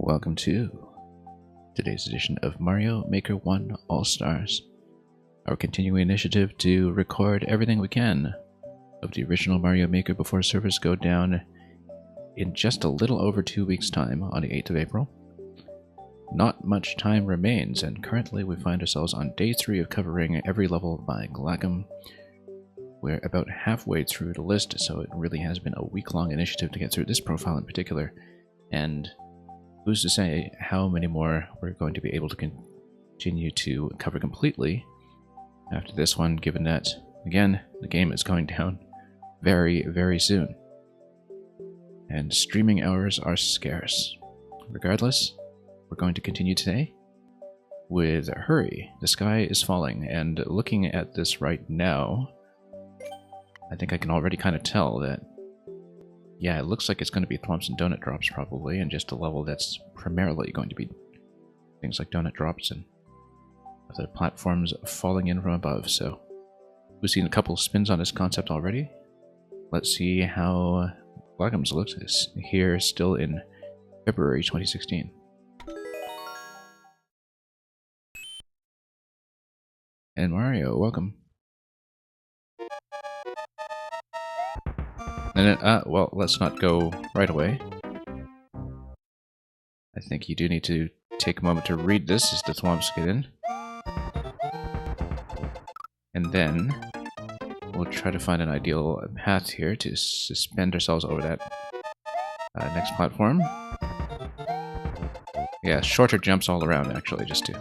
Welcome to today's edition of Mario Maker 1 All-Stars, our continuing initiative to record everything we can of the original Mario Maker before servers go down in just a little over 2 weeks' time on the 8th of April. Not much time remains, and currently we find ourselves on day 3 of covering every level by Glackum. We're about halfway through the list, so it really has been a week-long initiative to get through this profile in particular, and who's to say how many more we're going to be able to continue to cover completely after this one, given that, again, the game is going down very, very soon. And streaming hours are scarce. Regardless, we're going to continue today with Hurry. The sky is falling, and looking at this right now, I think I can already kind of tell that, yeah, it looks like it's going to be Thwomps and Donut Drops probably, and just a level that's primarily going to be things like Donut Drops and other platforms falling in from above. So we've seen a couple of spins on this concept already. Let's see how Glackum's looks here still in February 2016. And Mario, welcome. And well, let's not go right away. I think you do need to take a moment to read this as the Thwomps get in. And then we'll try to find an ideal path here to suspend ourselves over that next platform. Yeah, shorter jumps all around, actually, just to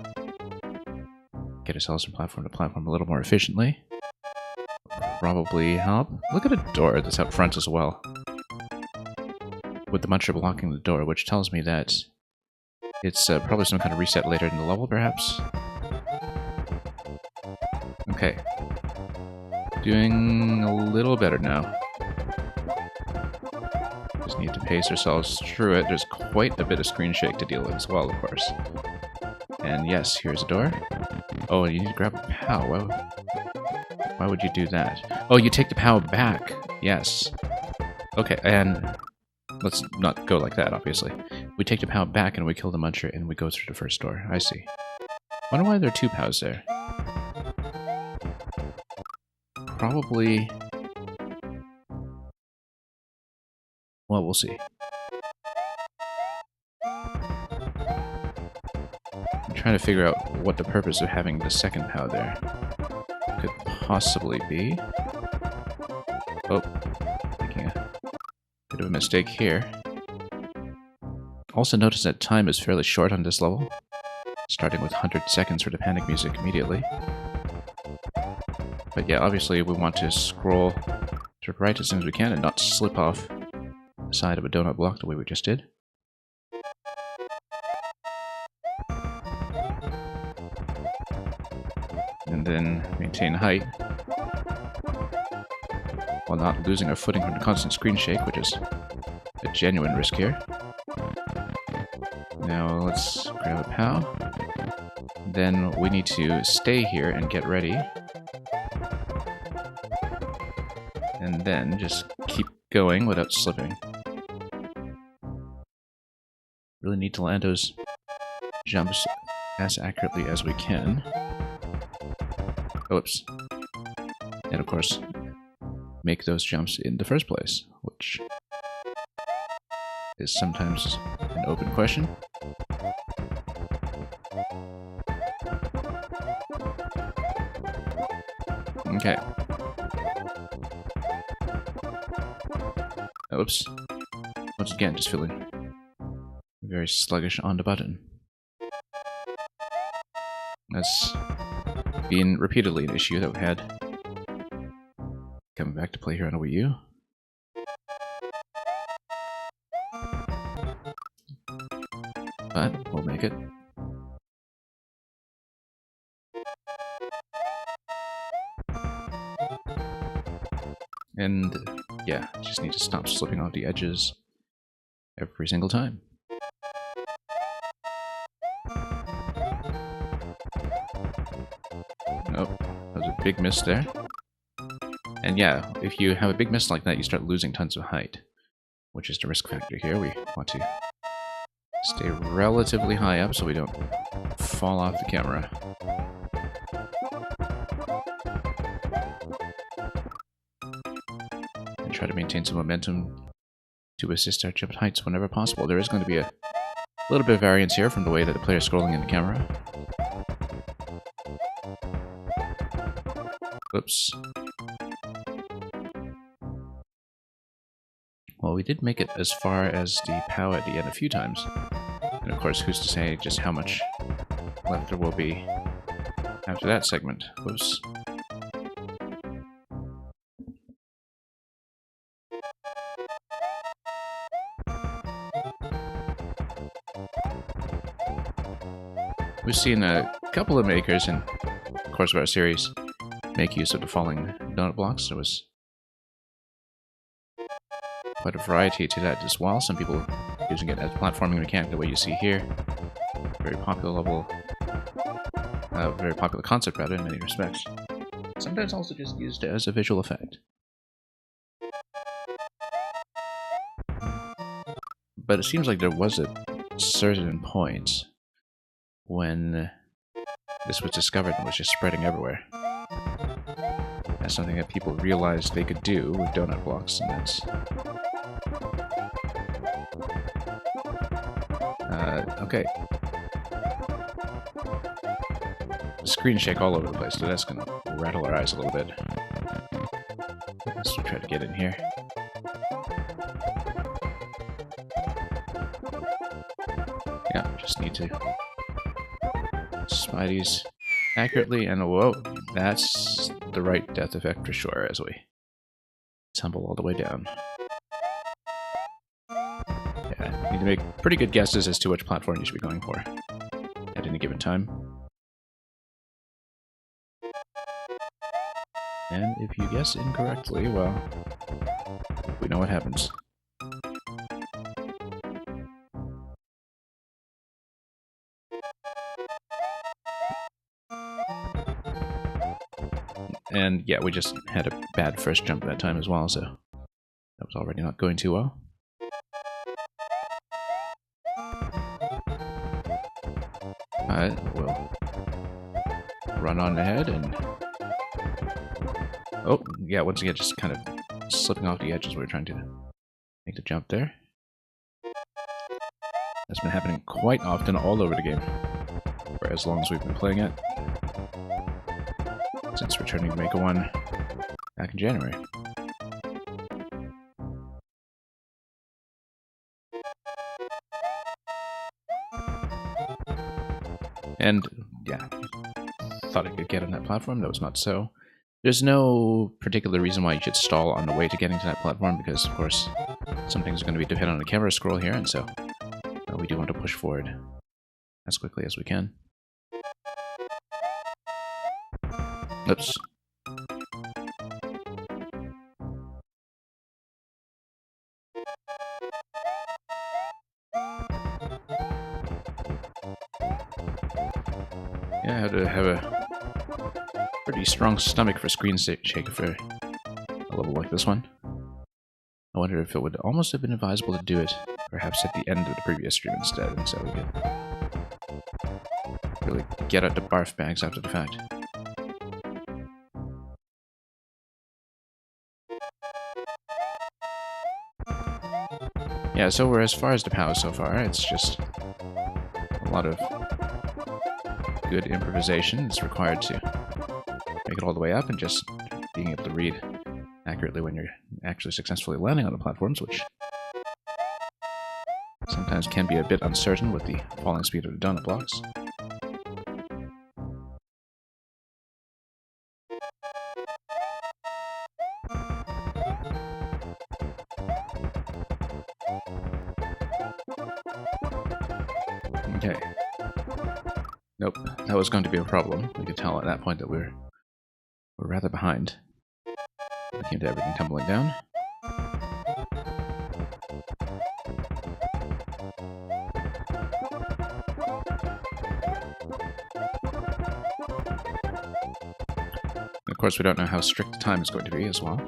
get ourselves from platform to platform a little more efficiently. Probably help. Look at a door that's out front as well, with the muncher blocking the door, which tells me that it's probably some kind of reset later in the level, perhaps. Okay. Doing a little better now. Just need to pace ourselves through it. There's quite a bit of screen shake to deal with as well, of course. And yes, here's a door. Oh, and you need to grab a POW. Why would you do that? Oh, you take the POW back. Yes. Okay, and let's not go like that, obviously. We take the POW back and we kill the muncher and we go through the first door. I see. Wonder why there are 2 POWs there. Probably... well, we'll see. I'm trying to figure out what the purpose of having the second POW there could possibly be. Oh, making a bit of a mistake here. Also notice that time is fairly short on this level, starting with 100 seconds for the panic music immediately. But yeah, obviously we want to scroll to the right as soon as we can and not slip off the side of a donut block the way we just did. And then maintain height while not losing our footing from the constant screen shake, which is a genuine risk here. Now let's grab a POW. Then we need to stay here and get ready. And then just keep going without slipping. Really need to land those jumps as accurately as we can. Oops. And of course, make those jumps in the first place, which is sometimes an open question. Okay. Oops. Once again, just feeling very sluggish on the button. That's been repeatedly an issue that we've had coming back to play here on a Wii U. But we'll make it. And yeah, just need to stop slipping off the edges every single time. Nope, that was a big miss there. And yeah, if you have a big miss like that, you start losing tons of height, which is the risk factor here. We want to Stay relatively high up so we don't fall off the camera. And try to maintain some momentum to assist our jump heights whenever possible. There is going to be a little bit of variance here from the way that the player is scrolling in the camera. Oops. Well, we did make it as far as the POW at the end a few times. And of course, who's to say just how much left there will be after that segment. Whoops. We've seen a couple of makers in the course of our series make use of the falling donut blocks. There was quite a variety to that as well. Some people using it as platforming mechanic the way you see here. Very popular level, very popular concept rather in many respects. Sometimes also just used as a visual effect. But it seems like there was a certain point when this was discovered and was just spreading everywhere. That's something that people realized they could do with donut blocks, and that's... okay. Screen shake all over the place, so that's gonna rattle our eyes a little bit. Let's try to get in here. Yeah, just need to spy these accurately, and whoa, that's the right depth effect for sure as we tumble all the way down. Yeah, need to make pretty good guesses as to which platform you should be going for at any given time. And if you guess incorrectly, well, we know what happens. And yeah, we just had a bad first jump that time as well, so that was already not going too well. We'll run on ahead and... oh, yeah, once again, just kind of slipping off the edges we were trying to make the jump there. That's been happening quite often all over the game for as long as we've been playing it. Since returning to Maker 1 back in January. And, yeah, thought I could get on that platform. That was not so. There's no particular reason why you should stall on the way to getting to that platform, because, of course, some things are going to be dependent on the camera scroll here, and so we do want to push forward as quickly as we can. Oops. Yeah, I had to have a pretty strong stomach for screen shaker for a level like this one. I wonder if it would almost have been advisable to do it perhaps at the end of the previous stream instead, and so we could really get out the barf bags after the fact. Yeah, so we're as far as the POW so far. It's just a lot of good improvisation is required to make it all the way up, and just being able to read accurately when you're actually successfully landing on the platforms, which sometimes can be a bit uncertain with the falling speed of the donut blocks. Okay. Nope, that was going to be a problem. We could tell at that point that we're rather behind. We came to everything tumbling down. And of course, we don't know how strict the time is going to be as well,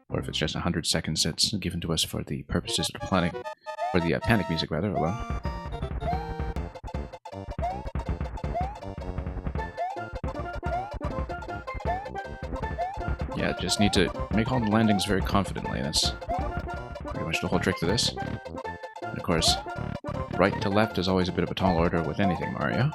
or if it's just 100 seconds that's given to us for the purposes of the panic music rather alone. Yeah, just need to make all the landings very confidently. That's pretty much the whole trick to this. And of course, right to left is always a bit of a tall order with anything Mario.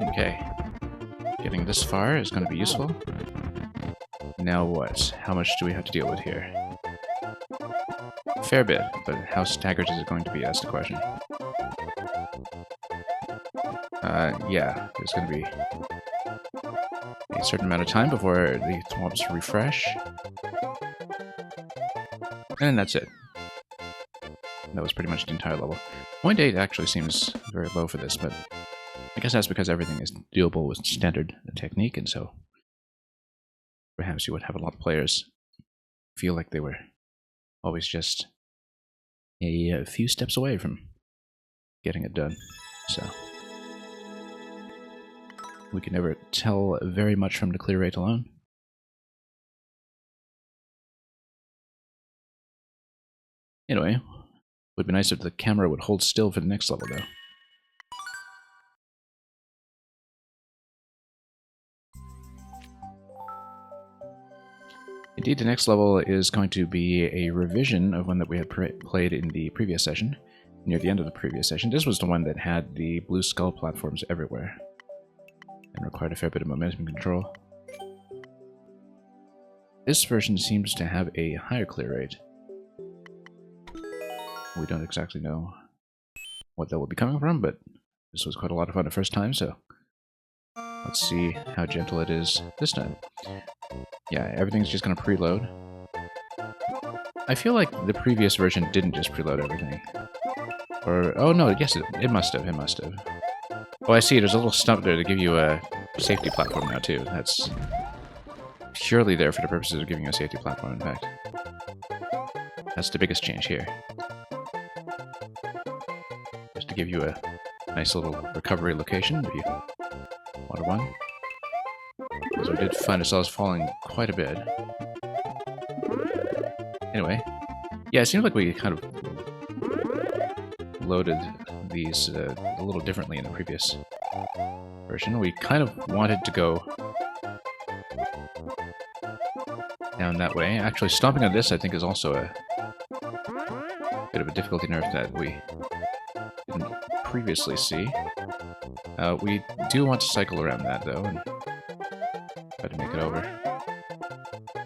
Okay. Getting this far is going to be useful. Now what? How much do we have to deal with here? Fair bit, but how staggered is it going to be? That's the question. Yeah, there's going to be a certain amount of time before the swamps refresh. And that's it. That was pretty much the entire level. 0.8 actually seems very low for this, but I guess that's because everything is doable with standard technique, and so perhaps you would have a lot of players feel like they were always just a few steps away from getting it done. So we can never tell very much from the clear rate alone. Anyway, it would be nice if the camera would hold still for the next level, though. Indeed, the next level is going to be a revision of one that we had played in the previous session, near the end of the previous session. This was the one that had the blue skull platforms everywhere, and required a fair bit of momentum control. This version seems to have a higher clear rate. We don't exactly know what that will be coming from, but this was quite a lot of fun the first time, so let's see how gentle it is this time. Yeah, everything's just going to preload. I feel like the previous version didn't just preload everything. Or, oh no, yes, it must have, it must have. Oh, I see, there's a little stump there to give you a safety platform now, too. That's purely there for the purposes of giving you a safety platform, in fact. That's the biggest change here. Just to give you a nice little recovery location if you want one. Because we did find ourselves falling quite a bit. Anyway, yeah, it seems like we kind of loaded these a little differently in the previous version. We kind of wanted to go down that way. Actually, stomping on this, I think, is also a bit of a difficulty nerf that we didn't previously see. We do want to cycle around that, though, and try to make it over.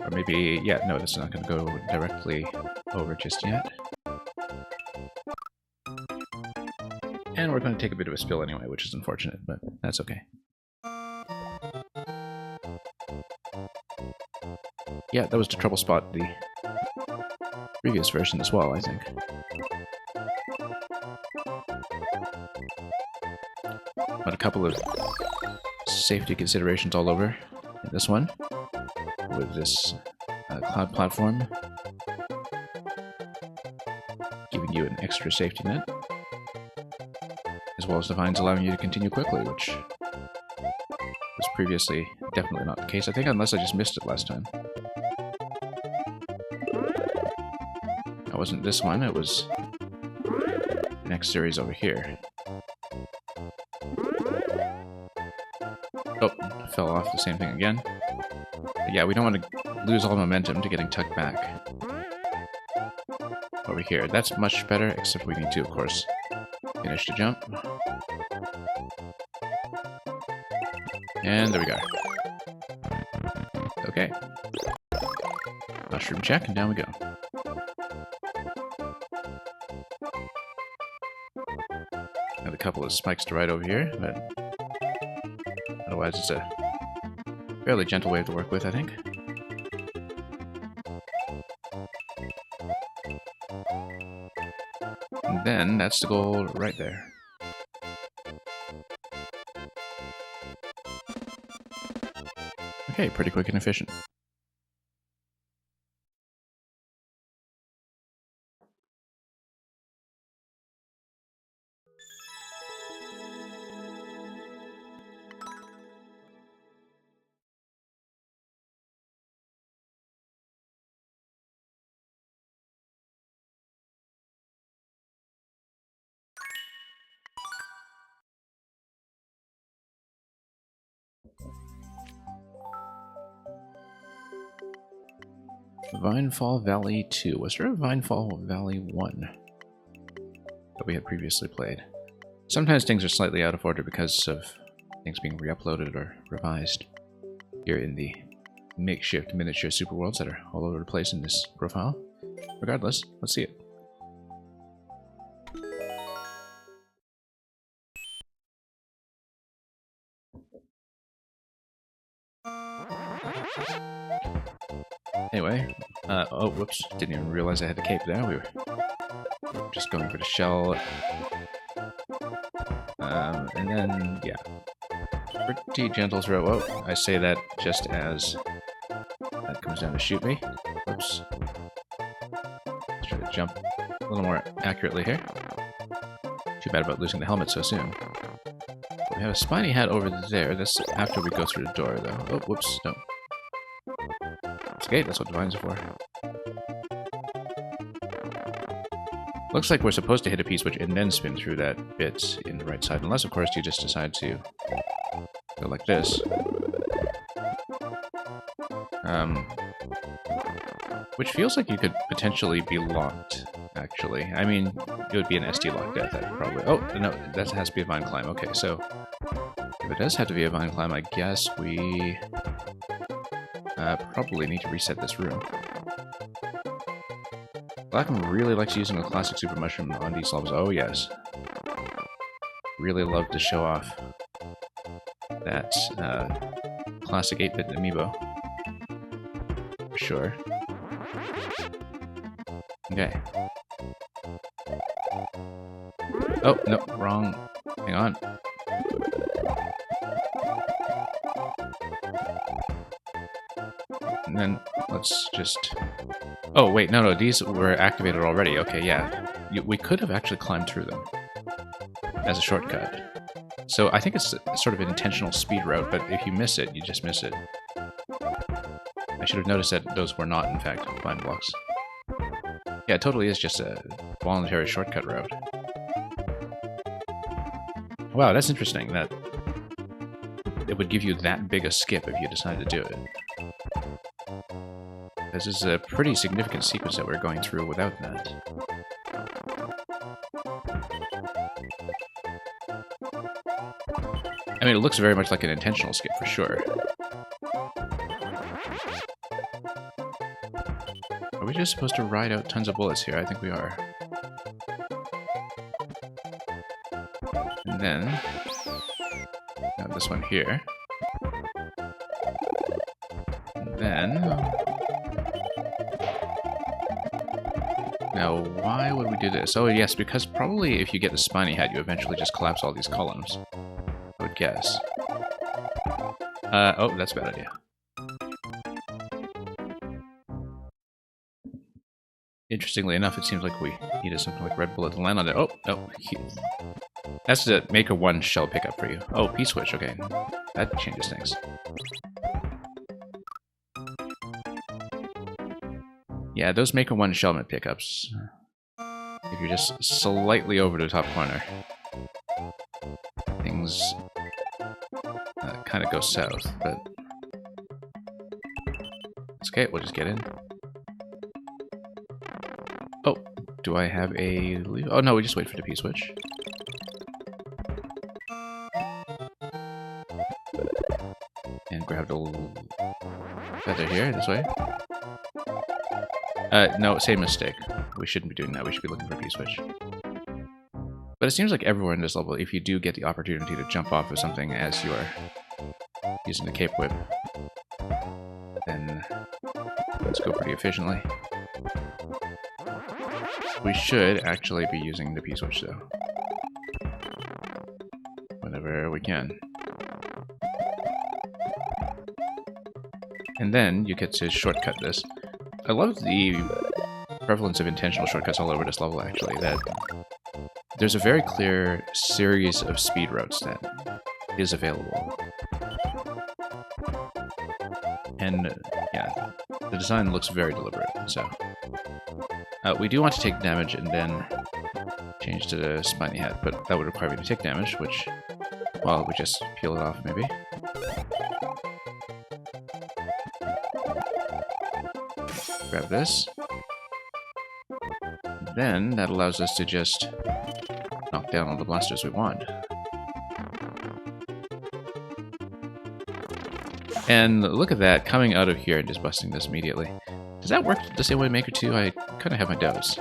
Or maybe, yeah, no, that's not going to go directly over just yet. And we're going to take a bit of a spill anyway, which is unfortunate, but that's okay. Yeah, that was the trouble spot the previous version as well, I think. But a couple of safety considerations all over in this one, with this cloud platform giving you an extra safety net, as well as the vines allowing you to continue quickly, which was previously definitely not the case, I think, unless I just missed it last time. It wasn't this one, it was the next series over here. Oh, fell off the same thing again. But yeah, we don't want to lose all momentum to getting tucked back over here. That's much better, except we need to, of course, finish the jump. And there we go. Okay. Mushroom check, and down we go. Have a couple of spikes to right over here, but otherwise it's a fairly gentle wave to work with, I think. And then that's the goal right there. Okay, pretty quick and efficient. Vinefall Valley 2. Was there a Vinefall Valley 1 that we had previously played? Sometimes things are slightly out of order because of things being re-uploaded or revised here in the makeshift miniature superworlds that are all over the place in this profile. Regardless, let's see it. Anyway, oh, whoops, didn't even realize I had the cape there. We were just going for the shell. And then, yeah, pretty gentle throw. Oh, I say that just as that comes down to shoot me. Whoops. Let's try to jump a little more accurately here. Too bad about losing the helmet so soon. We have a spiny hat over there. That's after we go through the door, though. Oh, whoops, no. It's okay, that's what Divines are for. Looks like we're supposed to hit a P-switch and then spin through that bit in the right side. Unless, of course, you just decide to go like this. Which feels like you could potentially be locked, actually. I mean, it would be an SD lock death, probably. Oh, no, that has to be a vine climb. Okay, so if it does have to be a vine climb, I guess we probably need to reset this room. Glackum really likes using the classic super mushroom on these levels. Oh, yes. Really love to show off that classic 8-bit amiibo. For sure. Okay. Oh, no, wrong. Hang on. And then let's just... Oh, wait, no, these were activated already. Okay, yeah. We could have actually climbed through them as a shortcut. So I think it's sort of an intentional speed route, but if you miss it, you just miss it. I should have noticed that those were not, in fact, vine blocks. Yeah, it totally is just a voluntary shortcut route. Wow, that's interesting, that it would give you that big a skip if you decided to do it. This is a pretty significant sequence that we're going through without that. I mean, it looks very much like an intentional skip, for sure. Are we just supposed to ride out tons of bullets here? I think we are. And then... Now this one here. And then... Now, why would we do this? Oh, yes, because probably if you get the spiny hat, you eventually just collapse all these columns. I would guess. Oh, that's a bad idea. Interestingly enough, it seems like we needed something like red bullet to land on it. Oh, no. That's the Maker 1 shell pickup for you. Oh, P-switch, okay. That changes things. Yeah, those Maker 1 shellmet pickups. If you're just slightly over the top corner, things kind of go south, but it's okay, we'll just get in. Oh, do I have a leave? Oh no, we just wait for the P-switch. And grab the feather here, this way. No, same mistake. We shouldn't be doing that, we should be looking for P-switch. But it seems like everywhere in this level, if you do get the opportunity to jump off of something as you are using the cape whip, then let's go pretty efficiently. We should actually be using the P-switch, though. Whenever we can. And then you get to shortcut this. I love the prevalence of intentional shortcuts all over this level, actually. That there's a very clear series of speed routes that is available. And, yeah, the design looks very deliberate, so... we do want to take damage and then change to the spiny hat, but that would require me to take damage, which, well, we just peel it off, maybe. Grab this. Then that allows us to just knock down all the blasters we want. And look at that, coming out of here and just busting this immediately. Does that work the same way in Maker 2? I kind of have my doubts.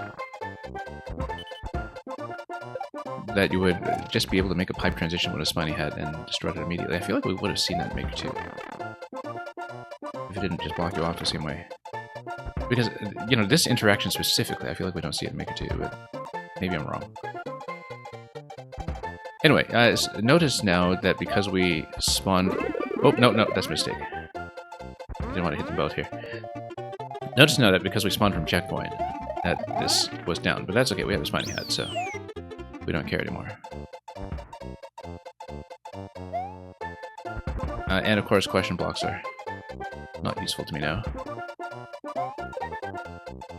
That you would just be able to make a pipe transition with a spiny head and destroy it immediately. I feel like we would have seen that in Maker 2. If it didn't just block you off the same way. Because, you know, this interaction specifically, I feel like we don't see it in Maker 2, but maybe I'm wrong. Anyway, notice now that because we spawned... Oh, no, that's a mistake. Didn't want to hit them both here. Notice now that because we spawned from checkpoint, that this was down. But that's okay, we have a spiny head, so we don't care anymore. And of course, question blocks are not useful to me now.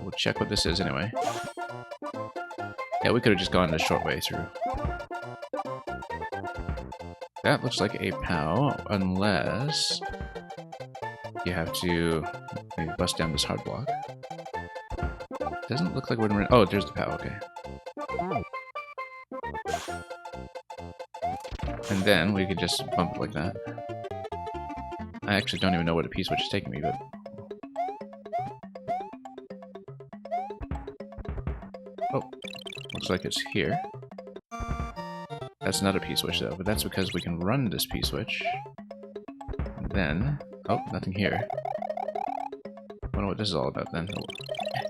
We'll check what this is anyway. Yeah, we could have just gone the short way through. That looks like a POW, unless you have to maybe bust down this hard block. Doesn't look like we're gonna... Oh, there's the POW, okay. And then we could just bump it like that. I actually don't even know what a P-switch is taking me, but... Oh, looks like it's here. That's not a P-switch though, but that's because we can run this P-switch. And then... Oh, nothing here. I wonder what this is all about then.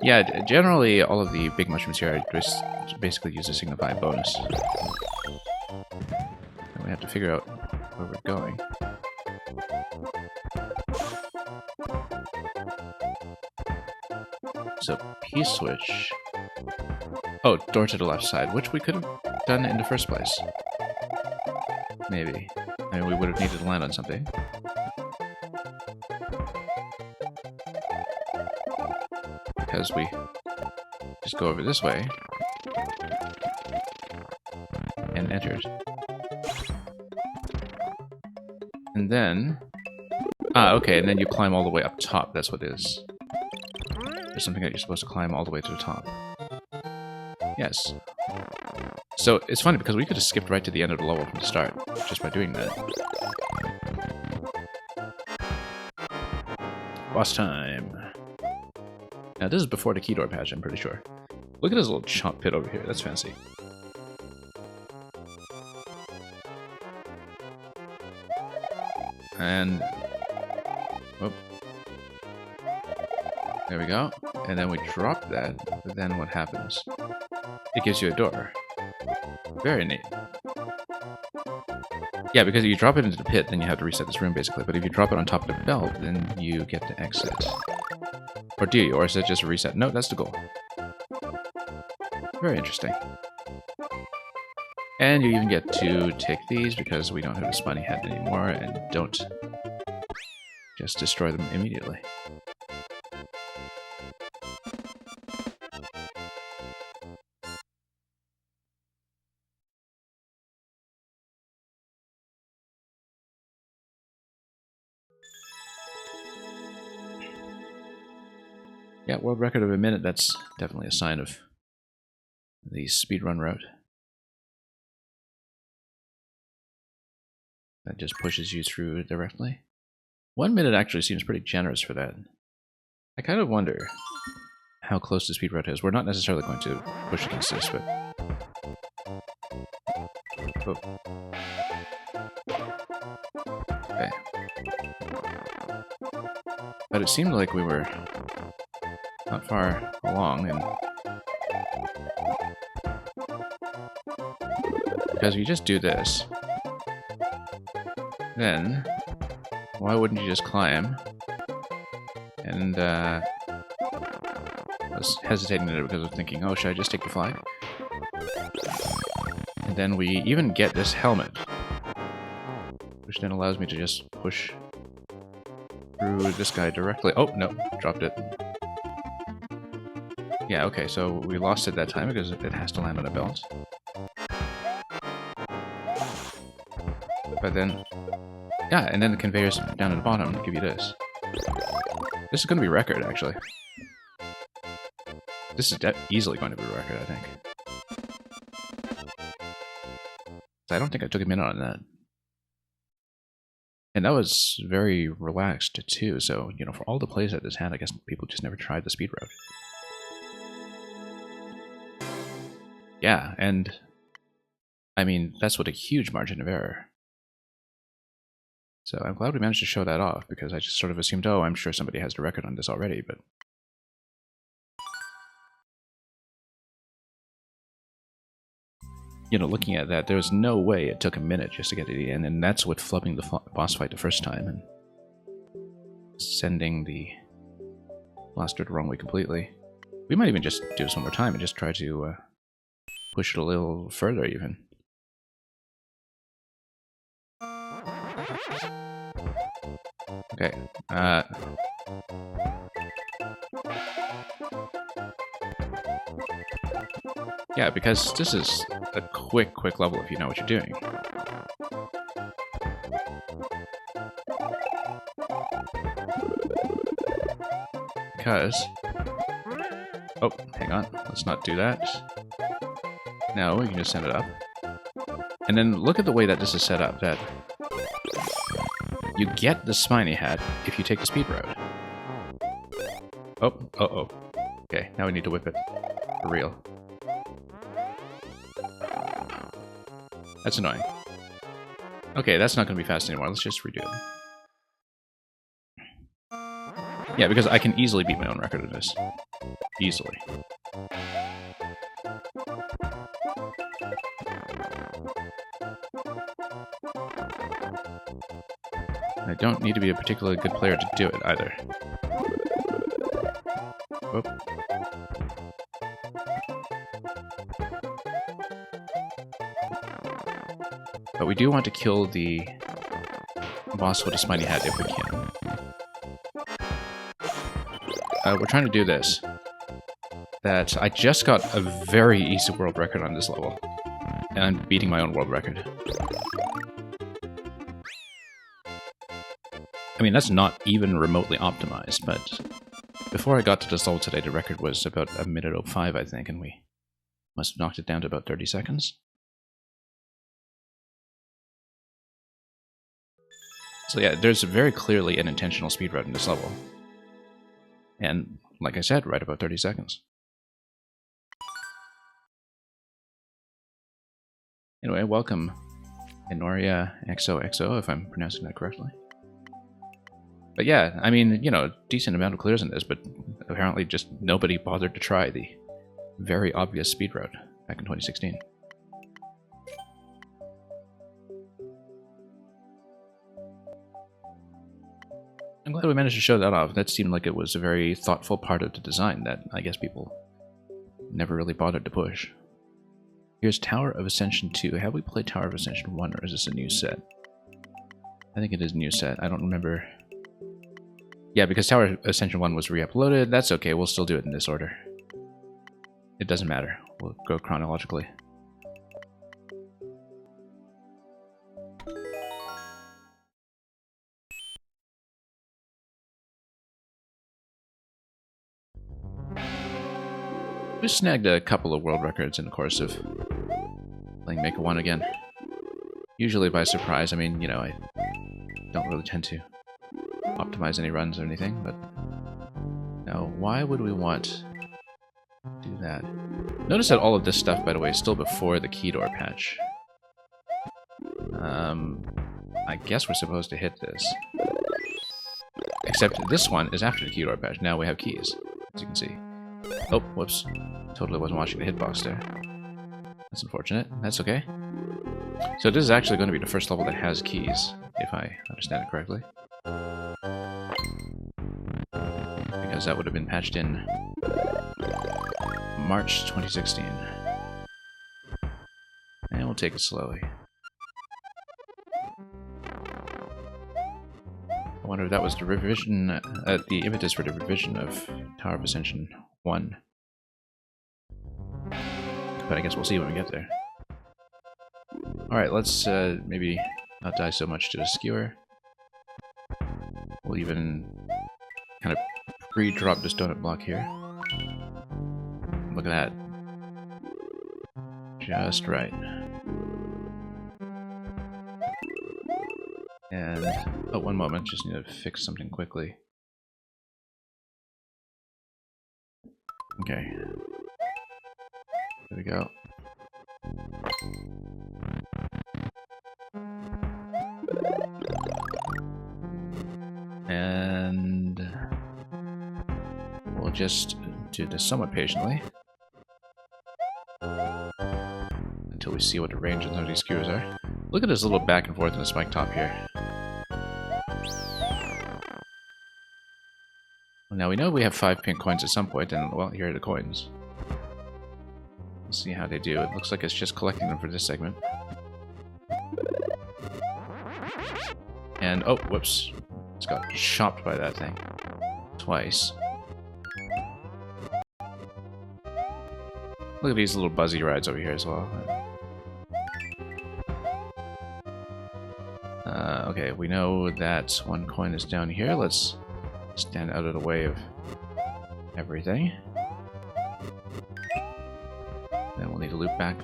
Yeah, generally all of the big mushrooms here are just basically used to signify a bonus. And we have to figure out where we're going. So, P-switch... Oh, door to the left side, which we could have done in the first place. Maybe. I mean, we would have needed to land on something. Because we just go over this way and entered. And then... Ah, okay, and then you climb all the way up top, that's what it is. There's something that you're supposed to climb all the way to the top. Yes. So, it's funny because we could have skipped right to the end of the level from the start, just by doing that. Boss time. Now, this is before the key door patch, I'm pretty sure. Look at this little chomp pit over here, that's fancy. And... Oh. There we go. And then we drop that, but then what happens? It gives you a door. Very neat. Yeah, because if you drop it into the pit, then you have to reset this room, basically. But if you drop it on top of the belt, then you get to exit. Or do you? Or is it just a reset? No, that's the goal. Very interesting. And you even get to take these, because we don't have a spiny head anymore, and don't just destroy them immediately. Yeah, world record of a minute, that's definitely a sign of the speedrun route. That just pushes you through directly. 1 minute actually seems pretty generous for that. I kind of wonder how close the speed route is. We're not necessarily going to push against this, but... Oh. Okay. But it seemed like we were not far along, and because if you just do this, then why wouldn't you just climb? And I was hesitating there because I was thinking, oh, should I just take the flag? And then we even get this helmet, which then allows me to just push through this guy directly. Oh, no, dropped it. Yeah, okay, so we lost it that time because it has to land on a belt. But then, yeah, and then the conveyors down at the bottom give you this. This is going to be record, actually. This is easily going to be a record, I think. I don't think I took a minute on that. And that was very relaxed, too, so, you know, for all the plays that this had, I guess people just never tried the speed route. Yeah, and... I mean, that's with a huge margin of error. So I'm glad we managed to show that off, because I just sort of assumed, oh, I'm sure somebody has the record on this already, but... You know, looking at that, there was no way it took a minute just to get it in, and that's with flubbing the boss fight the first time, and sending the blaster the wrong way completely. We might even just do this one more time and just try to push it a little further, even. Okay, yeah, because this is a quick level if you know what you're doing. Because... Oh, hang on, let's not do that. No, we can just send it up. And then look at the way that this is set up, that you get the spiny hat if you take the speed road. Oh, uh-oh. Okay, now we need to whip it. For real. That's annoying. Okay, that's not going to be fast anymore. Let's just redo it. Yeah, because I can easily beat my own record of this. Easily. I don't need to be a particularly good player to do it, either. Whoop. But we do want to kill the boss with a spiny hat if we can. We're trying to do this. That I just got a very easy world record on this level. And I'm beating my own world record. I mean, that's not even remotely optimized, but before I got to this level today, the record was about 1:05, I think, and we must have knocked it down to about 30 seconds. So yeah, there's very clearly an intentional speed run in this level. And, like I said, right about 30 seconds. Anyway, welcome, Enoria XOXO, if I'm pronouncing that correctly. But yeah, I mean, you know, decent amount of clears in this, but apparently just nobody bothered to try the very obvious speed route back in 2016. I'm glad we managed to show that off. That seemed like it was a very thoughtful part of the design that I guess people never really bothered to push. Here's Tower of Ascension 2. Have we played Tower of Ascension 1, or is this a new set? I think it is a new set. I don't remember. Yeah, because Tower of Ascension 1 was re-uploaded. That's okay, we'll still do it in this order. It doesn't matter. We'll go chronologically. We snagged a couple of world records in the course of playing Maker 1 again. Usually by surprise. I mean, you know, I don't really tend to optimize any runs or anything, but... Now, why would we want to do that? Notice that all of this stuff, by the way, is still before the key door patch. I guess we're supposed to hit this. Except this one is after the key door patch. Now we have keys, as you can see. Oh, whoops. Totally wasn't watching the hitbox there. That's unfortunate. That's okay. So this is actually going to be the first level that has keys, if I understand it correctly. Because that would have been patched in March 2016. And we'll take it slowly. I wonder if that was the revision, the impetus for the revision of Tower of Ascension 1. But I guess we'll see when we get there. Alright, let's maybe not die so much to the skewer. We'll even kind of pre-drop this donut block here. Look at that. Just right. And, oh, one moment, just need to fix something quickly. Okay. There we go. And we'll just do this somewhat patiently until we see what the range of some of these skewers are. Look at this little back and forth in the spike top here. Now we know we have 5 pink coins at some point, and well, here are the coins. Let's see how they do. It looks like it's just collecting them for this segment. And, oh, whoops. It's got chopped by that thing. Twice. Look at these little buzzy rides over here as well. Okay, we know that one coin is down here. Let's stand out of the way of everything. Then we'll need to loop back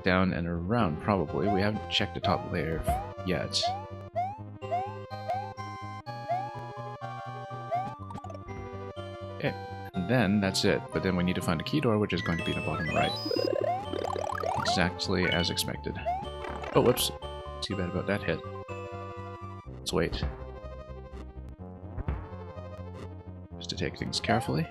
down and around, probably. We haven't checked the top layer yet. Okay, and then that's it. But then we need to find a key door, which is going to be in the bottom right. Exactly as expected. Oh, whoops. Too bad about that hit. Let's wait. Just to take things carefully.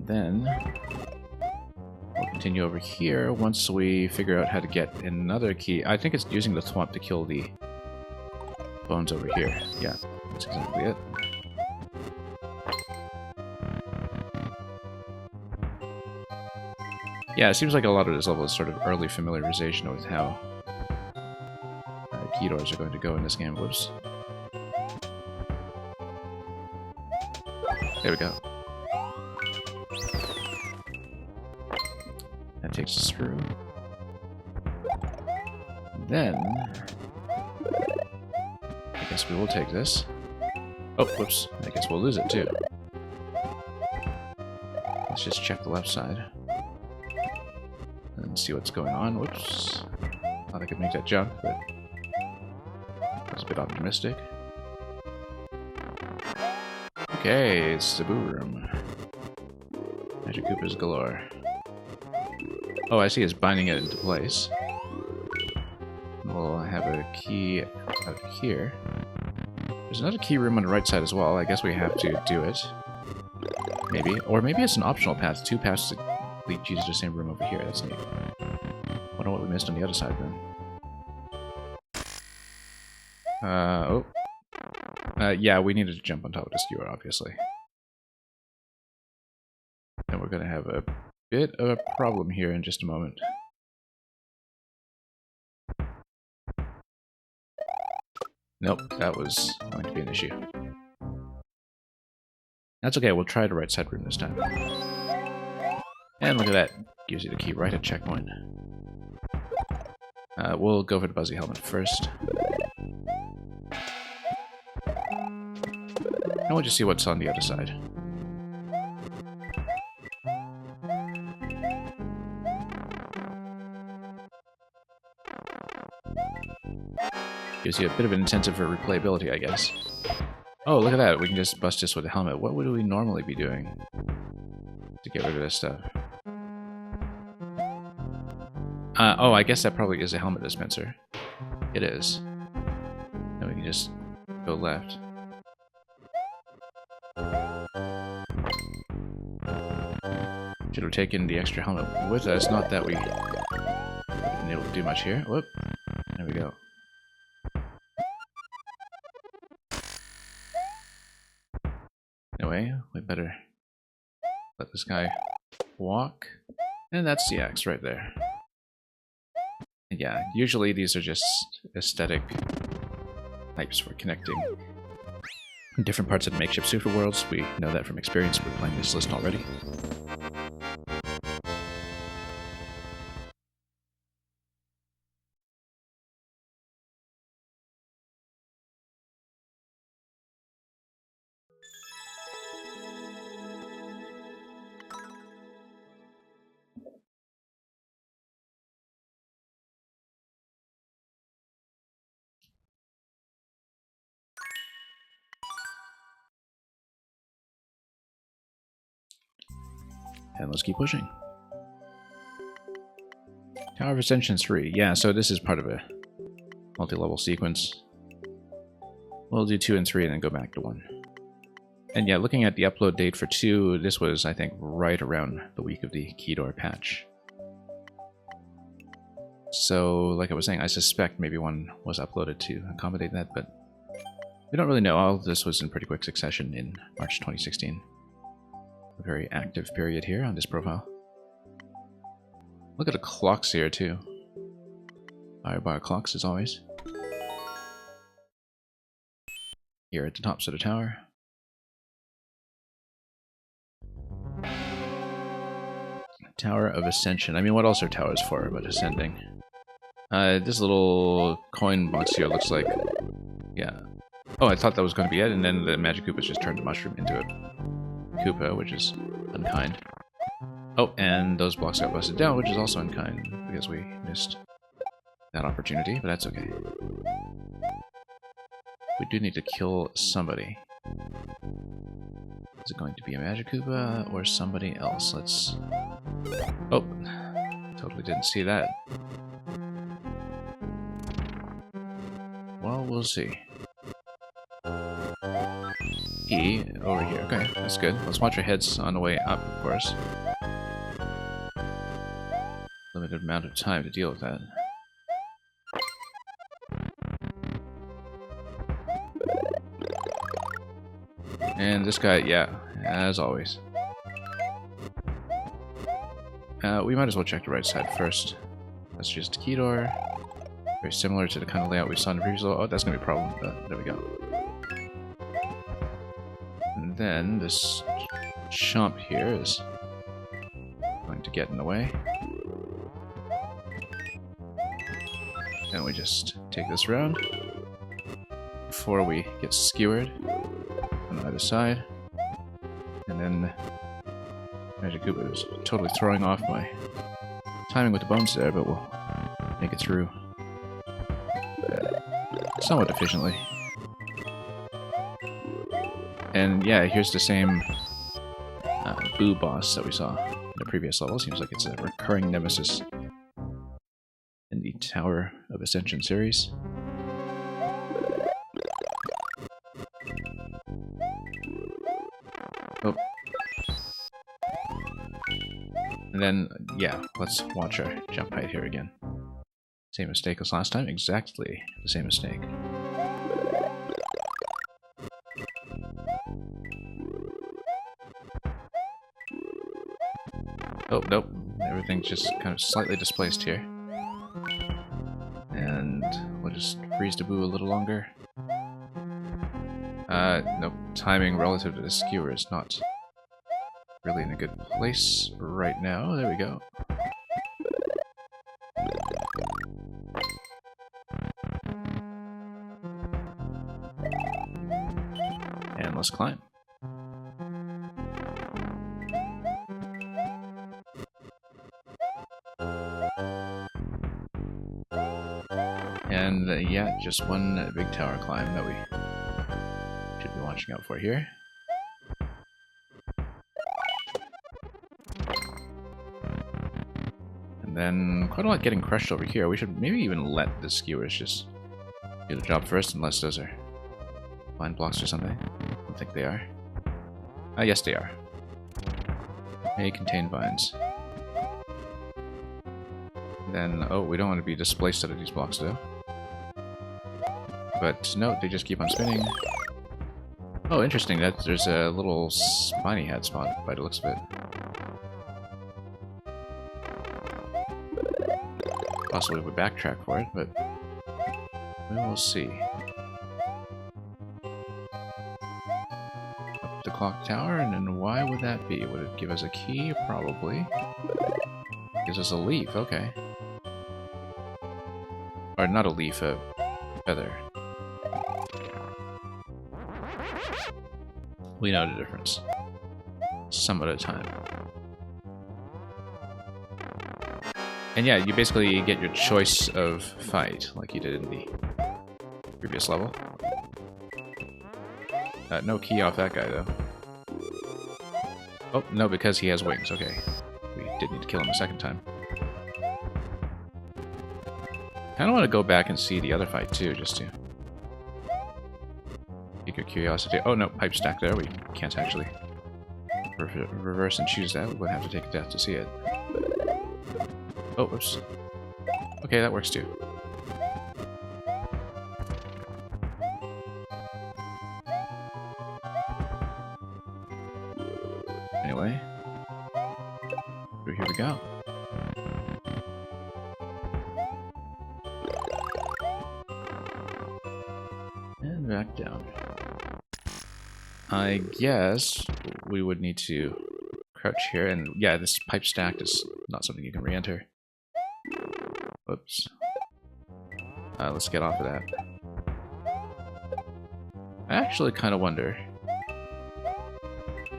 Then we'll continue over here once we figure out how to get another key. I think it's using the thwomp to kill the bones over here. Yeah, that's exactly it. Yeah, it seems like a lot of this level is sort of early familiarization with how key doors are going to go in this game. Whoops. There we go. That takes us through. Then I guess we will take this. Oh, whoops. I guess we'll lose it too. Let's just check the left side. And see what's going on. Whoops. Thought I could make that jump, but I was a bit optimistic. Okay, it's the boo room. Magic Koopas galore. Oh, I see it's binding it into place. We'll have a key out here. There's another key room on the right side as well. I guess we have to do it. Maybe. Or maybe it's an optional path. 2 paths to lead you to the same room over here. That's neat. Wonder what we missed on the other side then. Yeah, we needed to jump on top of the skewer, obviously. And we're gonna have a bit of a problem here in just a moment. Nope, that was going to be an issue. That's okay, we'll try the right side room this time. And look at that, gives you the key right at checkpoint. We'll go for the Buzzy Helmet first. And we'll just see what's on the other side. Gives you a bit of an incentive for replayability, I guess. Oh, look at that. We can just bust this with a helmet. What would we normally be doing to get rid of this stuff? Oh, I guess that probably is a helmet dispenser. It is. Then we can just go left. Should have taken the extra helmet with us. Not that we would have been able to do much here. Whoop. There we go. Anyway, we better let this guy walk. And that's the axe right there. Yeah, usually these are just aesthetic types for connecting different parts of the makeshift super worlds. We know that from experience with playing this list already. And let's keep pushing. Tower of Ascension 3. Yeah, so this is part of a multi-level sequence. We'll do 2 and 3 and then go back to 1. And yeah, looking at the upload date for 2, this was, I think, right around the week of the key door patch. So, like I was saying, I suspect maybe 1 was uploaded to accommodate that, but we don't really know. All of this was in pretty quick succession in March 2016. A very active period here on this profile. Look at the clocks here, too. Firebar clocks, as always. Here at the tops of the tower. Tower of Ascension. I mean, what else are towers for but ascending? This little coin box here looks like... Yeah. Oh, I thought that was going to be it, and then the Magic Koopas just turned the mushroom into a Koopa, which is unkind. Oh, and those blocks got busted down, which is also unkind, because we missed that opportunity, but that's okay. We do need to kill somebody. Is it going to be a Magic Koopa or somebody else? Let's... Oh, totally didn't see that. Well, we'll see. E over here. Okay, that's good. Let's watch our heads on the way up, of course. Limited amount of time to deal with that. And this guy, yeah, as always. We might as well check the right side first. That's just a key door. Very similar to the kind of layout we saw in the previous level. Oh, that's going to be a problem. There we go. And then this chomp here is going to get in the way. And we just take this round before we get skewered on either side. And then Magic Koopa is totally throwing off my timing with the bones there, but we'll make it through somewhat efficiently. And yeah, here's the same Boo boss that we saw in the previous level. Seems like it's a recurring nemesis in the Tower of Ascension series. Oh. And then, yeah, let's watch our jump height here again. Same mistake as last time, exactly the same mistake. Oh, nope. Everything's just kind of slightly displaced here. And we'll just freeze the Boo a little longer. Nope. Timing relative to the skewer is not really in a good place right now. There we go. And let's climb. And yeah, just one big tower climb that we should be watching out for here. And then quite a lot getting crushed over here. We should maybe even let the skewers just do the job first, unless those are vine blocks or something. I don't think they are. Yes, they are. May contain vines. Then, oh, we don't want to be displaced out of these blocks, though. But no, they just keep on spinning. Oh, interesting. That there's a little spiny head spot by the looks of it. Possibly we backtrack for it, but we will see. Up the clock tower, and then why would that be? Would it give us a key? Probably. Gives us a leaf. Okay. Or not a leaf, a feather. We know the difference. Some at a time. And yeah, you basically get your choice of fight, like you did in the previous level. No key off that guy, though. Oh, no, because he has wings. Okay. We did need to kill him a second time. Kinda want to go back and see the other fight, too, just to pique your curiosity. Oh, no, pipe stack there. We can't actually reverse and choose that. We would have to take a death to see it. Oh, whoops. Okay, that works, too. Anyway. Here we go. And back down. I guess we would need to crouch here, and yeah, this pipe stack is not something you can re-enter. Whoops. Let's get off of that. I actually kind of wonder...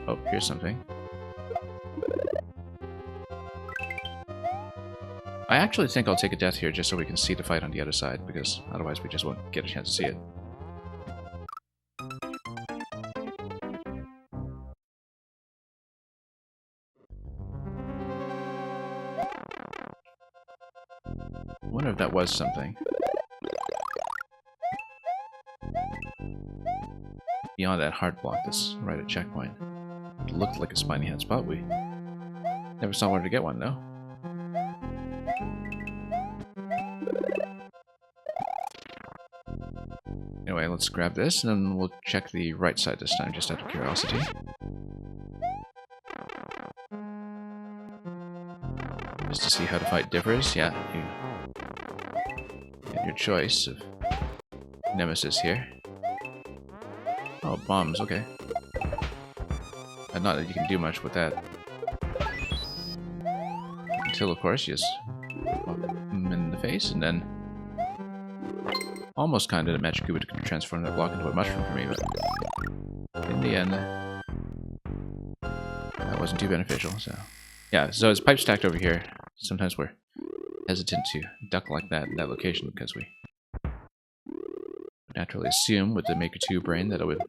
Oh, here's something. I actually think I'll take a death here just so we can see the fight on the other side, because otherwise we just won't get a chance to see it. I wonder if that was something. Beyond that hard block that's right at checkpoint. It looked like a spiny head spot. We never saw where to get one, though. Anyway, let's grab this, and then we'll check the right side this time, just out of curiosity. Just to see how the fight differs. Yeah, you get your choice of nemesis here. Oh, bombs, okay. Not that you can do much with that. Until, of course, you just pop them in the face, and then... Almost kind of a magic cube to transform that block into a mushroom for me, but... In the end... That wasn't too beneficial, so... Yeah, so it's pipe stacked over here. Sometimes we're hesitant to duck like that in that location, because we naturally assume with the Maker 2 brain that it would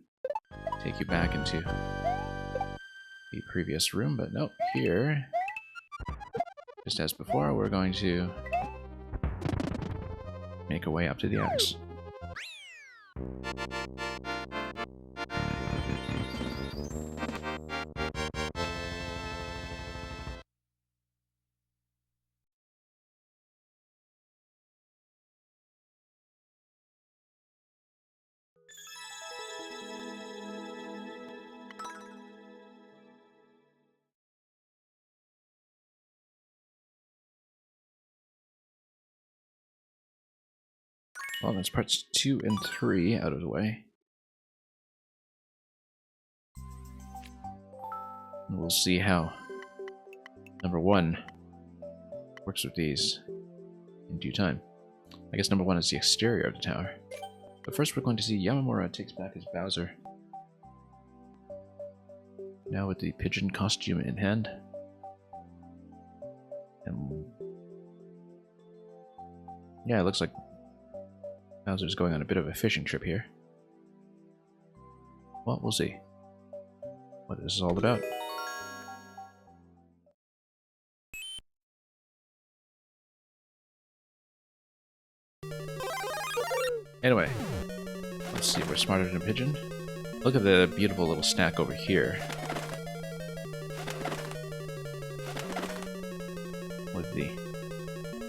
take you back into the previous room, but nope, here, just as before, we're going to make our way up to the axe. Well, that's parts 2 and 3 out of the way. And we'll see how number 1 works with these in due time. I guess number 1 is the exterior of the tower. But first we're going to see Yamamura takes back his Bowser. Now with the pigeon costume in hand. And yeah, it looks like Bowser's going on a bit of a fishing trip here. Well, we'll see what this is all about. Anyway, let's see if we're smarter than a pigeon. Look at the beautiful little snack over here. With the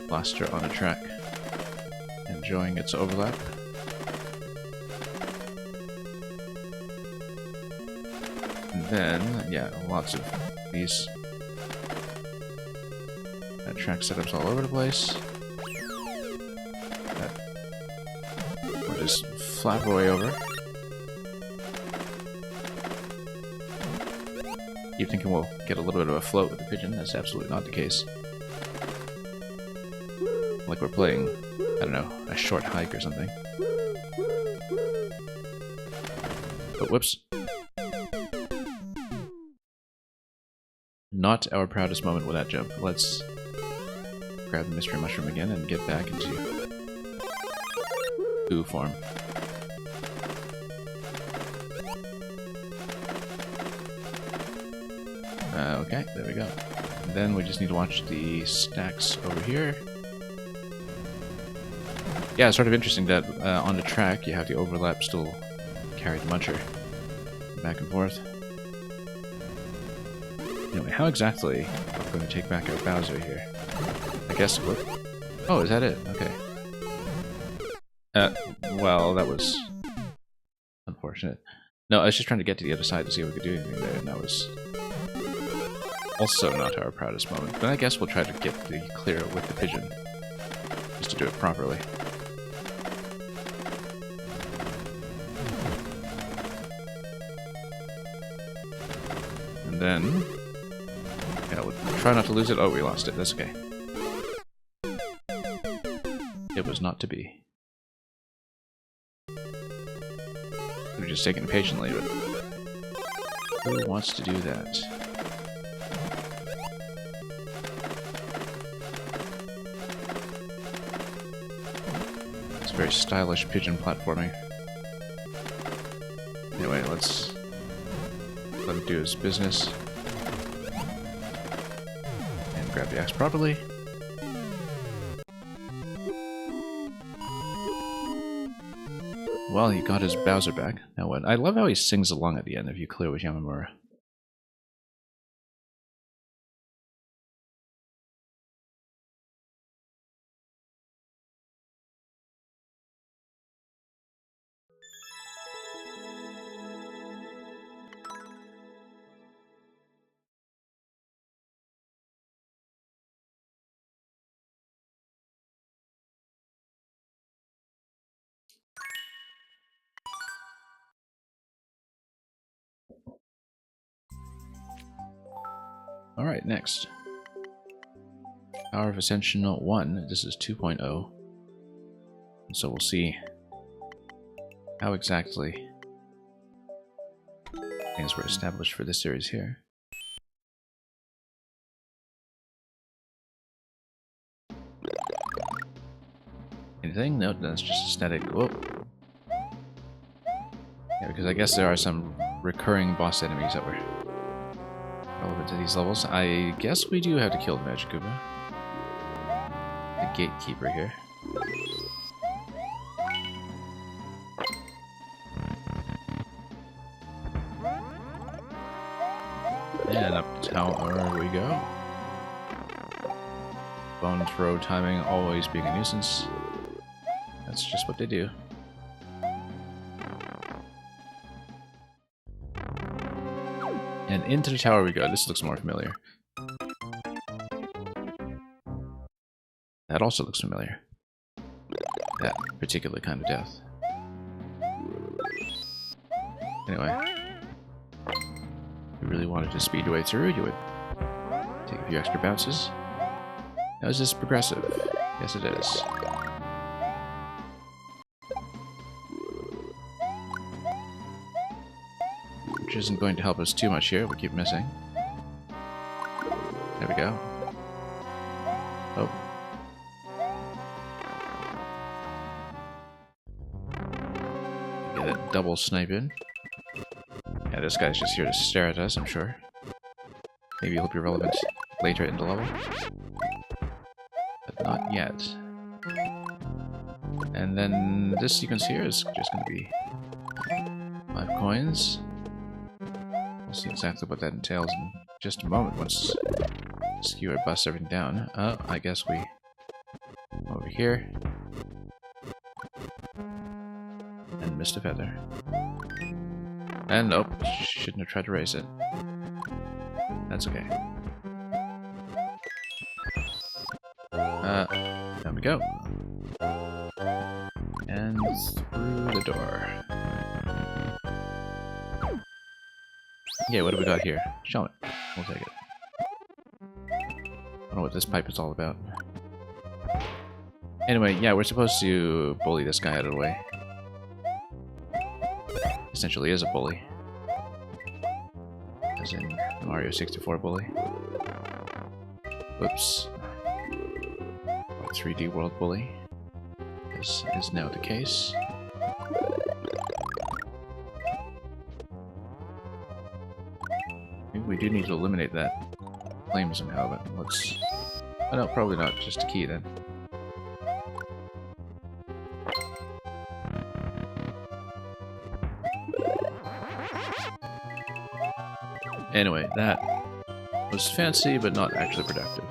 blaster on a track. Enjoying its overlap. And then, yeah, lots of these track setups all over the place. We'll just flap our way over. Keep thinking we'll get a little bit of a float with the pigeon. That's absolutely not the case. Like we're playing, I don't know, a short hike or something. Oh, whoops. Not our proudest moment with that jump. Let's grab the mystery mushroom again and get back into Boo form. Okay, there we go. And then we just need to watch the stacks over here. Yeah, it's sort of interesting that on the track you have the overlap still carry the muncher back and forth. Anyway, how exactly are we going to take back our Bowser here? I guess... Whoop. Oh, is that it? Okay. Well, that was unfortunate. No, I was just trying to get to the other side to see if we could do anything there, and that was also not our proudest moment. But I guess we'll try to get the clear with the pigeon, just to do it properly. And then... yeah, we'll try not to lose it. Oh, we lost it. That's okay. It was not to be. We're just taking it patiently, but who wants to do that? It's very stylish pigeon platforming. Anyway, let's let him do his business. And grab the axe properly. Well, he got his Bowser back. Now what? I love how he sings along at the end if you clear with Yamamura. Alright, next. Power of Ascension 1. This is 2.0. And so we'll see how exactly things were established for this series here. Anything? No, that's just aesthetic. Whoa. Yeah, because I guess there are some recurring boss enemies that were relevant to these levels. I guess we do have to kill the Magic Koopa. The gatekeeper here. And up tower we go. Bone throw timing always being a nuisance. That's just what they do. And into the tower we go. This looks more familiar. That also looks familiar. That particular kind of death. Anyway. If you really wanted to speed your way through, you would take a few extra bounces. Now is this progressive? Yes it is. Which isn't going to help us too much here, we keep missing. There we go. Oh. Get a double snipe in. Yeah, this guy's just here to stare at us, I'm sure. Maybe he'll be relevant later in the level. But not yet. And then this sequence here is just going to be 5 coins. We'll see exactly what that entails in just a moment once Skewer busts everything down. Oh, I guess we over here. And missed a feather. And nope, shouldn't have tried to raise it. That's okay. There we go. And through the door. Yeah, what do we got here? Show it. We'll take it. I don't know what this pipe is all about. Anyway, yeah, we're supposed to bully this guy out of the way. Essentially is a bully. As in the Mario 64 bully. Whoops. 3D World bully. This is now the case. we do need to eliminate that flame somehow, but let's... Oh no, probably not, just a key then. Anyway, that was fancy, but not actually productive.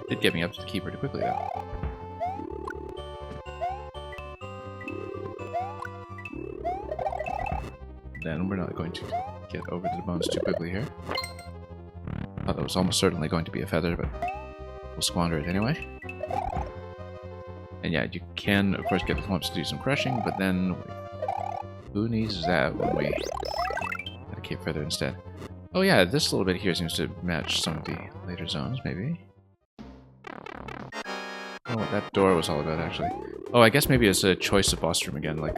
Did get me up to the key pretty quickly, though. Then we're not going to get over to the bones too quickly here. Thought that was almost certainly going to be a feather, but we'll squander it anyway. And yeah, you can, of course, get the clumps to do some crushing, but then who needs that when we get a cape feather instead? Oh yeah, this little bit here seems to match some of the later zones, maybe. I don't know what that door was all about, actually. Oh, I guess maybe it's a choice of boss room again, like...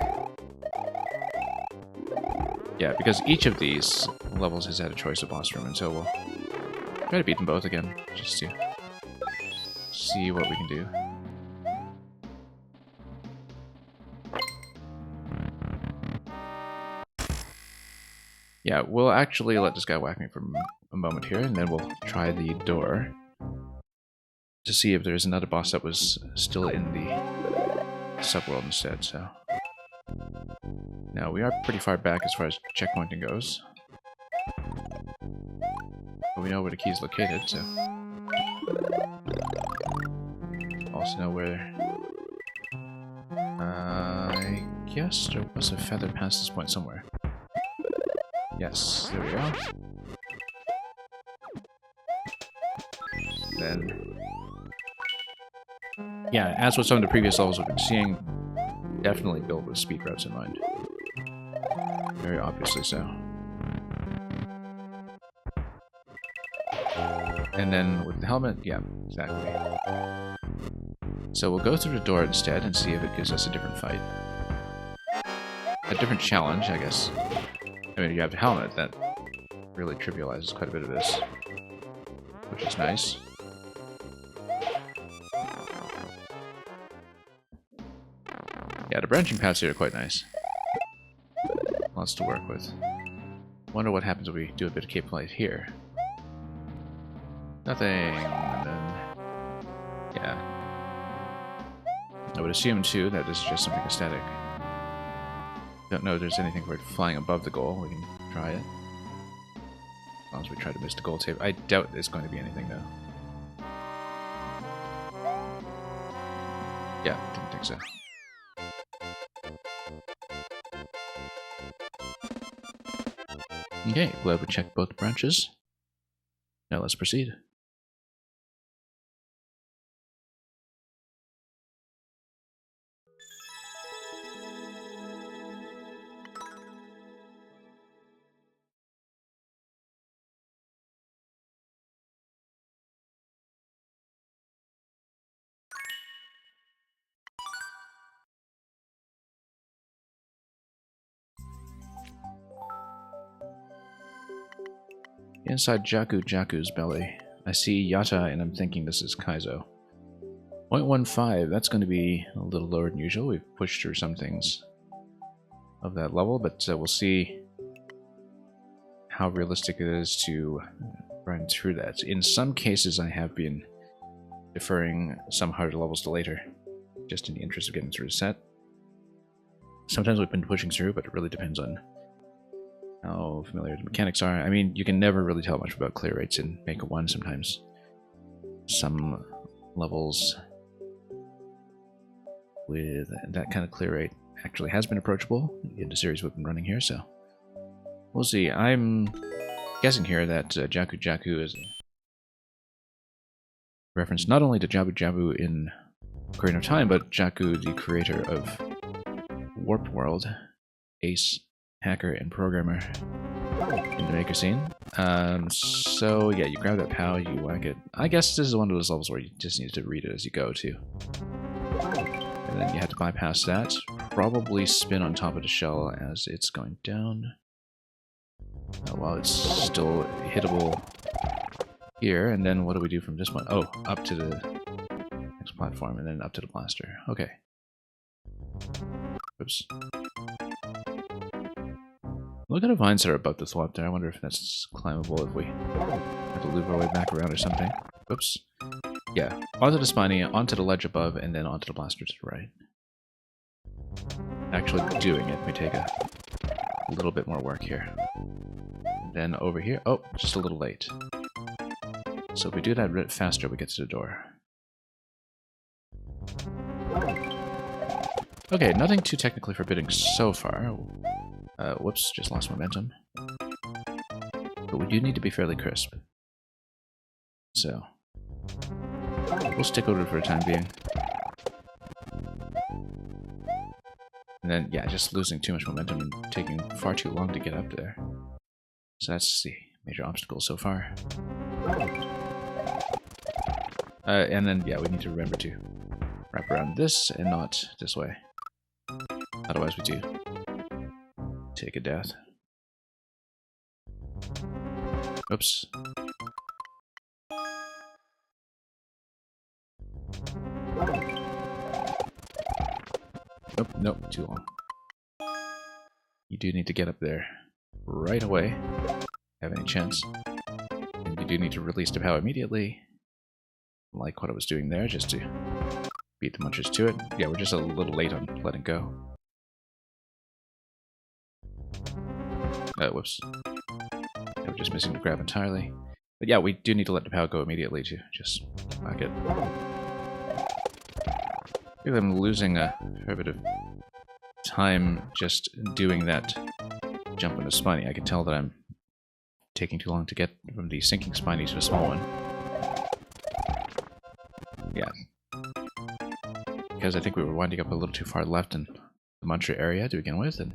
Yeah, because each of these levels has had a choice of boss room, and so we'll try to beat them both again, just to see what we can do. Yeah, we'll actually let this guy whack me for a moment here, and then we'll try the door to see if there's another boss that was still in the subworld instead, so... Now, we are pretty far back as far as checkpointing goes. But we know where the key is located, so... Also know where... I guess there was a feather past this point somewhere. Yes, there we go. Then... Yeah, as with some of the previous levels we've been seeing, definitely built with speed routes in mind. Very obviously so. And then with the helmet, yeah, exactly. So we'll go through the door instead and see if it gives us a different fight. A different challenge, I guess. I mean, if you have the helmet, that really trivializes quite a bit of this. Which is nice. Yeah, the branching paths here are quite nice. Lots to work with. Wonder what happens if we do a bit of cape flight here. Nothing, and then... Yeah. I would assume, too, that this is just something aesthetic. Don't know if there's anything for it flying above the goal. We can try it. As long as we try to miss the goal tape. I doubt there's going to be anything, though. Yeah, didn't think so. Okay, glad we checked both branches. Now let's proceed. Inside Jaku's belly, I see Yata and I'm thinking this is Kaizo. 0.15, that's going to be a little lower than usual. We've pushed through some things of that level, but we'll see how realistic it is to run through that. In some cases, I have been deferring some harder levels to later, just in the interest of getting through the set. Sometimes we've been pushing through, but it really depends on how familiar the mechanics are. I mean, you can never really tell much about clear rates in Maker 1 sometimes. Some levels with that kind of clear rate actually has been approachable in the series we've been running here, so we'll see. I'm guessing here that Jaku is a reference not only to Jabu Jabu in Ocarina of Time, but Jaku, the creator of Warp World, ace hacker and programmer in the Maker scene. So yeah, you grab that POW, you whack it. I guess this is one of those levels where you just need to read it as you go too. And then you have to bypass that. Probably spin on top of the shell as it's going down. While it's still hittable here, and then what do we do from this one? Oh, up to the next platform, and then up to the blaster. Okay. Oops. Look at the vines that are about to throw up there. I wonder if that's climbable if we have to loop our way back around or something. Whoops. Yeah, onto the spiny, onto the ledge above, and then onto the blaster to the right. Actually doing it may take a little bit more work here. Then over here, oh, just a little late. So if we do that a bit faster, we get to the door. Okay, nothing too technically forbidding so far. Whoops, just lost momentum. But we do need to be fairly crisp. So, we'll stick with it for the time being. And then, yeah, just losing too much momentum and taking far too long to get up there. So that's the major obstacle so far. And then, yeah, we need to remember to wrap around this and not this way. Otherwise we do take a death. Oops. Nope, nope, too long. You do need to get up there right away. Have any chance. And you do need to release the power immediately. Like what I was doing there, just to beat the munchers to it. Yeah, we're just a little late on letting go. Whoops. Yeah, we're just missing the grab entirely. But yeah, we do need to let the power go immediately to just knock it. I feel I'm losing a fair bit of time just doing that jump on the spiny. I can tell that I'm taking too long to get from the sinking spiny to a small one. Yeah. Because I think we were winding up a little too far left in the muncher area to begin with, and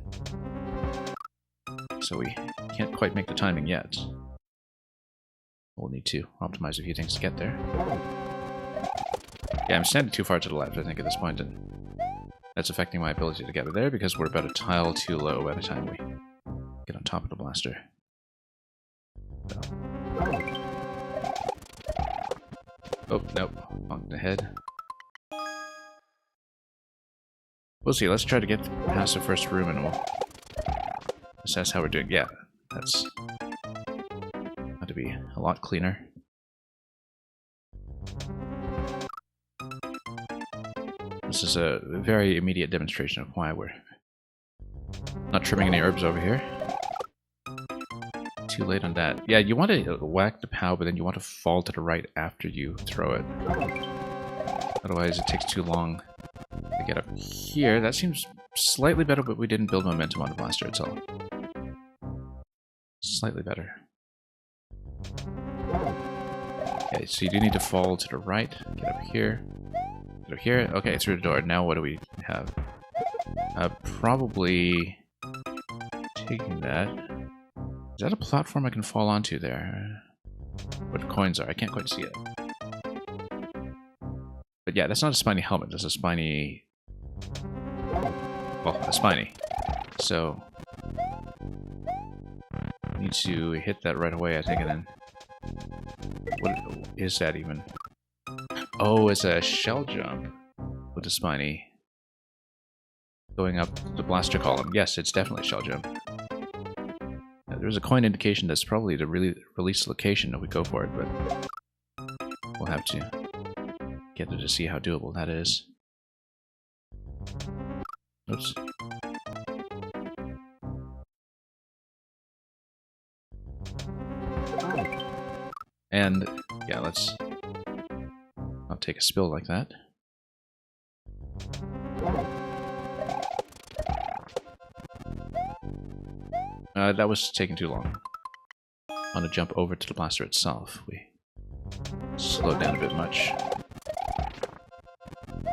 so we can't quite make the timing yet. We'll need to optimize a few things to get there. Yeah, I'm standing too far to the left, I think, at this point, and that's affecting my ability to get it there because we're about a tile too low by the time we get on top of the blaster. So. Oh, nope. Bonked ahead. We'll see. Let's try to get past the first room and we'll assess how we're doing. Yeah, that's got to be a lot cleaner. This is a very immediate demonstration of why we're not trimming any herbs over here. Too late on that. Yeah, you want to whack the POW, but then you want to fall to the right after you throw it. Otherwise, it takes too long to get up here. That seems slightly better, but we didn't build momentum on the blaster itself. Slightly better. Okay, so you do need to fall to the right. Get up here. Get up here. Okay, through the door. Now what do we have? Probably taking that. Is that a platform I can fall onto there? Where the coins are. I can't quite see it. But yeah, that's not a spiny helmet. That's a spiny... Well, a spiny. So... I need to hit that right away, I think, and then... What is that even? Oh, it's a shell jump with the spiny. Going up the blaster column. Yes, it's definitely a shell jump. There's a coin indication that's probably the release location if we go for it, but we'll have to get there to see how doable that is. Oops. And, yeah, let's not take a spill like that. That was taking too long. On the jump over to the blaster itself, we slowed down a bit much.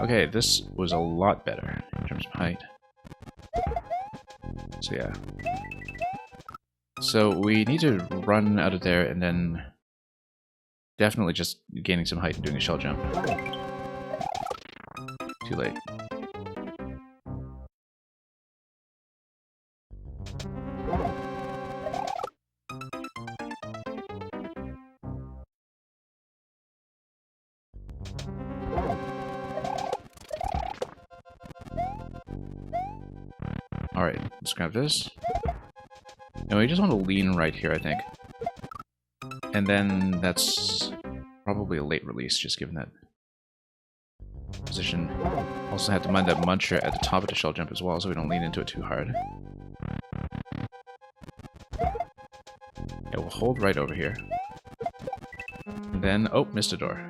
Okay, this was a lot better in terms of height. So yeah. So we need to run out of there and then definitely just gaining some height and doing a shell jump. Too late. Alright, let's grab this. No, we just want to lean right here, I think. And then that's probably a late release, just given that position. Also have to mind that muncher at the top of the shell jump as well, so we don't lean into it too hard. Yeah, we'll hold right over here. And then, oh, missed a door.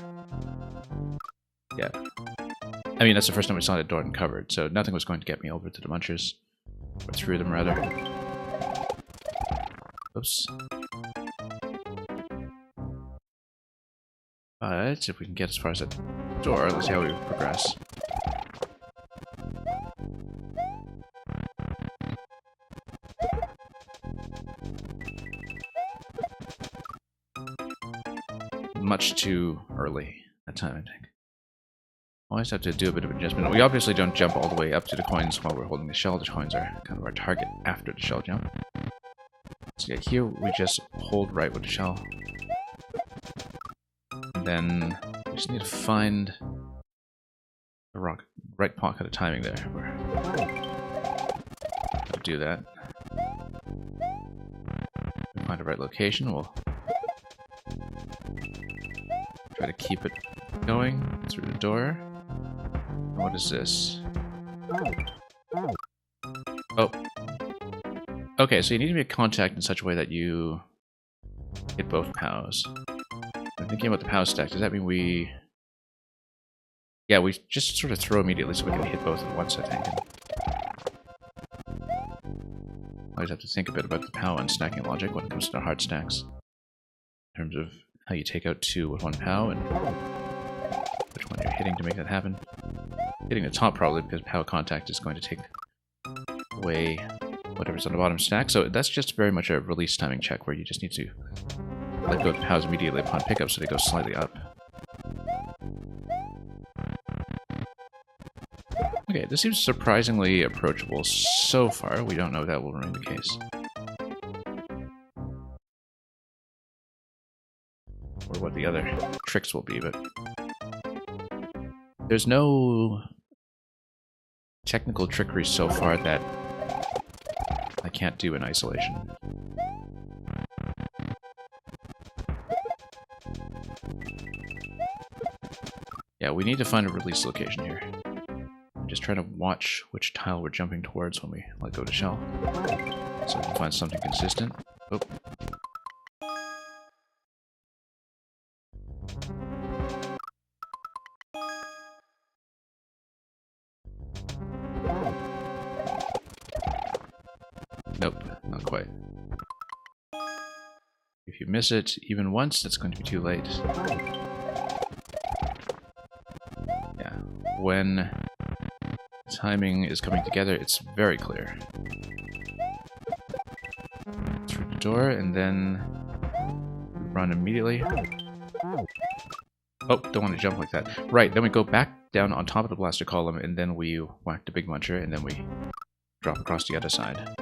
Yeah. I mean, that's the first time we saw that door uncovered, so nothing was going to get me over to the munchers. Or through them, rather. Oops. But if we can get as far as that door, let's see how we progress. Much too early that time, I think. Always have to do a bit of adjustment. We obviously don't jump all the way up to the coins while we're holding the shell. The coins are kind of our target after the shell jump. So yeah, here we just hold right with the shell. And then we just need to find the right pocket of timing there. We'll do that. Find the right location. We'll try to keep it going through the door. And what is this? Oh. Okay, so you need to make contact in such a way that you hit both POWs. I'm thinking about the POW stack. Does that mean we... Yeah, we just sort of throw immediately so we can hit both at once, I think. Always have to think a bit about the POW and stacking logic when it comes to the hard stacks. In terms of how you take out two with one POW and which one you're hitting to make that happen. Hitting the top probably because POW contact is going to take away whatever's on the bottom stack. So that's just very much a release timing check where you just need to let go of the POWs immediately upon pickup so they go slightly up. Okay, this seems surprisingly approachable so far. We don't know if that will remain the case. Or what the other tricks will be, but there's no technical trickery so far that I can't do in isolation. Yeah, we need to find a release location here. I'm just trying to watch which tile we're jumping towards when we let go of the shell, so we can find something consistent. Oh. Nope, not quite. If you miss it even once, that's going to be too late. Yeah, when timing is coming together, it's very clear. Through the door, and then run immediately. Oh, don't want to jump like that. Right, then we go back down on top of the blaster column, and then we whack the big muncher, and then we drop across the other side.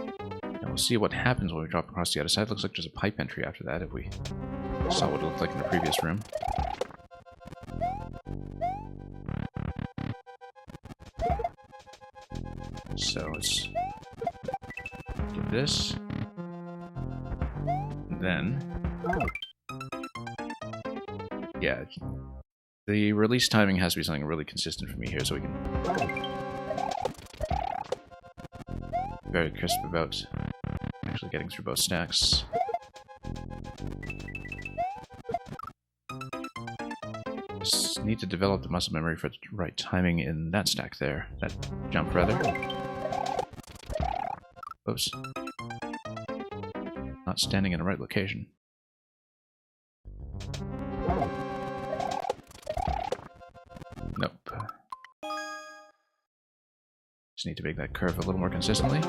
We'll see what happens when we drop across the other side. Looks like there's a pipe entry after that if we saw what it looked like in the previous room. So let's do this. And then... yeah, the release timing has to be something really consistent for me here so we can... very crisp about actually getting through both stacks. Just need to develop the muscle memory for the right timing in that stack there. That jump, rather. Oops. Not standing in the right location. Nope. Just need to make that curve a little more consistently.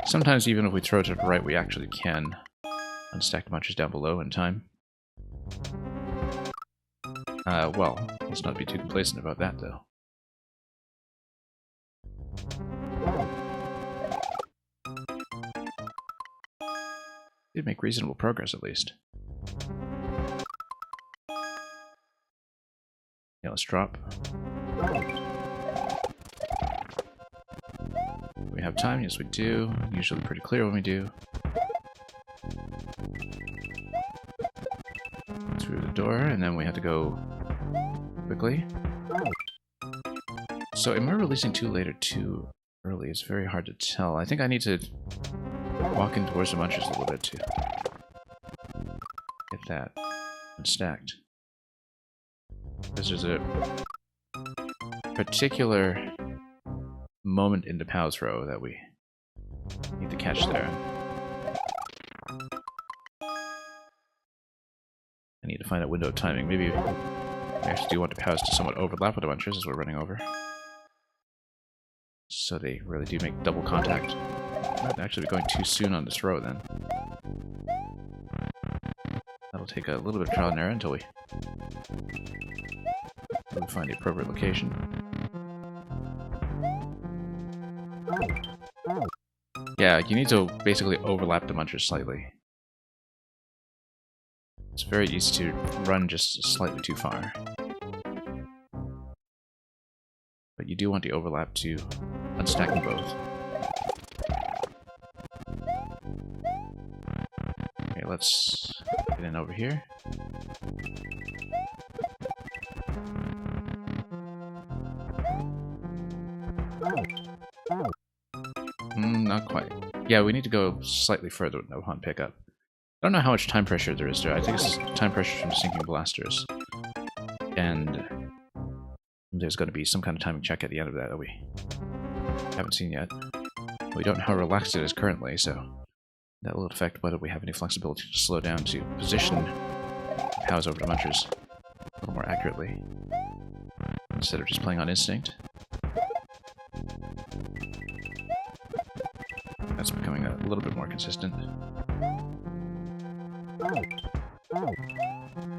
Sometimes even if we throw to the right, we actually can unstack the munchers down below in time. Well, let's not be too complacent about that, though. Did make reasonable progress, at least. Yeah, let's drop. We we have time? Yes, we do. Usually pretty clear when we do. Through the door, and then we have to go quickly. So am I releasing too late or too early? It's very hard to tell. I think I need to walk in towards the munchers a little bit to get that unstacked. Because there's a particular moment in the Pow's row that we need to catch there. I need to find a window of timing. Maybe we actually do want the Pows to somewhat overlap with the munchers as we're running over. So they really do make double contact. Might actually be going too soon on this row then. That'll take a little bit of trial and error until we find the appropriate location. Yeah, you need to basically overlap the munchers slightly. It's very easy to run just slightly too far. But you do want the overlap to unstack them both. Okay, let's get in over here. Not quite. Yeah, we need to go slightly further upon pickup. I don't know how much time pressure there is there. I think it's time pressure from sinking blasters. And there's going to be some kind of timing check at the end of that that we haven't seen yet. We don't know how relaxed it is currently, so that will affect whether we have any flexibility to slow down to position Pow's over the munchers a little more accurately, instead of just playing on instinct. That's becoming a little bit more consistent.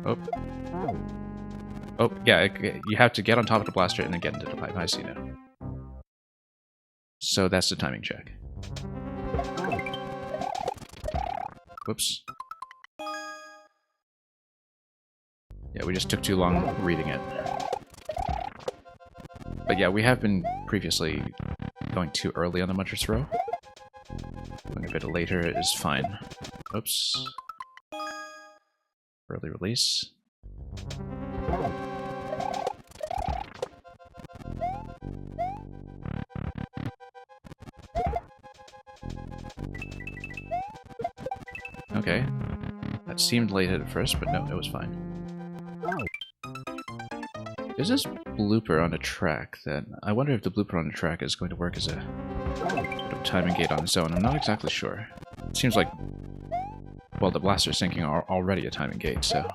Oh. Oh, yeah, you have to get on top of the blaster and then get into the pipe. I see now. So that's the timing check. Whoops. Yeah, we just took too long reading it. But yeah, we have been previously going too early on the muncher throw. Going a bit later is fine. Oops. Early release. Okay. That seemed late at first, but no, it was fine. There's this blooper on the track that... I wonder if the blooper on the track is going to work as a bit of timing gate on its own. I'm not exactly sure. It seems like... well, the blaster sinking are already a timing gate, so...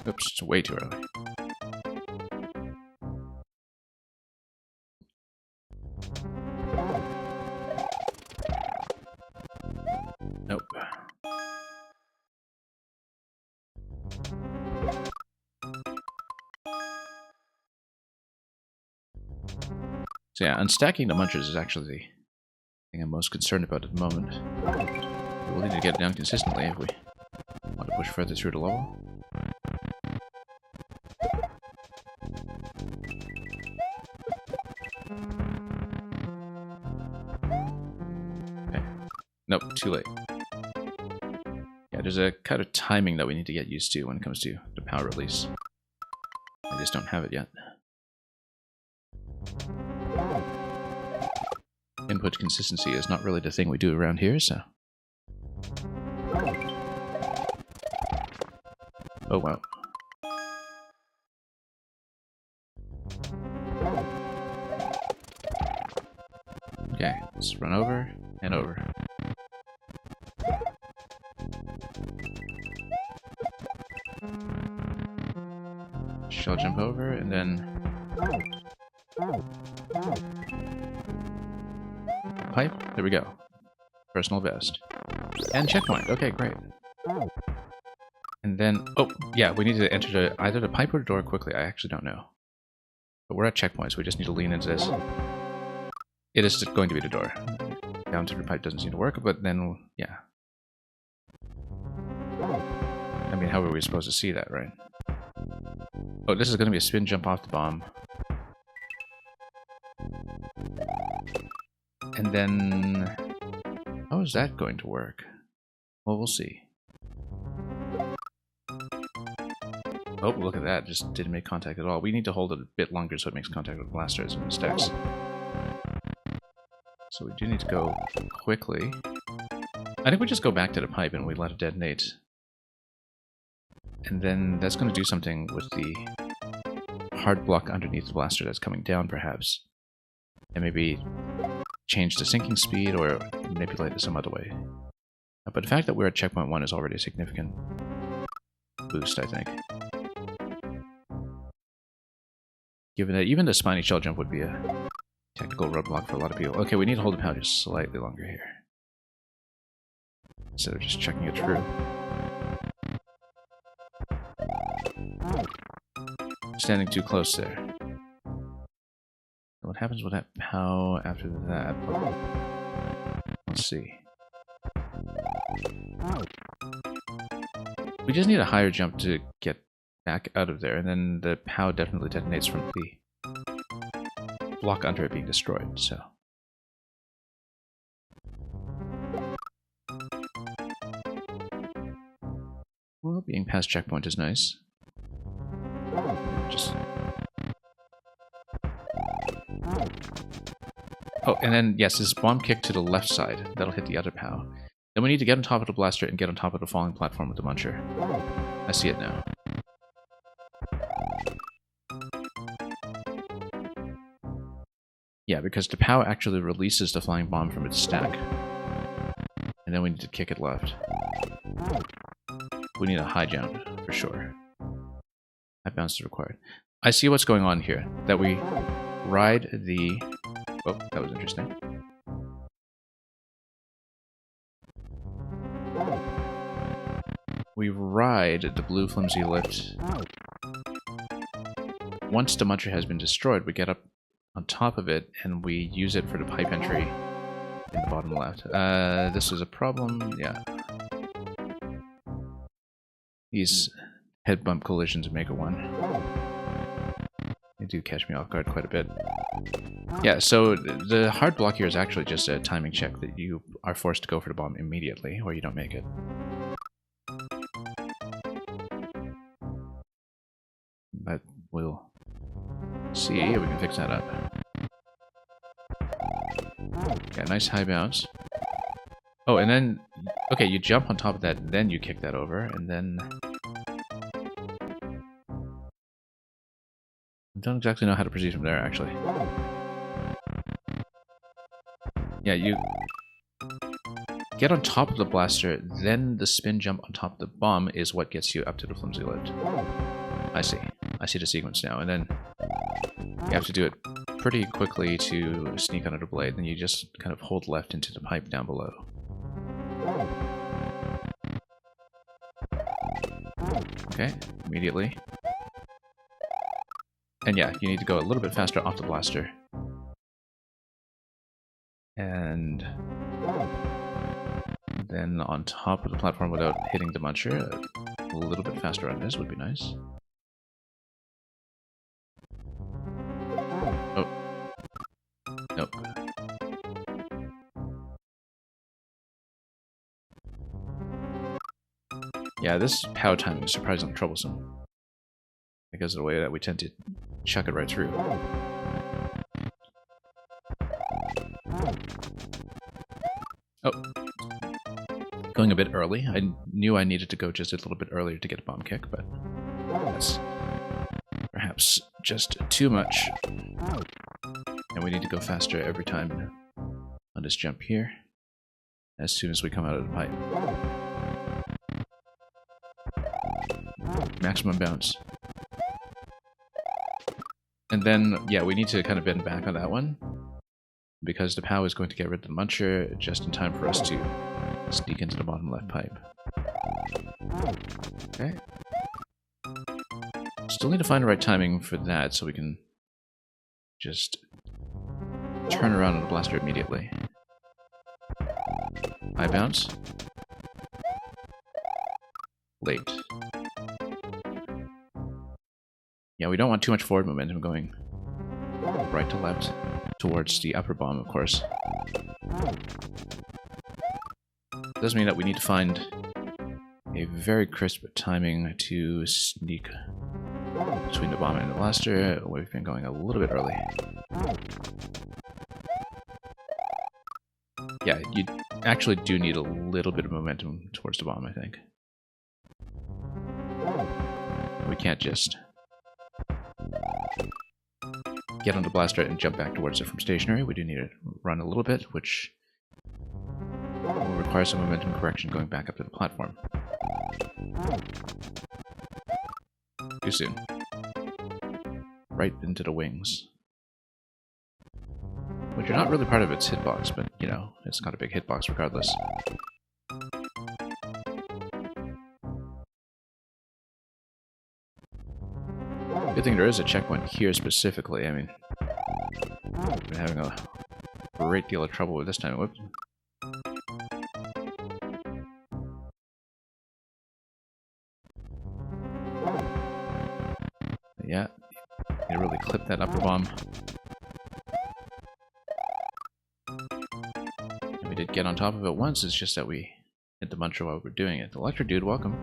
Oops, it's way too early. Nope. So yeah, unstacking the munchers is actually the thing I'm most concerned about at the moment. We'll need to get it down consistently if we want to push further through the level. Okay. Nope, too late. Yeah, there's a kind of timing that we need to get used to when it comes to the power release. I just don't have it yet. Input consistency is not really the thing we do around here, so... Oh, wow. Okay, let's run over and over. Shell jump over, and then... pipe? There we go. Personal best. And checkpoint. Okay, great. And then... oh, yeah, we need to enter either the pipe or the door quickly. I actually don't know. But we're at checkpoints. We just need to lean into this. It is going to be the door. Down to the pipe doesn't seem to work, but then, yeah. I mean, how are we supposed to see that, right? Oh, this is going to be a spin jump off the bomb. And then, how is that going to work? Well, we'll see. Oh, look at that. Just didn't make contact at all. We need to hold it a bit longer so it makes contact with blasters and stacks. So we do need to go quickly. I think we just go back to the pipe and we let it detonate. And then that's going to do something with the hard block underneath the blaster that's coming down, perhaps. And maybe change the sinking speed or manipulate it some other way. But the fact that we're at checkpoint 1 is already a significant boost, I think. Given that even the spiny shell jump would be a technical roadblock for a lot of people. Okay, we need to hold the power just slightly longer here. Instead of just chucking it through. Standing too close there. What happens with that POW after that? Let's see. We just need a higher jump to get back out of there, and then the POW definitely detonates from the block under it being destroyed, so. Well, being past checkpoint is nice. Just... Oh, and then, yes, this bomb kick to the left side. That'll hit the other POW. Then we need to get on top of the blaster and get on top of the falling platform with the muncher. I see it now. Yeah, because the POW actually releases the flying bomb from its stack. And then we need to kick it left. We need a high jump, for sure. High bounce is required. I see what's going on here. That we ride the... Oh, that was interesting. We ride the blue flimsy lift. Once the muncher has been destroyed, we get up on top of it and we use it for the pipe entry in the bottom left. This is a problem, yeah. These head bump collisions in Maker 1. They do catch me off guard quite a bit. Yeah, so the hard block here is actually just a timing check that you are forced to go for the bomb immediately, or you don't make it. But we'll see if we can fix that up. Yeah, nice high bounce. Oh, and then... Okay, you jump on top of that, then you kick that over, and then... I don't exactly know how to proceed from there, actually. Yeah, you get on top of the blaster, then the spin jump on top of the bomb is what gets you up to the flimsy lift. I see. I see the sequence now, and then you have to do it pretty quickly to sneak under the blade, then you just kind of hold left into the pipe down below. Okay, immediately. And yeah, you need to go a little bit faster off the blaster. And then on top of the platform without hitting the muncher, a little bit faster on this would be nice. Oh. Nope. Yeah, this POW timing is surprisingly troublesome. Because of the way that we tend to chuck it right through. Oh. Going a bit early. I knew I needed to go just a little bit earlier to get a bomb kick, but that's perhaps just too much. And we need to go faster every time on this jump here, as soon as we come out of the pipe. Maximum bounce. And then, yeah, we need to kind of bend back on that one, because the POW is going to get rid of the muncher just in time for us to sneak into the bottom left pipe. Okay. Still need to find the right timing for that so we can just turn around on the blaster immediately. High bounce. Late. Yeah, we don't want too much forward momentum going right to left towards the upper bomb, of course. does mean that we need to find a very crisp timing to sneak between the bomb and the blaster. We've been going a little bit early. Yeah, you actually do need a little bit of momentum towards the bomb, I think. We can't just get on the blaster and jump back towards it from stationary. We do need to run a little bit, which will require some momentum correction going back up to the platform. Too soon. Right into the wings. Which are not really part of its hitbox, but, you know, it's got a big hitbox regardless. Good thing there is a checkpoint here specifically. I mean, I've been having a great deal of trouble with this time. Whoops. Yeah, you really clip that upper bomb. And we did get on top of it once, it's just that we hit the muncher while we were doing it. Electro Dude, welcome.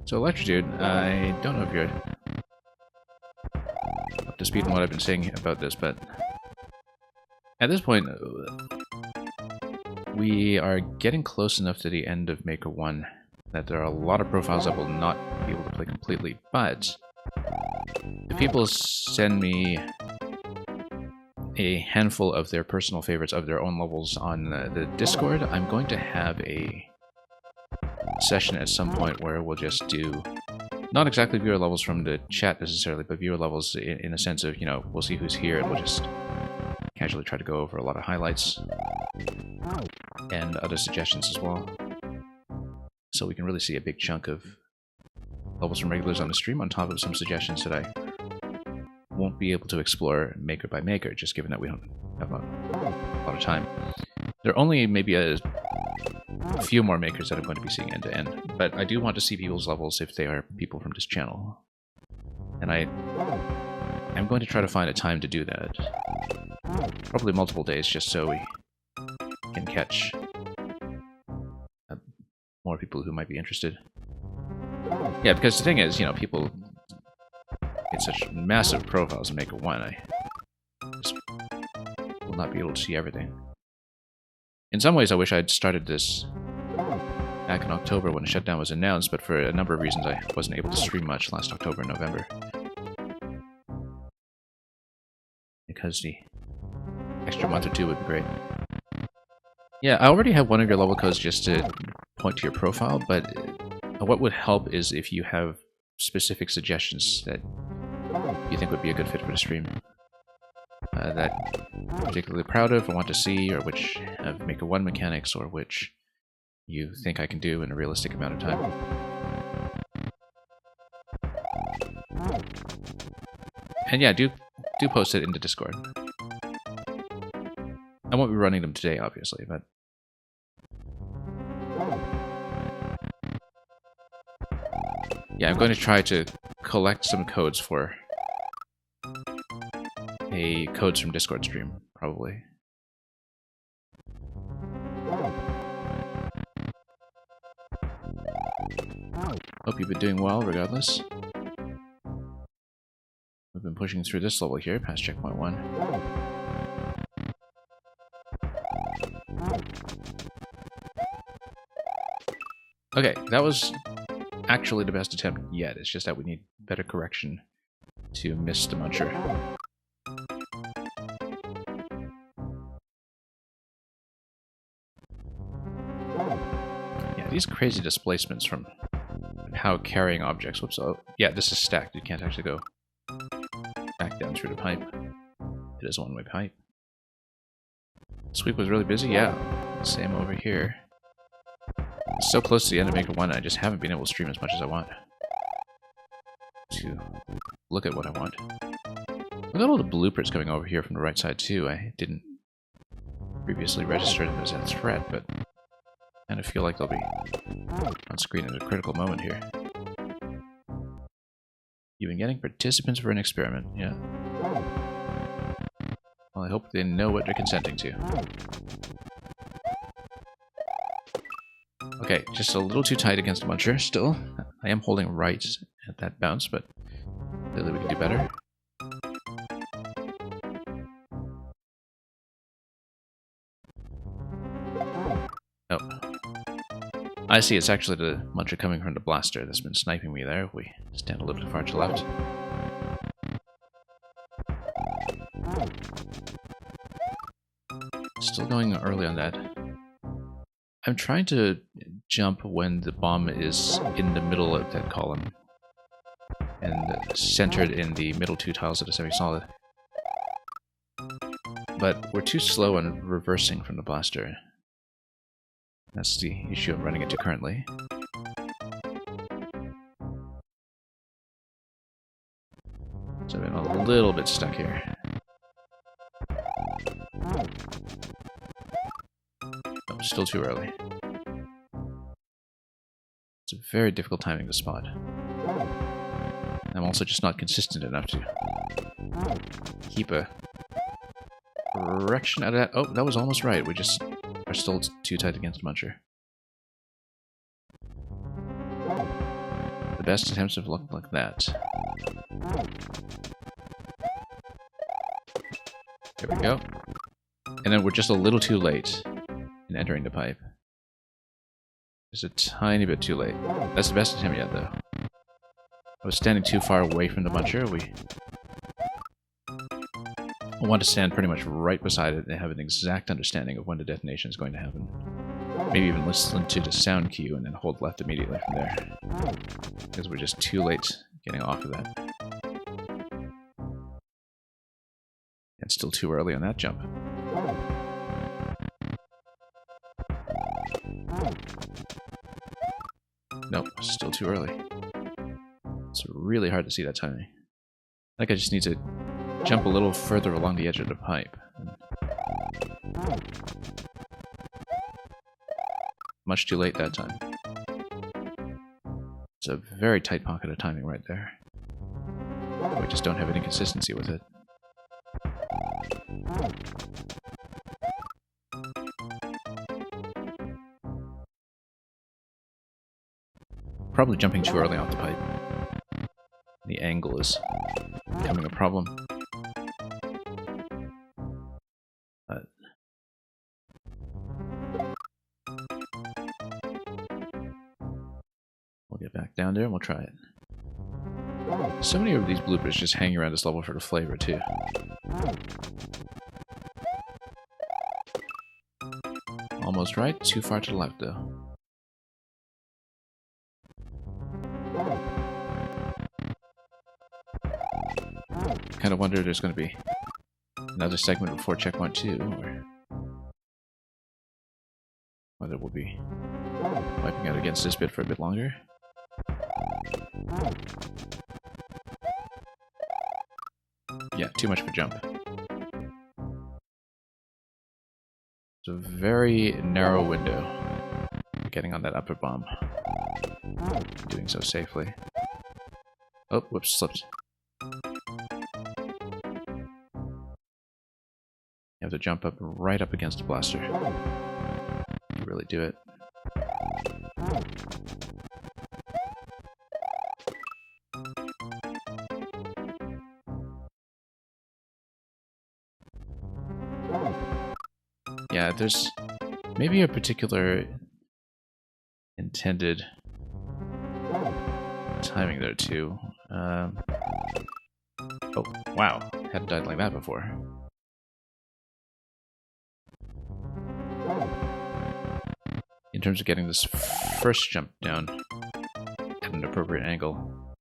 So Electro Dude, I don't know if you're up to speed on what I've been saying about this, but at this point, we are getting close enough to the end of Maker 1 that there are a lot of profiles that will not be able to play completely, but if people send me a handful of their personal favorites of their own levels on the Discord, I'm going to have a session at some point where we'll just do not exactly viewer levels from the chat necessarily, but viewer levels in a sense of, you know, we'll see who's here and we'll just casually try to go over a lot of highlights and other suggestions as well. So we can really see a big chunk of levels from regulars on the stream on top of some suggestions that I won't be able to explore maker by maker, just given that we don't have a lot of time. There are only maybe a few more makers that I'm going to be seeing end to end, but I do want to see people's levels if they are people from this channel. And I'm going to try to find a time to do that. Probably multiple days, just so we can catch more people who might be interested. Yeah, because the thing is, you know, people get such massive profiles in Maker 1, I just will not be able to see everything. In some ways, I wish I'd started this back in October when the shutdown was announced, but for a number of reasons I wasn't able to stream much last October and November. Because the extra month or two would be great. Yeah, I already have one of your level codes just to point to your profile, but what would help is if you have specific suggestions that you think would be a good fit for the stream. That I'm particularly proud of, I want to see, or which have Maker 1 mechanics, or which you think I can do in a realistic amount of time. And yeah, do post it into Discord. I won't be running them today, obviously, but yeah, I'm going to try to collect some codes for a codes from Discord stream, probably. Hope you've been doing well, regardless. We've been pushing through this level here, past checkpoint 1. Okay, that was actually the best attempt yet. It's just that we need better correction to miss the muncher. Yeah, these crazy displacements from how carrying objects. Whoops. Oh, yeah, this is stacked. You can't actually go back down through the pipe. It is a one-way pipe. Sweep was really busy. Yeah, same over here. It's so close to the end of Maker 1, I just haven't been able to stream as much as I want. To look at what I want. Look at all the bloopers coming over here from the right side too. I didn't previously register them as a threat, but I kind of feel like they'll be on screen at a critical moment here. You've been getting participants for an experiment, yeah. I hope they know what they're consenting to. Okay, just a little too tight against the muncher still. I am holding right at that bounce, but clearly we can do better. Oh. I see, it's actually the muncher coming from the blaster that's been sniping me there. We stand a little too far to the left. Still going early on that. I'm trying to jump when the bomb is in the middle of that column and centered in the middle two tiles of the semi-solid. But we're too slow on reversing from the blaster. That's the issue I'm running into currently. So I've been a little bit stuck here. Oh, still too early. It's a very difficult timing to spot. I'm also just not consistent enough to keep a direction out of that. Oh, that was almost right. We just are still too tight against the muncher. The best attempts have looked like that. There we go. And then we're just a little too late in entering the pipe. Just a tiny bit too late. That's the best attempt yet, though. I was standing too far away from the muncher. I want to stand pretty much right beside it and have an exact understanding of when the detonation is going to happen. Maybe even listen to the sound cue and then hold left immediately from there. Because we're just too late getting off of that. And still too early on that jump. Nope, still too early. It's really hard to see that timing. I think I just need to jump a little further along the edge of the pipe. Much too late that time. It's a very tight pocket of timing right there. We just don't have any consistency with it. Probably jumping too early off the pipe. The angle is becoming a problem. But we'll get back down there and we'll try it. So many of these bloopers just hang around this level for the flavor, too. Almost right, too far to the left, though. Kind of wonder if there's going to be another segment before checkpoint 2, or whether we'll be wiping out against this bit for a bit longer. Yeah, too much of a jump. It's a very narrow window for getting on that upper bomb. Doing so safely. Oh, whoops, slipped. You have to jump up right up against the blaster. You really do it. Yeah, there's maybe a particular intended timing there too. Oh, wow. Hadn't died like that before. In terms of getting this first jump down at an appropriate angle.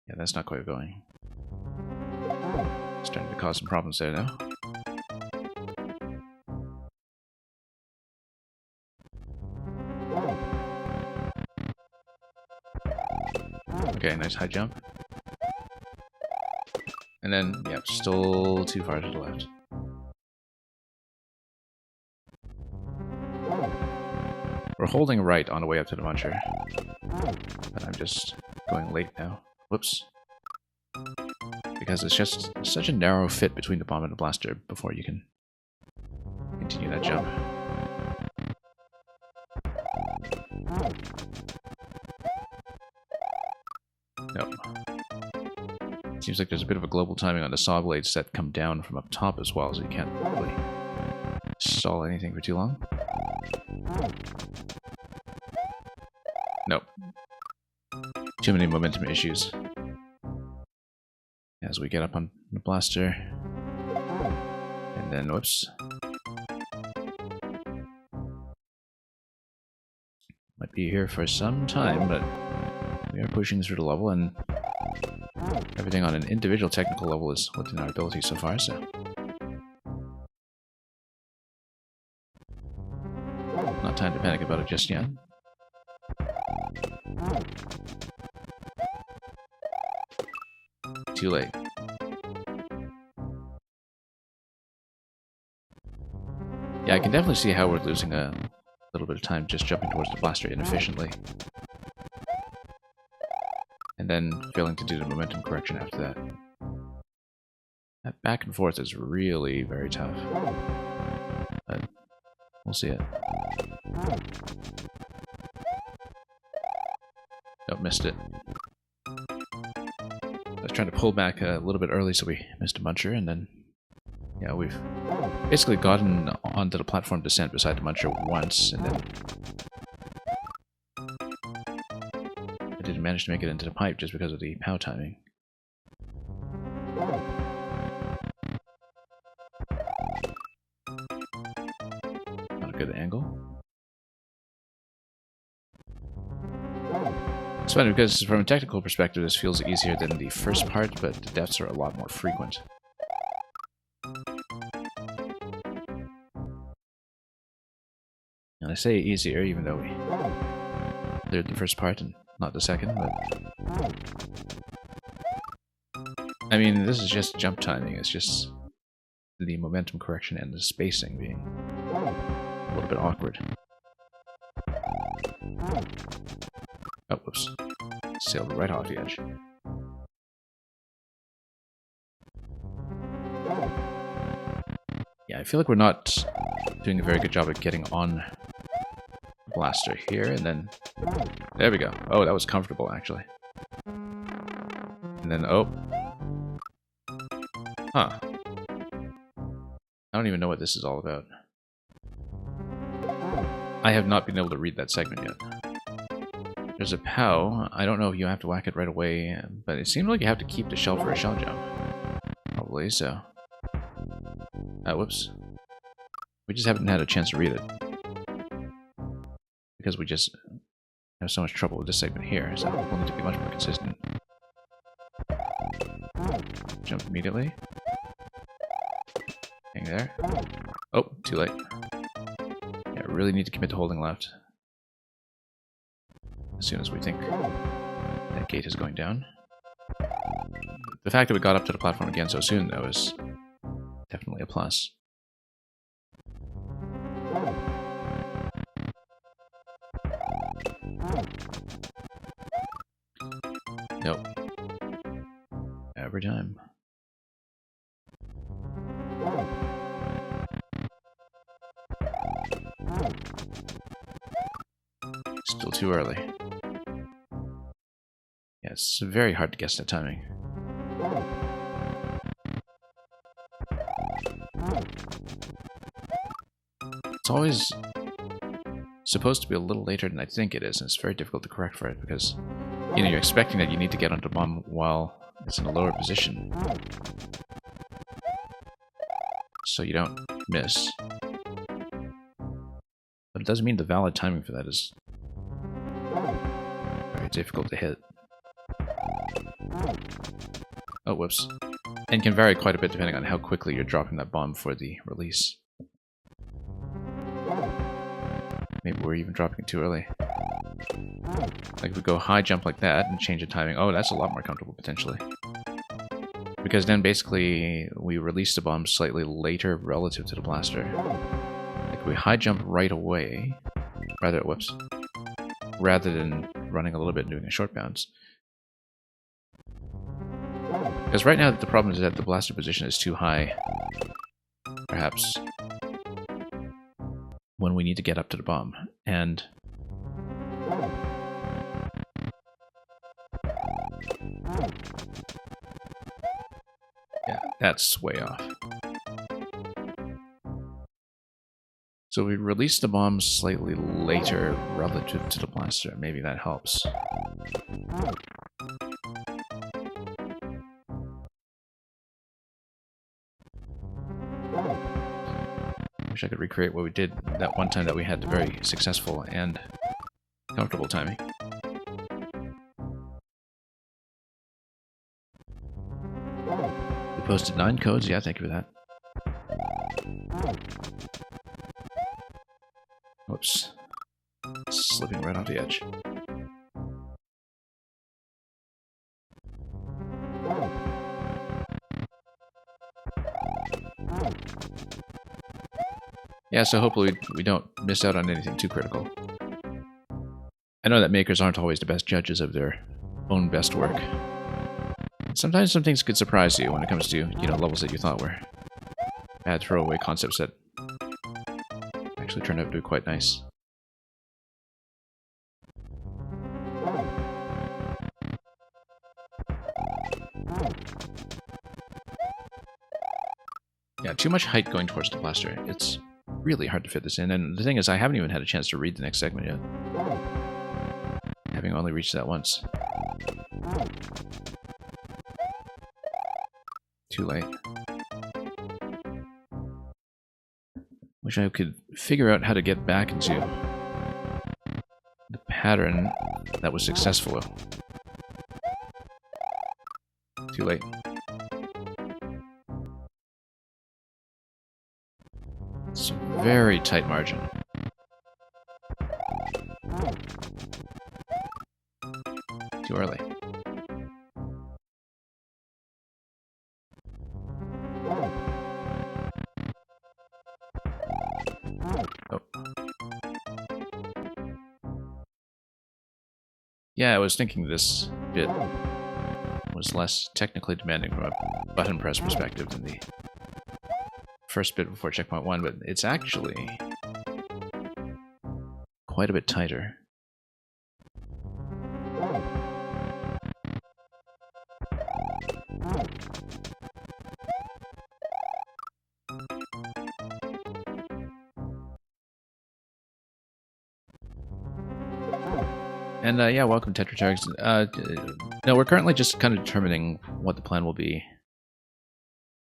Yeah, that's not quite going. Starting to cause some problems there now. Okay, nice high jump. And then, yeah, still too far to the left. We're holding right on the way up to the muncher. But I'm just going late now. Whoops. because it's just such a narrow fit between the bomb and the blaster before you can continue that jump. Nope. Seems like there's a bit of a global timing on the saw blades that come down from up top as well, so you can't really stall anything for too long. Nope. Too many momentum issues. As we get up on the blaster. And then, whoops. Might be here for some time, but we are pushing through the level, and everything on an individual technical level is within our ability so far, so. Not time to panic about it just yet. Too late. Yeah, I can definitely see how we're losing a little bit of time just jumping towards the blaster inefficiently. And then failing to do the momentum correction after that. That back and forth is really very tough. But we'll see it. Nope, missed it. I was trying to pull back a little bit early, so we missed a muncher, and then yeah, we've basically gotten onto the platform descent beside the muncher once, and then I didn't manage to make it into the pipe just because of the POW timing. Not a good angle. It's funny because from a technical perspective this feels easier than the first part, but the deaths are a lot more frequent. And I say easier even though we cleared the first part and not the second, but I mean, this is just jump timing, it's just the momentum correction and the spacing being a little bit awkward. Oh, whoops. Sailed right off the edge. Yeah, I feel like we're not doing a very good job of getting on the blaster here, and then... There we go. Oh, that was comfortable, actually. And then, oh. Huh. I don't even know what this is all about. I have not been able to read that segment yet. There's a POW. I don't know if you have to whack it right away, but it seems like you have to keep the shell for a shell jump. Probably, so... whoops. We just haven't had a chance to read it. Because we just have so much trouble with this segment here, so we'll need to be much more consistent. Jump immediately. Hang there. Oh, too late. Yeah, really need to commit to holding left. As soon as we think that gate is going down. The fact that we got up to the platform again so soon, though, is definitely a plus. Nope. Every time. Still too early. Yeah, it's very hard to guess that timing. It's always supposed to be a little later than I think it is, and it's very difficult to correct for it because, you know, you're expecting that you need to get onto the bomb while it's in a lower position. So you don't miss. But it doesn't mean the valid timing for that is very difficult to hit. Oh, whoops. And can vary quite a bit depending on how quickly you're dropping that bomb for the release. Maybe we're even dropping it too early. Like if we go high jump like that and change the timing, oh, that's a lot more comfortable potentially. Because then basically we release the bomb slightly later relative to the blaster. Like if we high jump right away, rather than running a little bit and doing a short bounce. Because right now the problem is that the blaster position is too high. Perhaps when we need to get up to the bomb. And yeah, that's way off. So we release the bomb slightly later relative to the blaster. Maybe that helps. Wish I could recreate what we did that one time that we had the very successful and comfortable timing. We posted 9 codes. Yeah, thank you for that. Whoops. Slipping right off the edge. Yeah, so hopefully we don't miss out on anything too critical. I know that makers aren't always the best judges of their own best work. Sometimes some things could surprise you when it comes to, you know, levels that you thought were bad throwaway concepts that actually turned out to be quite nice. Yeah, too much height going towards the blaster. It's really hard to fit this in, and the thing is I haven't even had a chance to read the next segment yet. Having only reached that once. Too late. Wish I could figure out how to get back into the pattern that was successful. Too late. It's a very tight margin. Too early. Oh. Yeah, I was thinking this bit was less technically demanding from a button press perspective than the first bit before checkpoint 1, but it's actually quite a bit tighter. And yeah, welcome Tetratargs. No, we're currently just kind of determining what the plan will be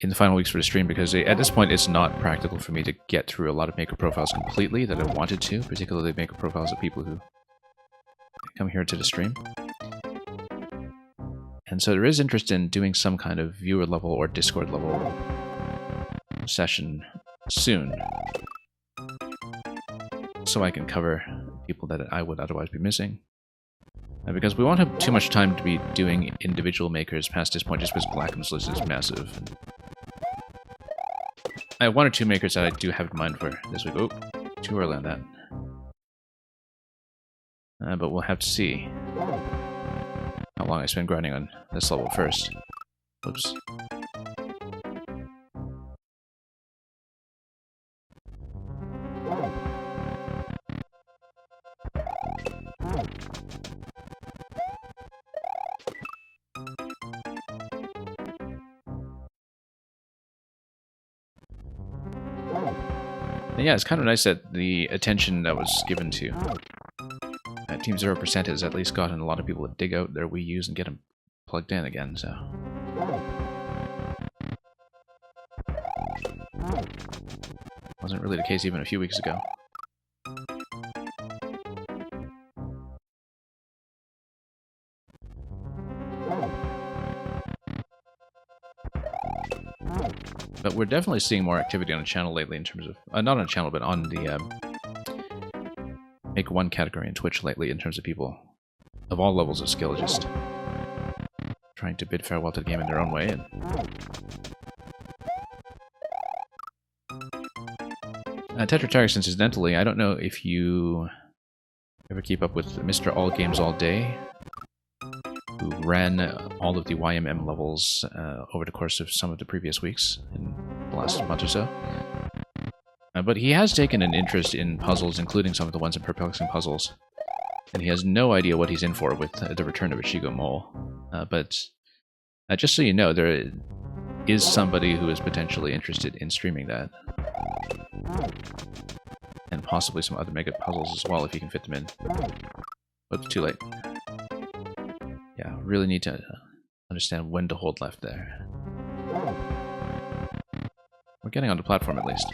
in the final weeks for the stream, because at this point it's not practical for me to get through a lot of maker profiles completely that I wanted to, particularly maker profiles of people who come here to the stream. And so there is interest in doing some kind of viewer level or Discord level session soon, so I can cover people that I would otherwise be missing. Because we won't have too much time to be doing individual makers past this point, just because Glackum's list is massive. And I have 1 or 2 makers that I do have in mind for this week. Oh, too early on that. But we'll have to see how long I spend grinding on this level first. Oops. And yeah, it's kind of nice that the attention that was given to Team 0% has at least gotten a lot of people to dig out their Wii U's and get them plugged in again, so. Wasn't really the case even a few weeks ago. But we're definitely seeing more activity on the channel lately in terms of, not on the channel, but on the Make One category in Twitch lately in terms of people of all levels of skill just trying to bid farewell to the game in their own way. And Tetratarix, incidentally, I don't know if you ever keep up with Mr. All Games All Day who ran all of the YMM levels over the course of some of the previous weeks in the last month or so. But he has taken an interest in puzzles, including some of the ones in perplexing puzzles. And he has no idea what he's in for with the return of Ichigo Mole. But just so you know, there is somebody who is potentially interested in streaming that. And possibly some other mega puzzles as well, if you can fit them in. But too late. Yeah, really need to understand when to hold left there. We're getting on the platform at least.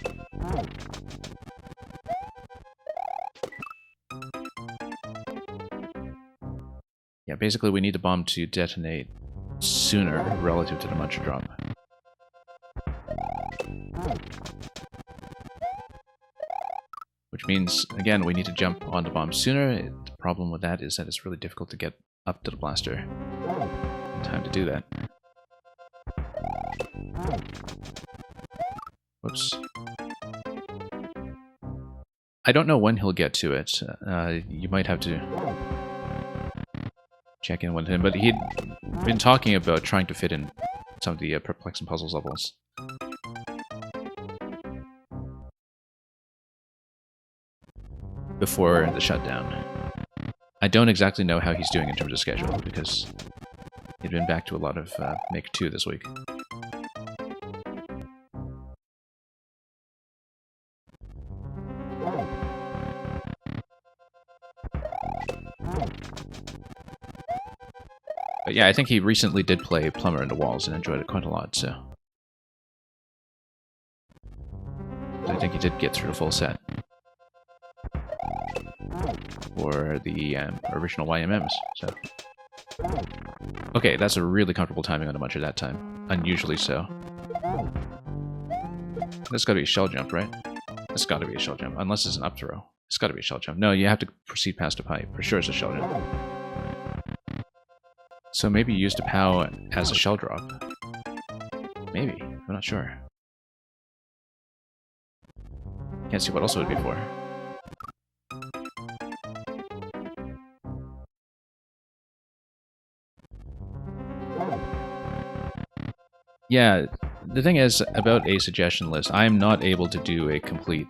Yeah, basically we need the bomb to detonate sooner relative to the muncher drop. Which means, again, we need to jump on the bomb sooner. The problem with that is that it's really difficult to get up to the blaster in time to do that. Whoops. I don't know when he'll get to it. You might have to check in with him, but he'd been talking about trying to fit in some of the perplexing puzzles levels. Before the shutdown. I don't exactly know how he's doing in terms of schedule, because he'd been back to a lot of Maker 2 this week. But yeah, I think he recently did play Plumber in the Walls and enjoyed it quite a lot, so... I think he did get through the full set. For the original YMMs, so... Okay, that's a really comfortable timing on the muncher that time. Unusually so. That's gotta be a shell jump, right? That's gotta be a shell jump, unless it's an up throw. It's gotta be a shell jump. No, you have to proceed past a pipe. For sure it's a shell jump. So maybe use the POW as a shell drop. Maybe. I'm not sure. Can't see what else it would be for. Yeah, the thing is, about a suggestion list, I'm not able to do a complete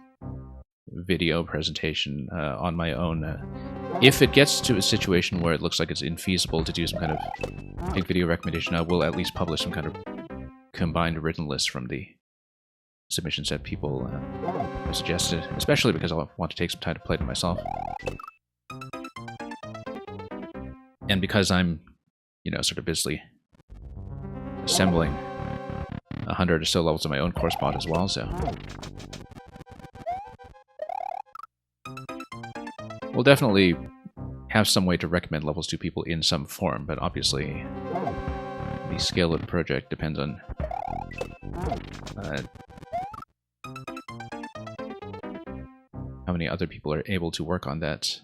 video presentation on my own. If it gets to a situation where it looks like it's infeasible to do some kind of big video recommendation, I will at least publish some kind of combined written list from the submissions that people have suggested, especially because I want to take some time to play them myself. And because I'm, you know, sort of busily assembling 100 or so levels of my own course mod as well, so... We'll definitely have some way to recommend levels to people in some form, but obviously the scale of the project depends on how many other people are able to work on that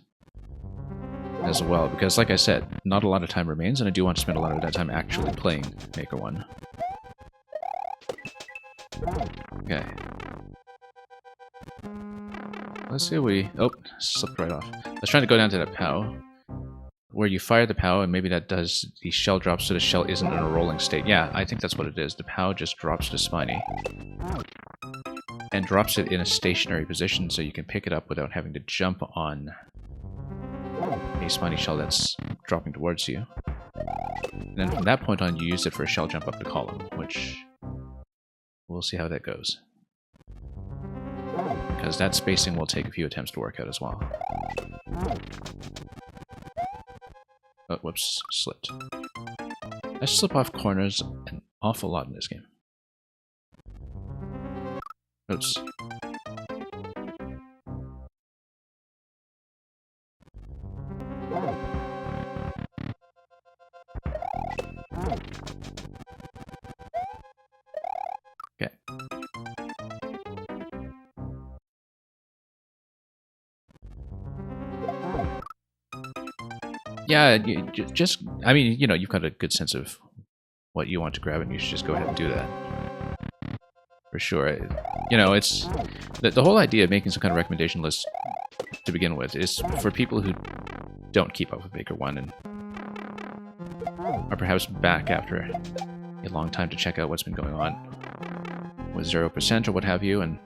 as well, because like I said, not a lot of time remains, and I do want to spend a lot of that time actually playing Maker 1. Okay. Let's see, oh, slipped right off. I was trying to go down to that POW, where you fire the POW, and maybe that does the shell drop so the shell isn't in a rolling state. Yeah, I think that's what it is. The POW just drops the Spiny, and drops it in a stationary position so you can pick it up without having to jump on a Spiny shell that's dropping towards you. And then from that point on, you use it for a shell jump up the column, which we'll see how that goes. Because that spacing will take a few attempts to work out as well. Oh, whoops, slipped. I slip off corners an awful lot in this game. Oops. Okay. Yeah, just, I mean, you know, you've got a good sense of what you want to grab, and you should just go ahead and do that. For sure. You know, it's... The whole idea of making some kind of recommendation list to begin with is for people who don't keep up with Maker 1 and Or perhaps back after a long time to check out what's been going on with 0% or what have you, and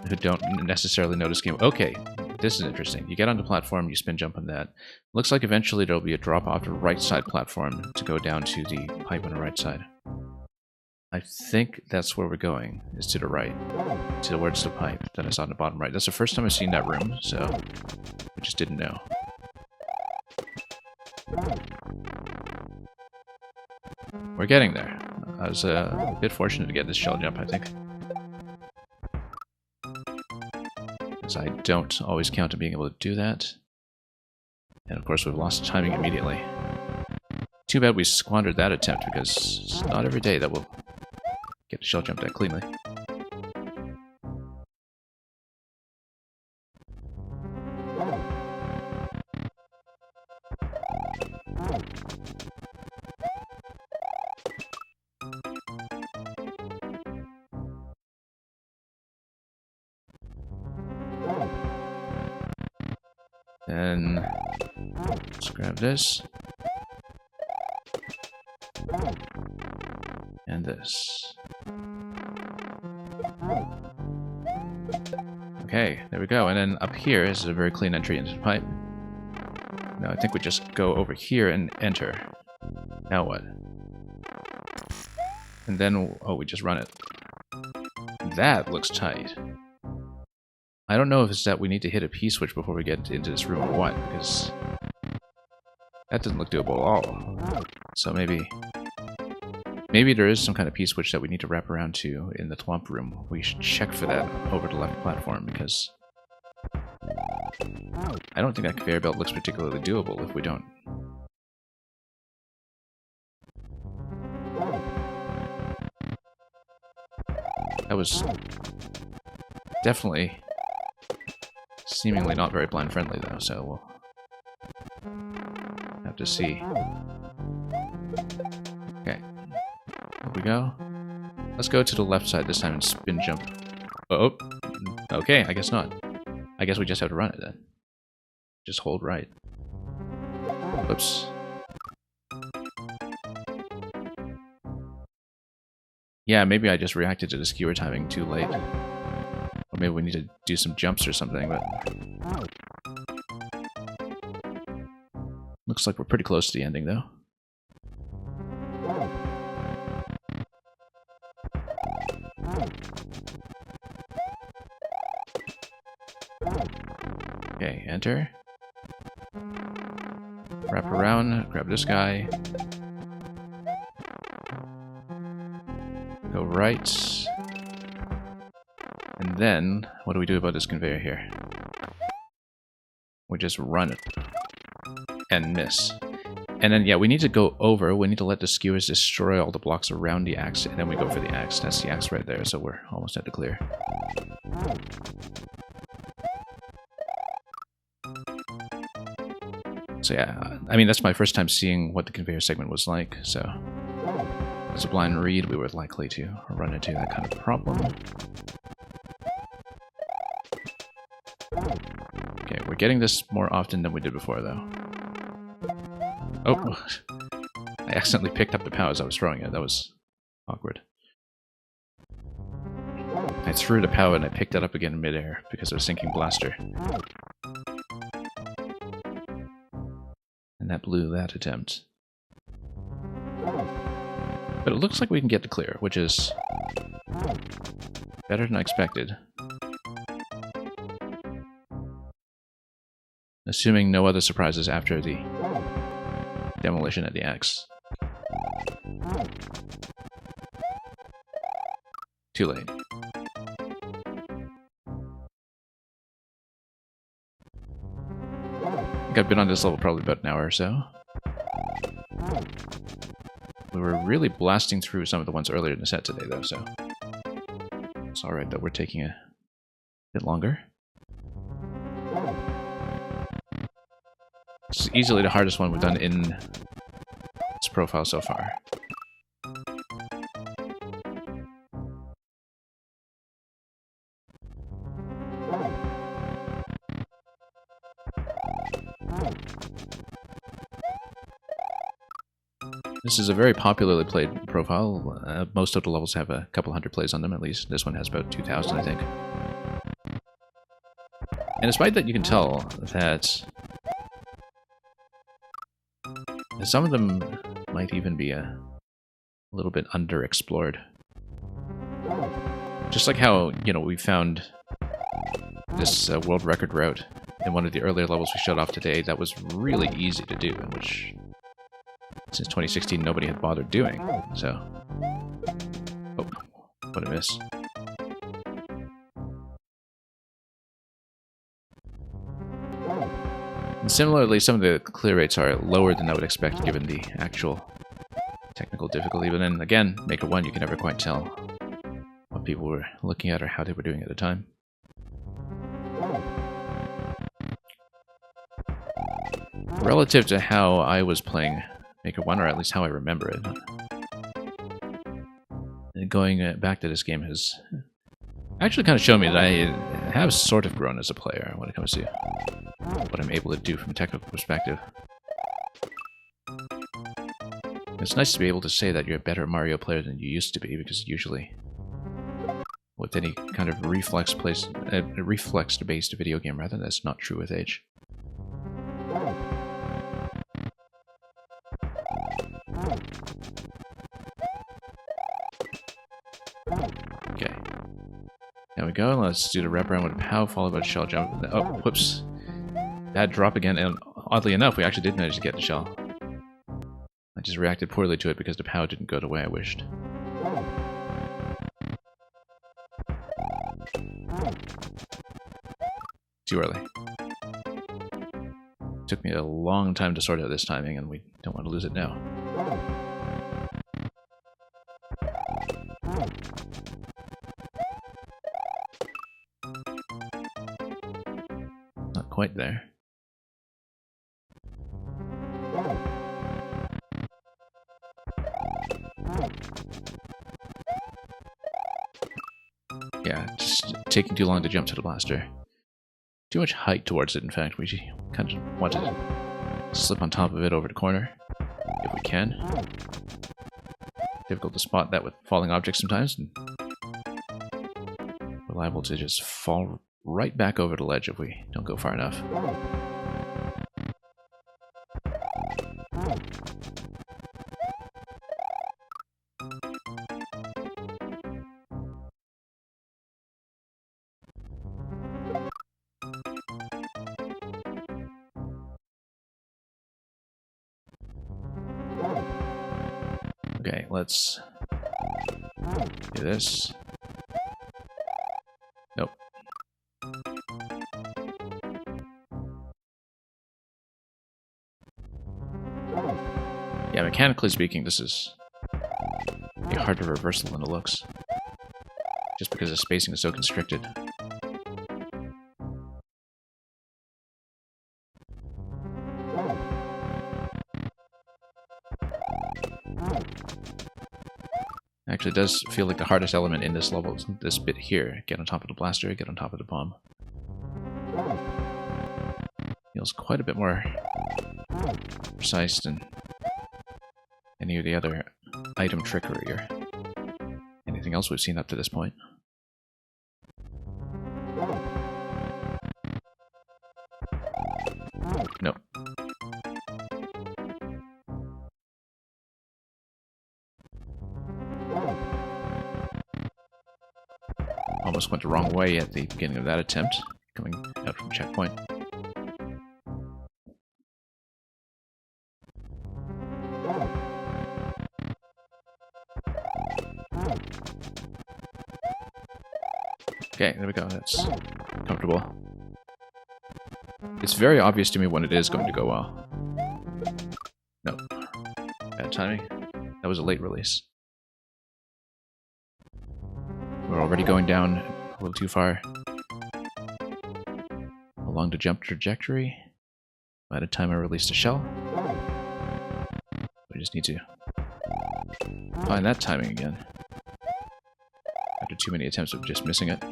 who don't necessarily notice game. Okay, this is interesting. You get on the platform, you spin jump on that. Looks like eventually there'll be a drop off the right side platform to go down to the pipe on the right side. I think that's where we're going, is to the right, towards the pipe that I saw on the bottom right. That's the first time I've seen that room, so I just didn't know. We're getting there. I was a bit fortunate to get this shell jump, I think. Because I don't always count on being able to do that. And of course we've lost timing immediately. Too bad we squandered that attempt, because it's not every day that we'll get the shell jump that cleanly. Then let's grab this. And this. Okay, there we go. And then up here is a very clean entry into the pipe. Now I think we just go over here and enter. Now what? And then, oh, we just run it. That looks tight. I don't know if it's that we need to hit a P-switch before we get into this room or what, because that doesn't look doable at all. So maybe there is some kind of P-switch that we need to wrap around to in the Thwomp room. We should check for that over the left platform, because I don't think that conveyor belt looks particularly doable if we don't. That was definitely seemingly not very blind friendly though, so we'll have to see. Okay, here we go. Let's go to the left side this time and spin jump. Oh, okay, I guess not. I guess we just have to run it then. Just hold right. Oops. Yeah, maybe I just reacted to the skewer timing too late. Or maybe we need to do some jumps or something, but looks like we're pretty close to the ending though. Okay, enter. Wrap around, grab this guy. Go right. And then, what do we do about this conveyor here? We just run it. And miss. And then, yeah, we need to go over. We need to let the skewers destroy all the blocks around the axe, and then we go for the axe. That's the axe right there, so we're almost at the clear. So yeah, I mean, that's my first time seeing what the conveyor segment was like, so as a blind read, we were likely to run into that kind of problem. Okay, we're getting this more often than we did before, though. Oh! I accidentally picked up the POW as I was throwing it. That was awkward. I threw the POW and I picked it up again in midair because I was thinking blaster. And that blew that attempt. But it looks like we can get the clear, which is better than I expected. Assuming no other surprises after the demolition at the axe. Too late. I think I've been on this level probably about an hour or so. We were really blasting through some of the ones earlier in the set today, though, so it's alright that we're taking a bit longer. This is easily the hardest one we've done in this profile so far. This is a very popularly played profile. Most of the levels have a couple hundred plays on them at least. This one has about 2,000, I think. And despite that, you can tell that some of them might even be a little bit underexplored. Just like how, you know, we found this world record route in one of the earlier levels we showed off today that was really easy to do, and which since 2016 nobody had bothered doing. So, oh, what a miss. And similarly, some of the clear rates are lower than I would expect given the actual technical difficulty, but then again, Maker 1, you can never quite tell what people were looking at or how they were doing at the time. Relative to how I was playing Maker 1, or at least how I remember it, and going back to this game has actually kind of shown me that I have sort of grown as a player when it comes to what I'm able to do from a technical perspective. It's nice to be able to say that you're a better Mario player than you used to be, because usually with any kind of reflex-based video game, rather, that's not true with age. Okay. There we go. Let's do the wraparound with a POW, followed by a shell jump. Oh, whoops. Bad drop again, and oddly enough, we actually did manage to get the shell. I just reacted poorly to it because the POW didn't go the way I wished. Too early. Took me a long time to sort out this timing, and we don't want to lose it now. Not quite there. Yeah, just taking too long to jump to the blaster. Too much height towards it, in fact. We kind of want to slip on top of it over the corner, if we can. Difficult to spot that with falling objects sometimes, and we're liable to just fall right back over the ledge if we don't go far enough. Okay, let's do this. Nope. Yeah, mechanically speaking, this is a harder reversal than it looks. Just because the spacing is so constricted. Actually, it does feel like the hardest element in this level is this bit here. Get on top of the blaster, get on top of the bomb. Feels quite a bit more precise than any of the other item trickery or anything else we've seen up to this point. Nope. Almost went the wrong way at the beginning of that attempt, coming out from checkpoint. Okay, there we go, that's comfortable. It's very obvious to me when it is going to go well. No. Bad timing. That was a late release. We're already going down a little too far along the jump trajectory. By the time I released a shell, we just need to find that timing again. After too many attempts of just missing it.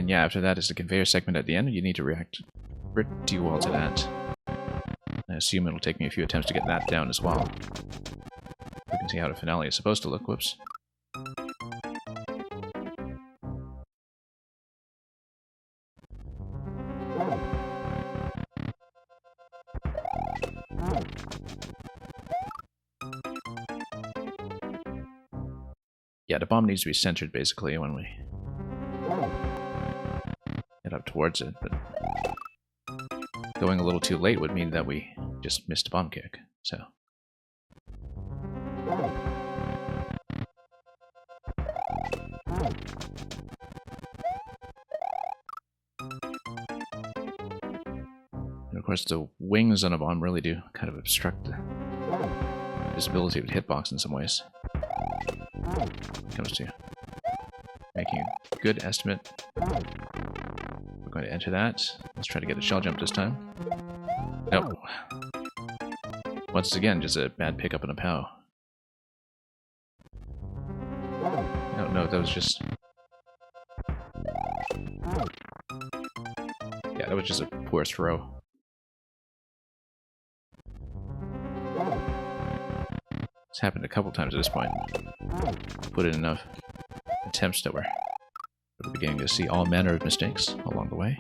And yeah, after that is the conveyor segment at the end. You need to react pretty well to that. I assume it'll take me a few attempts to get that down as well. We can see how the finale is supposed to look. Whoops. Yeah, the bomb needs to be centered basically when we get up towards it, but going a little too late would mean that we just missed a bomb kick, so. And of course the wings on a bomb really do kind of obstruct the visibility of the hitbox in some ways. When it comes to making a good estimate. We're going to enter that. Let's try to get a shell jump this time. Nope. Once again, just a bad pickup and a POW. No, that was just... Yeah, that was just a poor throw. It's happened a couple times at this point. Put in enough attempts that we're beginning to see all manner of mistakes along the way.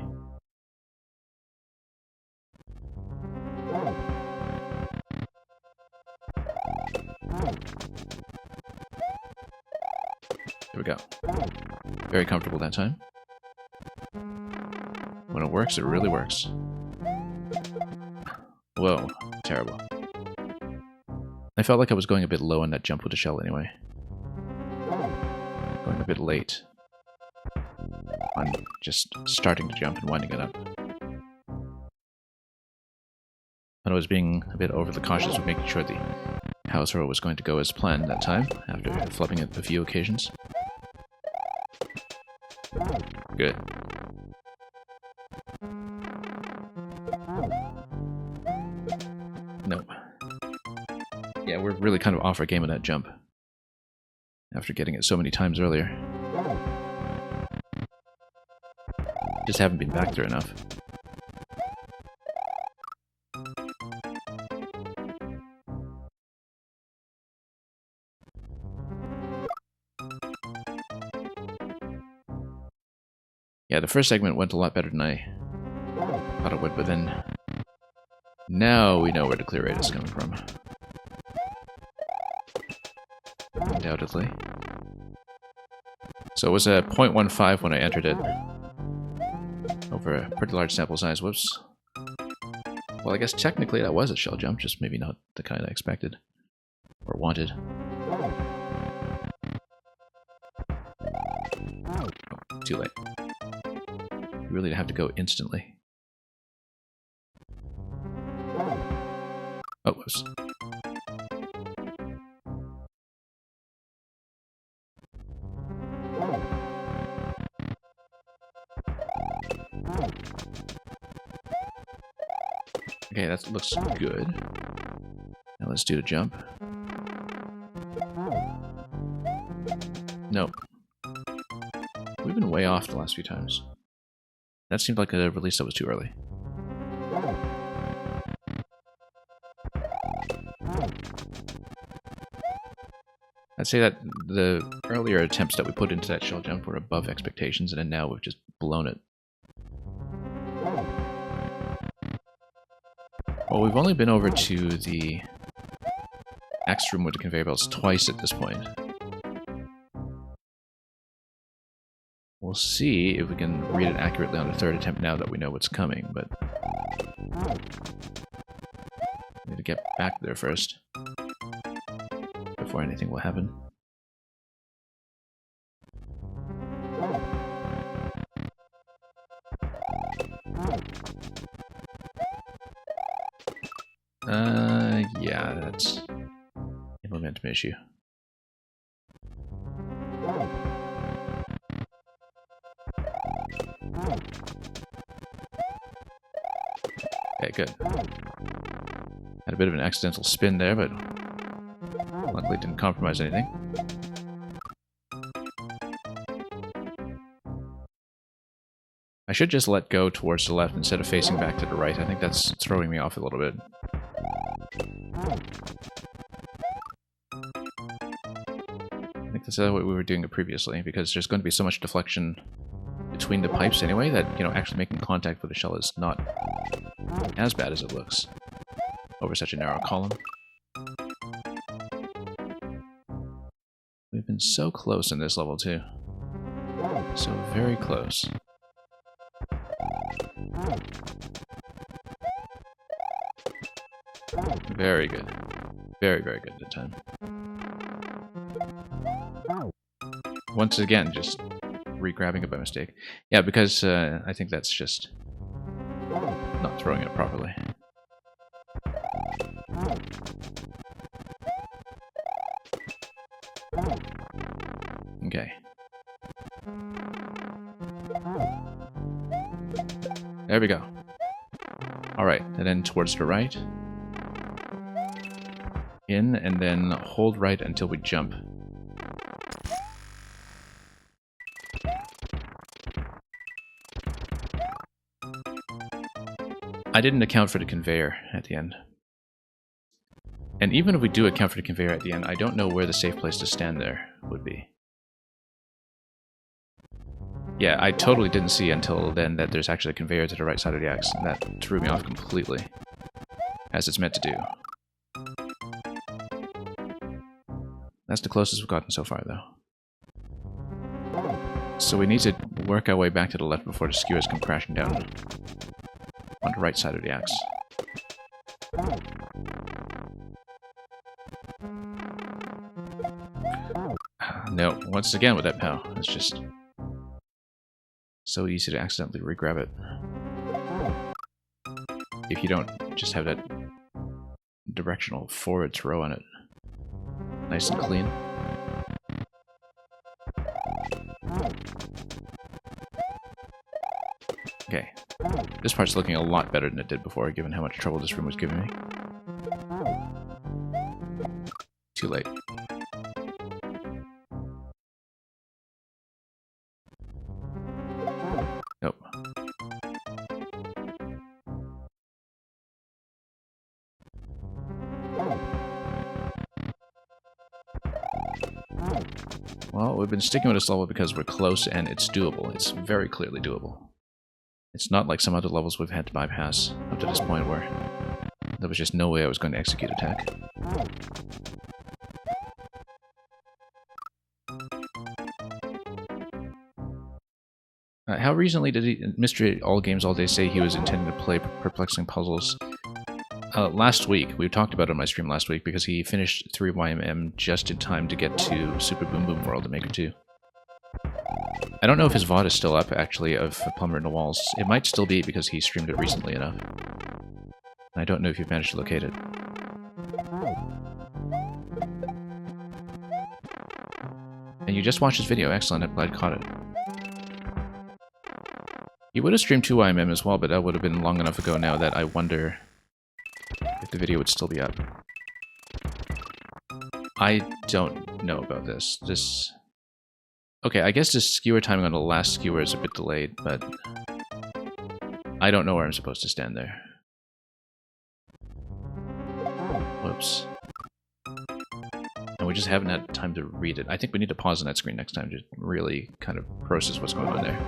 There we go. Very comfortable that time. When it works, it really works. Whoa, terrible. I felt like I was going a bit low on that jump with the shell anyway. Going a bit late on just starting to jump and winding it up. And I was being a bit overly cautious with making sure the power throw was going to go as planned that time, after flubbing it a few occasions. Good. No. Yeah, we're really kind of off our game on that jump. After getting it so many times earlier. Just haven't been back there enough. Yeah, the first segment went a lot better than I thought it would, but then... Now we know where the clear rate is coming from. Undoubtedly. So it was a 0.15 when I entered it. Over a pretty large sample size. Whoops. Well, I guess technically that was a shell jump, just maybe not the kind I expected. Or wanted. Oh, too late. You really have to go instantly. Oh, whoops. Okay, that looks good. Now let's do the jump. Nope. We've been way off the last few times. That seemed like a release that was too early. I'd say that the earlier attempts that we put into that shell jump were above expectations, and then now we've just blown it. Well, we've only been over to the X room with the conveyor belts twice at this point. We'll see if we can read it accurately on the third attempt now that we know what's coming, but... we need to get back there first. Before anything will happen. Yeah, that's a momentum issue. Okay, good. Had a bit of an accidental spin there, but luckily didn't compromise anything. I should just let go towards the left instead of facing back to the right. I think that's throwing me off a little bit. I think that's what we were doing it previously, because there's going to be so much deflection between the pipes anyway that, you know, actually making contact with the shell is not as bad as it looks over such a narrow column. We've been so close in this level too. So very close. Very good. Very, very good at the time. Once again, just re-grabbing it by mistake. Yeah, because I think that's just not throwing it properly. Okay. There we go. Alright, and then towards the right. In, and then hold right until we jump. I didn't account for the conveyor at the end. And even if we do account for the conveyor at the end, I don't know where the safe place to stand there would be. Yeah, I totally didn't see until then that there's actually a conveyor to the right side of the axe, and that threw me off completely. As it's meant to do. That's the closest we've gotten so far, though. So we need to work our way back to the left before the skewers come crashing down on the right side of the axe. No, once again with that POW. It's just so easy to accidentally re-grab it. If you don't just have that directional forward throw on it. Nice and clean. Okay. This part's looking a lot better than it did before, given how much trouble this room was giving me. Too late. Nope. Well, we've been sticking with this level because we're close and it's doable. It's very clearly doable. It's not like some other levels we've had to bypass up to this point where there was just no way I was going to execute attack. How recently did Mystery All Games All Day say he was intending to play perplexing puzzles? Last week. We talked about it on my stream last week because he finished 3YMM just in time to get to Super Boom Boom World and Maker 2. I don't know if his VOD is still up, actually, of Plumber in the Walls. It might still be because he streamed it recently enough. I don't know if you've managed to locate it. And you just watched his video. Excellent. I'm glad I caught it. He would have streamed 2YMM as well, but that would have been long enough ago now that I wonder if the video would still be up. I don't know about this. Okay, I guess the skewer timing on the last skewer is a bit delayed, but I don't know where I'm supposed to stand there. Whoops. And we just haven't had time to read it. I think we need to pause on that screen next time to really kind of process what's going on there.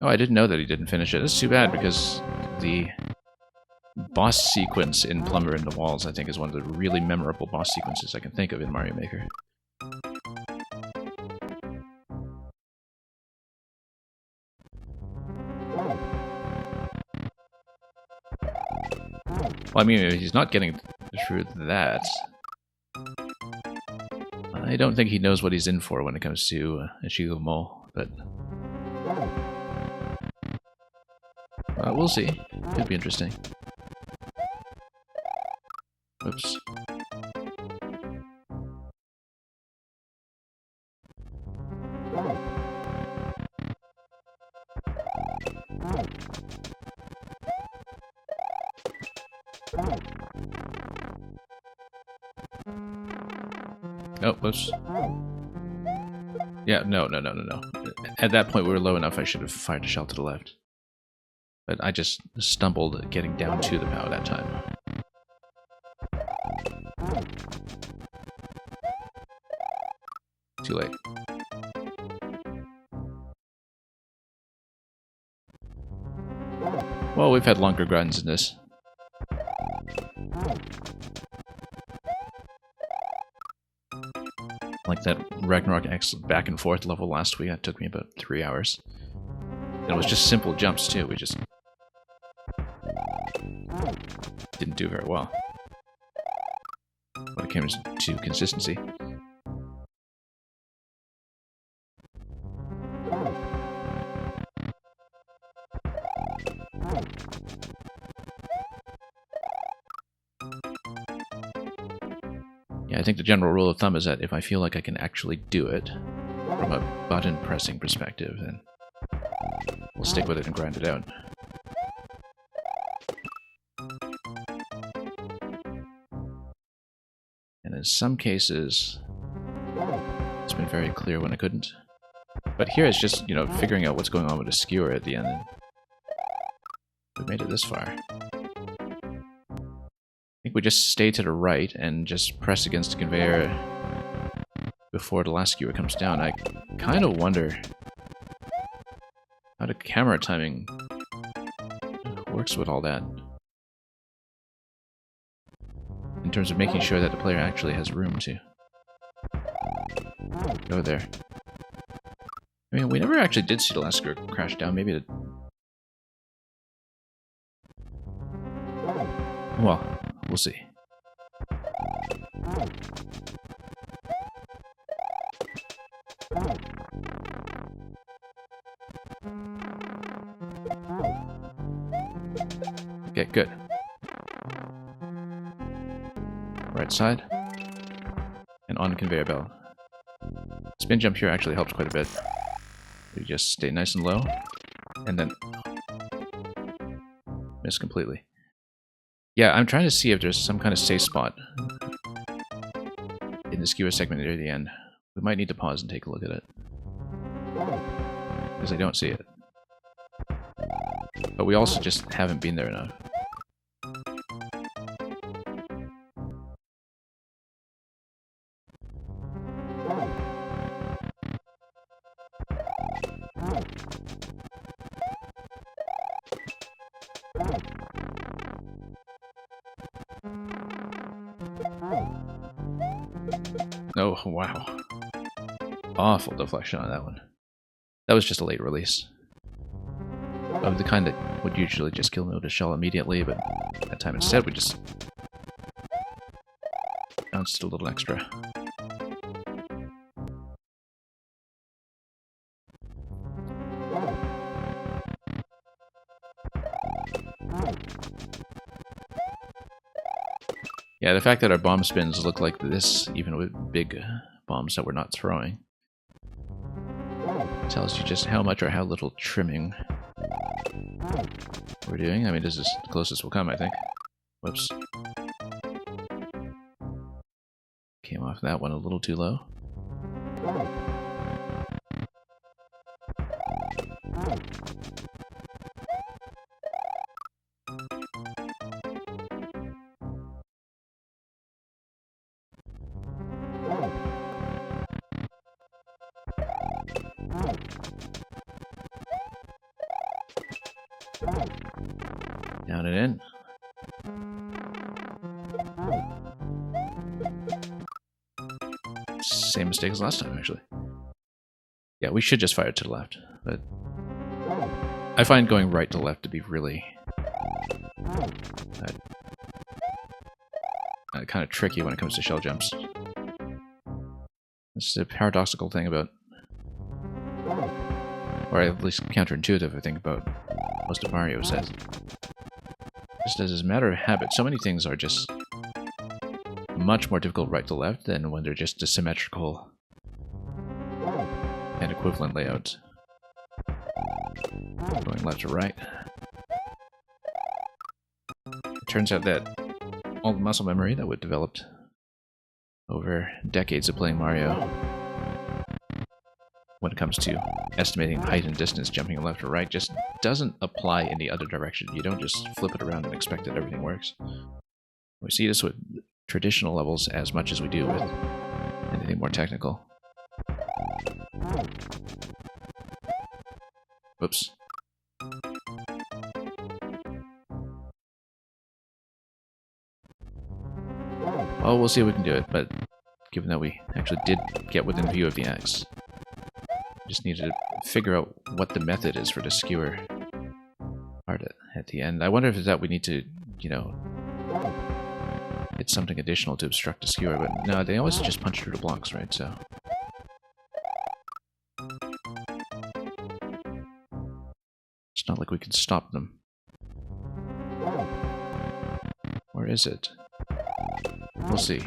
Oh, I didn't know that he didn't finish it. That's too bad, because the boss sequence in Plumber in the Walls, I think, is one of the really memorable boss sequences I can think of in Mario Maker. Well, I mean, he's not getting through that. I don't think he knows what he's in for when it comes to Ishigo Mo, but we'll see. Could be interesting. Oops. Oh, whoops. Yeah, no. At that point, we were low enough I should have fired a shell to the left. But I just stumbled getting down to the POW that time. Too late. Well, we've had longer runs in this. Like that Ragnarok X back and forth level last week, that took me about 3 hours. And it was just simple jumps too, we just didn't do very well when it came to consistency. Yeah, I think the general rule of thumb is that if I feel like I can actually do it from a button pressing perspective, then we'll stick with it and grind it out. And in some cases, it's been very clear when I couldn't. But here it's just, you know, figuring out what's going on with the skewer at the end. And we made it this far. I think we just stay to the right and just press against the conveyor before the last skewer comes down. I kind of wonder how the camera timing works with all that. In terms of making sure that the player actually has room to go there. I mean, we never actually did see the last skewer crash down. Maybe it... Well, we'll see. Okay, good. Right side. And on conveyor belt. Spin jump here actually helps quite a bit. We just stay nice and low, and then miss completely. Yeah, I'm trying to see if there's some kind of safe spot in the skewer segment near the end. We might need to pause and take a look at it, because I don't see it. But we also just haven't been there enough. Oh, wow. Awful deflection on that one. That was just a late release. Of the kind that would usually just kill me with a shell immediately, but that time instead we just bounced a little extra. Yeah, the fact that our bomb spins look like this, even with big bombs that we're not throwing, tells you just how much or how little trimming we're doing. I mean, this is the closest we'll come, I think. Whoops. Came off that one a little too low. Down and in. Same mistake as last time, actually. Yeah, we should just fire to the left, but I find going right to left to be really kind of tricky when it comes to shell jumps. This is a paradoxical thing about, or at least counterintuitive, I think, about most of Mario says. Just as a matter of habit, so many things are just much more difficult right to left than when they're just asymmetrical and equivalent layouts. Going left to right. It turns out that all the muscle memory that we developed over decades of playing Mario. When it comes to estimating height and distance, jumping left or right just doesn't apply in the other direction. You don't just flip it around and expect that everything works. We see this with traditional levels as much as we do with anything more technical. Whoops. Well, we'll see if we can do it, but given that we actually did get within view of the X, just need to figure out what the method is for the skewer part at the end. I wonder if it's that we need to, you know, hit something additional to obstruct the skewer, but no, they always just punch through the blocks, right? So it's not like we can stop them. Or is it? We'll see.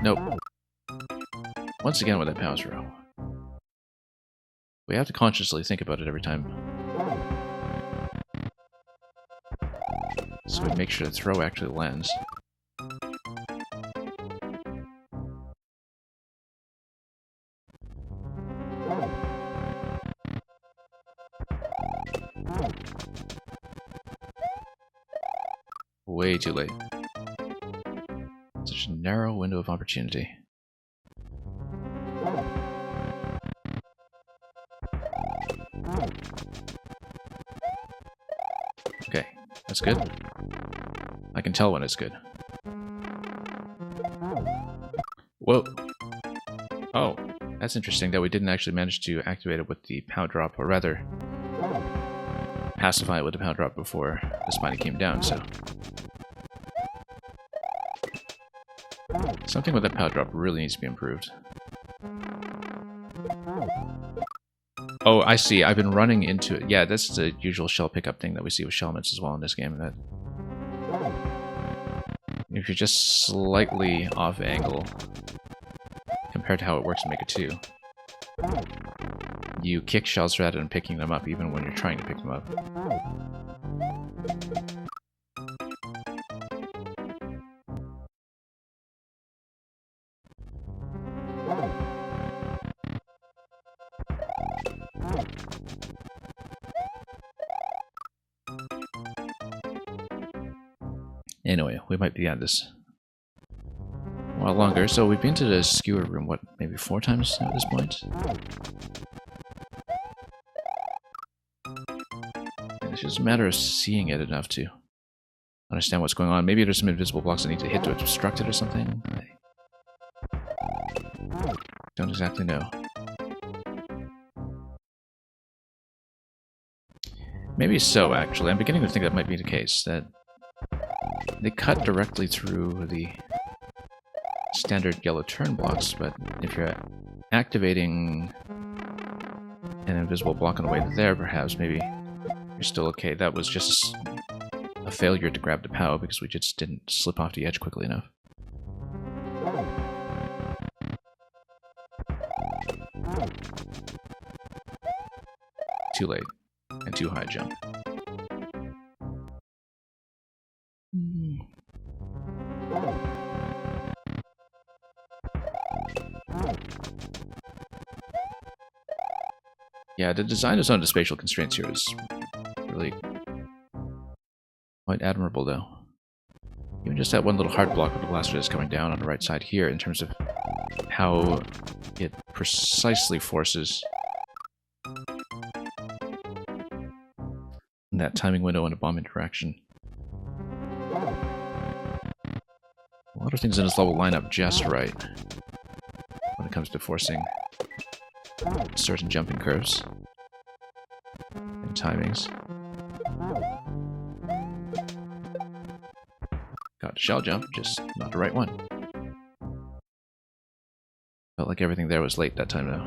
Nope. Once again with that power throw. We have to consciously think about it every time. So we make sure the throw actually lands. Way too late. Such a narrow window of opportunity. Okay, that's good. I can tell when it's good. Whoa. Oh, that's interesting that we didn't actually manage to activate it with the power drop, or rather, pacify it with the power drop before the spiny came down, so. Something with that power drop really needs to be improved. Oh, I see. I've been running into it. Yeah, that's the usual shell pickup thing that we see with shellments as well in this game. That if you're just slightly off angle compared to how it works in Maker 2, you kick shells rather than picking them up, even when you're trying to pick them up. Anyway, we might be at this a while longer. So we've been to the skewer room, what, maybe 4 times at this point? And it's just a matter of seeing it enough to understand what's going on. Maybe there's some invisible blocks I need to hit to obstruct it or something. I don't exactly know. Maybe so, actually. I'm beginning to think that might be the case, that they cut directly through the standard yellow turn blocks, but if you're activating an invisible block on the way there, perhaps, maybe you're still okay. That was just a failure to grab the POW because we just didn't slip off the edge quickly enough. Too late, and too high jump. Yeah, the design of some of the spatial constraints here is really quite admirable, though. Even just that one little heart block with the blaster that's coming down on the right side here, in terms of how it precisely forces that timing window and a bomb interaction. A lot of things in this level line up just right when it comes to forcing certain jumping curves and timings. Got a shell jump, just not the right one. Felt like everything there was late that time though.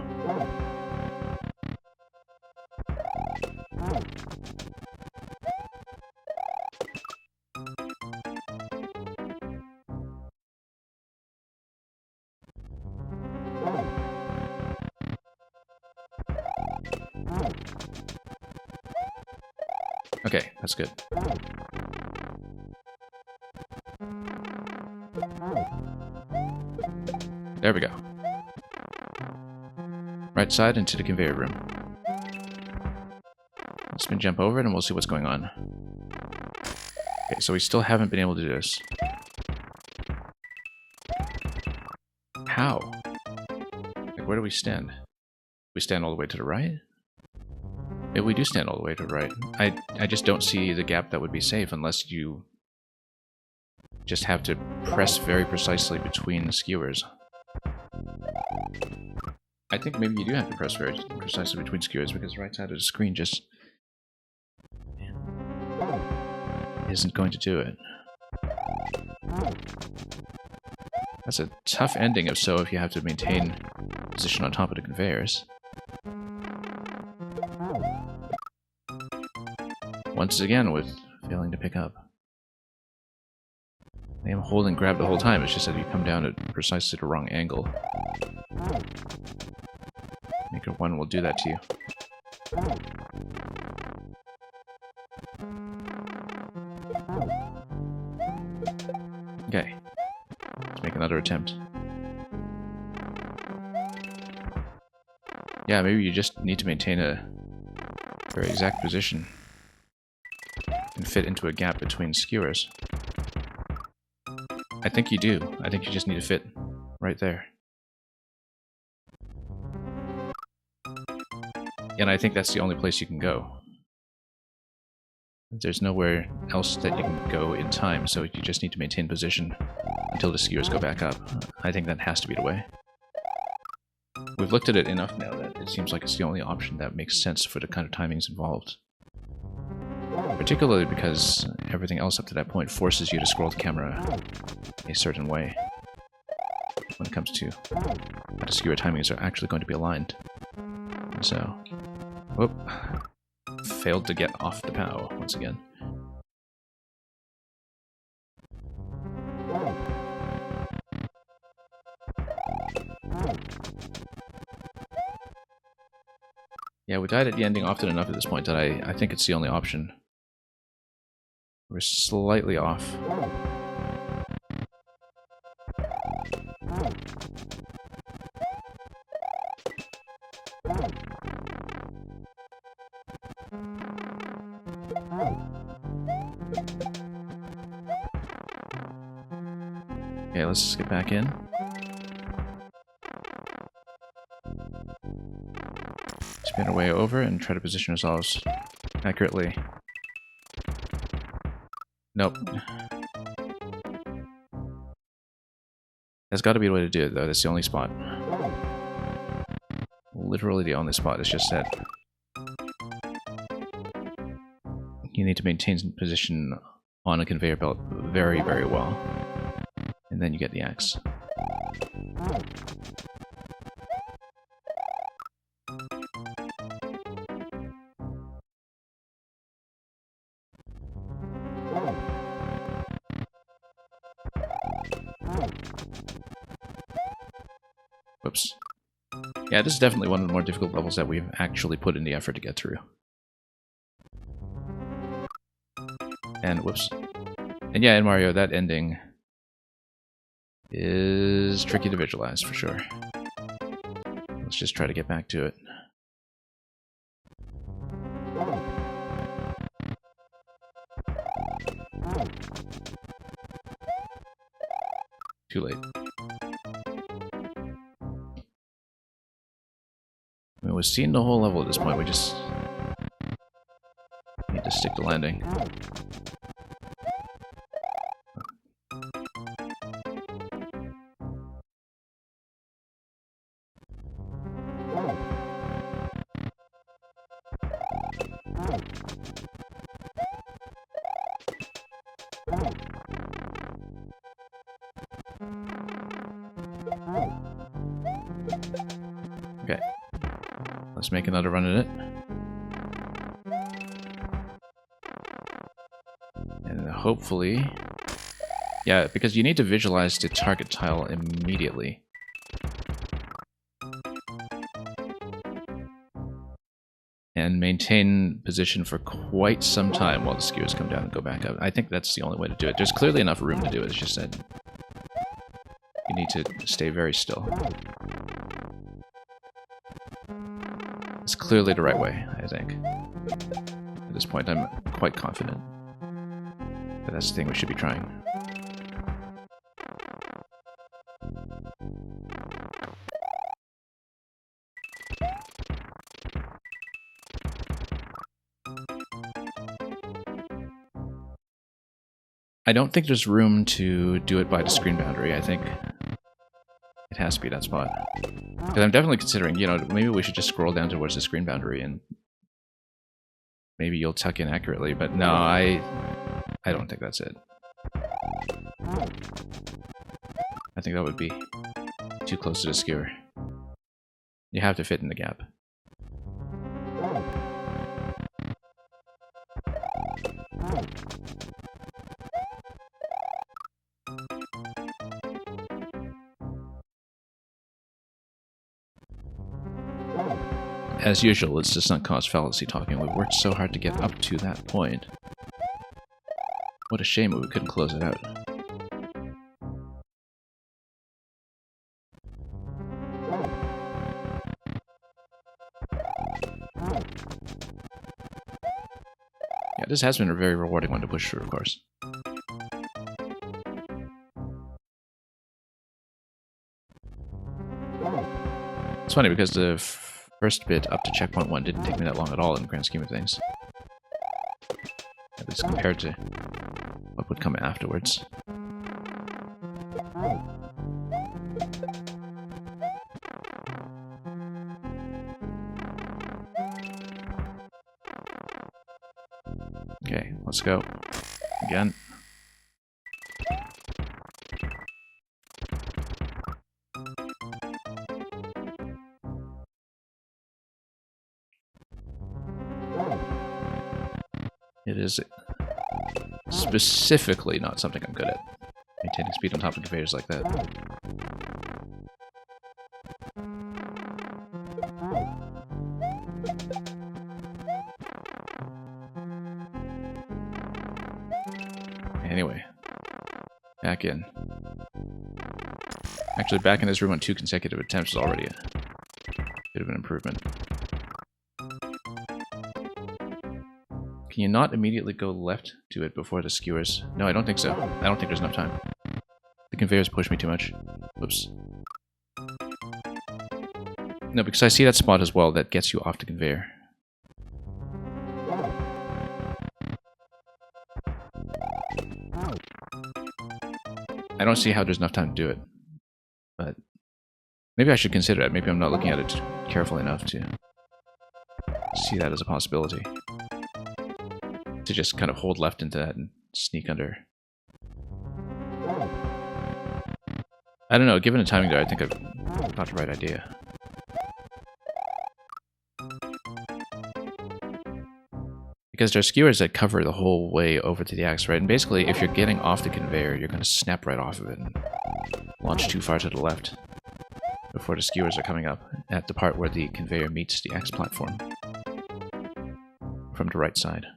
Okay, that's good. There we go. Right side into the conveyor room. Spin jump over it and we'll see what's going on. Okay, so we still haven't been able to do this. How? Like, where do we stand? We stand all the way to the right? Maybe we do stand all the way to the right. I just don't see the gap that would be safe unless you just have to press very precisely between the skewers. I think maybe you do have to press very precisely between skewers because the right side of the screen just isn't going to do it. That's a tough ending if so if you have to maintain position on top of the conveyors. Once again with failing to pick up. I am holding grab the whole time, it's just that you come down at precisely the wrong angle. Maker 1 will do that to you. Okay. Let's make another attempt. Yeah, maybe you just need to maintain a very exact position and fit into a gap between skewers. I think you do. I think you just need to fit right there. And I think that's the only place you can go. There's nowhere else that you can go in time, so you just need to maintain position until the skewers go back up. I think that has to be the way. We've looked at it enough now that it seems like it's the only option that makes sense for the kind of timings involved. Particularly because everything else up to that point forces you to scroll the camera a certain way when it comes to how the skewer timings are actually going to be aligned. So, whoop, failed to get off the POW once again. Yeah, we died at the ending often enough at this point that I think it's the only option. We're slightly off. Okay, let's get back in. Spin our way over and try to position ourselves accurately. Nope. There's got to be a way to do it, though. That's the only spot. Literally the only spot. It's just that you need to maintain position on a conveyor belt very, very well. And then you get the axe. Whoops. Yeah, this is definitely one of the more difficult levels that we've actually put in the effort to get through. And whoops. And yeah, in Mario, that ending is tricky to visualize, for sure. Let's just try to get back to it. Too late. I mean, we've seen the whole level at this point, we just need to stick to landing. Okay. Let's make another run at it. And hopefully... Yeah, because you need to visualize the target tile immediately. And maintain position for quite some time while the skewers come down and go back up. I think that's the only way to do it. There's clearly enough room to do it. It's just that you need to stay very still. It's clearly the right way, I think. At this point, I'm quite confident that that's the thing we should be trying. I don't think there's room to do it by the screen boundary. I think it has to be that spot. Because I'm definitely considering, you know, maybe we should just scroll down towards the screen boundary and maybe you'll tuck in accurately, but no, I don't think that's it. I think that would be too close to the skewer. You have to fit in the gap. As usual, it's just sunk cost fallacy talking. We've worked so hard to get up to that point. What a shame that we couldn't close it out. Yeah, this has been a very rewarding one to push through, of course. It's funny because the first bit up to checkpoint 1 didn't take me that long at all in the grand scheme of things. At least compared to what would come afterwards. Okay, let's go. Again. It is specifically not something I'm good at. Maintaining speed on top of conveyors like that. Anyway, back in. Actually, back in this room on 2 consecutive attempts is already a bit of an improvement. Can you not immediately go left to it before the skewers? No, I don't think so. I don't think there's enough time. The conveyors push me too much. Oops. No, because I see that spot as well that gets you off the conveyor. I don't see how there's enough time to do it. But maybe I should consider it. Maybe I'm not looking at it carefully enough to see that as a possibility. To just kind of hold left into that and sneak under. I don't know, given the timing there, I think I've got the right idea. Because there's skewers that cover the whole way over to the axe, right? And basically, if you're getting off the conveyor, you're going to snap right off of it and launch too far to the left before the skewers are coming up at the part where the conveyor meets the axe platform from the right side.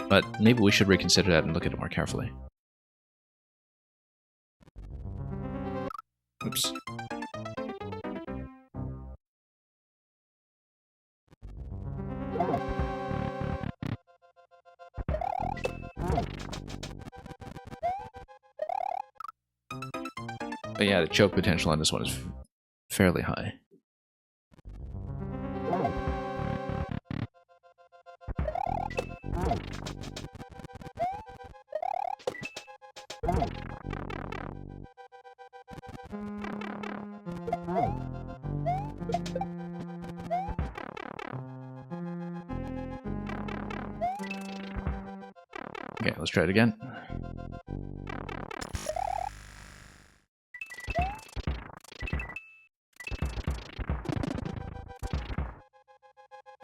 But maybe we should reconsider that and look at it more carefully. Oops. But yeah, the choke potential on this one is fairly high. Okay, let's try it again.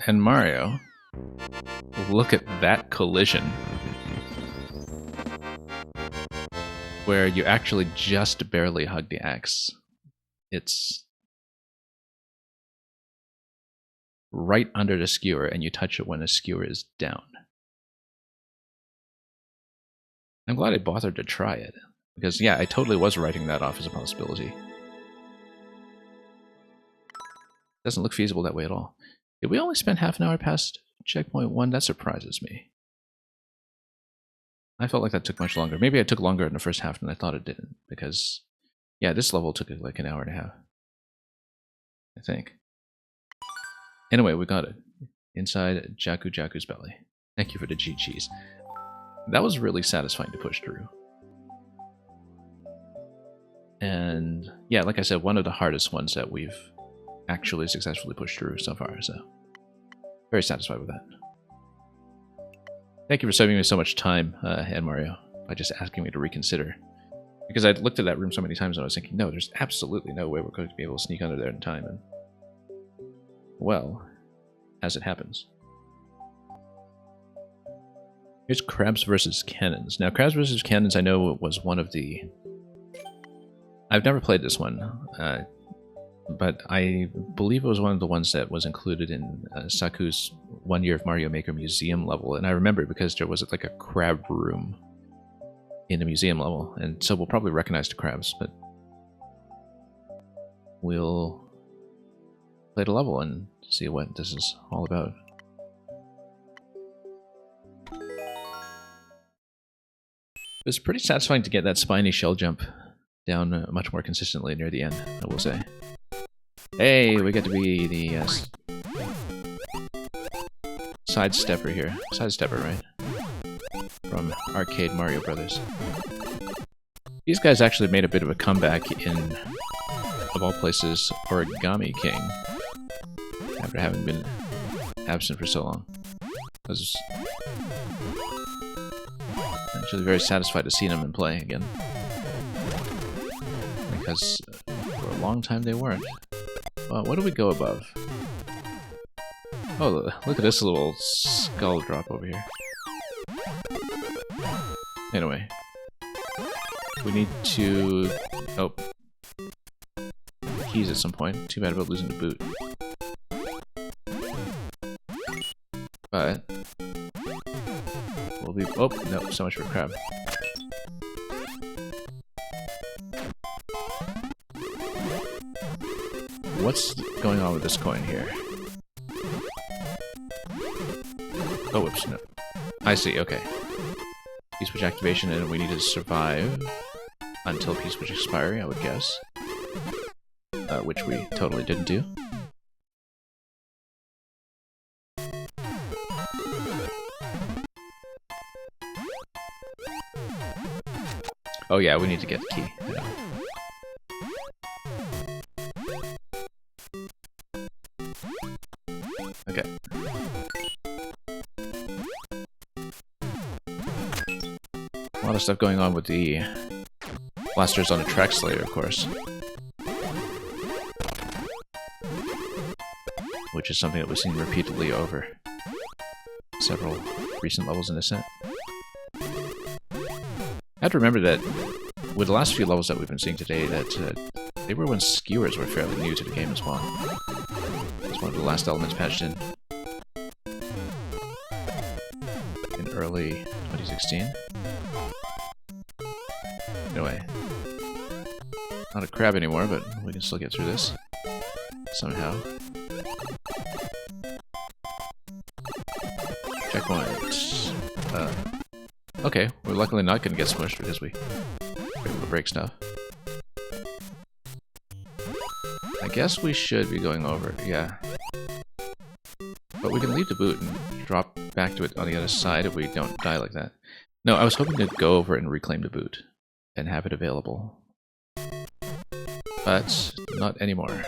And Mario, look at that collision. where you actually just barely hug the axe. It's right under the skewer, and you touch it when the skewer is down. I'm glad I bothered to try it, because yeah, I totally was writing that off as a possibility. Doesn't look feasible that way at all. Did we only spend half an hour past checkpoint 1? That surprises me. I felt like that took much longer. Maybe it took longer in the first half than I thought it did, because yeah, this level took like an hour and a half, I think. Anyway, we got it. Inside Jaku's belly. Thank you for the G cheese. That was really satisfying to push through. And yeah, like I said, one of the hardest ones that we've actually successfully pushed through so far, so very satisfied with that. Thank you for saving me so much time, and Mario, by just asking me to reconsider. Because I'd looked at that room so many times and I was thinking, no, there's absolutely no way we're going to be able to sneak under there in time. And well, as it happens. Here's Crabs versus Cannons. Now, Crabs versus Cannons, I know, was one of the... I've never played this one, but I believe it was one of the ones that was included in Saku's 1 Year of Mario Maker museum level. And I remember it because there was like a crab room in the museum level. And so we'll probably recognize the crabs, but we'll play the level and see what this is all about. It was pretty satisfying to get that spiny shell jump down much more consistently near the end, I will say. Hey, we get to be the sidestepper here. Sidestepper, right? From Arcade Mario Brothers. These guys actually made a bit of a comeback in, of all places, Origami King, after having been absent for so long. I was actually very satisfied to see them in play again, because for a long time they weren't. Well, what do we go above? Oh, look at this little skull drop over here. Anyway, we need to... oh. Keys at some point. Too bad about losing the boot. But... we'll be... oh, no, so much for crab. What's going on with this coin here? Oh, whoops, no. I see, okay. P-switch activation, and we need to survive until P-switch expiry, I would guess. Which we totally didn't do. Oh yeah, we need to get the key. Yeah. Okay. A lot of stuff going on with the blasters on a track slayer, of course. Which is something that we've seen repeatedly over several recent levels in this set. I have to remember that with the last few levels that we've been seeing today, that they were when skewers were fairly new to the game as well. It's one of the last elements patched in early 2016. Anyway, not a crab anymore, but we can still get through this somehow. Checkpoint. Okay, we're luckily not going to get smushed because we're able to break stuff. I guess we should be going over, yeah. But we can leave the boot and drop back to it on the other side if we don't die like that. No, I was hoping to go over and reclaim the boot and have it available. But not anymore.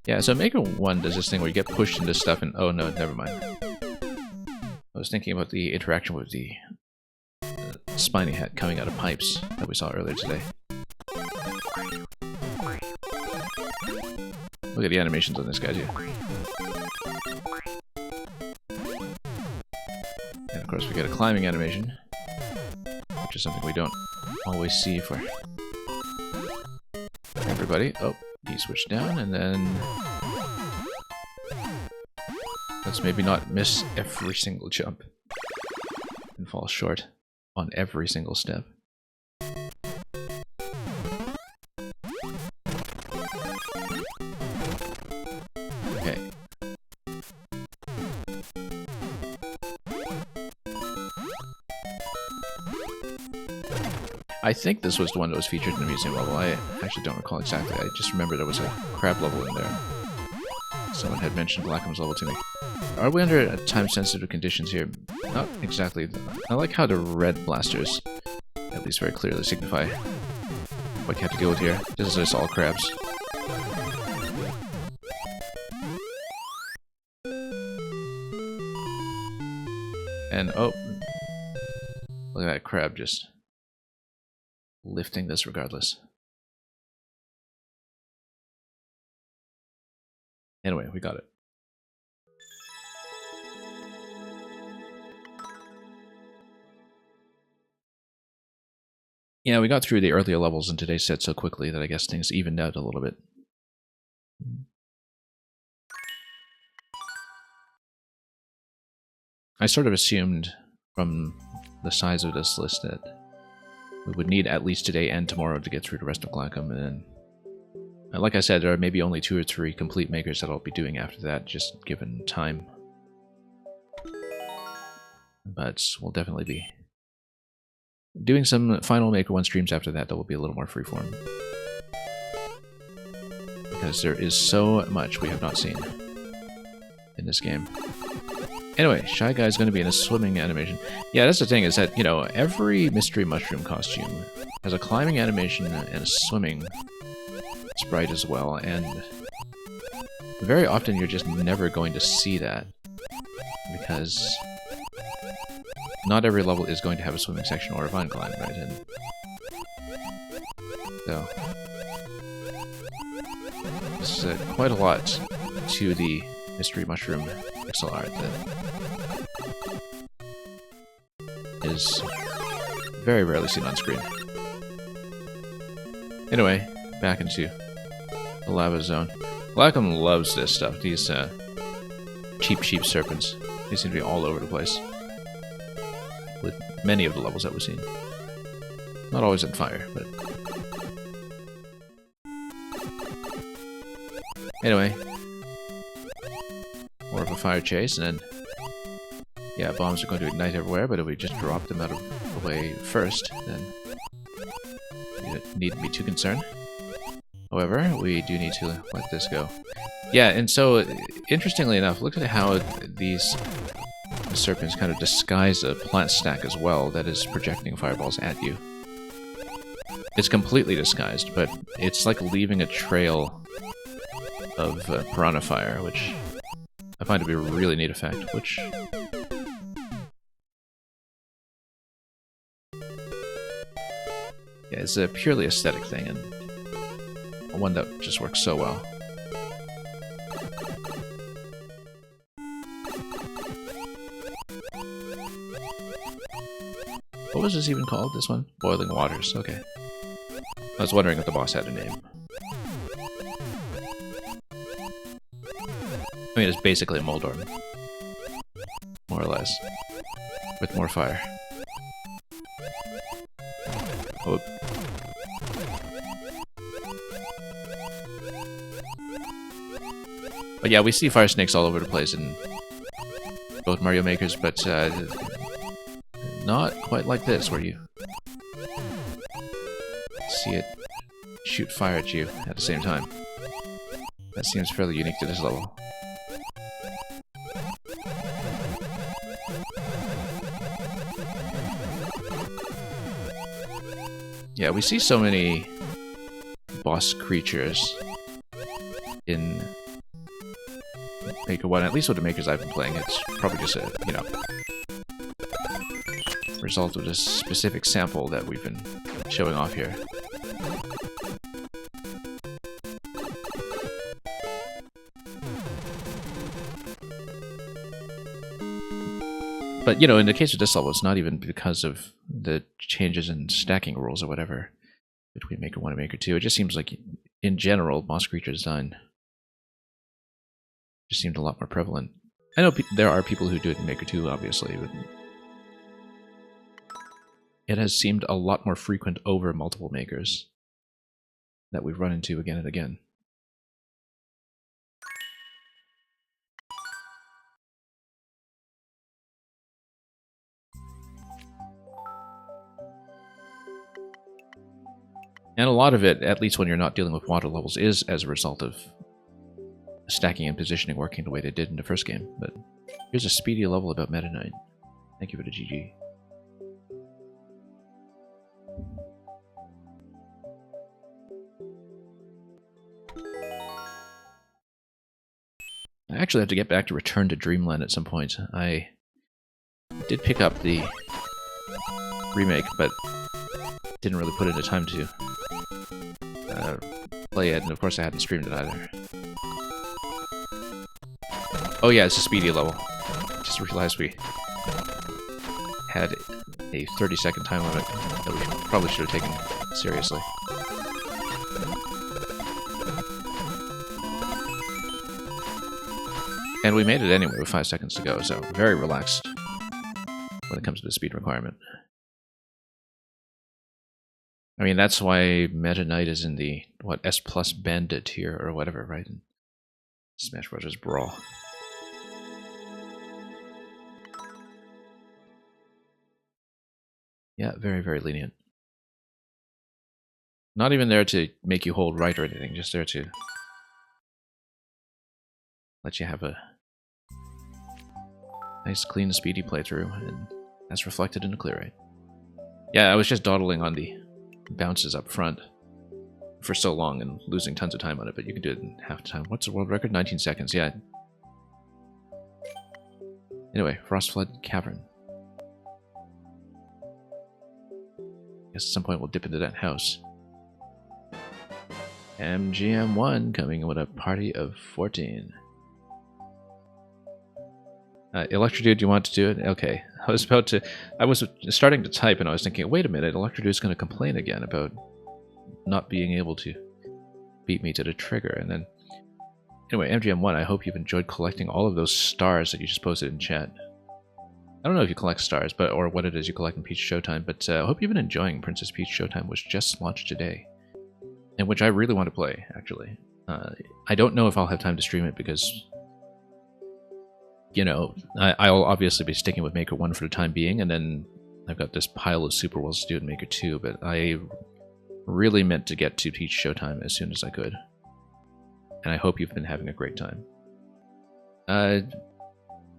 Yeah, so Maker 1 does this thing where you get pushed into stuff and... oh no, never mind. I was thinking about the interaction with the spiny head coming out of pipes that we saw earlier today. Look at the animations on this guy too. course, we get a climbing animation, which is something we don't always see for everybody. Oh, he switched down, and then let's maybe not miss every single jump and fall short on every single step. Okay. I think this was the one that was featured in the museum level. I actually don't recall exactly. I just remember there was a crab level in there. Someone had mentioned Glackum's level to me. Are we under time-sensitive conditions here? Not exactly. I like how the red blasters at least very clearly signify what you have to deal with here. This is just all crabs. And oh, look at that crab just lifting this regardless. Anyway, we got it. Yeah, we got through the earlier levels in today's set so quickly that I guess things evened out a little bit. I sort of assumed from the size of this list that we would need at least today and tomorrow to get through the rest of Glackum, and then, like I said, there are maybe only 2 or 3 complete makers that I'll be doing after that, just given time. But we'll definitely be doing some final Maker 1 streams after that will be a little more freeform. Because there is so much we have not seen in this game. Anyway, Shy Guy's going to be in a swimming animation. Yeah, that's the thing, is that, you know, every Mystery Mushroom costume has a climbing animation and a swimming sprite as well, and very often you're just never going to see that, because not every level is going to have a swimming section or a vine climb, right? And so there's quite a lot to the Mystery Mushroom pixel art that is very rarely seen on screen. Anyway, back into the lava zone. Glackum loves this stuff. These cheap serpents. They seem to be all over the place with many of the levels that we've seen. Not always on fire, but anyway. More of a fire chase, and then, yeah, bombs are going to ignite everywhere, but if we just drop them out of the way first, then we don't need to be too concerned. However, we do need to let this go. Yeah, and so, interestingly enough, look at how these serpents kind of disguise a plant stack as well that is projecting fireballs at you. It's completely disguised, but it's like leaving a trail of piranha fire, which I find to be a really neat effect, which yeah, it's a purely aesthetic thing, and one that just works so well. What was this even called, this one? Boiling Waters, okay. I was wondering if the boss had a name. I mean, it's basically a Moldorm. More or less. With more fire. Oh. But yeah, we see fire snakes all over the place in both Mario Makers, but not quite like this, where you see it shoot fire at you at the same time. That seems fairly unique to this level. Yeah, we see so many boss creatures in Maker 1, at least with the makers I've been playing. It's probably just a, you know, result of this specific sample that we've been showing off here. But, you know, in the case of this level, it's not even because of the changes in stacking rules or whatever between Maker 1 and Maker 2. It just seems like, in general, boss creature design just seemed a lot more prevalent. I know there are people who do it in Maker 2, obviously, but it has seemed a lot more frequent over multiple makers that we've run into again and again. And a lot of it, at least when you're not dealing with water levels, is as a result of stacking and positioning working the way they did in the first game. But here's a speedy level about Meta Knight. Thank you for the GG. I actually have to get back to Return to Dreamland at some point. I did pick up the remake, but didn't really put in the time to play it, and of course I hadn't streamed it either. Oh yeah, it's a speedy level. Just realized we had a 30-second time limit that we probably should have taken seriously. And we made it anyway with 5 seconds to go, so very relaxed when it comes to the speed requirement. I mean, that's why Meta Knight is in the, what, S+ Bandit tier or whatever, right? In Smash Bros. Brawl. Yeah, very, very lenient. Not even there to make you hold right or anything, just there to let you have a nice, clean, speedy playthrough, and that's reflected in the clear rate. Yeah, I was just dawdling on the bounces up front for so long and losing tons of time on it, but you can do it in half the time. What's the world record? 19 seconds, yeah. Anyway, Frostflood Cavern. Guess at some point we'll dip into that house. MGM1 coming with a party of 14. Electrodude, do you want to do it? Okay. I was starting to type and I was thinking, wait a minute, Electrodude's going to complain again about not being able to beat me to the trigger. And then, anyway, MGM1, I hope you've enjoyed collecting all of those stars that you just posted in chat. I don't know if you collect stars, or what it is you collect in Peach Showtime, but I hope you've been enjoying Princess Peach Showtime, which just launched today, and which I really want to play, actually. I don't know if I'll have time to stream it because, you know, I'll obviously be sticking with Maker 1 for the time being, and then I've got this pile of Super Worlds to do in Maker 2, but I really meant to get to Peach Showtime as soon as I could. And I hope you've been having a great time.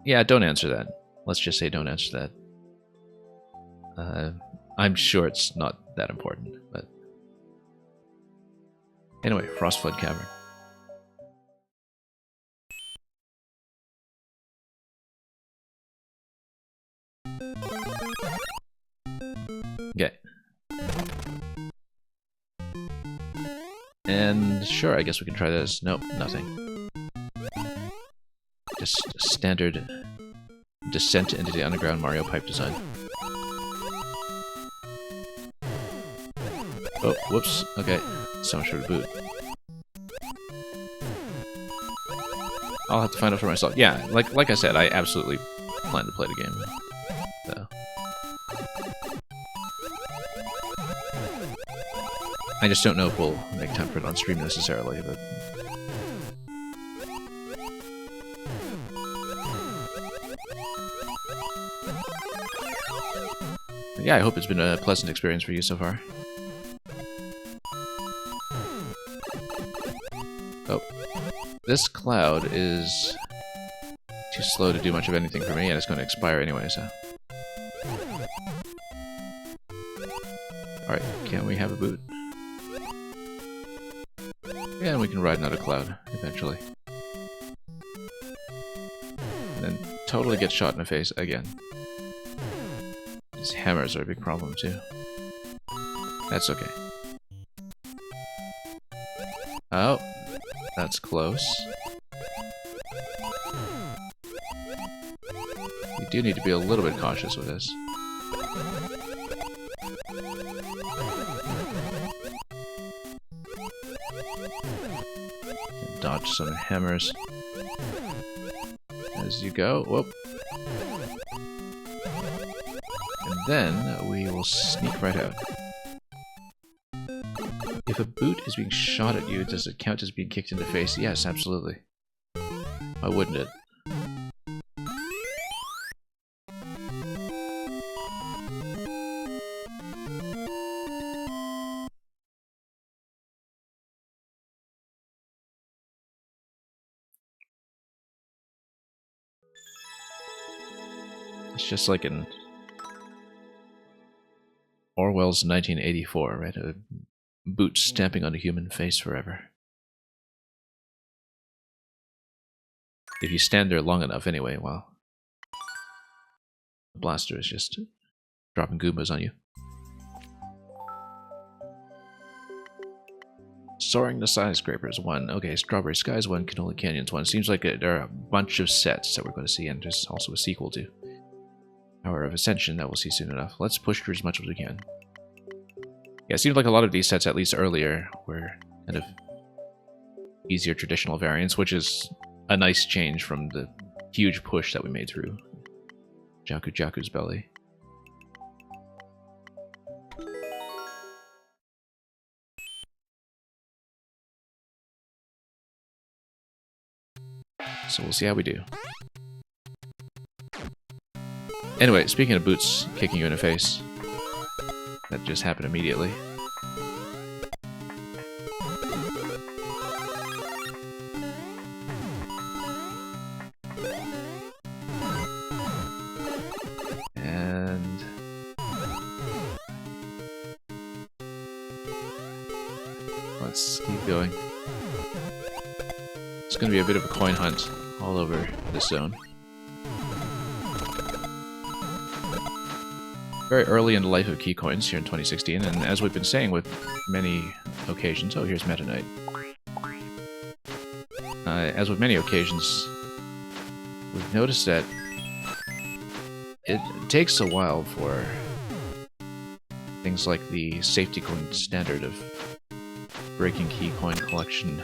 Yeah, don't answer that. Let's just say don't answer that. I'm sure it's not that important, but... Anyway, Frostflood Cavern. Okay. And sure, I guess we can try this. Nope, nothing. Just standard descent into the underground Mario pipe design. Oh, whoops. Okay. So much for the boot. I'll have to find out for myself. Yeah, like I said, I absolutely plan to play the game. So. I just don't know if we'll make time for it on stream necessarily, but... yeah, I hope it's been a pleasant experience for you so far. Oh. This cloud is too slow to do much of anything for me, and it's going to expire anyway, so... Alright, can we have a boot? Yeah, and we can ride another cloud, eventually. And then totally get shot in the face again. These hammers are a big problem, too. That's okay. Oh, that's close. We do need to be a little bit cautious with this. Dodge some hammers as you go. Whoop. And then we will sneak right out. If a boot is being shot at you, does it count as being kicked in the face? Yes, absolutely. Why wouldn't it? It's just like in Orwell's 1984, right? A boot stamping on a human face forever. If you stand there long enough anyway, while the blaster is just dropping Goombas on you. Soaring the Skyscrapers 1. Okay, Strawberry Skies 1, Cannoli Canyons 1. Seems like there are a bunch of sets that we're going to see, and there's also a sequel to Hour of Ascension that we'll see soon enough. Let's push through as much as we can. Yeah, it seems like a lot of these sets, at least earlier, were kind of easier traditional variants, which is a nice change from the huge push that we made through Jaku Jaku's Belly. So we'll see how we do. Anyway, speaking of boots kicking you in the face, that just happened immediately. And let's keep going. It's going to be a bit of a coin hunt all over this zone. Very early in the life of key coins here in 2016, and as we've been saying with many occasions... Oh, here's Meta Knight. As with many occasions, we've noticed that it takes a while for things like the safety coin standard of breaking key coin collection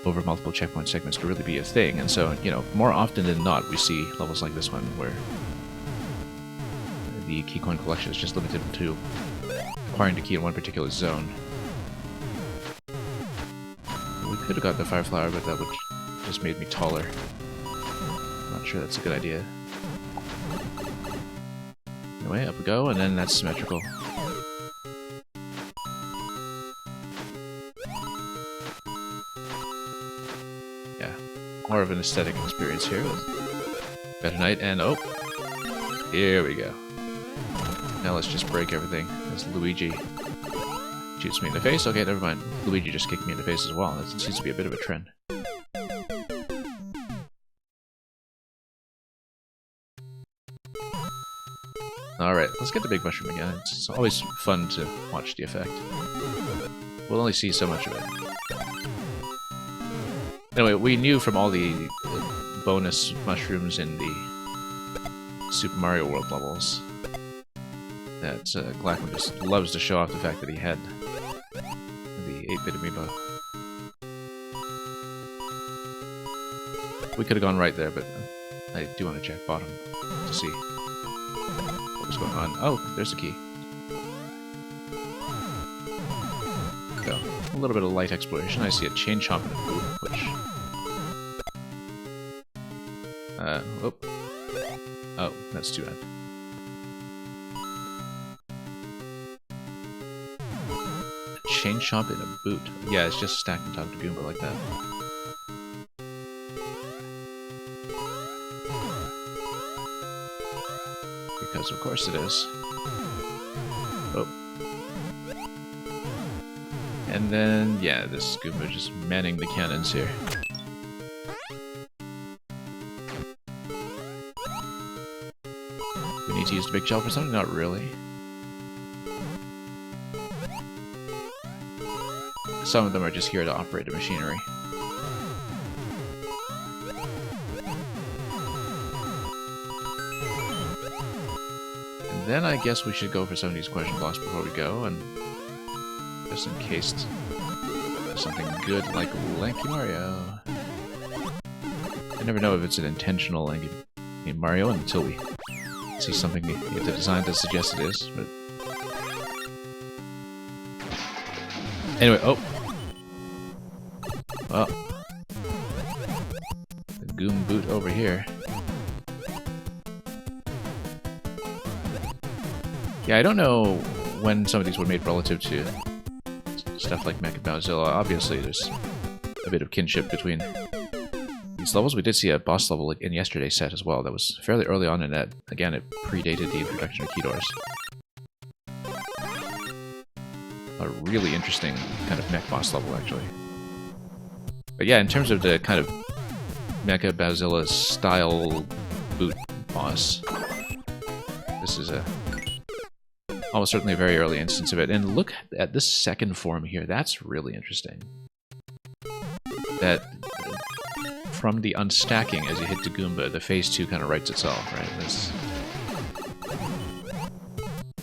over multiple checkpoint segments to really be a thing, and so, you know, more often than not, we see levels like this one where the key coin collection is just limited to acquiring the key in one particular zone. We could have got the Fire Flower, but that would just made me taller. I'm not sure that's a good idea. Anyway, up we go, and then that's symmetrical. Yeah, more of an aesthetic experience here with Meta Knight, and oh, here we go. Now let's just break everything as Luigi shoots me in the face. Okay, never mind. Luigi just kicked me in the face as well. That seems to be a bit of a trend. Alright, let's get the big mushroom again. It's always fun to watch the effect. We'll only see so much of it. Anyway, we knew from all the bonus mushrooms in the Super Mario World levels that Glackum just loves to show off the fact that he had the 8-bit amiibo. We could have gone right there, but I do want to check bottom to see what was going on. Oh, there's a key. Go. A little bit of light exploration. I see a chain chomp and a boot, which... oh. Oh, that's too bad. Chain chomp in a boot. Yeah, it's just stacked on top of the Goomba like that. Because of course it is. Oh. And then, yeah, this Goomba just manning the cannons here. We need to use the big shell for something? Not really. Some of them are just here to operate the machinery. then I guess we should go for some of these question blocks before we go, and just in case there's something good like Lanky Mario. I never know if it's an intentional Lanky Mario until we see something in the design that suggests it is. But anyway, oh, well, the Goom Boot over here. Yeah, I don't know when some of these were made relative to stuff like Mecha Bowzilla. Obviously, there's a bit of kinship between these levels. We did see a boss level in yesterday's set as well. That was fairly early on in that. Again, it predated the introduction of Keydoors. A really interesting kind of mech boss level, actually. But yeah, in terms of the kind of Mecha Bowzilla style boot boss, this is almost certainly a very early instance of it. And look at this second form here. That's really interesting. That from the unstacking as you hit the Goomba, the phase 2 kind of writes itself, right? This,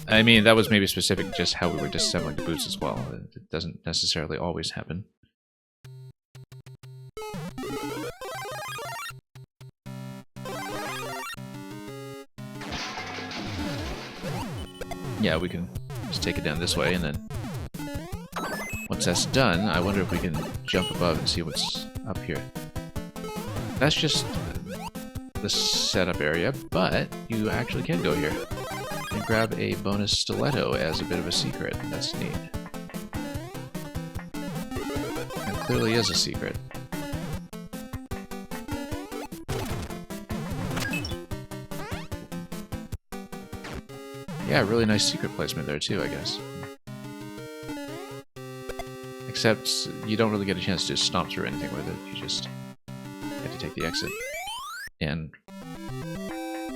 I mean, that was maybe specific just how we were disassembling the boots as well. It doesn't necessarily always happen. Yeah, we can just take it down this way, and then once that's done, I wonder if we can jump above and see what's up here. That's just the setup area, but you actually can go here and grab a bonus stiletto as a bit of a secret. That's neat. It clearly is a secret. Yeah, really nice secret placement there too, I guess. Except you don't really get a chance to stomp through anything with it. You just have to take the exit and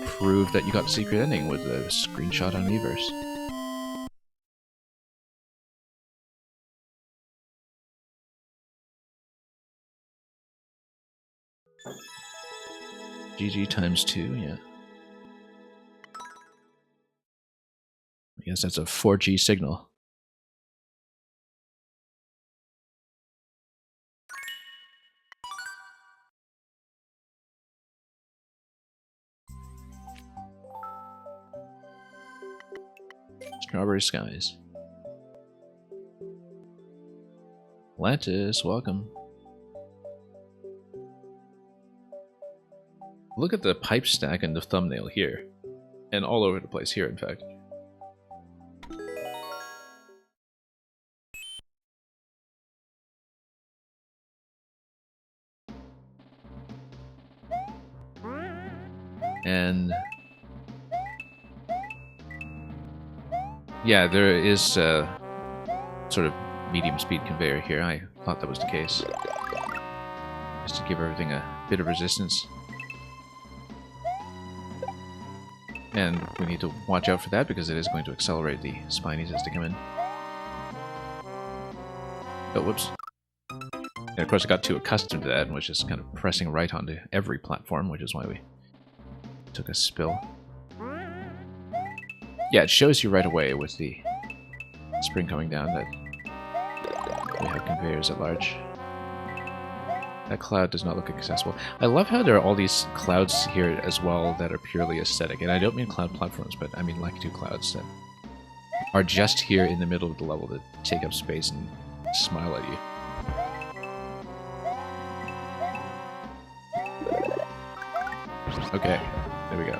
prove that you got the secret ending with a screenshot on Miiverse. GG times 2, yeah. I guess that's a 4G signal. Strawberry skies. Atlantis, welcome. Look at the pipe stack and the thumbnail here. And all over the place here, in fact. And yeah, there is a sort of medium speed conveyor here. I thought that was the case. Just to give everything a bit of resistance. And we need to watch out for that because it is going to accelerate the spinies as they come in. Oh, whoops. And of course I got too accustomed to that and was just kind of pressing right onto every platform, which is why we took a spill. Yeah, it shows you right away with the spring coming down that we have conveyors at large. That cloud does not look accessible. I love how there are all these clouds here as well that are purely aesthetic. And I don't mean cloud platforms, but I mean like two clouds that are just here in the middle of the level that take up space and smile at you. Okay, there we go.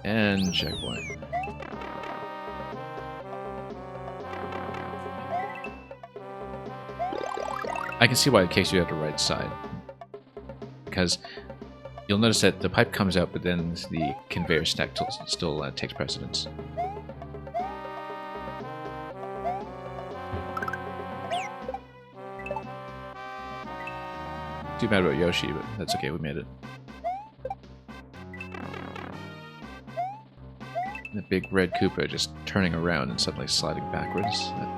And checkpoint. I can see why it kicks you at the right side. Because you'll notice that the pipe comes out, but then the conveyor stack still takes precedence. Too bad about Yoshi, but that's okay, we made it. The big red Koopa just turning around and suddenly sliding backwards. That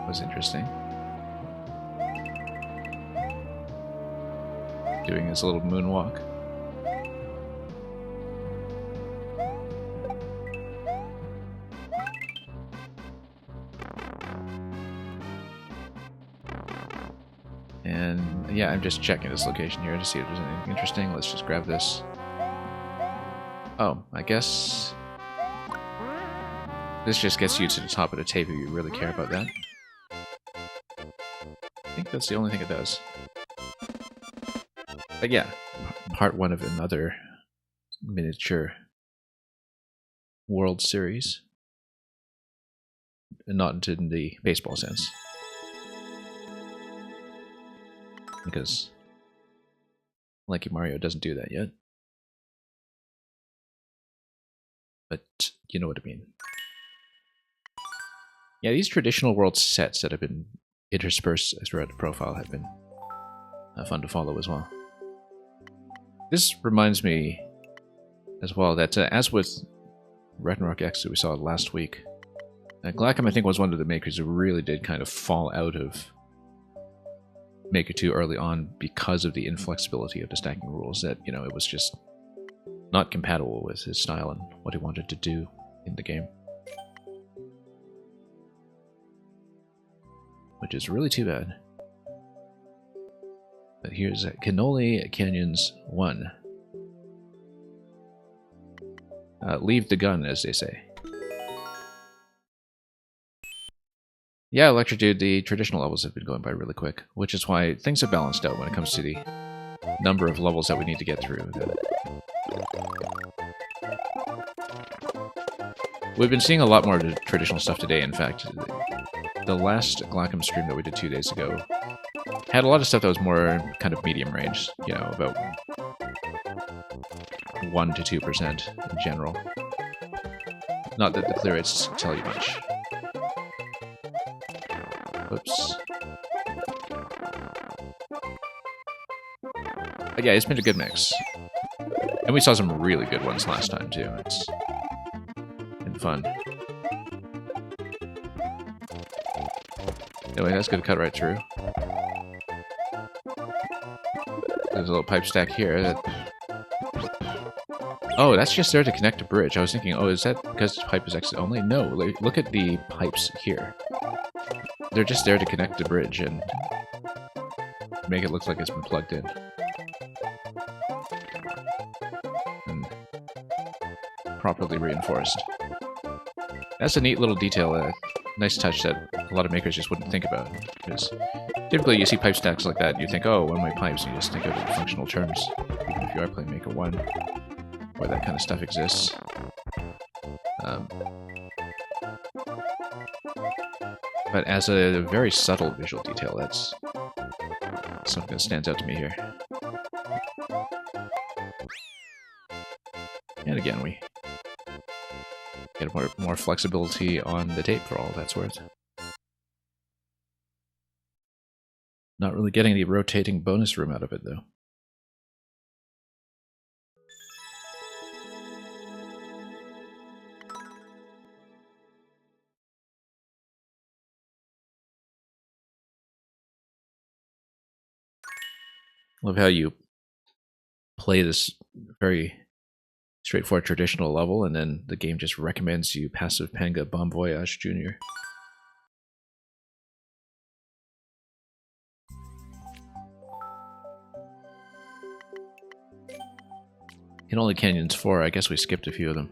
was interesting. doing his little moonwalk. And yeah, I'm just checking this location here to see if there's anything interesting. Let's just grab this. Oh, I guess this just gets you to the top of the tape if you really care about that. I think that's the only thing it does. But yeah, part one of another miniature World Series. Not in the baseball sense. Because Lucky Mario doesn't do that yet. But you know what I mean. Yeah, these traditional world sets that have been interspersed throughout the profile have been fun to follow as well. This reminds me as well that as with Ragnarok X that we saw last week, Glackum I think was one of the makers who really did kind of fall out of Maker 2 early on because of the inflexibility of the stacking rules, that, you know, it was just not compatible with his style and what he wanted to do in the game. Which is really too bad. But here's Cannoli Canyons 1. Leave the gun, as they say. Yeah, Electric Dude, the traditional levels have been going by really quick, which is why things have balanced out when it comes to the number of levels that we need to get through. We've been seeing a lot more of the traditional stuff today, in fact. The last Glackum stream that we did 2 days ago had a lot of stuff that was more kind of medium range, you know, about 1 to 2% in general. Not that the clear rates tell you much. Whoops. But yeah, it's been a good mix. And we saw some really good ones last time, too. It's been fun. Anyway, that's gonna cut right through. There's a little pipe stack here that... Oh, that's just there to connect a bridge. I was thinking, oh, is that because pipe is exit only? No, look at the pipes here. They're just there to connect the bridge and make it look like it's been plugged in. And properly reinforced. That's a neat little detail, a nice touch that a lot of makers just wouldn't think about. Because typically you see pipe stacks like that and you think, oh, one-way pipes, and you just think of it in functional terms. Even if you are playing Maker 1, where that kind of stuff exists. But as a very subtle visual detail, that's something that stands out to me here. And again, we get more flexibility on the tape for all that's worth. Not really getting the rotating bonus room out of it, though. Love how you play this very straightforward traditional level, and then the game just recommends you Passive Panga Bon Voyage Jr. Cannoli Canyons 4, I guess we skipped a few of them.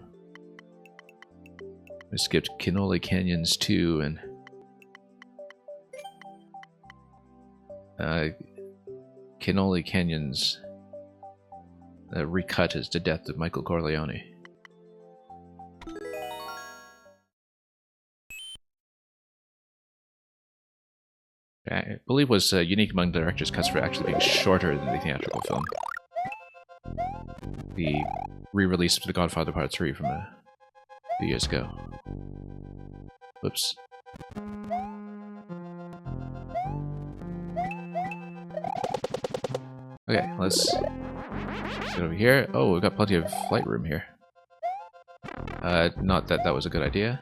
We skipped Cannoli Canyons 2 and Cannoli Canyons recut as the death of Michael Corleone. I believe was unique among the director's cuts for actually being shorter than the theatrical film. The re-release of The Godfather Part 3 from a few years ago. Whoops. Okay, let's get over here. Oh, we've got plenty of flight room here. Not that that was a good idea.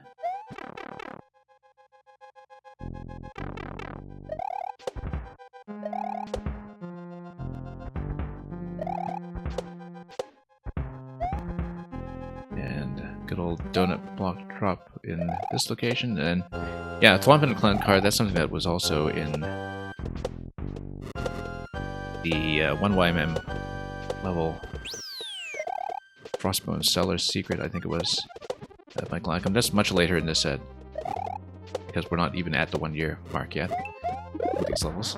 good old donut block drop in this location. And yeah, Thwomp and a clown car, that's something that was also in the 1YMM level Frostbone Cellar's Secret, I think it was, by Glackum. That's much later in this set, because we're not even at the 1 year mark yet with these levels.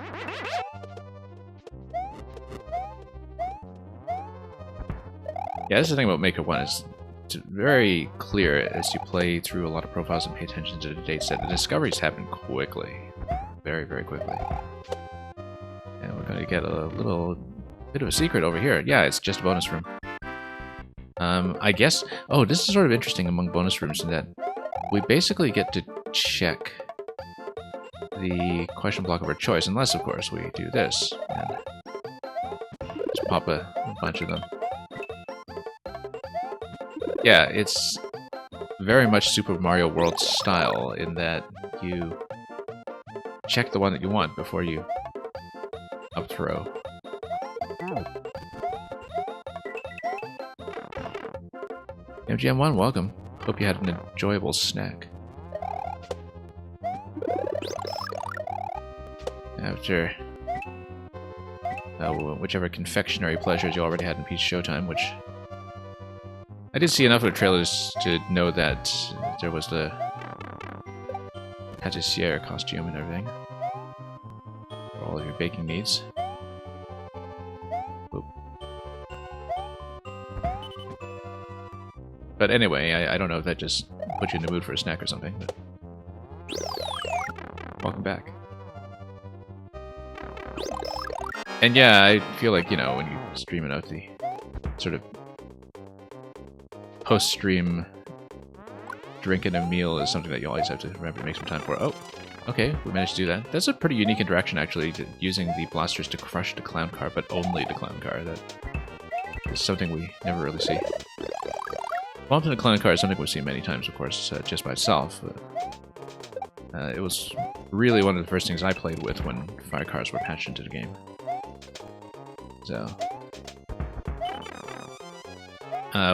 Yeah, this is the thing about Maker 1, is it's very clear as you play through a lot of profiles and pay attention to the dates that the discoveries happen quickly. Very, very quickly. And we're going to get a little bit of a secret over here. Yeah, it's just a bonus room. I guess... Oh, this is sort of interesting among bonus rooms in that we basically get to check the question block of our choice, unless, of course, we do this and just pop a bunch of them. Yeah, it's very much Super Mario World style in that you check the one that you want before you up throw. MGM1, welcome. Hope you had an enjoyable snack. After whichever confectionery pleasures you already had in Peach Showtime, which I did see enough of the trailers to know that there was the pâtissière costume and everything for all of your baking needs. Oop. But anyway, I don't know if that just put you in the mood for a snack or something. But welcome back. And yeah, I feel like, you know, when you stream it out, the sort of post-stream drinking a meal is something that you always have to remember to make some time for. Oh, okay, we managed to do that. That's a pretty unique interaction, actually, using the blasters to crush the clown car, but only the clown car. That is something we never really see. Bumping the clown car is something we've seen many times, of course, just by itself. It was really one of the first things I played with when fire cars were patched into the game. So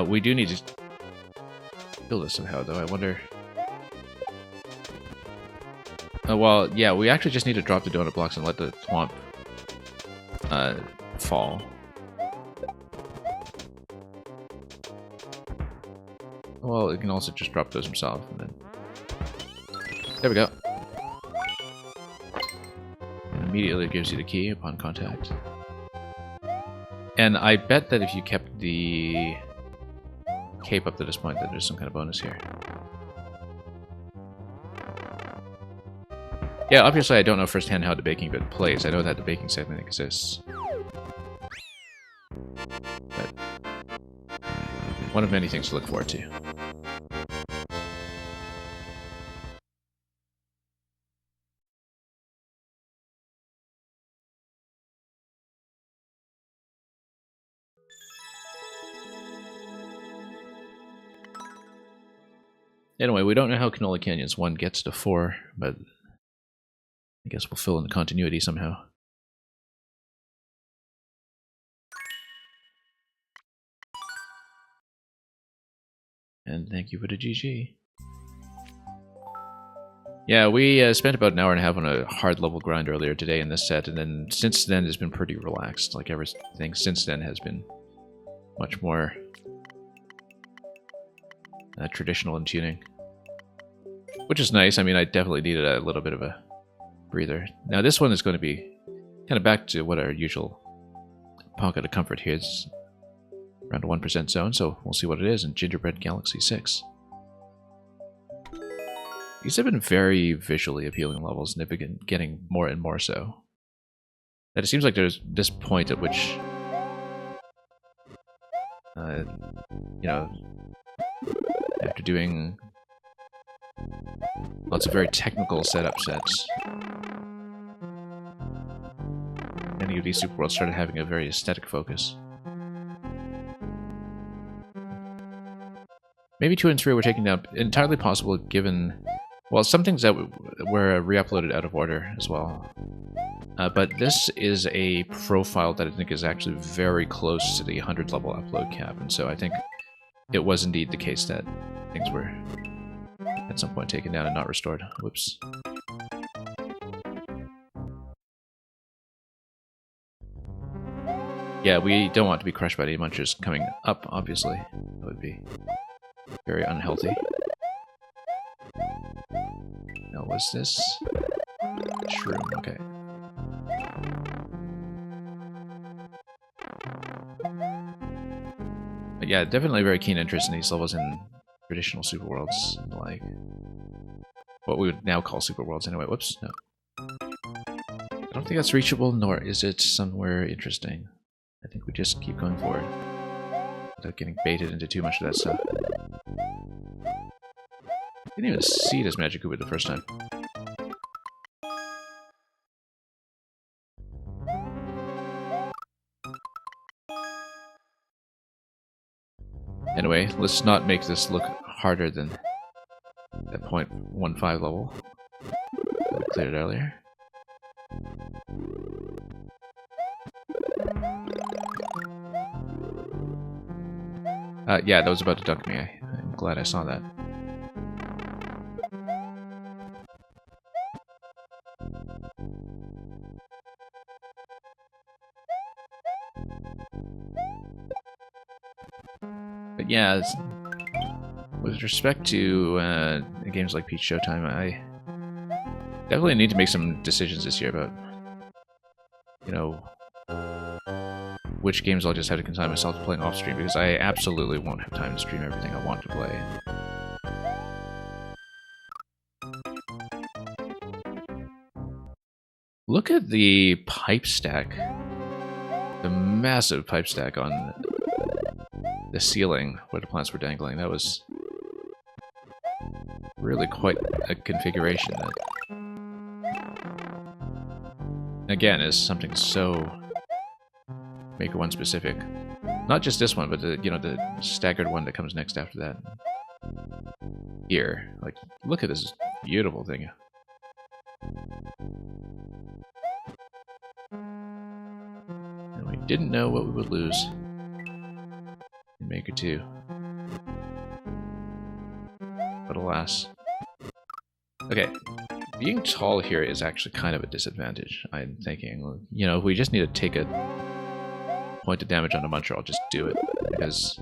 we do need to kill this somehow, though. I wonder... well, yeah, we actually just need to drop the donut blocks and let the Thwomp fall. Well, it can also just drop those himself, and then... There we go. And immediately it gives you the key upon contact. And I bet that if you kept the cape up to this point, that there's some kind of bonus here. Yeah, obviously I don't know firsthand how the baking bit plays. I know that the baking segment exists. But one of many things to look forward to. Anyway, we don't know how Canola Canyons 1 gets to 4, but I guess we'll fill in the continuity somehow. And thank you for the GG. Yeah, we spent about an hour and a half on a hard level grind earlier today in this set, and then since then it's been pretty relaxed. Like everything since then has been much more traditional in tuning. Which is nice. I mean, I definitely needed a little bit of a breather. Now this one is going to be kind of back to what our usual pocket of comfort here is. Around a 1% zone, so we'll see what it is in Gingerbread Galaxy 6. These have been very visually appealing levels, and they've been getting more and more so. And it seems like there's this point at which, you know, after doing lots of very technical setup sets, many of these super worlds started having a very aesthetic focus. Maybe 2 and 3 were taken down. Entirely possible given... Well, some things that were re-uploaded out of order as well. But this is a profile that I think is actually very close to the 100 level upload cap. And so I think it was indeed the case that things were at some point taken down and not restored. Whoops. Yeah, we don't want to be crushed by any munchers coming up, obviously. That would be very unhealthy. Now, what's this? Shroom, okay. But yeah, definitely very keen interest in these levels in traditional super worlds, like what we would now call super worlds anyway. Whoops, no. I don't think that's reachable, nor is it somewhere interesting. I think we just keep going forward without getting baited into too much of that stuff. Didn't even see this magic Uber the first time. Anyway, let's not make this look harder than that 0.15 level that we cleared earlier. Yeah, that was about to dunk me. I'm glad I saw that. But yeah, with respect to games like Peach Showtime, I definitely need to make some decisions this year about, you know, which games I'll just have to consign myself to playing off stream, because I absolutely won't have time to stream everything I want to play. Look at the pipe stack. The massive pipe stack on the ceiling where the plants were dangling. That was really quite a configuration that, again, is something so Maker 1 specific. Not just this one, but the, you know, the staggered one that comes next after that. Here. Like, look at this beautiful thing. And we didn't know what we would lose in Maker 2. But alas. Okay. Being tall here is actually kind of a disadvantage, I'm thinking. You know, if we just need to take a point of damage on a muncher, I'll just do it, because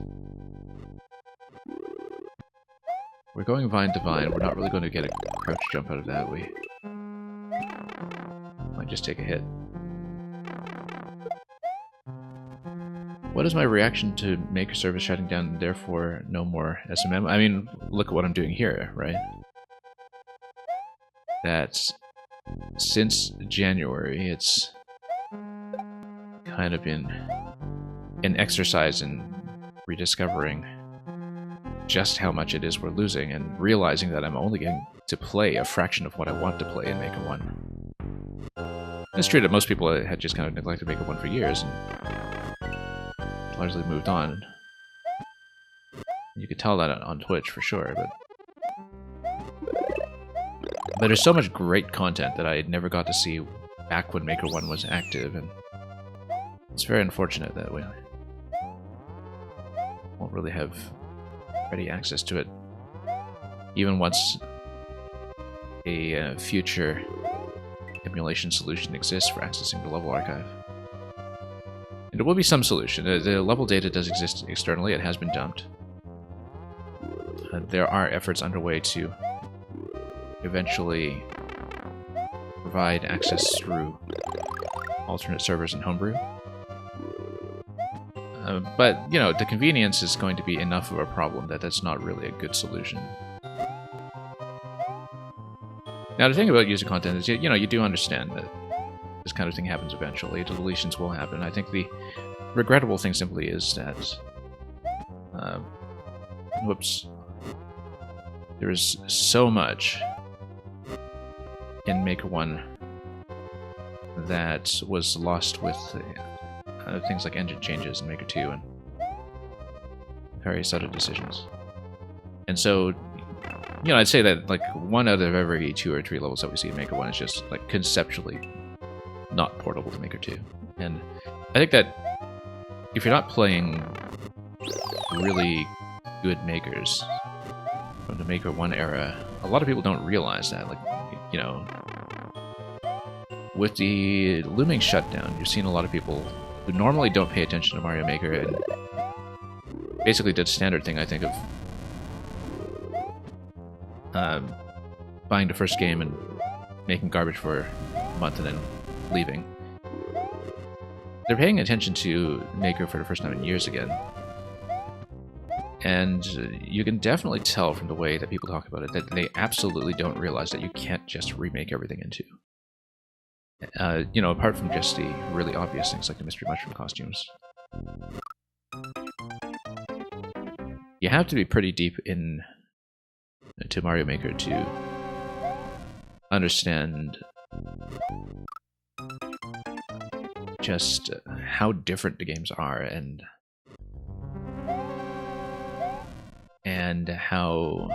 we're going vine to vine. We're not really going to get a crouch jump out of that. We might just take a hit. What is my reaction to Maker service shutting down and therefore no more SMM? I mean, look at what I'm doing here, right? That's since January, it's kind of been an exercise in rediscovering just how much it is we're losing, and realizing that I'm only getting to play a fraction of what I want to play in Maker 1. It's true that most people had just kind of neglected Maker 1 for years, and largely moved on. You could tell that on Twitch for sure, but there's so much great content that I never got to see back when Maker 1 was active, and it's very unfortunate that we won't really have ready access to it, even once a future emulation solution exists for accessing the level archive. And there will be some solution. The level data does exist externally, it has been dumped. There are efforts underway to eventually provide access through alternate servers and homebrew. But, you know, the convenience is going to be enough of a problem that that's not really a good solution. Now, the thing about user content is, you know, you do understand that this kind of thing happens eventually. Deletions will happen. I think the regrettable thing simply is that, whoops, there is so much in Maker 1 that was lost with things like engine changes in Maker 2 and various other decisions. And so, you know, I'd say that like 1 out of every 2 or 3 levels that we see in Maker 1 is just like conceptually not portable to Maker 2. And I think that if you're not playing really good makers from the Maker 1 era. A lot of people don't realize that. Like, you know, with the looming shutdown, you've seen a lot of people who normally don't pay attention to Mario Maker and basically did a standard thing, I think, of buying the first game and making garbage for a month and then leaving. They're paying attention to Maker for the first time in years again. And you can definitely tell from the way that people talk about it that they absolutely don't realize that you can't just remake everything into. You know, apart from just the really obvious things like the Mystery Mushroom costumes. You have to be pretty deep into Mario Maker to understand just how different the games are and how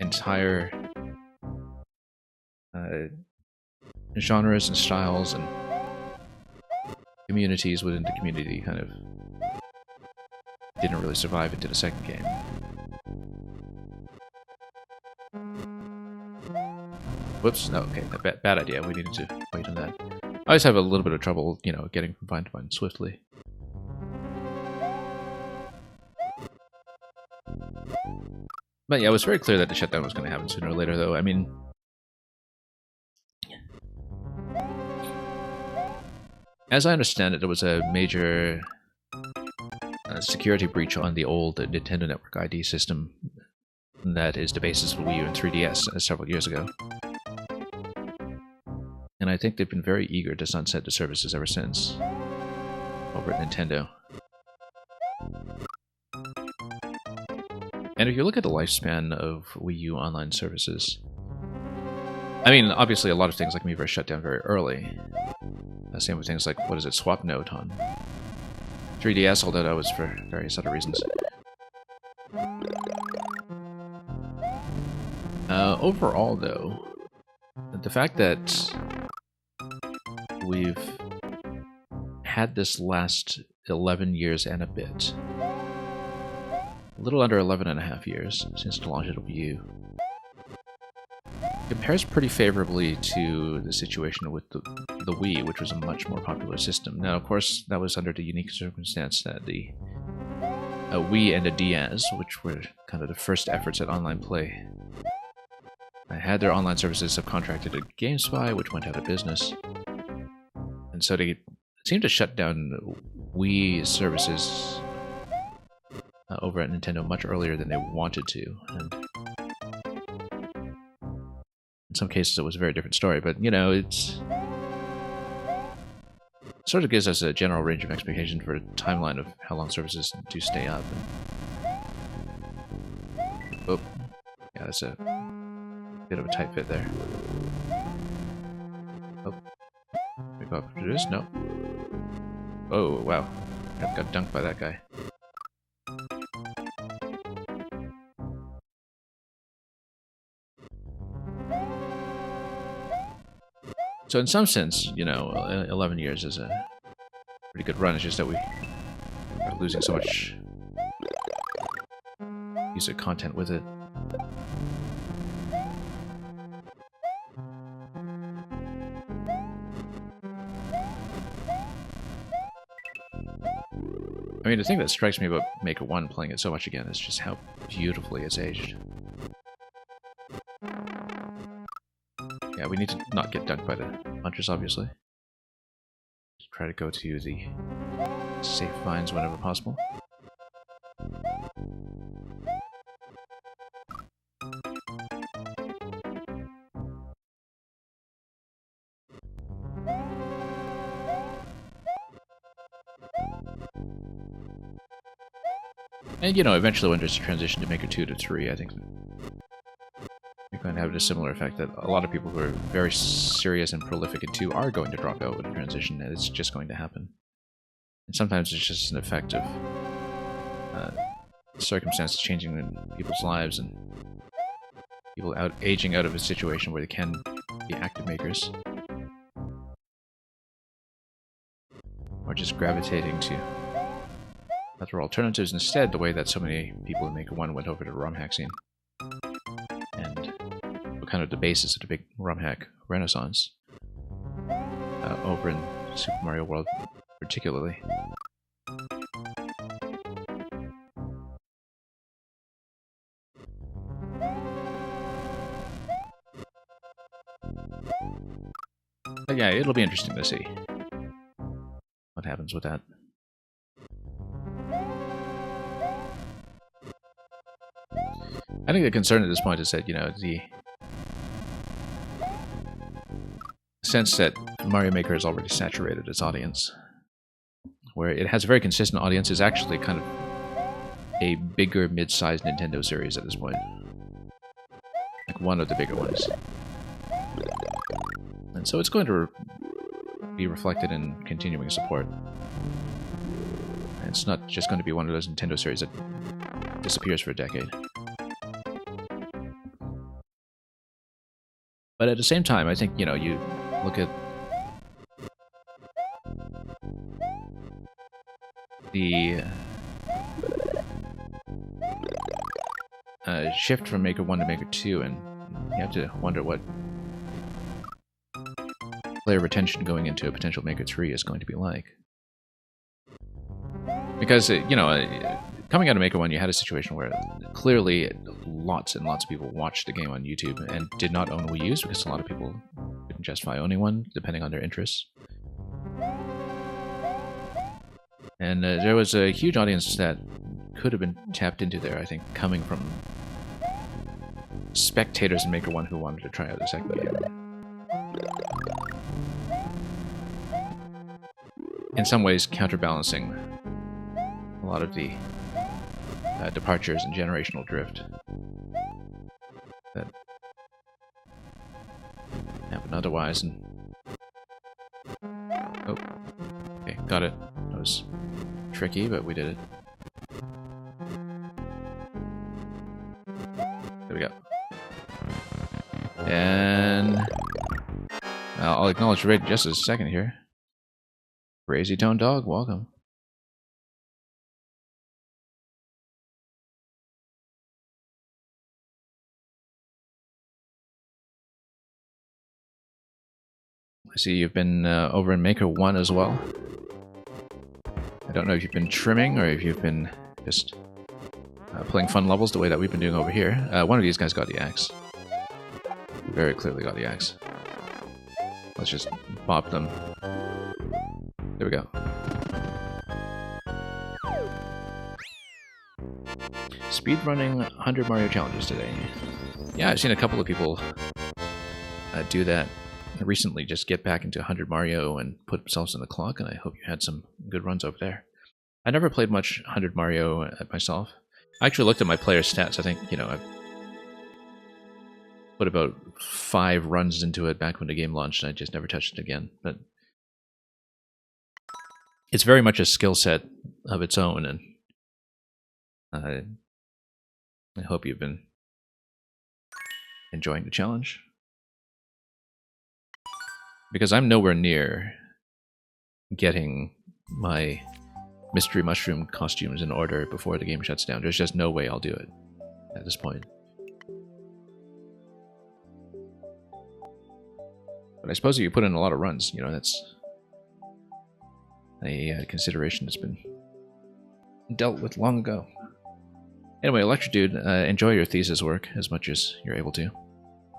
entire genres and styles and communities within the community kind of didn't really survive into the second game. Whoops, no, okay, bad idea. We needed to wait on that. I always have a little bit of trouble, you know, getting from vine to vine swiftly. But yeah, it was very clear that the shutdown was going to happen sooner or later, though. I mean, as I understand it, there was a major security breach on the old Nintendo Network ID system that is the basis for Wii U and 3DS several years ago. And I think they've been very eager to sunset the services ever since over at Nintendo. And if you look at the lifespan of Wii U online services, I mean, obviously a lot of things like Miiverse shut down very early. Same with things like, what is it, Swap Note on 3DS, although that was for various other reasons. Overall, though, the fact that we've had this last 11 years and a bit, a little under 11 and a half years since the launch of the Wii U, compares pretty favorably to the situation with the Wii, which was a much more popular system. Now, of course, that was under the unique circumstance that the Wii and the DS, which were kind of the first efforts at online play, had their online services subcontracted to GameSpy, which went out of business. And so they seemed to shut down Wii services over at Nintendo much earlier than they wanted to. And in some cases, it was a very different story, but, you know, it sort of gives us a general range of expectation for a timeline of how long services do stay up. And... oh, yeah, that's a bit of a tight fit there. Oh, we go up to this? No. Oh, wow. I got dunked by that guy. So in some sense, you know, 11 years is a pretty good run. It's just that we are losing so much user content with it. I mean, the thing that strikes me about Maker 1 playing it so much again is just how beautifully it's aged. Yeah, we need to not get dunked by the punchers, obviously. Just try to go to the safe vines whenever possible. And, you know, eventually when there's a transition to Maker 2 to 3, I think you're going to have a similar effect that a lot of people who are very serious and prolific in 2 are going to drop out with the transition, and it's just going to happen. And sometimes it's just an effect of circumstances changing in people's lives and people aging out of a situation where they can be active makers. Or just gravitating to other alternatives instead, the way that so many people in Maker 1 went over to ROM hack scene. And kind of the basis of the big ROM hack renaissance over in Super Mario World particularly. But yeah, it'll be interesting to see what happens with that. I think the concern at this point is that, you know, the sense that Mario Maker has already saturated its audience, where it has a very consistent audience, is actually kind of a bigger mid-sized Nintendo series at this point. Like one of the bigger ones. And so it's going to be reflected in continuing support. And it's not just going to be one of those Nintendo series that disappears for a decade. But at the same time, I think, you know, you look at the shift from Maker 1 to Maker 2, and you have to wonder what player retention going into a potential Maker 3 is going to be like. Because, you know, coming out of Maker 1, you had a situation where clearly lots and lots of people watched the game on YouTube and did not own Wii U's, because a lot of people couldn't justify owning one, depending on their interests. And there was a huge audience that could have been tapped into there, I think, coming from spectators in Maker 1 who wanted to try out the second game. In some ways, counterbalancing a lot of the departures and generational drift that happened otherwise. And oh, okay, got it. That was tricky, but we did it. There we go. And I'll acknowledge Raid just a second here. Crazy Tone Dog, welcome. I see you've been over in Maker 1 as well. I don't know if you've been trimming or if you've been just playing fun levels the way that we've been doing over here. One of these guys got the axe. Very clearly got the axe. Let's just bop them. There we go. Speedrunning 100 Mario challenges today. Yeah, I've seen a couple of people do that recently, just get back into 100 Mario and put themselves in the clock, and I hope you had some good runs over there. I never played much 100 Mario myself. I actually looked at my player stats. I think, you know, I've put about 5 runs into it back when the game launched, and I just never touched it again. But it's very much a skill set of its own, and I hope you've been enjoying the challenge. Because I'm nowhere near getting my Mystery Mushroom costumes in order before the game shuts down. There's just no way I'll do it at this point. But I suppose if you put in a lot of runs, you know, that's a consideration that's been dealt with long ago. Anyway, Electrodude, enjoy your thesis work as much as you're able to.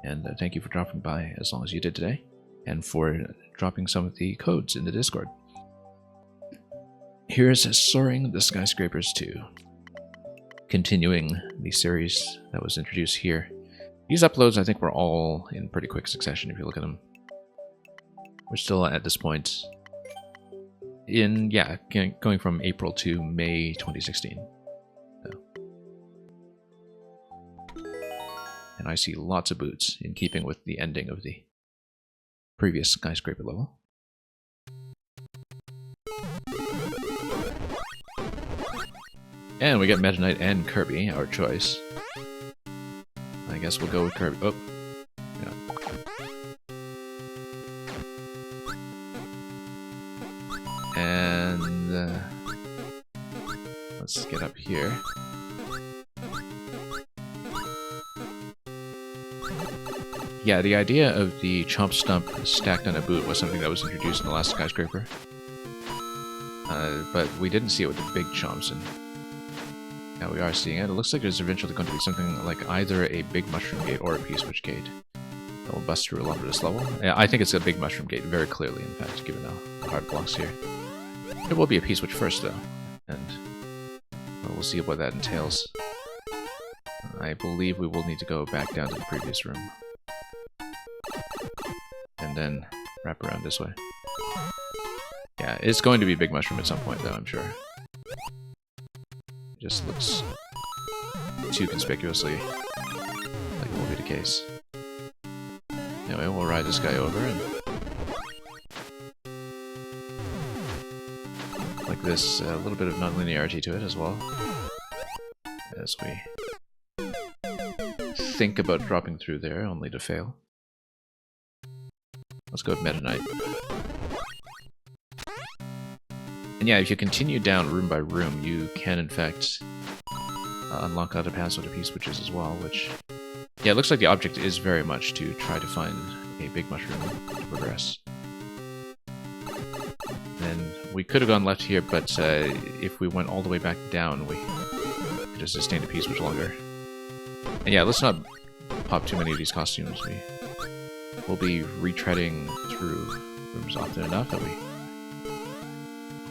And thank you for dropping by as long as you did today, and for dropping some of the codes in the Discord. Here's Soaring the Skyscrapers 2. Continuing the series that was introduced here. These uploads, I think, were all in pretty quick succession if you look at them. We're still at this point in, yeah, going from April to May 2016. So. And I see lots of boots, in keeping with the ending of the previous skyscraper level. And we got Meta Knight and Kirby, our choice. I guess we'll go with Kirby. Oh, yeah. And let's get up here. Yeah, the idea of the chomp stump stacked on a boot was something that was introduced in the last skyscraper. But we didn't see it with the big chomps, and now we are seeing it. It looks like there's eventually going to be something like either a big mushroom gate or a P-switch gate that will bust through a lot of this level. Yeah, I think it's a big mushroom gate, very clearly, in fact, given the hard blocks here. It will be a P-switch first, though, and we'll see what that entails. I believe we will need to go back down to the previous room. And then wrap around this way. Yeah, it's going to be Big Mushroom at some point, though, I'm sure. It just looks too conspicuously like it will be the case. Anyway, we'll ride this guy over, and like this, a little bit of non-linearity to it as well. As we think about dropping through there, only to fail. Let's go with Meta Knight. And yeah, if you continue down room by room, you can in fact unlock other paths with the P-switches as well, which... Yeah, it looks like the object is very much to try to find a big mushroom to progress. Then we could have gone left here, but if we went all the way back down, we could have sustained a P-switch longer. And yeah, let's not pop too many of these costumes. We'll be retreading through rooms often enough that we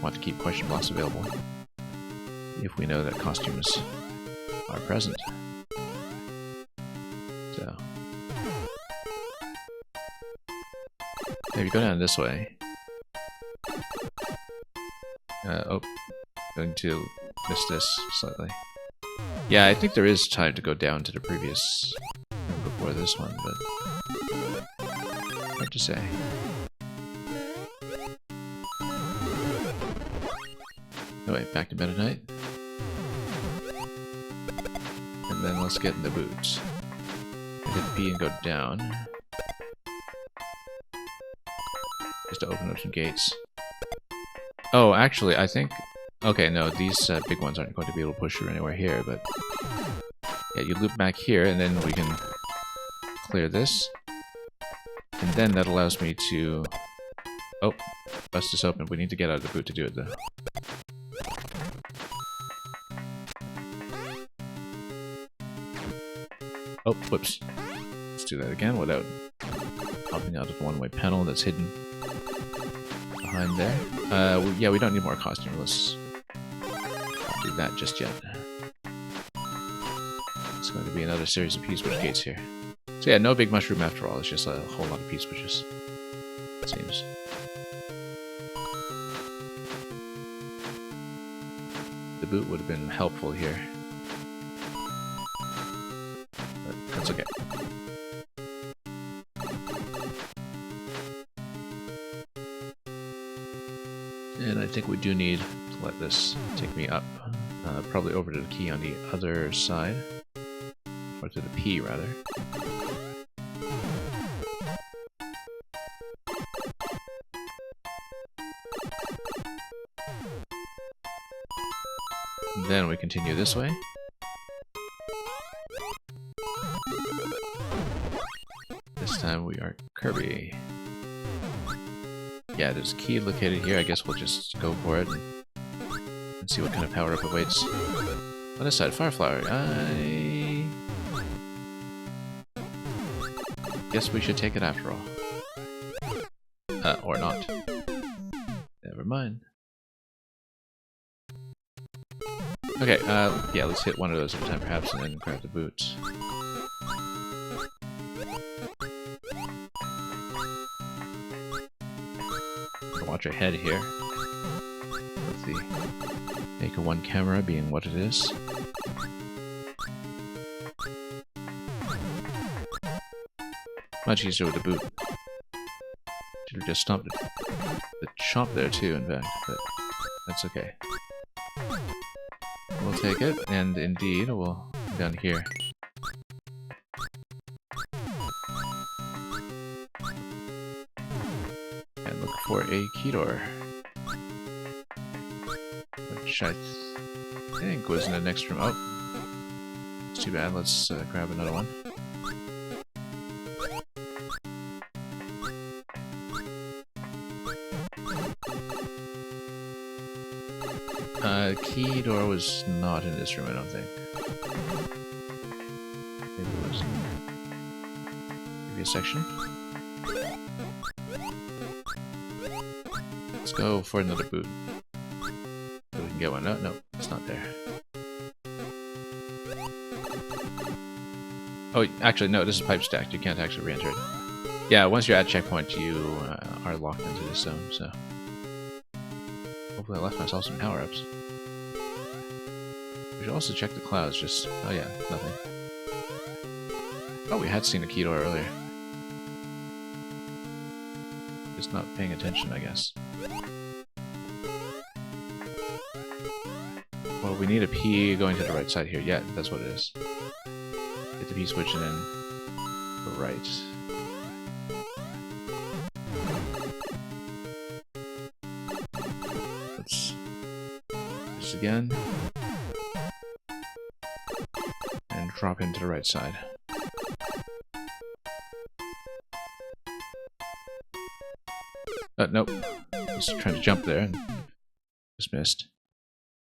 want to keep question blocks available if we know that costumes are present. So, if you go down this way, oh, going to miss this slightly. Yeah, I think there is time to go down to the previous room before this one, but hard to say. Anyway, back to Meta Knight. And then let's get in the boots. Hit B and go down. Just to open up some gates. Oh, actually, I think... Okay, no, these big ones aren't going to be able to push through anywhere here, but... Yeah, you loop back here, and then we can clear this. And then that allows me to... Oh, bust this open. We need to get out of the boot to do it, though. Oh, whoops. Let's do that again without popping out of the one-way panel that's hidden behind there. Yeah, we don't need more costume. Let's not do that just yet. It's going to be another series of P-switch gates here. So yeah, no big mushroom after all. It's just a whole lot of P-switches, it seems. The boot would have been helpful here. But that's okay. And I think we do need to let this take me up. Probably over to the key on the other side. Or to the P, rather. Then we continue this way. This time we are Kirby. Yeah, there's a key located here. I guess we'll just go for it and see what kind of power-up awaits. On this side, Fireflower. I guess we should take it after all. Or not. Never mind. Okay, yeah, let's hit one of those at a time perhaps, and then grab the boots. Watch our head here, with the Maker 1 camera being what it is. Much easier with the boot. Should have just stomped the chomp there too, in fact, but that's okay. We'll take it, and indeed, we'll go down here. And look for a key door. Which I I think was in the next room. Oh, it's too bad. Let's grab another one. Key door was not in this room, I don't think. Maybe it was in the previous section. Let's go for another boot. So we can get one. No, no, it's not there. Oh, actually, no, this is pipe stacked. You can't actually re-enter it. Yeah, once you're at checkpoint, you are locked into this zone, so... Hopefully I left myself some power-ups. We should also check the clouds, just... Oh yeah, nothing. Oh, we had seen a key door earlier. Just not paying attention, I guess. Well, we need a P going to the right side here. Yeah, that's what it is. Hit the P switch and then the right. Let's do this again. And drop into the right side. Nope. Just trying to jump there and just missed.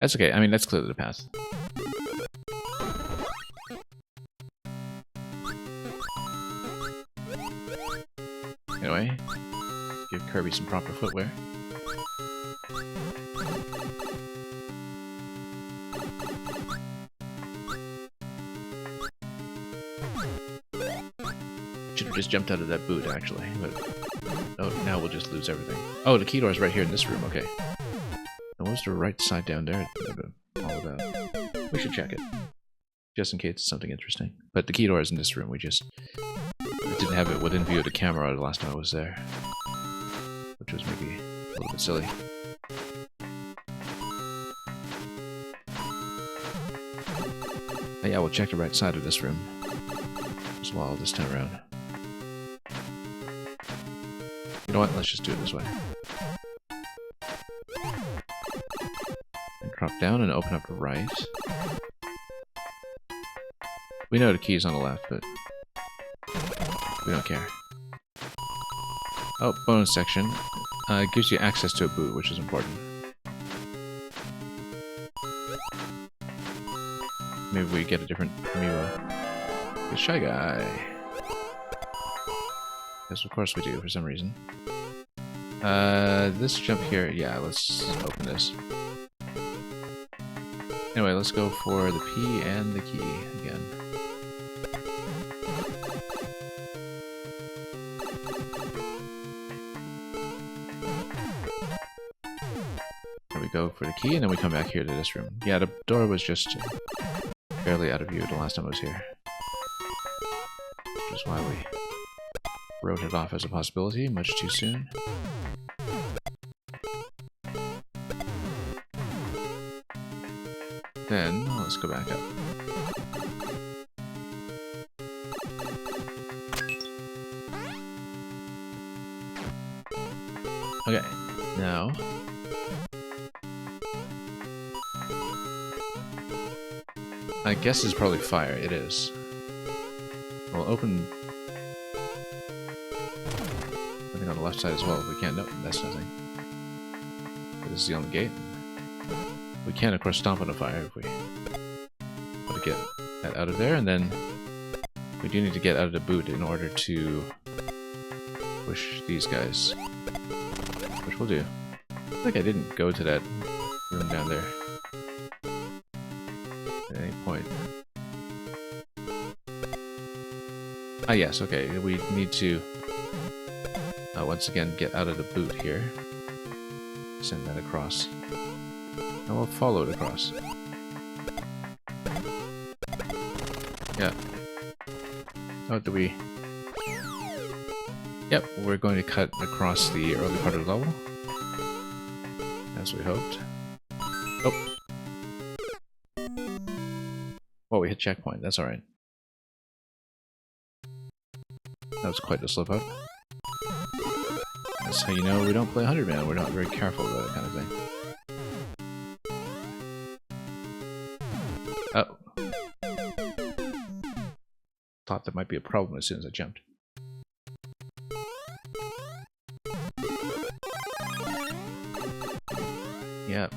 That's okay. I mean, that's clearly the path. Anyway, give Kirby some proper footwear. Should have just jumped out of that boot, actually, but oh, now we'll just lose everything. Oh, the key door is right here in this room. Okay. And what was the right side down there? All about. We should check it, just in case it's something interesting. But the key door is in this room. We just didn't have it within view of the camera the last time I was there, which was maybe a little bit silly. But yeah, we'll check the right side of this room as well this time around. You know what? Let's just do it this way. And drop down and open up the right. We know the key is on the left, but we don't care. Oh, bonus section. It gives you access to a boot, which is important. Maybe we get a different amiibo. Good Shy Guy. Yes, of course we do, for some reason. This jump here, yeah, let's open this. Anyway, let's go for the P and the key again. There we go for the key, and then we come back here to this room. Yeah, the door was just barely out of view the last time I was here. Which is why we wrote it off as a possibility much too soon. Then, let's go back up. Okay, now... I guess it's probably fire. It is. We'll open... I think on the left side as well if we can. Nope, that's nothing. This is the only gate. We can, of course, stomp on a fire if we want to get that out of there, and then we do need to get out of the boot in order to push these guys, which we'll do. I think I didn't go to that room down there at any point. Ah, yes, okay, we need to once again get out of the boot here. Send that across. And we'll follow it across. Yeah. Oh, do we... Yep, we're going to cut across the early part of the level. As we hoped. Oh! Well, we hit checkpoint, that's alright. That was quite the slip up. That's how you know we don't play 100 man, we're not very careful about that kind of thing. thought that might be a problem as soon as I jumped. Yeah.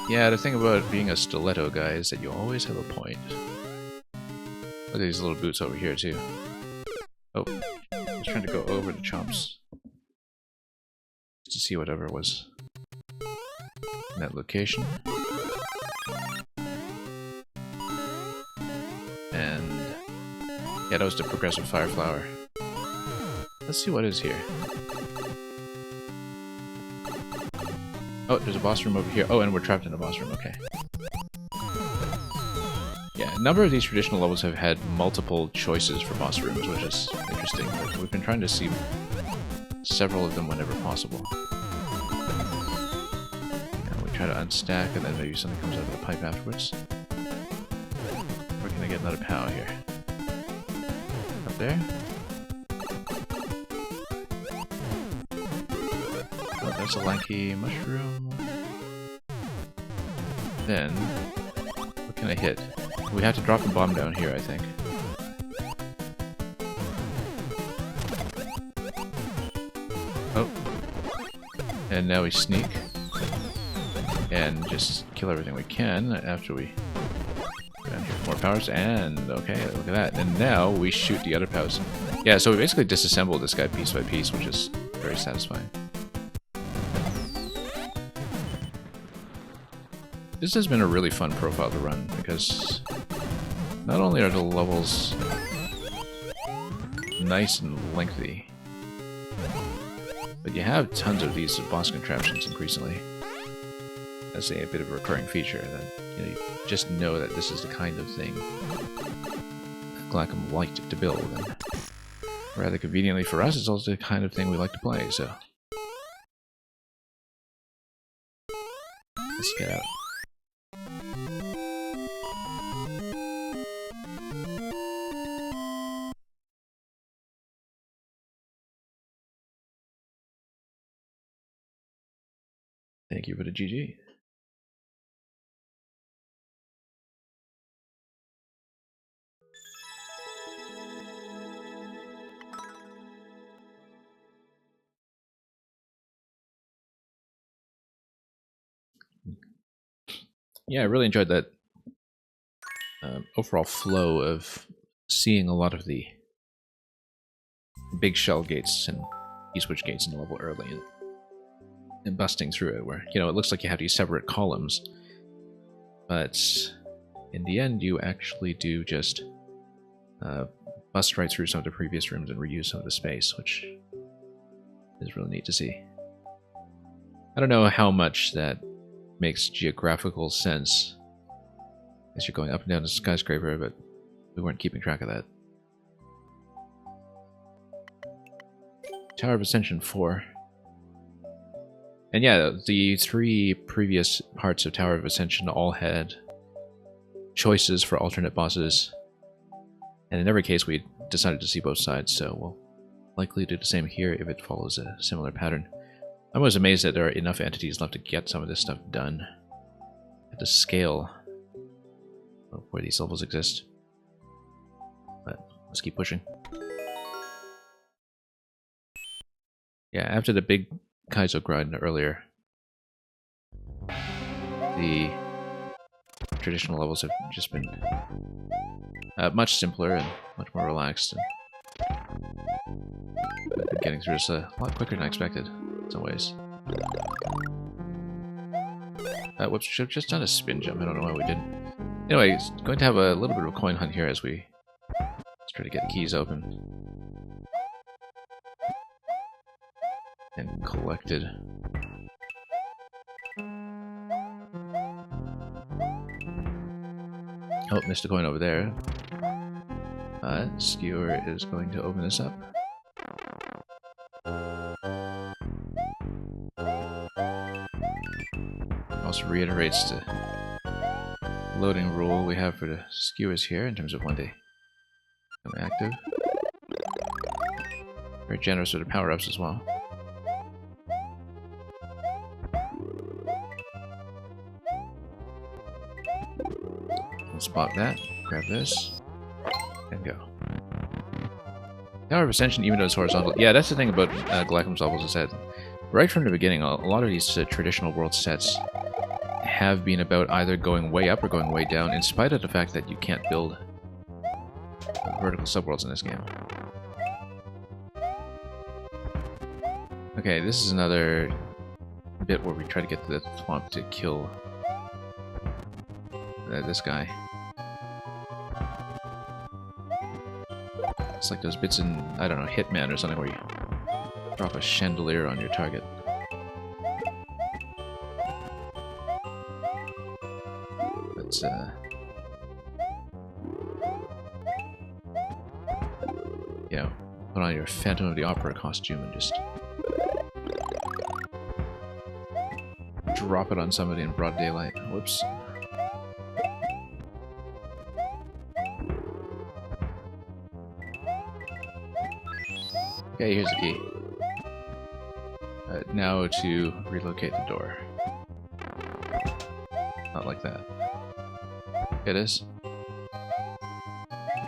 Yeah, the thing about being a stiletto guy is that you always have a point. Look at these little boots over here too. Oh, I was trying to go over the chomps just to see whatever was in that location. And yeah, that was the progressive fire flower. Let's see what is here. Oh, there's a boss room over here. Oh, and we're trapped in a boss room. Okay. Yeah, a number of these traditional levels have had multiple choices for boss rooms, which is interesting. But we've been trying to see several of them whenever possible. And we try to unstack, and then maybe something comes out of the pipe afterwards. Where can I get another POW here? Up there? Oh, that's a lanky mushroom. Then, what can I hit? We have to drop a bomb down here, I think. Oh. And now we sneak. And just kill everything we can after we go down here. More powers, and okay, look at that. And now we shoot the other powers. Yeah, so we basically disassembled this guy piece by piece, which is very satisfying. This has been a really fun profile to run, because not only are the levels nice and lengthy, but you have tons of these boss contraptions increasingly. That's a bit of a recurring feature that you just know that this is the kind of thing that Glackum liked to build, and rather conveniently for us, it's also the kind of thing we like to play, so let's get out. Thank you for the GG. Yeah, I really enjoyed that overall flow of seeing a lot of the big shell gates and E-switch gates in the level early and busting through it, where, you know, it looks like you have these separate columns, but in the end you actually do just bust right through some of the previous rooms and reuse some of the space, which is really neat to see. I don't know how much that makes geographical sense as you're going up and down the skyscraper, but we weren't keeping track of that. Tower of Ascension 4. And yeah, the 3 previous parts of Tower of Ascension all had choices for alternate bosses, and in every case we decided to see both sides, so we'll likely do the same here if it follows a similar pattern. I was amazed that there are enough entities left to get some of this stuff done at the scale of where these levels exist. But let's keep pushing. Yeah, after the big Kaizo grind earlier, the traditional levels have just been much simpler and much more relaxed, and I've been getting through this a lot quicker than I expected in some ways. Whoops, should have just done a spin jump. I don't know why we didn't. Anyway, it's going to have a little bit of a coin hunt here as we try to get the keys open and collected. Oh, missed a coin over there. Skewer is going to open this up. Also reiterates the loading rule we have for the skewers here in terms of when they become active. Very generous with the power-ups as well. spot that, grab this, and go. Tower of Ascension, even though it's horizontal. Yeah, that's the thing about Glackum's levels, is that right from the beginning, a lot of these traditional world sets have been about either going way up or going way down, in spite of the fact that you can't build vertical subworlds in this game. Okay, this is another bit where we try to get to the swamp to kill this guy. It's like those bits in, I don't know, Hitman or something, where you drop a chandelier on your target. Let's, you know, put on your Phantom of the Opera costume and just drop it on somebody in broad daylight. Whoops. Okay, here's the key. Now to relocate the door. Not like that. It is.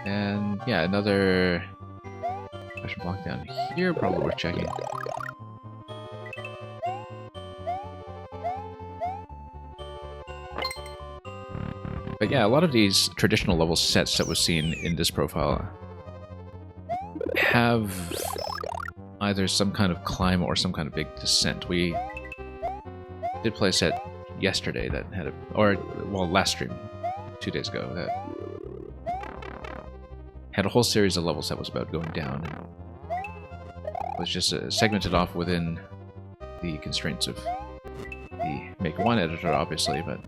And yeah, another question block down here, probably worth checking. But yeah, a lot of these traditional level sets that we've seen in this profile have either some kind of climb or some kind of big descent. We did play a set yesterday that had a, or well, last stream, 2 days ago, that had a whole series of levels that was about going down. It was just segmented off within the constraints of the Make 1 editor, obviously, but...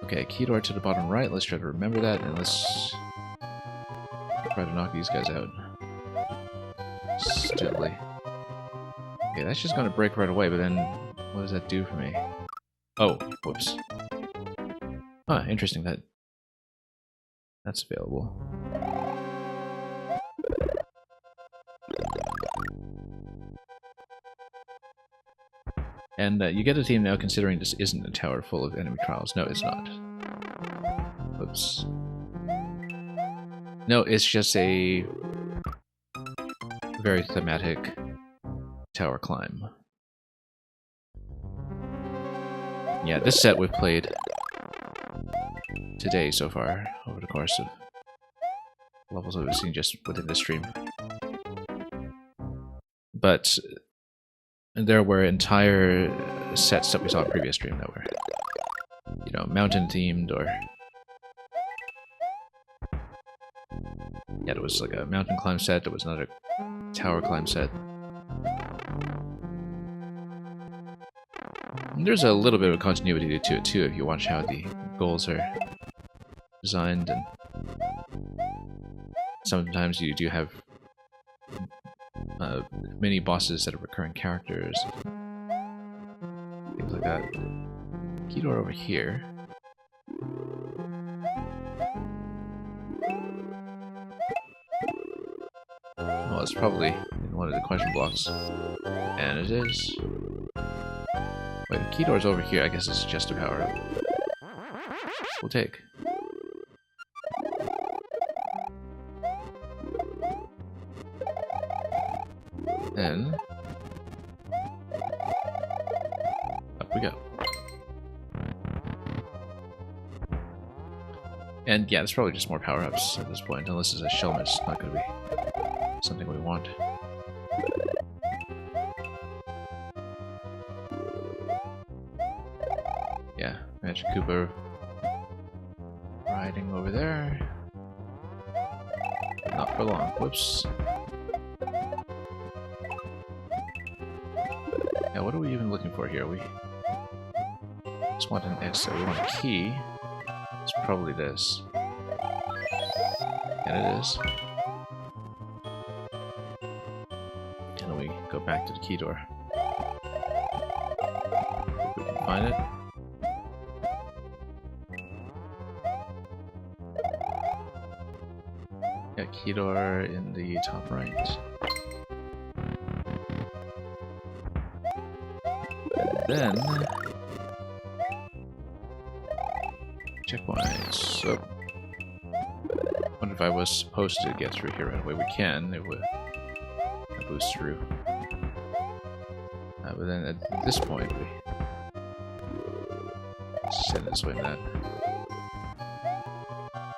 Okay, key door to the bottom right, let's try to remember that, and let's try to knock these guys out. Steadily. Okay, that's just gonna break right away, but then what does that do for me? Oh, whoops. Huh, interesting that that's available. And you get a team now considering this isn't a tower full of enemy trials. No, it's not. Whoops. No, it's just a very thematic tower climb. Yeah, this set we've played today so far, over the course of levels that we've seen just within this stream. But there were entire sets that we saw in previous stream that were, you know, mountain themed, or yeah, there was like a mountain climb set, there was another tower climb set. And there's a little bit of continuity to it too if you watch how the goals are designed, and sometimes you do have mini bosses that are recurring characters, things like that. Key door over here. Well, it's probably in one of the question blocks, and it is. Wait, the key door's over here. I guess it's just a power up. We'll take. Then up we go. And yeah, it's probably just more power-ups at this point, unless it's a shell miss. It's not going to be something we want. Yeah, Magic Koopa riding over there. Not for long. Whoops. Yeah, what are we even looking for here? We just want an exit. We want a key. It's probably this. And it is. And then we go back to the key door. If we can find it. Yeah, key door in the top right. And then checkpoints. So, wonder if I was supposed to get through here right away. We can. It would boost through. But then at this point, we send it this way and that.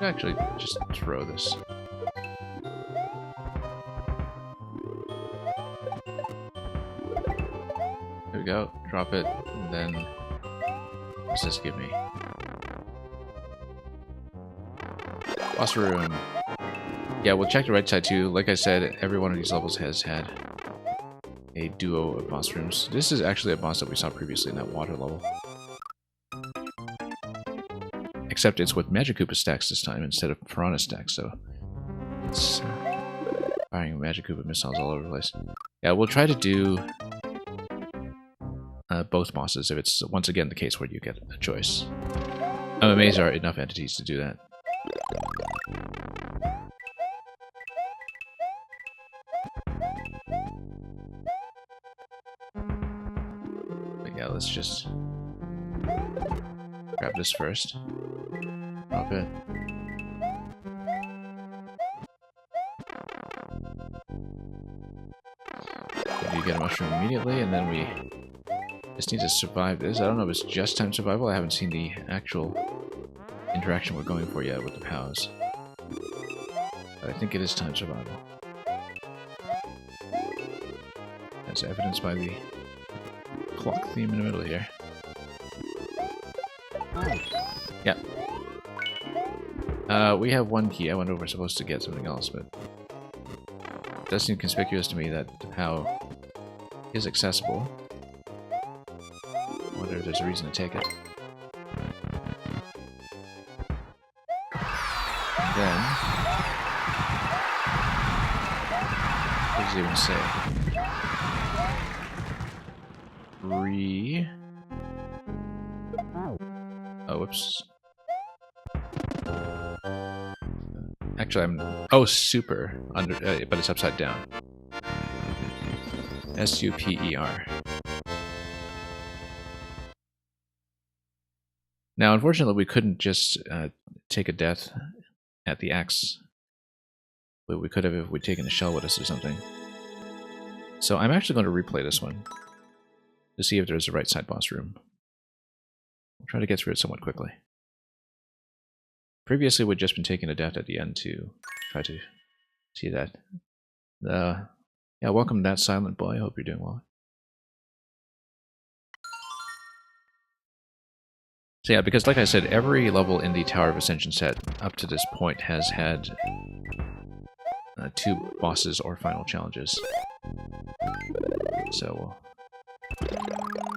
Actually, just throw this. There we go. Drop it, and then what does this give me? Boss room. Yeah, we'll check the right side too. Like I said, every one of these levels has had a duo of boss rooms. This is actually a boss that we saw previously in that water level. Except it's with Magic Koopa stacks this time instead of Piranha stacks, so it's firing Magic Koopa missiles all over the place. Yeah, we'll try to do both bosses if it's once again the case where you get a choice. I'm amazed there are enough entities to do that. But yeah, let's just grab this first. Drop it. You get a mushroom immediately, and then we just need to survive this. I don't know if it's just time survival. I haven't seen the actual interaction we're going for yet with the POWs. But I think it is time survival. As evidenced by the clock theme in the middle here. Yeah. We have one key. I wonder if we're supposed to get something else, but it does seem conspicuous to me that the POW is accessible. I wonder if there's a reason to take it. And then, what does it even say? Oh, whoops. Actually, I'm... Oh, super. Under, but it's upside down. S-U-P-E-R. Now, unfortunately, we couldn't just take a death at the axe. But we could have if we'd taken a shell with us or something. So I'm actually going to replay this one to see if there's a right side boss room. I'll try to get through it somewhat quickly. Previously, we'd just been taking a death at the end to try to see that. Yeah, welcome to that silent boy. I hope you're doing well. So yeah, because like I said, every level in the Tower of Ascension set up to this point has had 2 bosses or final challenges. So we'll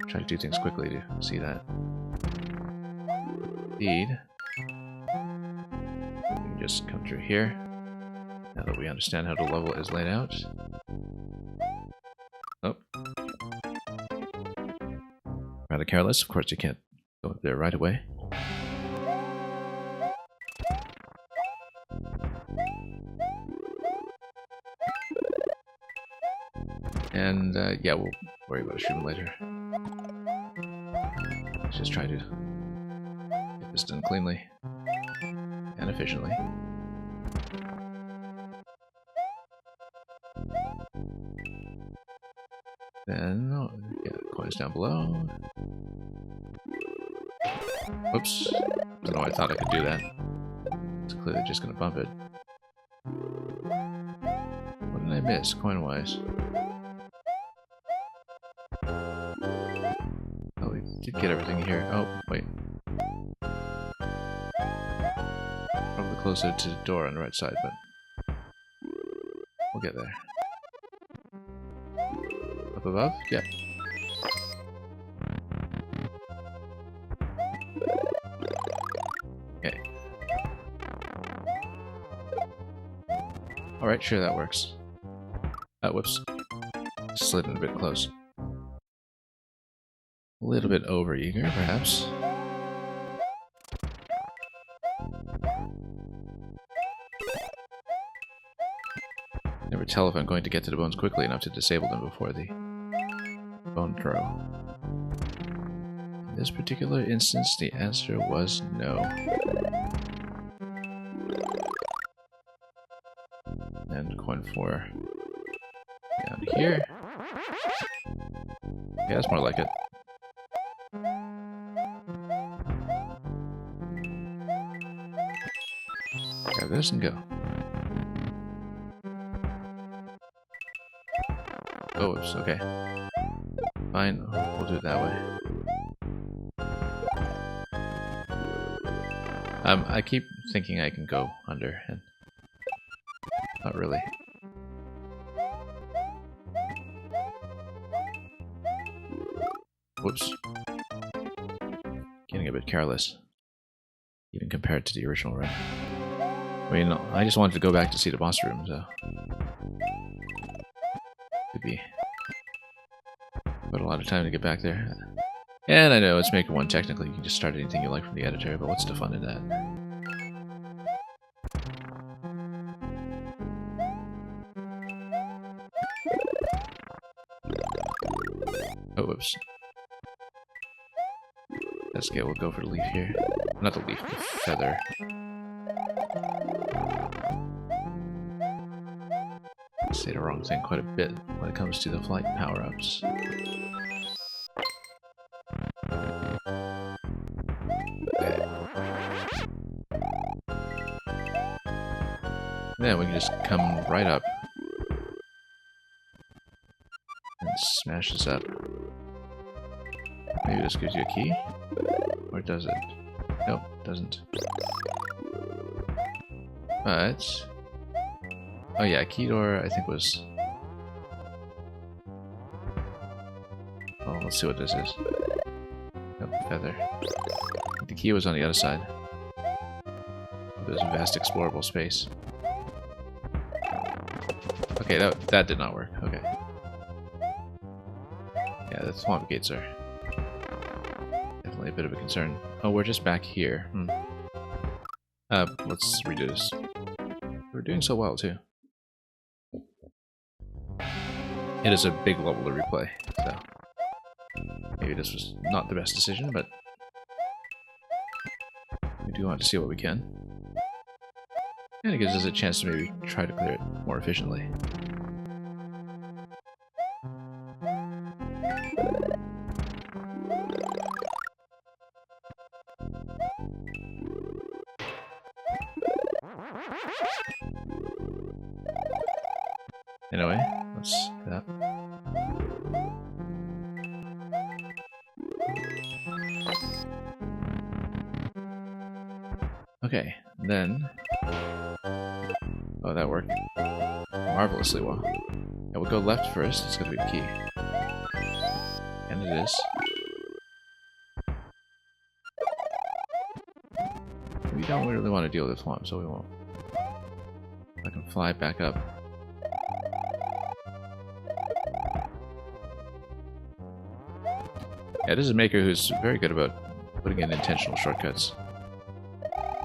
try to do things quickly to see that. Indeed. We can just come through here, now that we understand how the level is laid out. Oh. Rather careless, of course you can't go up there right away. And yeah, we'll worry about a shroom later. Let's just try to get this done cleanly and efficiently. Then, oh, yeah, coins down below. Whoops. Don't know why I thought I could do that. It's clearly just going to bump it. What did I miss, coin-wise? Oh, we did get everything here. Oh, wait. Probably closer to the door on the right side, but we'll get there. Up above? Yep. Okay. Alright, sure, that works. Whoops. Slid in a bit close. A little bit over-eager, perhaps. Never tell if I'm going to get to the bones quickly enough to disable them before the bone throw. In this particular instance, the answer was no. And coin 4 down here. Yeah, that's more like it. Grab this and go. Oh, oops, okay. Fine, we'll do it that way. I keep thinking I can go under, and not really. Whoops. Getting a bit careless, even compared to the original run. I mean, I just wanted to go back to see the boss room, so... Could be... But a lot of time to get back there. And I know it's Maker 1, technically you can just start anything you like from the editor, but what's the fun in that? Oh, whoops. That's okay, we'll go for the leaf here. Not the leaf, the feather. I say the wrong thing quite a bit when it comes to the flight power-ups. Then we can just come right up and smash this up. Maybe this gives you a key? Or does it? Nope, doesn't. But... Oh yeah, key door I think was... Well, let's see what this is. Nope, feather. The key was on the other side. There's a vast explorable space. Okay, that did not work. Okay. Yeah, the swamp gates are definitely a bit of a concern. Oh, we're just back here. Let's redo this. We're doing so well, too. It is a big level to replay, so... Maybe this was not the best decision, but... We do want to see what we can. And it gives us a chance to maybe try to clear it more efficiently. Anyway, let's do that. Okay, then... Oh, that worked marvelously well. Yeah, we'll go left first. It's gonna be the key. And it is. We don't really want to deal with the swamp, so we won't. I can fly back up. Yeah, this is a maker who's very good about putting in intentional shortcuts.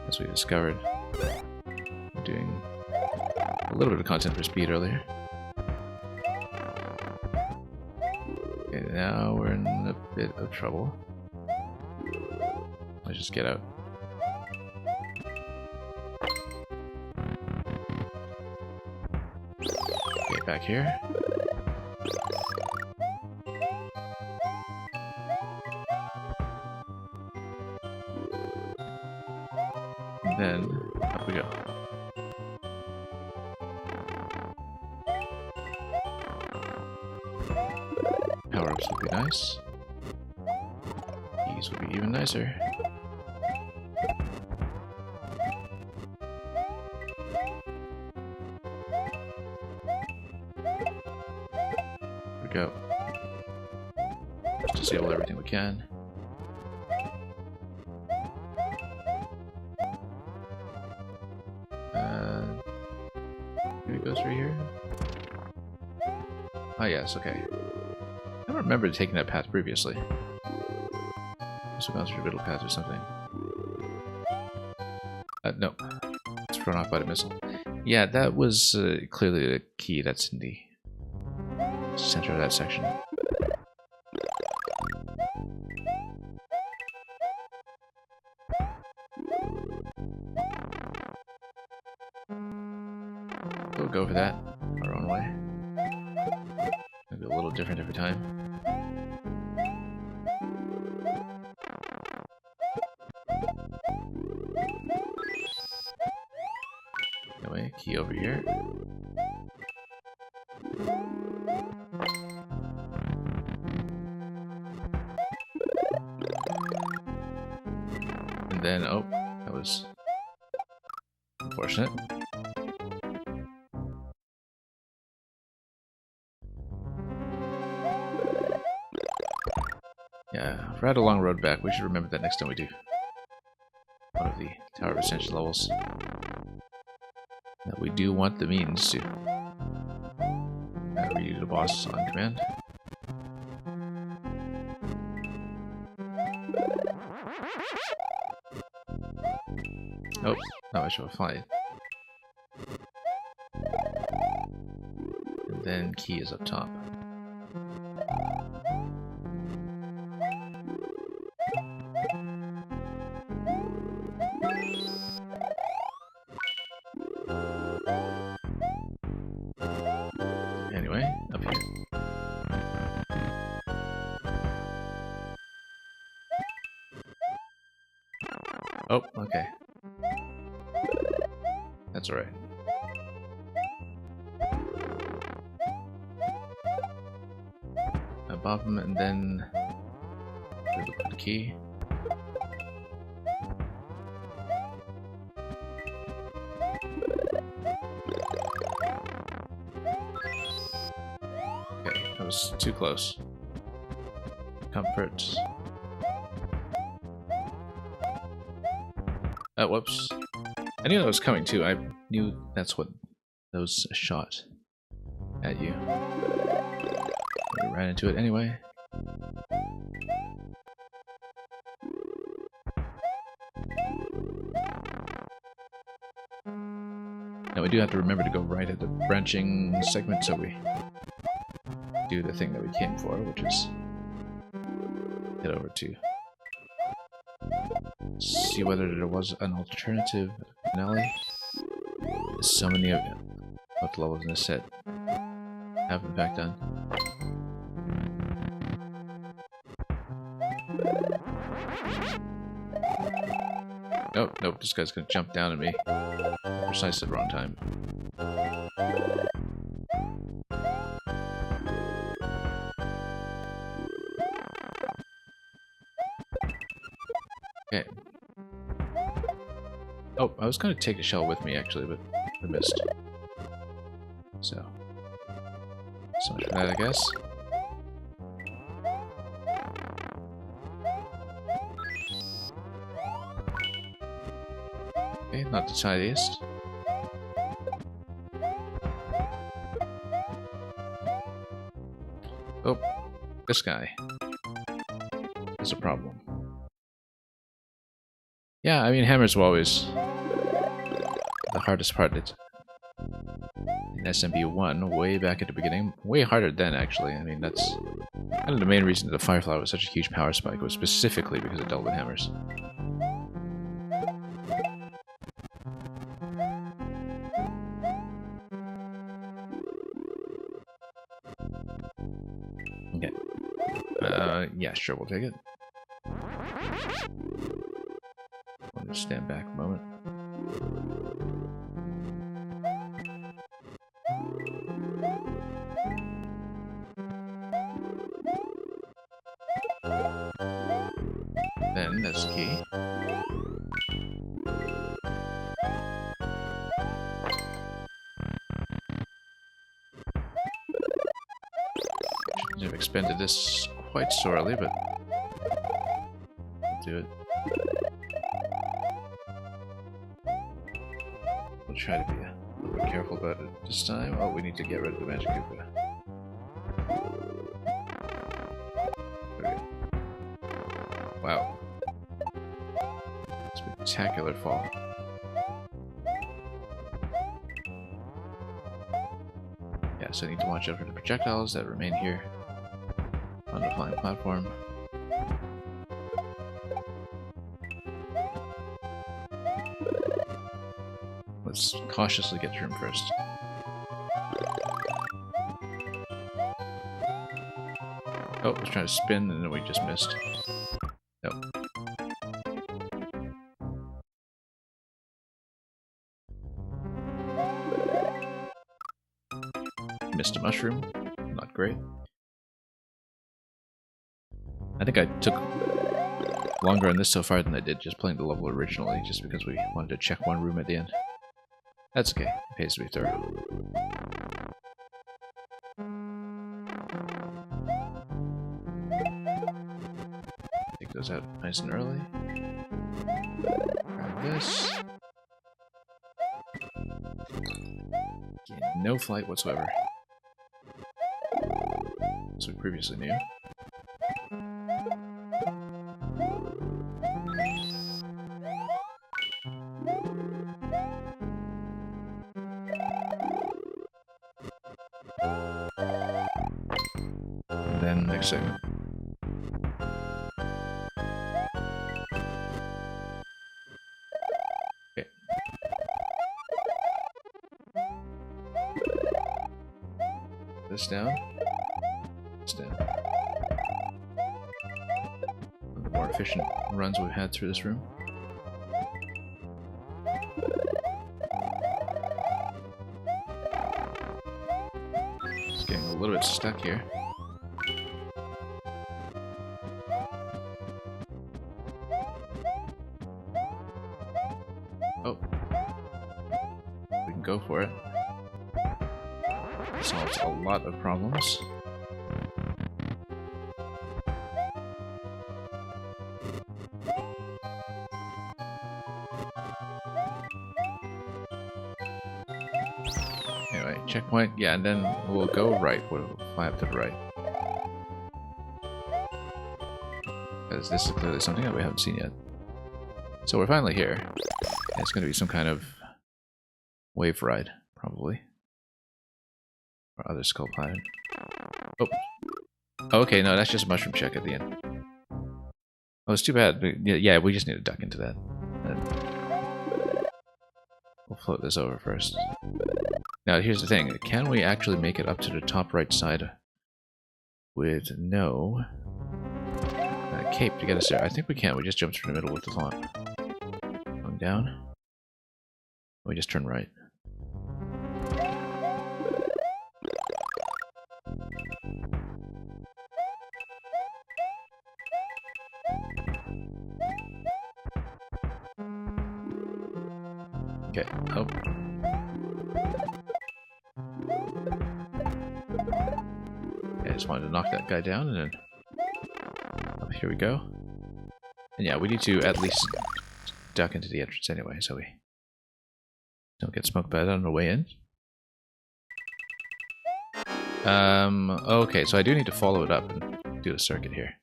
As we discovered. Doing a little bit of content for speed earlier. Okay, now we're in a bit of trouble. Let's just get out. Okay, back here. And then, up we go. Power-ups would be nice. These would be even nicer. Here we go. Let's disable everything we can. Can we go through here? Ah, yes, okay. I don't remember taking that path previously. Must have gone through a middle path or something. No. It's thrown off by the missile. Yeah, that was clearly the key that's in the center of that section. we'll go for that our own way. Maybe a little different every time. Anyway, key over here. And then, oh, that was unfortunate. Yeah, if we're at a long road back, we should remember that next time we do one of the Tower of Ascension levels. That we do want the means to read the boss on command. Oh, now I shall fly. And then key is up top. Anyway, up here. Oh, okay. That's alright. Above him, and then look for the key. Okay, that was too close. Comfort. Oh, whoops. I knew that was coming too. I knew that's what that was a shot at you. We ran into it anyway. Now we do have to remember to go right at the branching segment so we do the thing that we came for, which is head over to see whether there was an alternative finale. There's so many of the levels in this set have in fact done. Oh, nope, this guy's gonna jump down at me. Precisely the wrong time. Okay. Oh, I was gonna take a shell with me actually, but I missed. So much for that, I guess. Okay, not the tidiest. Oh, this guy is a problem. Yeah, I mean, hammers were always the hardest part in SMM1, way back at the beginning. Way harder then, actually. I mean, that's kind of the main reason that the Firefly was such a huge power spike, was specifically because of Delvin hammers. Okay. Yeah, sure, we'll take it. I'll just stand back a moment. Then, that's the key. Shouldn't have expended this quite sorely, but I'll do it. We'll try to be a little bit careful about it this time. Oh, we need to get rid of the magic Koopa. Okay. Wow. Spectacular fall. Yeah, so I need to watch out for the projectiles that remain here on the flying platform. Let's cautiously get through him first. Oh, I was trying to spin and then we just missed. Nope. Missed a mushroom. Not great. I think I took longer on this so far than I did just playing the level originally, just because we wanted to check one room at the end. That's okay. It pays to be thorough. Take those out nice and early. Grab this. Okay, no flight whatsoever. As we previously knew. And then next segment. Okay. This down. This down. One of the more efficient runs we've had through this room. Just getting a little bit stuck here. Oh. We can go for it. Solves a lot of problems. Anyway, checkpoint, yeah, and then we'll go right. We'll fly up to the right. Because this is clearly something that we haven't seen yet. So we're finally here. It's going to be some kind of wave ride, probably. Or other skull pattern. Oh. Okay, no, that's just a mushroom check at the end. Oh, it's too bad. Yeah, we just need to duck into that. We'll float this over first. Now, here's the thing. Can we actually make it up to the top right side with no cape to get us there? I think we can. We just jump through the middle with the taunt. Going down. We just turn right. Okay, oh. I just wanted to knock that guy down, and then up here we go. And yeah, we need to at least duck into the entrance anyway, so we don't get smoked by that on the way in. Okay, so I do need to follow it up and do the circuit here.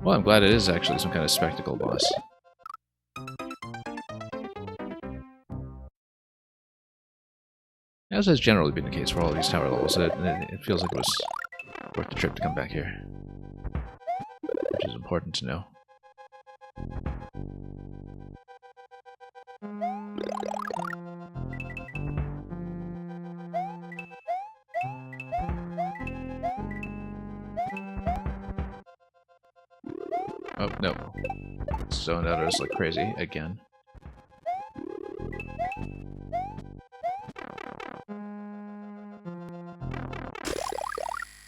Well, I'm glad it is actually some kind of spectacle boss. As has generally been the case for all these tower levels, it feels like it was worth the trip to come back here. Which is important to know. Oh, no. Zoned out us like crazy, again.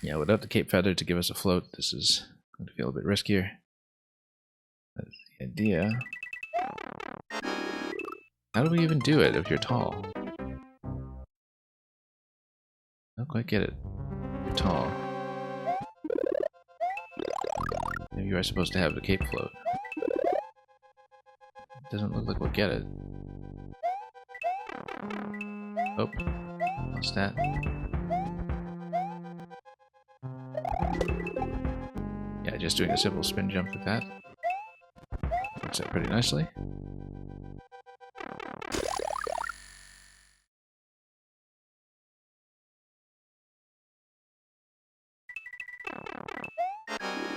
Yeah, without the Cape Feather to give us a float, this is going to feel a bit riskier. That's the idea. How do we even do it if you're tall? I don't quite get it. You're tall. Maybe you are supposed to have the cape float. It doesn't look like we'll get it. Oh, lost that. Yeah, just doing a simple spin jump with that. Works out pretty nicely.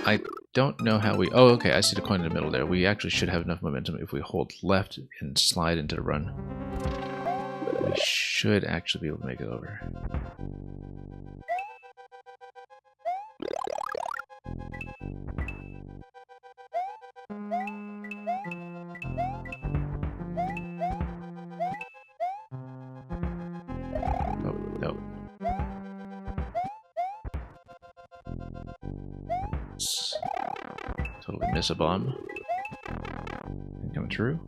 I don't know how we... Oh, okay, I see the coin in the middle there. We actually should have enough momentum if we hold left and slide into the run. We should actually be able to make it over. Nope. Let's totally miss a bomb. Coming through.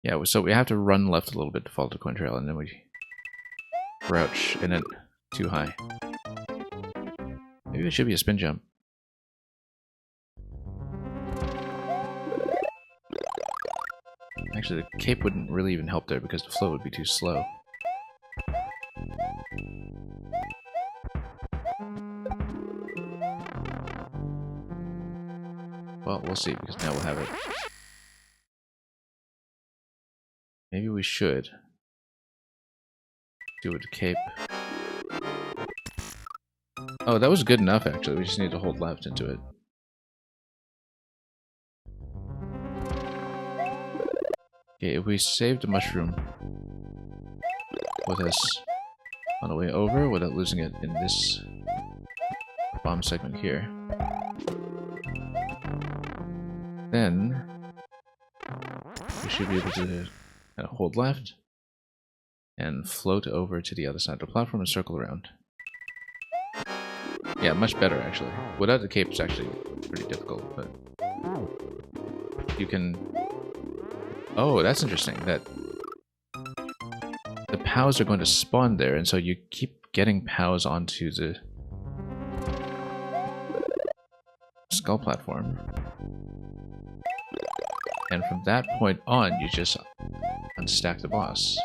Yeah, so we have to run left a little bit to follow the coin trail, and then we crouch, and then too high. Maybe it should be a spin jump. Actually, the cape wouldn't really even help there because the flow would be too slow. Well, we'll see, because now we'll have it. Maybe we should do it with the cape. Oh, that was good enough, actually. We just need to hold left into it. Okay, if we saved the mushroom with us on the way over without losing it in this bomb segment here, then we should be able to kind of hold left and float over to the other side of the platform and circle around. Yeah, much better actually. Without the cape, it's actually pretty difficult, but you can... Oh, that's interesting, that the POWs are going to spawn there, and so you keep getting POWs onto the skull platform. And from that point on, you just unstack the boss.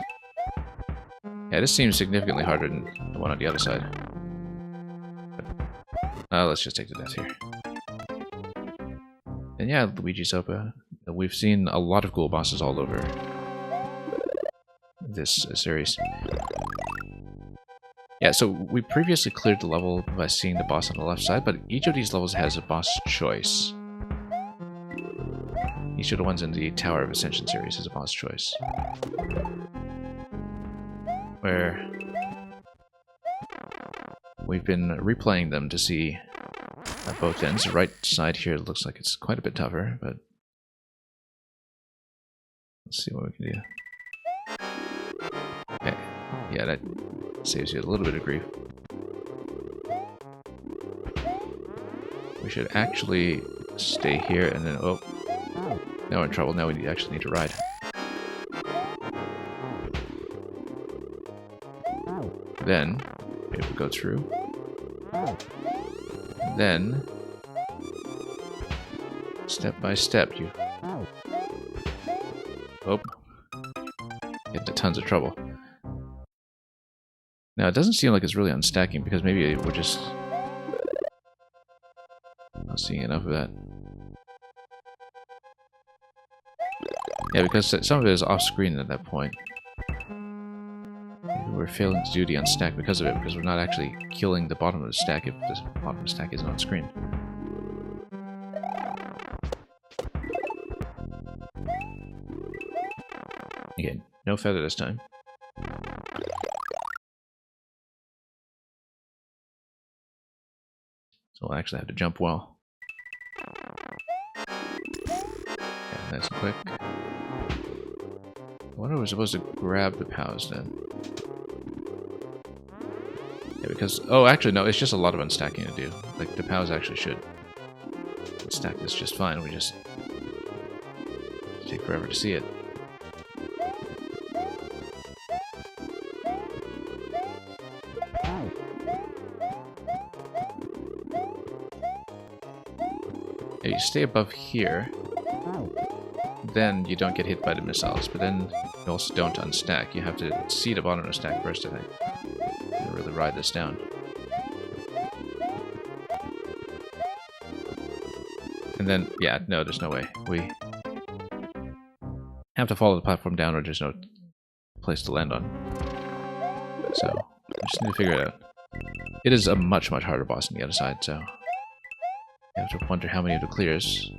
Yeah, this seems significantly harder than the one on the other side. Let's just take the death here. And yeah, Luigi Sopa. We've seen a lot of cool bosses all over this series. Yeah, so we previously cleared the level by seeing the boss on the left side, but each of these levels has a boss choice. Each of the ones in the Tower of Ascension series has a boss choice. Where we've been replaying them to see at both ends. The right side here looks like it's quite a bit tougher, but let's see what we can do. Okay. Yeah, that saves you a little bit of grief. We should actually stay here and then... Oh, now we're in trouble. Now we actually need to ride. Then, maybe we go through. Then, step by step, you... Oh. Get into tons of trouble. Now, it doesn't seem like it's really unstacking, because maybe we're just not seeing enough of that. Yeah, because some of it is off-screen at that point. Maybe we're failing to do the unstack because of it, because we're not actually killing the bottom of the stack if the bottom of the stack isn't on screen. Again, no feather this time. So we'll actually have to jump well. Yeah, nice and quick. I wonder if we're supposed to grab the POWs then. Yeah, because... Oh, actually, no, it's just a lot of unstacking to do. Like, the POWs actually should stack this just fine. We just take forever to see it. Yeah, you stay above here, then you don't get hit by the missiles, but then you also don't unstack. You have to see the bottom of the stack first, I think, to really ride this down. And then, yeah, no, there's no way. We have to follow the platform down or there's no place to land on. So, we just need to figure it out. It is a much, much harder boss on the other side, so you have to wonder how many of the clears.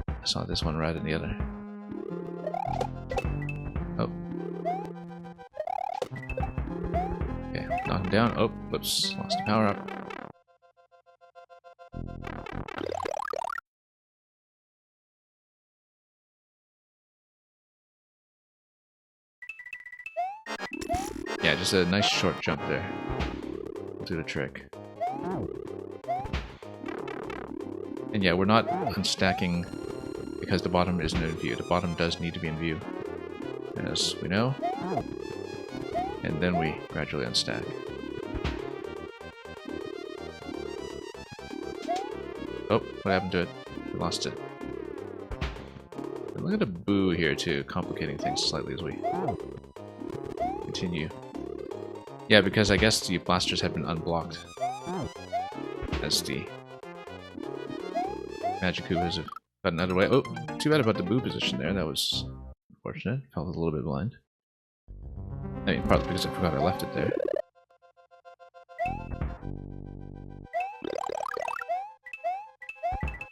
I saw this one right in the other. Oh. Okay, knock him down. Oh, whoops, lost the power up. Yeah, just a nice short jump there. We'll do the trick. And yeah, we're not unstacking because the bottom isn't in view. The bottom does need to be in view, as we know. And then we gradually unstack. Oh, what happened to it? We lost it. And look at the boo here too, complicating things slightly as we continue. Yeah, because I guess the blasters had been unblocked as the Magic Koopas have gotten out of the way. Oh, too bad about the boo position there. That was unfortunate. Felt a little bit blind. I mean, probably because I forgot I left it there.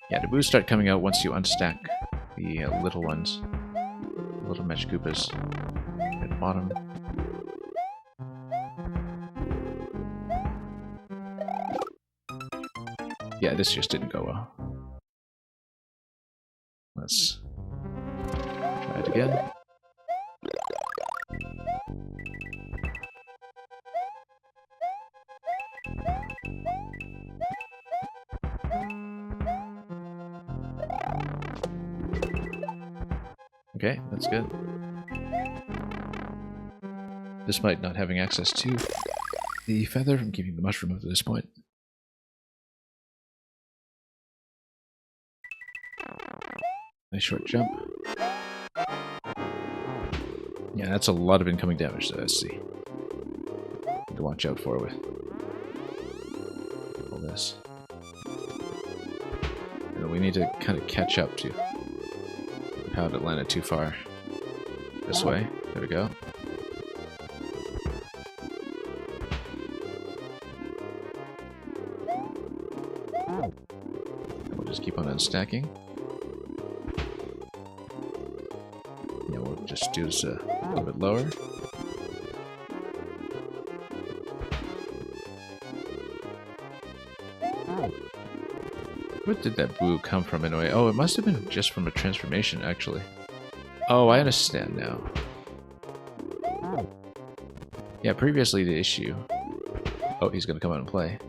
Yeah, the boos start coming out once you unstack the little ones. The little Magic Koopas at the bottom. Yeah, this just didn't go well. Let's try it again. Okay, that's good. Despite not having access to the feather from keeping the mushroom up to this point. Nice short jump. Yeah, that's a lot of incoming damage that I see. To watch out for with all this. And we need to kind of catch up to how it landed too far this way. There we go. And we'll just keep on unstacking. Yeah, we'll just do this a little bit lower. Where did that boo come from anyway? Oh, it must have been just from a transformation, actually. Oh, I understand now. Yeah, previously the issue... Oh, he's gonna come out and play.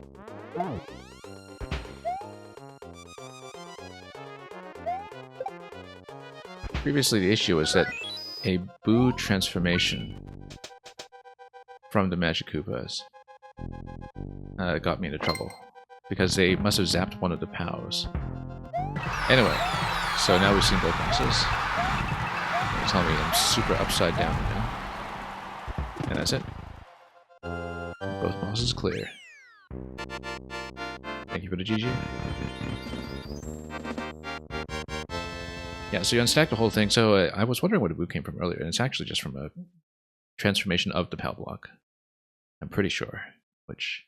Previously the issue was that a boo transformation from the Magic Koopas got me into trouble. Because they must have zapped one of the POWs. Anyway, so now we've seen both bosses. They're telling me I'm super upside down now. And that's it. Both bosses clear. Thank you for the GG. Yeah, so you unstack the whole thing. So I was wondering where the boo came from earlier, and it's actually just from a transformation of the POW block. I'm pretty sure, which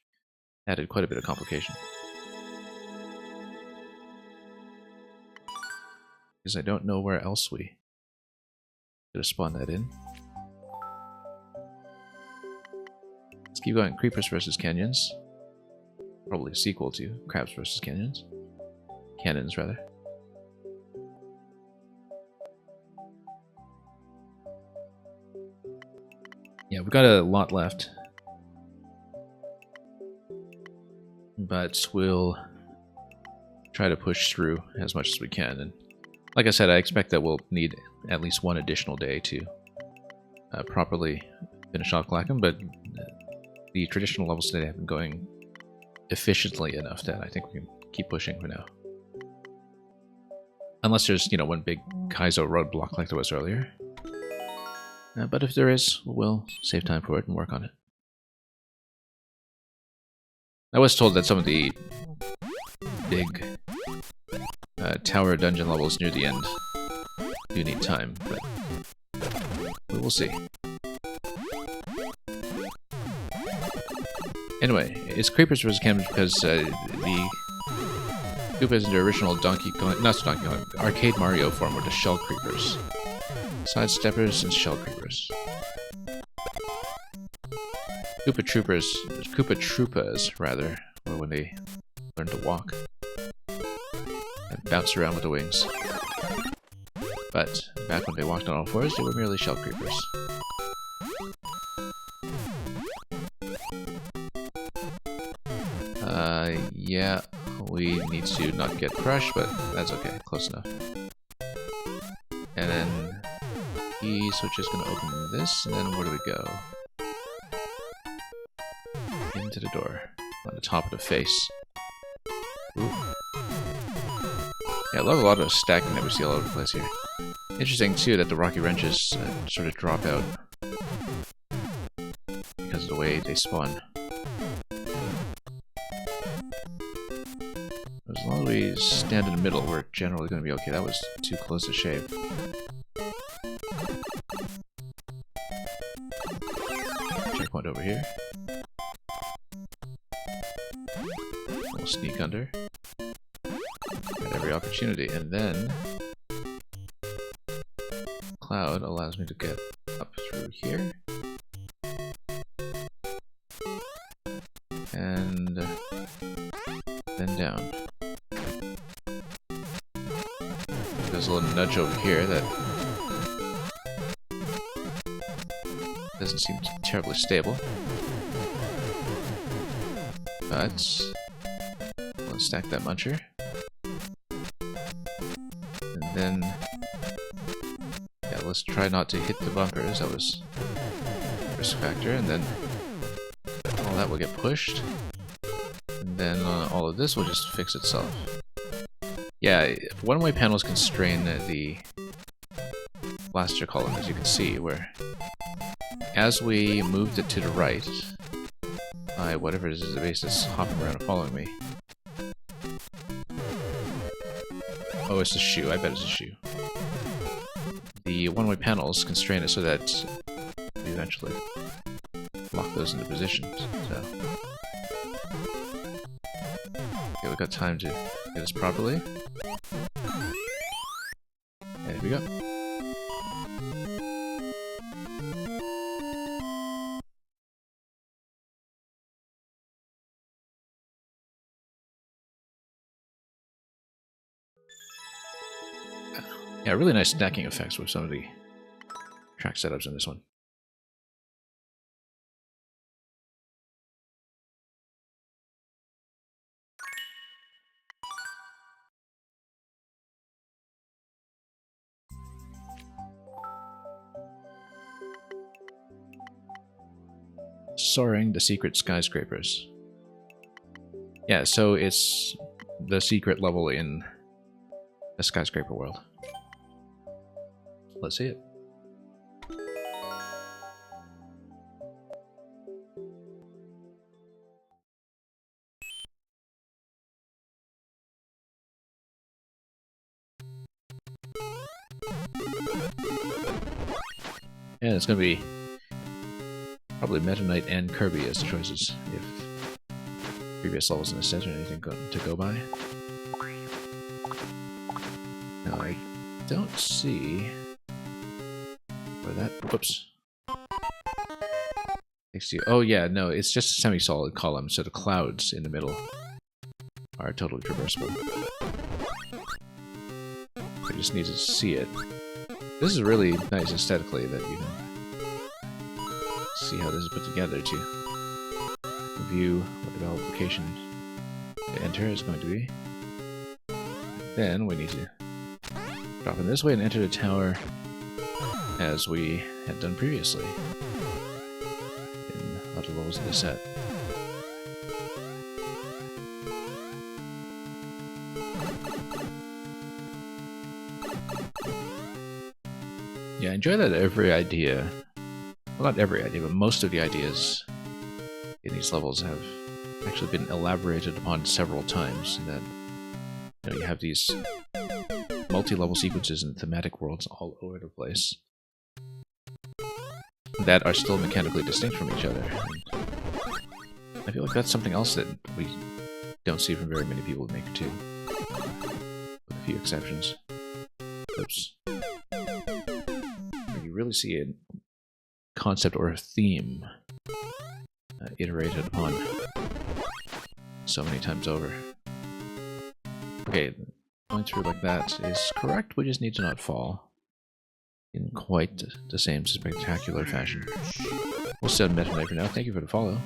added quite a bit of complication. Because I don't know where else we could have spawned that in. Let's keep going. Creepers versus Canyons. Probably a sequel to Crabs versus Canyons. Cannons, rather. Yeah, we've got a lot left. But we'll try to push through as much as we can. And like I said, I expect that we'll need at least one additional day to properly finish off Glackum, but the traditional levels today have been going efficiently enough that I think we can keep pushing for now. Unless there's, you know, one big Kaizo roadblock like there was earlier. But if there is, we'll save time for it and work on it. I was told that some of the big tower dungeon levels near the end do need time, but we will see. Anyway, it's Creepers vs. Cannons because the Koopas in the original Donkey Kong, not Donkey Kong, arcade Mario form were the Shell Creepers. Sidesteppers and Shell Creepers. Koopa Troopas, rather, or when they learn to walk and bounce around with the wings. But back when they walked on all fours, they were merely Shell Creepers. Yeah, we need to not get crushed, but that's okay, close enough. And then key switch is going to open this, and then where do we go? Into the door, on the top of the face. Ooh. Yeah, I love a lot of stacking that we see all over the place here. Interesting too that the rocky wrenches sort of drop out because of the way they spawn. As long as we stand in the middle, we're generally going to be okay. That was too close to shave. Checkpoint over here. We'll sneak under. At every opportunity. And then cloud allows me to get up through here. And then down. There's a little nudge over here that doesn't seem terribly stable. But let's stack that muncher. And then yeah, let's try not to hit the bumpers. That was a risk factor. And then all that will get pushed. And then all of this will just fix itself. Yeah, one-way panels constrain the blaster column, as you can see, where as we moved it to the right, whatever it is the base that's hopping around and following me. Oh, it's a shoe. I bet it's a shoe. The one-way panels constrain it so that we eventually lock those into position. So, okay, we've got time to get this properly. And here we go. Yeah, really nice stacking effects with some of the track setups in this one. Soaring the secret skyscrapers. Yeah, so it's the secret level in the skyscraper world. Let's see it. Yeah, it's gonna be probably Meta Knight and Kirby as the choices if previous levels in the set or anything to go by. Now I don't see where that. Whoops. Takes you. Oh yeah, no, it's just a semi-solid column, so the clouds in the middle are totally traversable. I just need to see it. This is really nice aesthetically that you can see how this is put together to view what the location to enter is going to be. Then we need to drop in this way and enter the tower as we had done previously in other levels of the set. Yeah, I enjoy that every idea, well, not every idea, but most of the ideas in these levels have actually been elaborated upon several times, and that you know, you have these multi-level sequences and thematic worlds all over the place that are still mechanically distinct from each other. And I feel like that's something else that we don't see from very many people in Maker 2, with a few exceptions. Oops. You really see a concept or a theme iterated upon so many times over. Okay, going through like that is correct, we just need to not fall in quite the same spectacular fashion. We'll set Meta Knight for now. Thank you for the follow.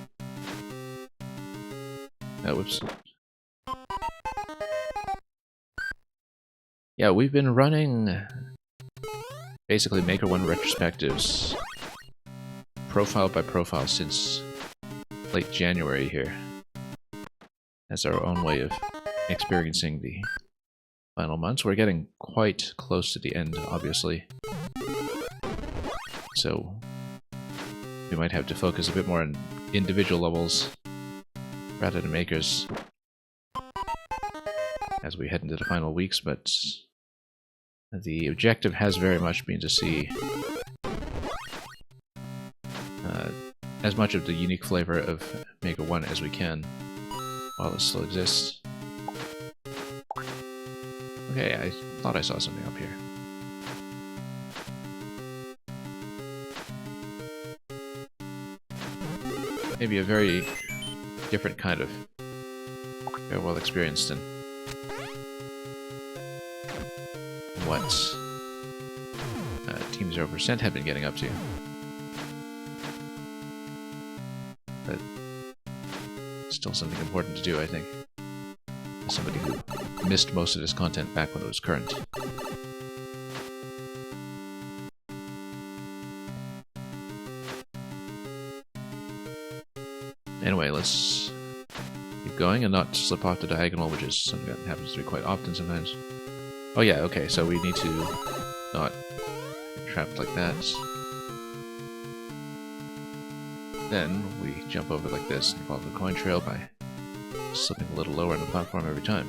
Whoops. Yeah, we've been running basically Maker 1 retrospectives profile by profile since late January here. As our own way of experiencing the final months. We're getting quite close to the end, obviously. So we might have to focus a bit more on individual levels rather than makers as we head into the final weeks, but the objective has very much been to see as much of the unique flavor of Maker 1 as we can while it still exists. Okay, I thought I saw something up here. Maybe a very different kind of farewell experience than what Team 0% have been getting up to. But still something important to do, I think. As somebody who missed most of this content back when it was current. Anyway, let's keep going and not slip off the diagonal, which is something that happens to me quite often sometimes. Oh yeah, okay, so we need to not get trapped like that. Then we jump over like this and follow the coin trail by slipping a little lower on the platform every time.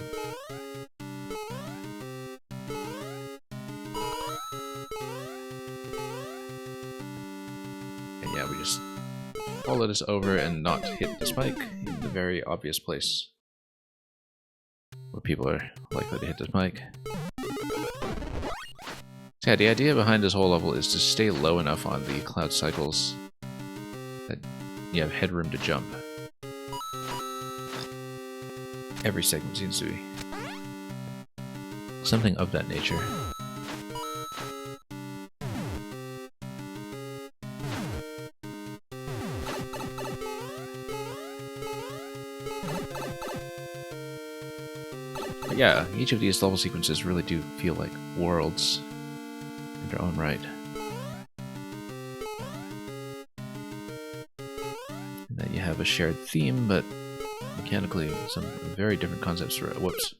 And yeah, we just follow this over and not hit the spike in the very obvious place where people are likely to hit the spike. So yeah, the idea behind this whole level is to stay low enough on the cloud cycles that you have headroom to jump. Every segment seems to be something of that nature. But yeah, each of these level sequences really do feel like worlds in their own right. And then you have a shared theme, but mechanically some very different concepts for it. Whoops.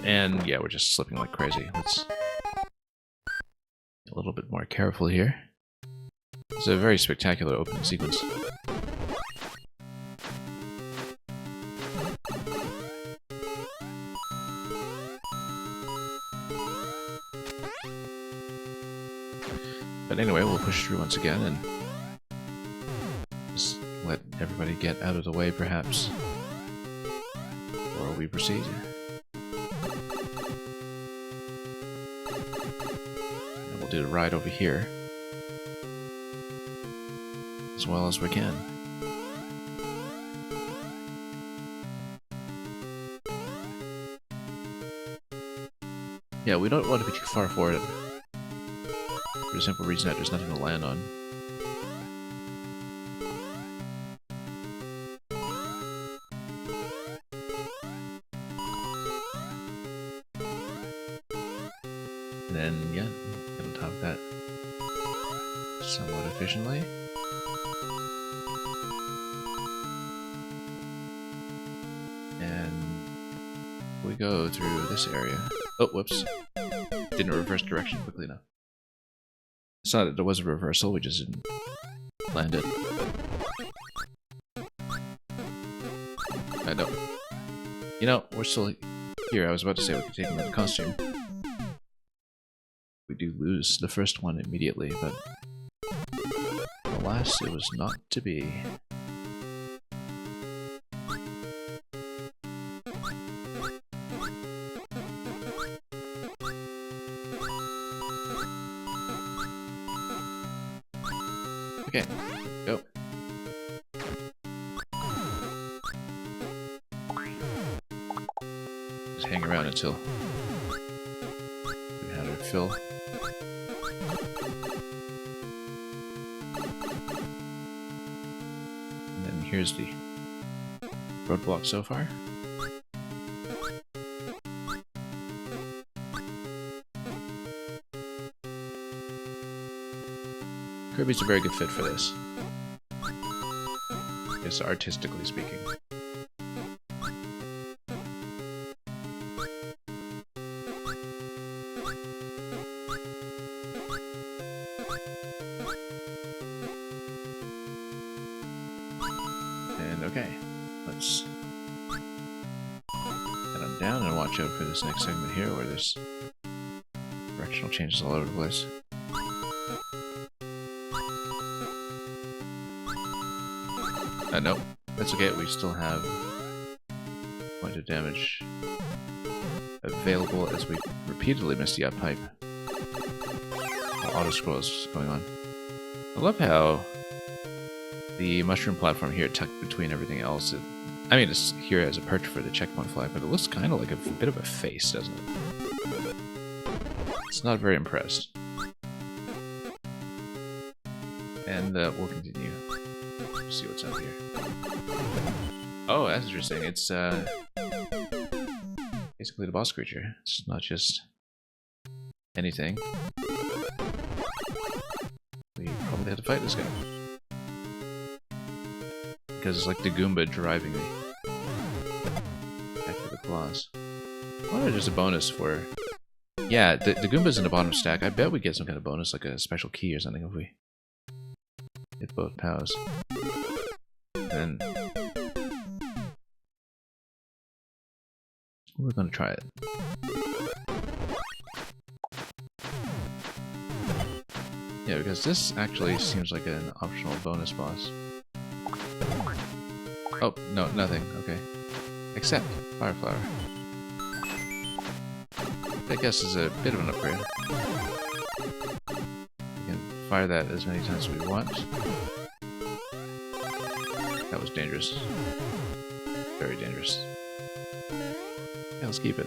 And yeah, we're just slipping like crazy. Let's be a little bit more careful here. It's a very spectacular opening sequence. But anyway, we'll push through once again and just let everybody get out of the way, perhaps, before we proceed. And we'll do the ride over here as well as we can. Yeah, we don't want to be too far forward. For the simple reason that there's nothing to land on. And then, yeah, get on top of that somewhat efficiently. And we go through this area. Oh, whoops. Didn't reverse direction quickly enough. I saw that there was a reversal, we just didn't land it. I don't. You know, we're still here. I was about to say we could take another costume. We do lose the first one immediately, but alas, it was not to be. Okay, go. Just hang around until we had our fill. And then here's the roadblock so far. Kirby's a very good fit for this. Just artistically speaking. And okay, let's head on down and watch out for this next segment here where there's directional changes all over the place. Nope, that's okay, we still have point of damage available as we repeatedly miss the up pipe. Auto scroll is going on. I love how the mushroom platform here tucked between everything else. I mean, it's here as a perch for the checkpoint flag, but it looks kind of like a bit of a face, doesn't it? It's not very impressed. And we'll continue. See what's up here. Oh, that's interesting. It's basically the boss creature. It's not just anything. We probably have to fight this guy. Because it's like the Goomba driving me back to the claws. I wonder if there's a bonus for... Yeah, the Goomba's in the bottom stack. I bet we get some kind of bonus, like a special key or something if we hit both POWs. And we're gonna try it. Yeah, because this actually seems like an optional bonus boss. Oh, no, nothing. Okay. Except Fire Flower. I guess is a bit of an upgrade. We can fire that as many times as we want. That was dangerous. Very dangerous. Yeah, let's keep it.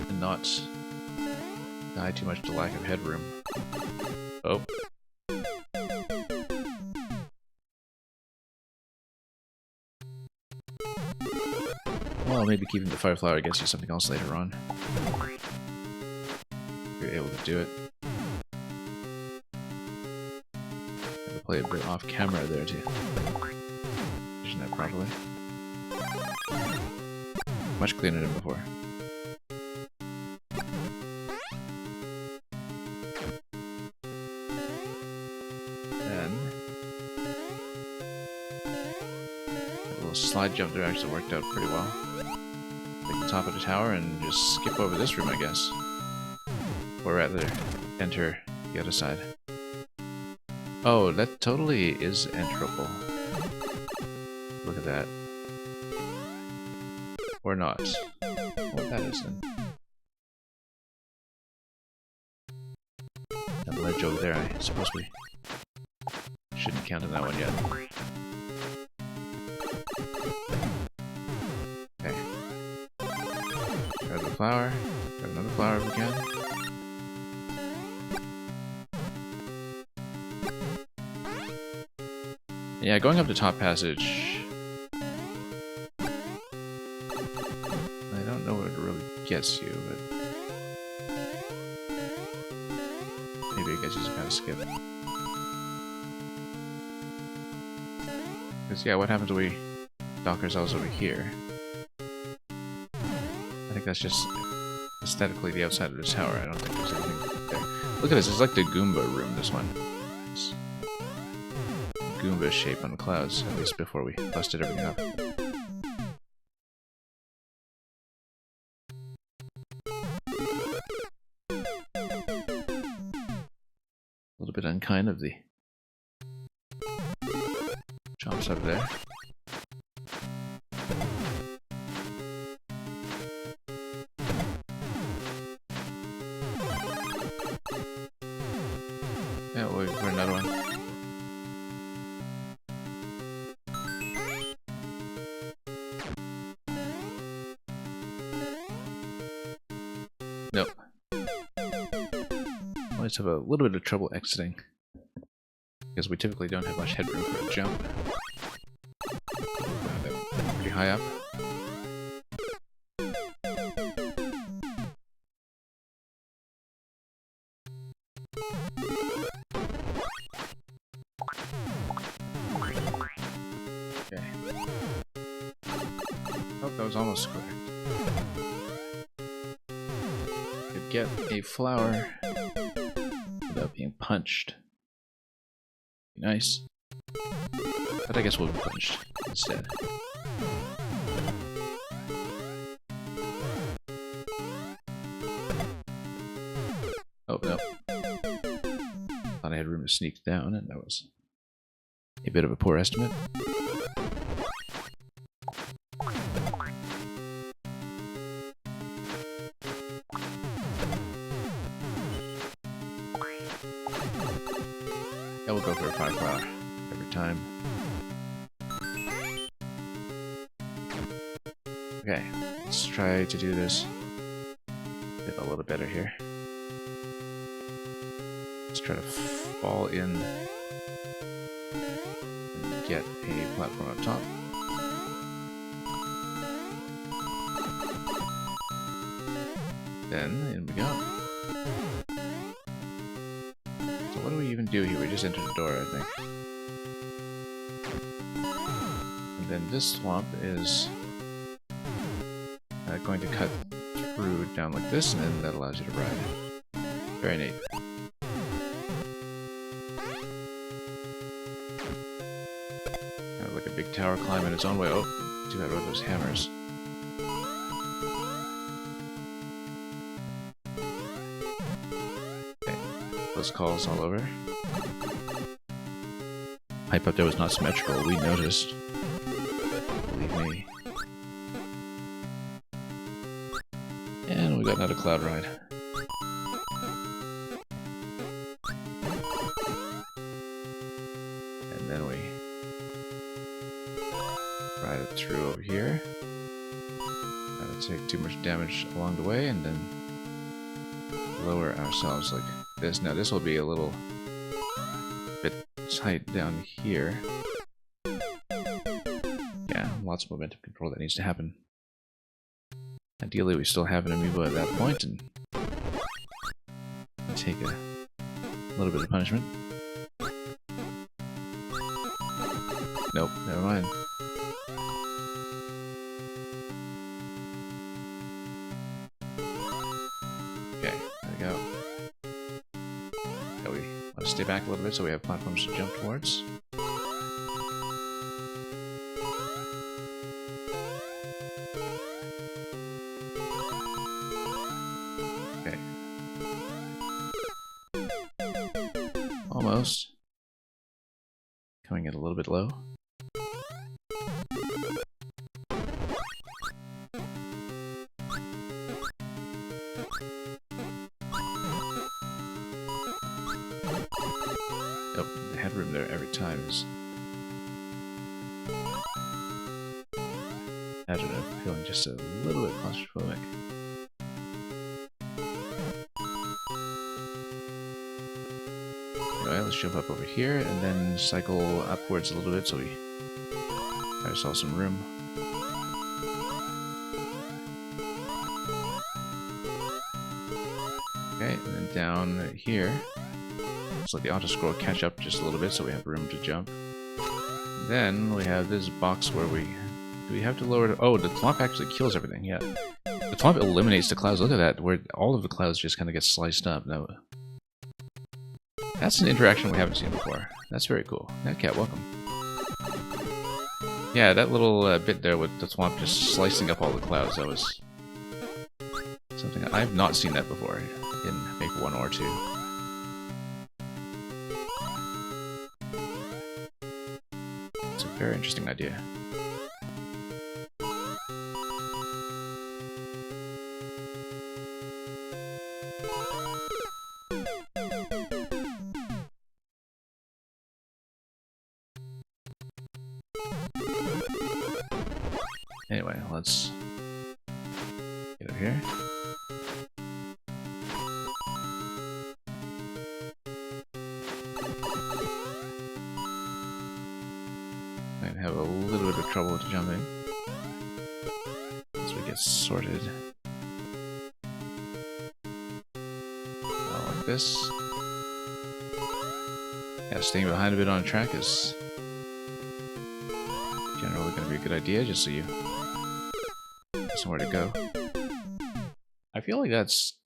And not die too much to lack of headroom. Oh. Well, maybe keeping the Fire Flower gets you something else later on. If you're able to do it. Play a bit off camera there to vision that properly. Much cleaner than before. Then a little slide jump there actually worked out pretty well. Take the top of the tower and just skip over this room, I guess. Or rather, enter the other side. Oh, that totally is enterable. Look at that. Or not. What that is then. That ledge over there, I suppose we shouldn't count on that one yet. Okay. Grab the flower. Grab another flower if we can. Yeah, going up the top passage... I don't know where it really gets you, but... maybe it gets you some kind of skip. Because, yeah, what happens when we dock ourselves over here? I think that's just aesthetically the outside of the tower. I don't think there's anything there. Look at this, it's like the Goomba room, this one. It's Goomba shape on the clouds, at least before we busted everything up. A little bit unkind of the chomps over there. Yeah, we're another one. let's have a little bit of trouble exiting. Because we typically don't have much headroom for a jump. Pretty high up. Okay. Oh, that was almost correct. Could get a flower without being punched. Nice. But I guess we'll be punched instead. Oh, no. Thought I had room to sneak down, and that was a bit of a poor estimate. Yeah, we'll go for a fire flower every time. Okay, let's try to do this a little better here. Let's try to fall in and get a platform up top. Then, in we go. So what do we even do here? We just entered the door, I think. And then this swamp is going to cut through down like this, and then that allows you to ride. Very neat. Kind of like a big tower climb in its own way. Oh, too bad about those hammers. Okay, those calls all over. Pipe up there was not symmetrical, we noticed. Believe me. And we got another cloud ride. And then we ride it through over here. Not to take too much damage along the way, and then lower ourselves like this. Now this will be a little bit tight down here. Yeah, lots of momentum control that needs to happen. Ideally, we still have an amiibo at that point, and take a little bit of punishment. Nope, never mind. Okay, there we go. Now we want to stay back a little bit so we have platforms to jump towards. Almost. Coming in a little bit low. Yep, the headroom there every time is... I don't know, feeling just a little bit claustrophobic. Anyway, let's jump up over here and then cycle upwards a little bit so we have ourselves some room. Okay, and then down here, let's let the auto-scroll catch up just a little bit so we have room to jump. Then we have this box where we... Do we have to lower... Oh, the thwomp actually kills everything, yeah. The thwomp eliminates the clouds. Look at that, where all of the clouds just kind of get sliced up. Now, that's an interaction we haven't seen before. That's very cool. Netcat, welcome. Yeah, that little bit there with the thwomp just slicing up all the clouds, that was something I've not seen that before in Maker 1 or 2. It's a very interesting idea. Anyway, let's get over here. trouble with jumping. As we get sorted. Like this. Yeah, staying behind a bit on track is generally going to be a good idea, just so you have somewhere to go. I feel like that's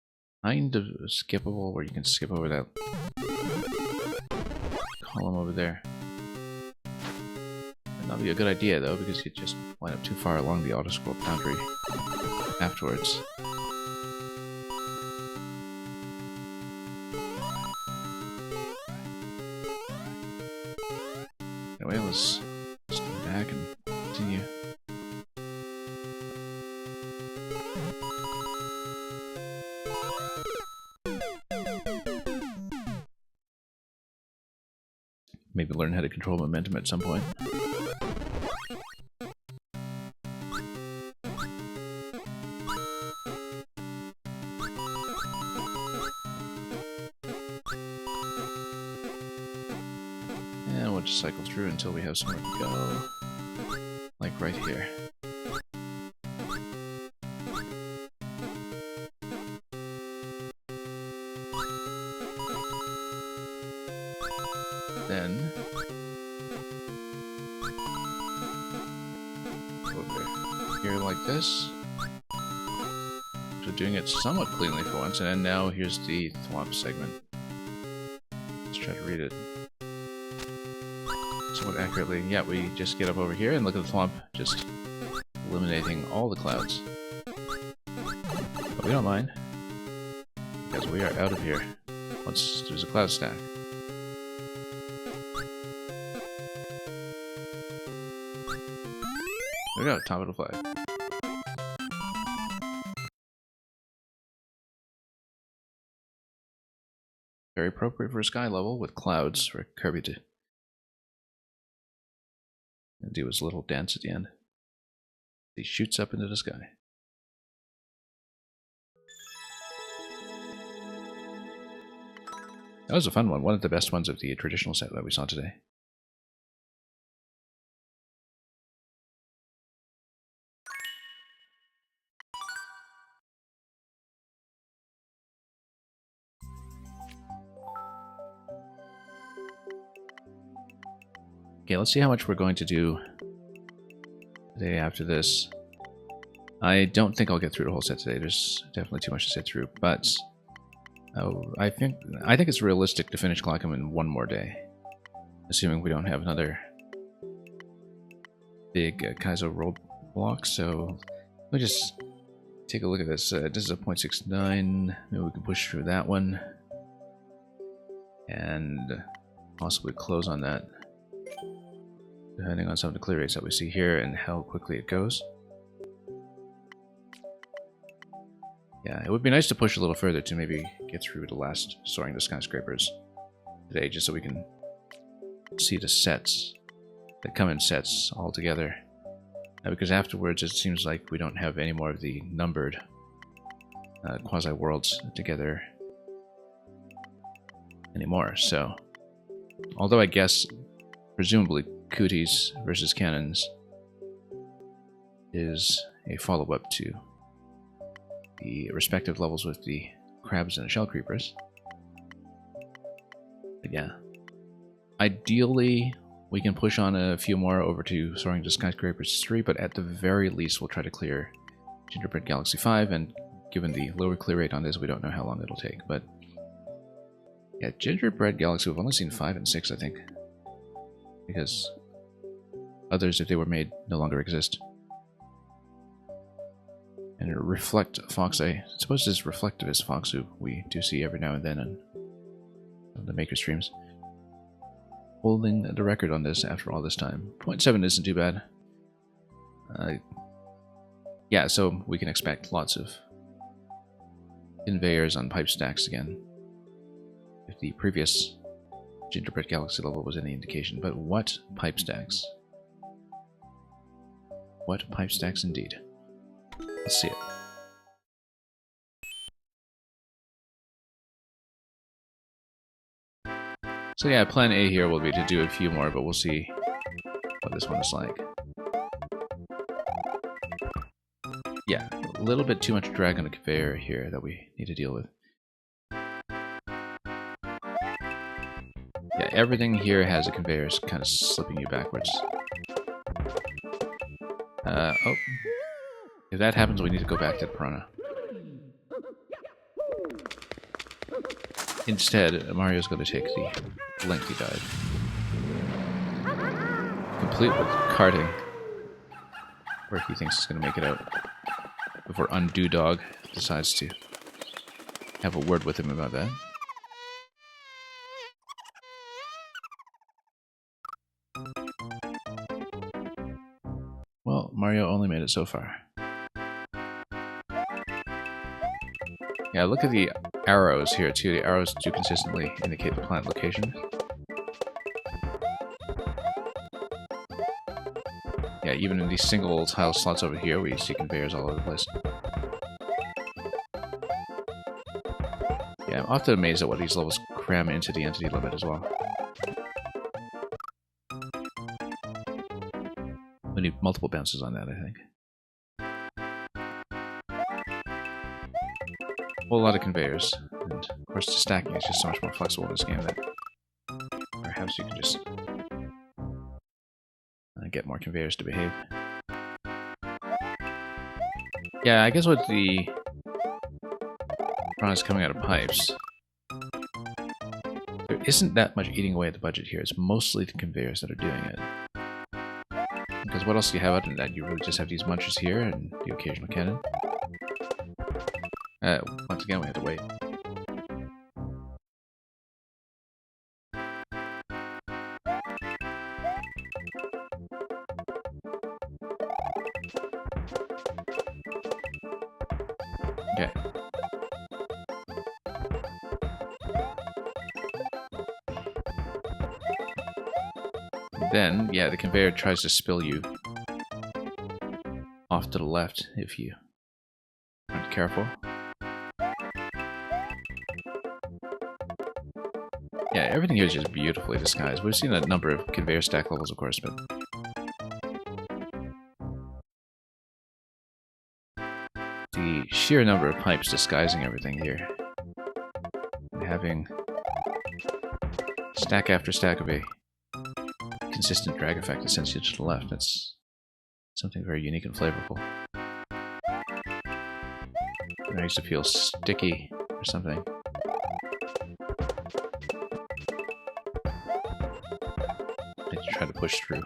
kind of skippable, where you can skip over that column over there. Might not be a good idea though, because you just wind up too far along the auto-scroll boundary afterwards. Anyway, let's go back and continue. Maybe learn how to control momentum at some point. And we'll just cycle through until we have somewhere to go. Like right here. Then over here like this. So doing it somewhat cleanly for once, and then now here's the thwomp segment. Let's try to read it somewhat accurately. Yeah, we just get up over here and look at the thwomp, just eliminating all the clouds. But we don't mind, because we are out of here once there's a cloud stack. There we go, top of the flag. Very appropriate for a sky level with clouds for Kirby to do his little dance at the end. He shoots up into the sky. That was a fun one of the best ones of the traditional set that we saw today. Okay, let's see how much we're going to do today after this. I don't think I'll get through the whole set today. There's definitely too much to sit through, but I think it's realistic to finish Glackum in one more day, assuming we don't have another big Kaizo roadblock. So let me just take a look at this. This is a 0.69. Maybe we can push through that one and possibly close on that, depending on some of the clear rates that we see here and how quickly it goes. Yeah, it would be nice to push a little further to maybe get through the last Soaring the Skyscrapers today, just so we can see the sets that come in sets all together. Because afterwards it seems like we don't have any more of the numbered quasi-worlds together anymore. So, although I guess presumably Cooties versus Cannons is a follow-up to the respective levels with the crabs and the shell creepers. But yeah, ideally we can push on a few more over to Soaring to Skyscrapers 3, but at the very least we'll try to clear Gingerbread Galaxy 5, and given the lower clear rate on this, we don't know how long it'll take. But yeah, Gingerbread Galaxy, we've only seen 5 and 6, I think, because others, if they were made, no longer exist. And Reflect Fox, I suppose this Reflectivist Fox, who we do see every now and then on the Maker streams, holding the record on this after all this time. 0.7 isn't too bad. Yeah, so we can expect lots of conveyors on pipe stacks again, if the previous Gingerbread Galaxy level was any indication. But what pipe stacks? What pipe stacks indeed. Let's see it. So yeah, plan A here will be to do a few more, but we'll see what this one is like. Yeah, a little bit too much drag on the conveyor here that we need to deal with. Yeah, everything here has a conveyor kind of slipping you backwards. Oh. If that happens, we need to go back to the piranha. Instead, Mario's going to take the lengthy dive. Complete with karting, where he thinks he's going to make it out. Before Undo Dog decides to have a word with him about that. Well, Mario only made it so far. Yeah, look at the arrows here too. The arrows do consistently indicate the plant location. Yeah, even in these single tile slots over here, we see conveyors all over the place. Yeah, I'm often amazed at what these levels cram into the entity limit as well. We need multiple bounces on that, I think. A whole lot of conveyors, and of course the stacking is just so much more flexible in this game that perhaps you can just get more conveyors to behave. Yeah, I guess with the piranhas coming out of pipes, there isn't that much eating away at the budget here. It's mostly the conveyors that are doing it. Because what else do you have other than that? You really just have these munchers here and the occasional cannon. Once again, we have to wait. Okay. Then, yeah, the conveyor tries to spill you off to the left if you aren't careful. Yeah, everything here is just beautifully disguised. We've seen a number of conveyor stack levels, of course, but the sheer number of pipes disguising everything here, and having stack after stack of a consistent drag effect that sends you to the left, that's something very unique and flavorful. And I used to feel sticky or something. And you try to push through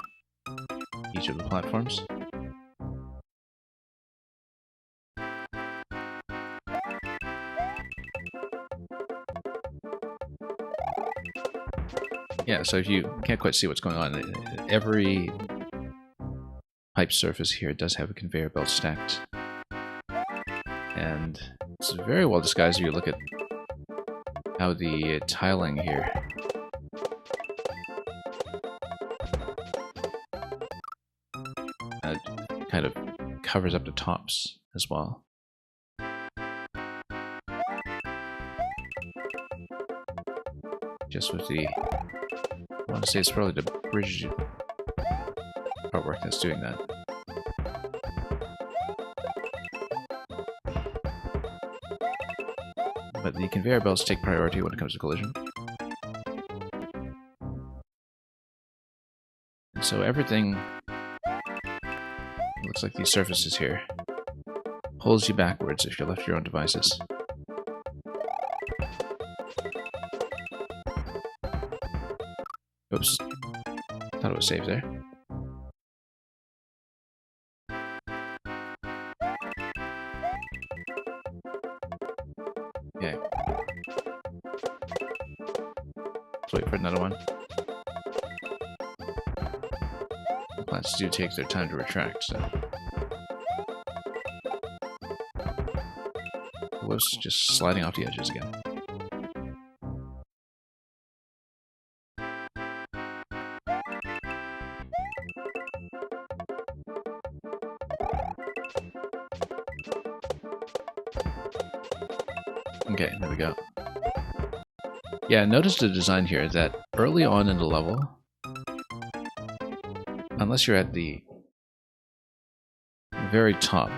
each of the platforms. Yeah, so if you can't quite see what's going on, every pipe surface here does have a conveyor belt stacked. And it's very well disguised if you look at how the tiling here kind of covers up the tops as well. Just with the, I want to say it's probably the bridge artwork that's doing that. But the conveyor belts take priority when it comes to collision. And so everything, looks like these surfaces here, pulls you backwards if you're left to your own devices. Oops. Thought it was safe there. Yeah. Let's wait for another one. The plants do take their time to retract, so. Whoops, just sliding off the edges again. Okay, there we go. Yeah, notice the design here that early on in the level, unless you're at the very top,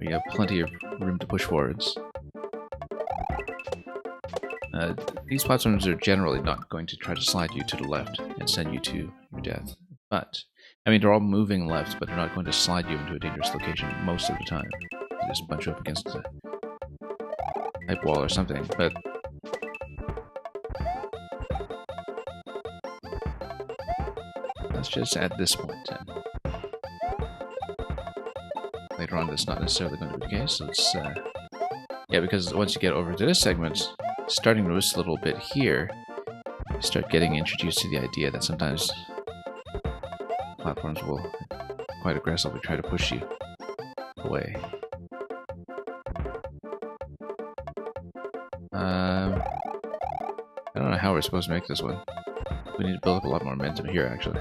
We have plenty of room to push forwards. These platforms are generally not going to try to slide you to the left and send you to your death. But, I mean, they're all moving left, but they're not going to slide you into a dangerous location most of the time. They just bunch you up against a pipe wall or something, but let's just add this point in. Later on, that's not necessarily going to be the case. Let's, yeah, because once you get over to this segment, starting this little bit here, you start getting introduced to the idea that sometimes platforms will quite aggressively try to push you away. I don't know how we're supposed to make this one. We need to build up a lot more momentum here, actually.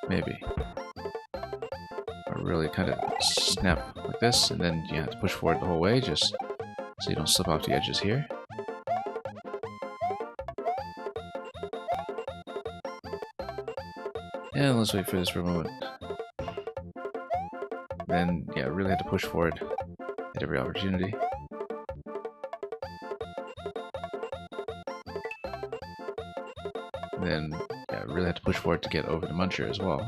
Maybe. Or really kind of snap like this, and then you have to push forward the whole way, just so you don't slip off the edges here. And let's wait for this for a moment. Then, yeah, really have to push forward at every opportunity. Then, yeah, really have to push forward to get over the muncher as well.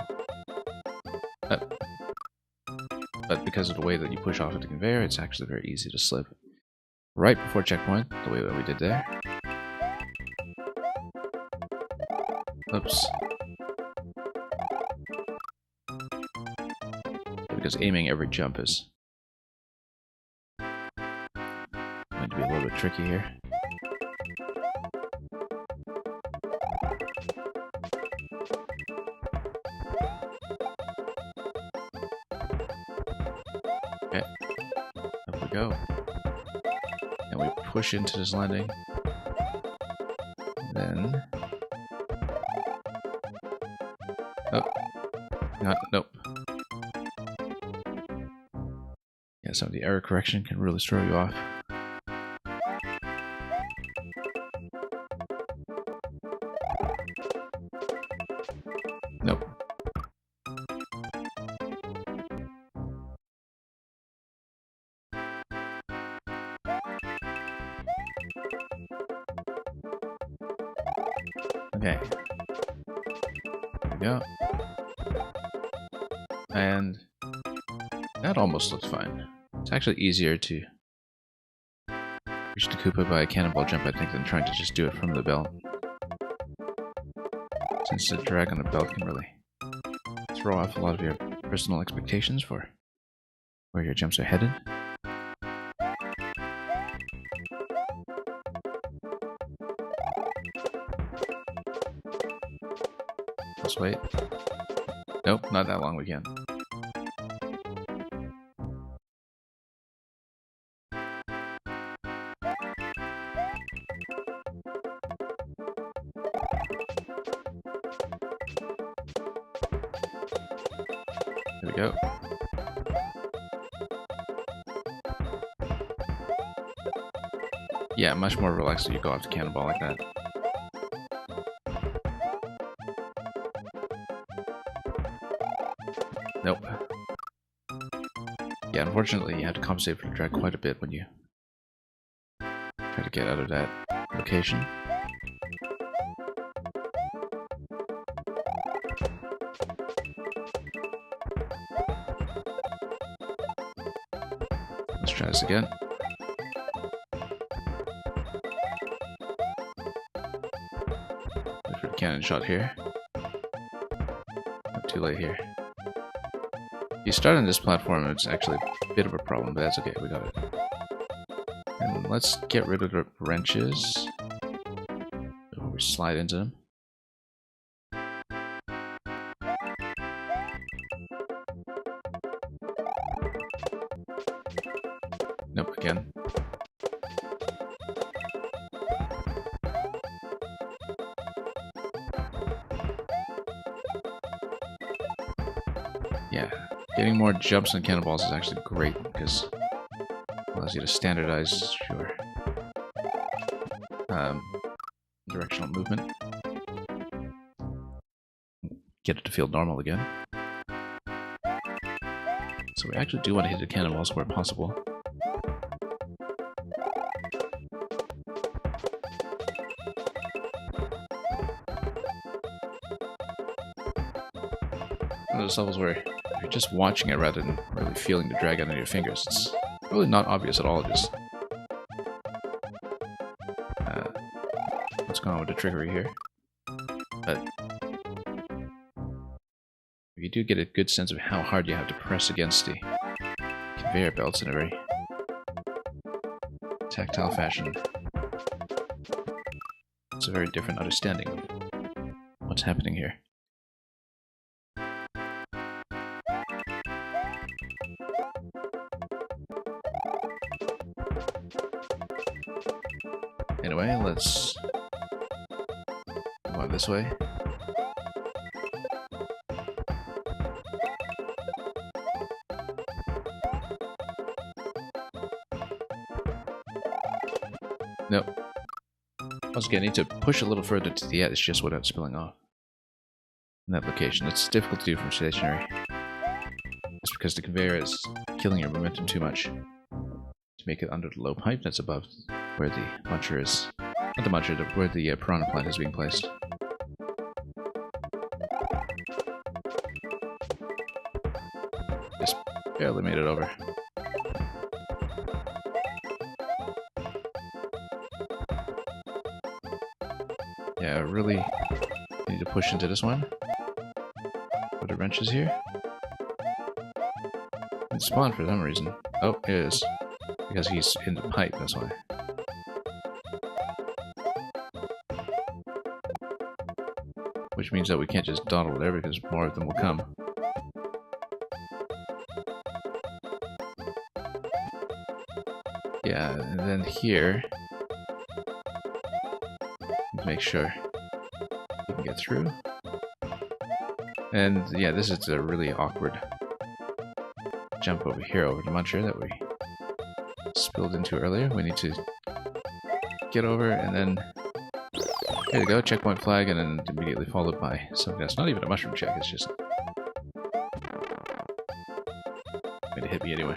But because of the way that you push off of the conveyor, it's actually very easy to slip right before checkpoint, the way that we did there. Oops. Because aiming every jump is going to be a little bit tricky here. Okay, up we go. And we push into this landing. Then... oh, nope. Yeah, some of the error correction can really throw you off. Nope. Okay. There we go. And that almost looks fine. It's actually easier to reach the Koopa by a cannonball jump, I think, than trying to just do it from the belt. Since the drag on the belt can really throw off a lot of your personal expectations for where your jumps are headed. Let's wait. Nope, not that long again. There we go. Yeah, much more relaxed if you go off the cannonball like that. Nope. Yeah, unfortunately you have to compensate for the drag quite a bit when you try to get out of that location. Let's try this again. Wait for the cannon shot here. Not too late here. If you start on this platform, it's actually a bit of a problem, but that's okay, we got it. And let's get rid of the wrenches. So we slide into them. Nope, again. Yeah, getting more jumps and cannonballs is actually great because it allows you to standardize your directional movement. Get it to feel normal again. So we actually do want to hit the cannonballs where possible. One of those levels where you're just watching it rather than really feeling the drag under your fingers. It's really not obvious at all. Just what's going on with the trickery here. But you do get a good sense of how hard you have to press against the conveyor belts in a very tactile fashion. It's a very different understanding of what's happening here. Anyway, let's go on this way. Nope. Once again, I need to push a little further to the edge just without spilling off in that location. It's difficult to do from stationary. It's because the conveyor is killing your momentum too much to make it under the low pipe that's above where the muncher is. Not the muncher, where the piranha plant is being placed. Just barely made it over. Yeah, I really need to push into this one. Put the wrenches here. It spawned for some reason. Oh, it is. Because he's in the pipe, that's why. Which means that we can't just dawdle there because more of them will come. Yeah, and then here, make sure you can get through. And yeah, this is a really awkward jump over here over the muncher that we spilled into earlier. We need to get over and then there we go, checkpoint flag, and then immediately followed by something that's not even a mushroom check, it's just going to hit me anyway.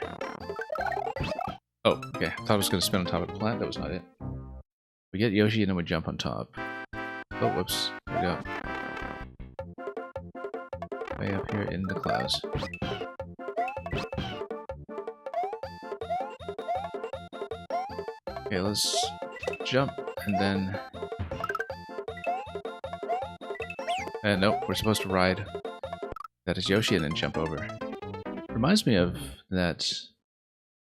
Oh, okay, I thought I was going to spin on top of the plant, that was not it. We get Yoshi and then we jump on top. Oh, whoops, there we go. Way up here in the clouds. Okay, let's jump and then... nope, we're supposed to ride. That is Yoshi and then jump over. Reminds me of that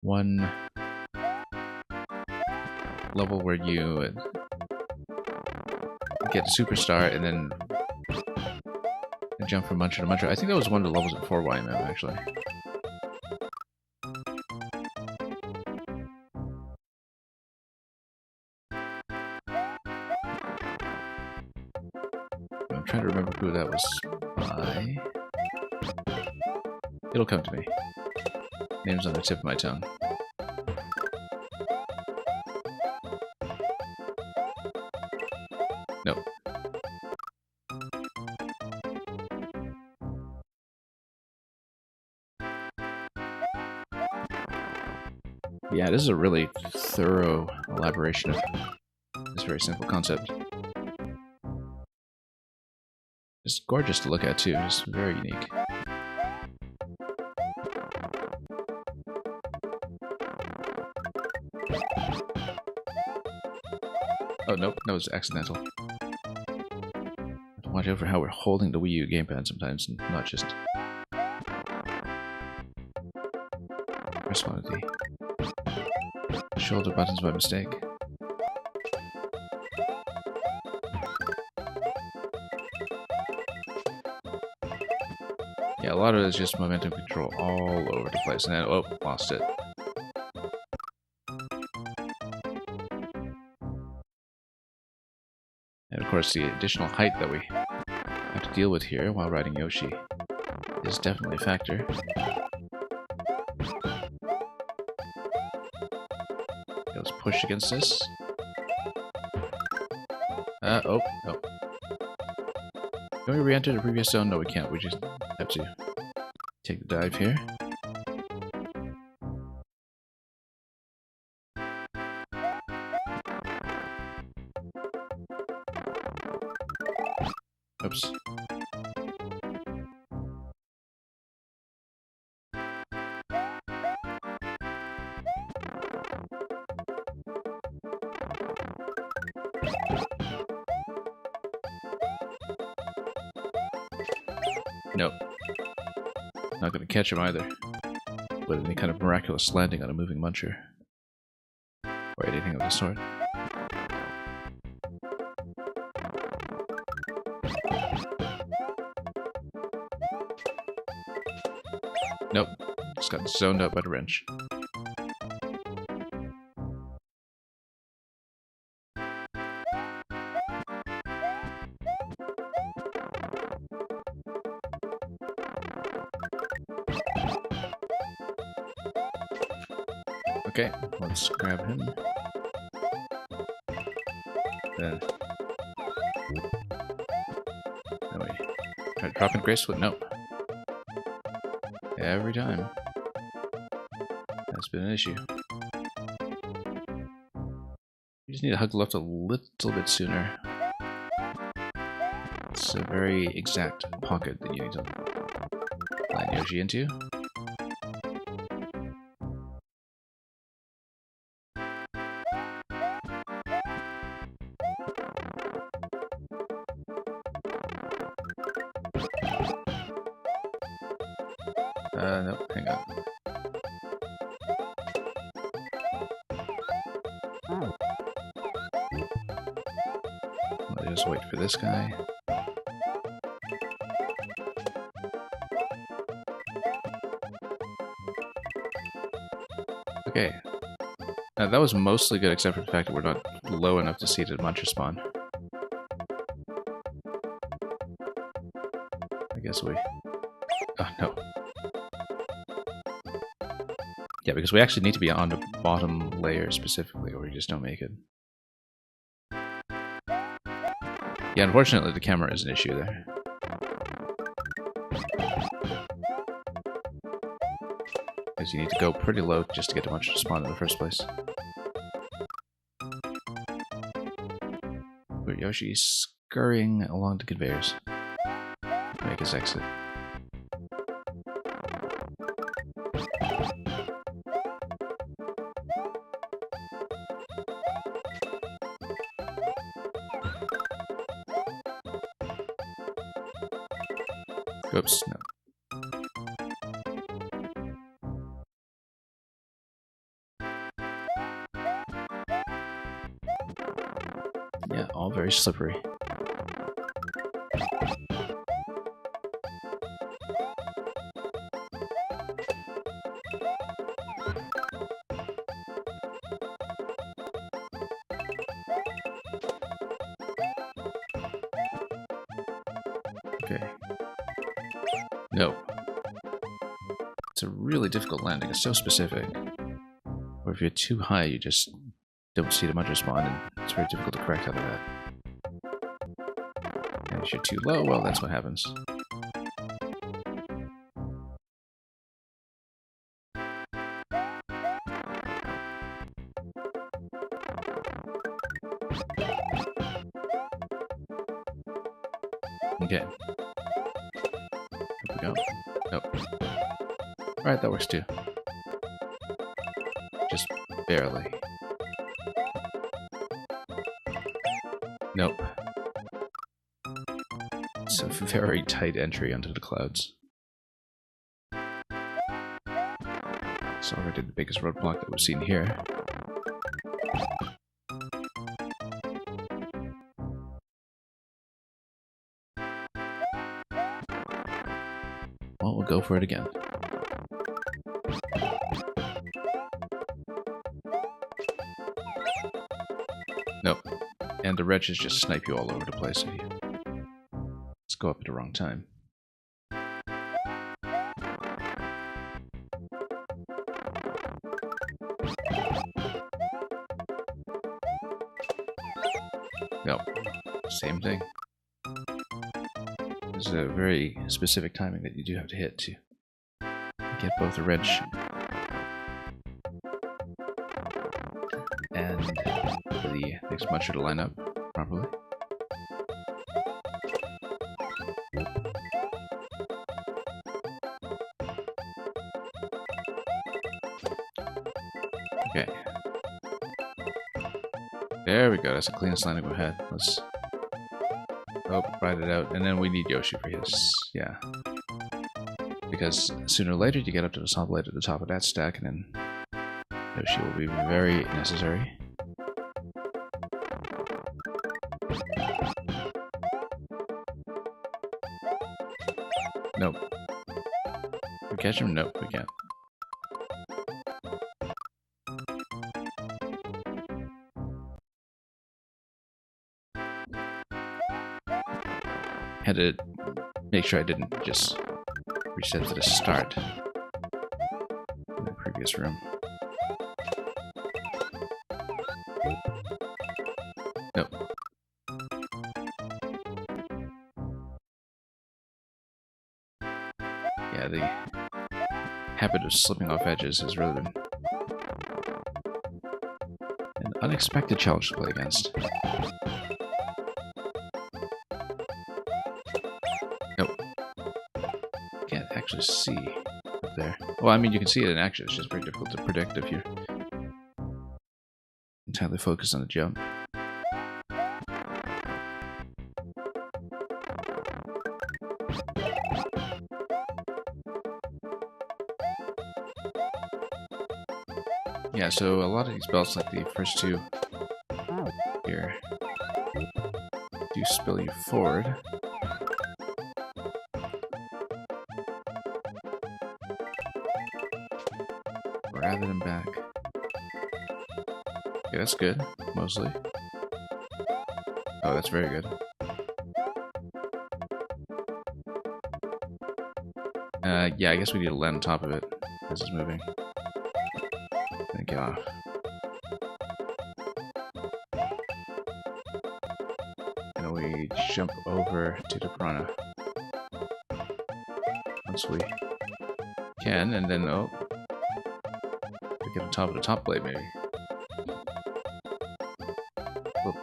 one level where you get Superstar and then jump from muncher to muncher. I think that was one of the levels in 4YMM actually. I'm trying to remember who that was by. It'll come to me. Name's on the tip of my tongue. Nope. Yeah, this is a really thorough elaboration of this very simple concept. It's gorgeous to look at too, it's very unique. Oh nope, that was accidental. Watch out for how we're holding the Wii U gamepad sometimes, and not just press one of the shoulder buttons by mistake. Yeah, a lot of it is just momentum control all over the place, and then, oh, lost it. And of course, the additional height that we have to deal with here while riding Yoshi is definitely a factor. Okay, let's push against this. Oh. Can we re-enter the previous zone? No, we can't. We just have to take the dive here. Oops. Nope. Not gonna catch him either. With any kind of miraculous landing on a moving muncher. Or anything of the sort. Nope. Just got zoned out by the wrench. Okay, let's grab him. Then... No way. Try to drop in gracefully? Nope. Every time. That's been an issue. You just need to hug the left a little bit sooner. It's a very exact pocket that you need to land Yoshi into. Nope, hang on. Let me just wait for this guy. Okay. That was mostly good, except for the fact that we're not low enough to see it at Muncher spawn. I guess we... Oh, no. Yeah, because we actually need to be on the bottom layer specifically, or we just don't make it. Yeah, unfortunately the camera is an issue there. Because you need to go pretty low just to get to Muncher spawn in the first place. But Yoshi's scurrying along the conveyors to make his exit. Oops, no. Yeah, all very slippery. Okay. No. It's a really difficult landing. It's so specific. Or if you're too high, you just don't see the Muncher spawn, and it's very difficult to correct out of that. And if you're too low, well, that's what happens. Okay. Here we go. Nope. Alright, that works too. Just barely. Nope. It's a very tight entry onto the clouds. It's already the biggest roadblock that we've seen here. Well, we'll go for it again. Nope. And the wretches just snipe you all over the place if you let's go up at the wrong time. Nope. Same thing. There's a very specific timing that you do have to hit to get both the wrench and the next muncher to line up properly. Okay. There we go. That's the cleanest landing we've had. Let's ride it out. And then we need Yoshi for his. Yeah. Because sooner or later you get up to the top blade at the top of that stack, and then Yoshi will be very necessary. Nope. Can we catch him? Nope, we can't. Had to make sure I didn't just reset to the start in the previous room. Nope. Yeah, the habit of slipping off edges has really been an unexpected challenge to play against. Nope. Can't actually see up there. Well, I mean, you can see it in action. It's just very difficult to predict if you're entirely focused on the jump. Yeah, so a lot of these belts, like the first two here, do spill you forward. Rather than back. Okay, that's good, mostly. Oh, that's very good. Yeah, I guess we need to land on top of it. This is moving. And get off. And we jump over to the piranha. Once we can, and then, oh. We get on top of the top blade, maybe. Whoop.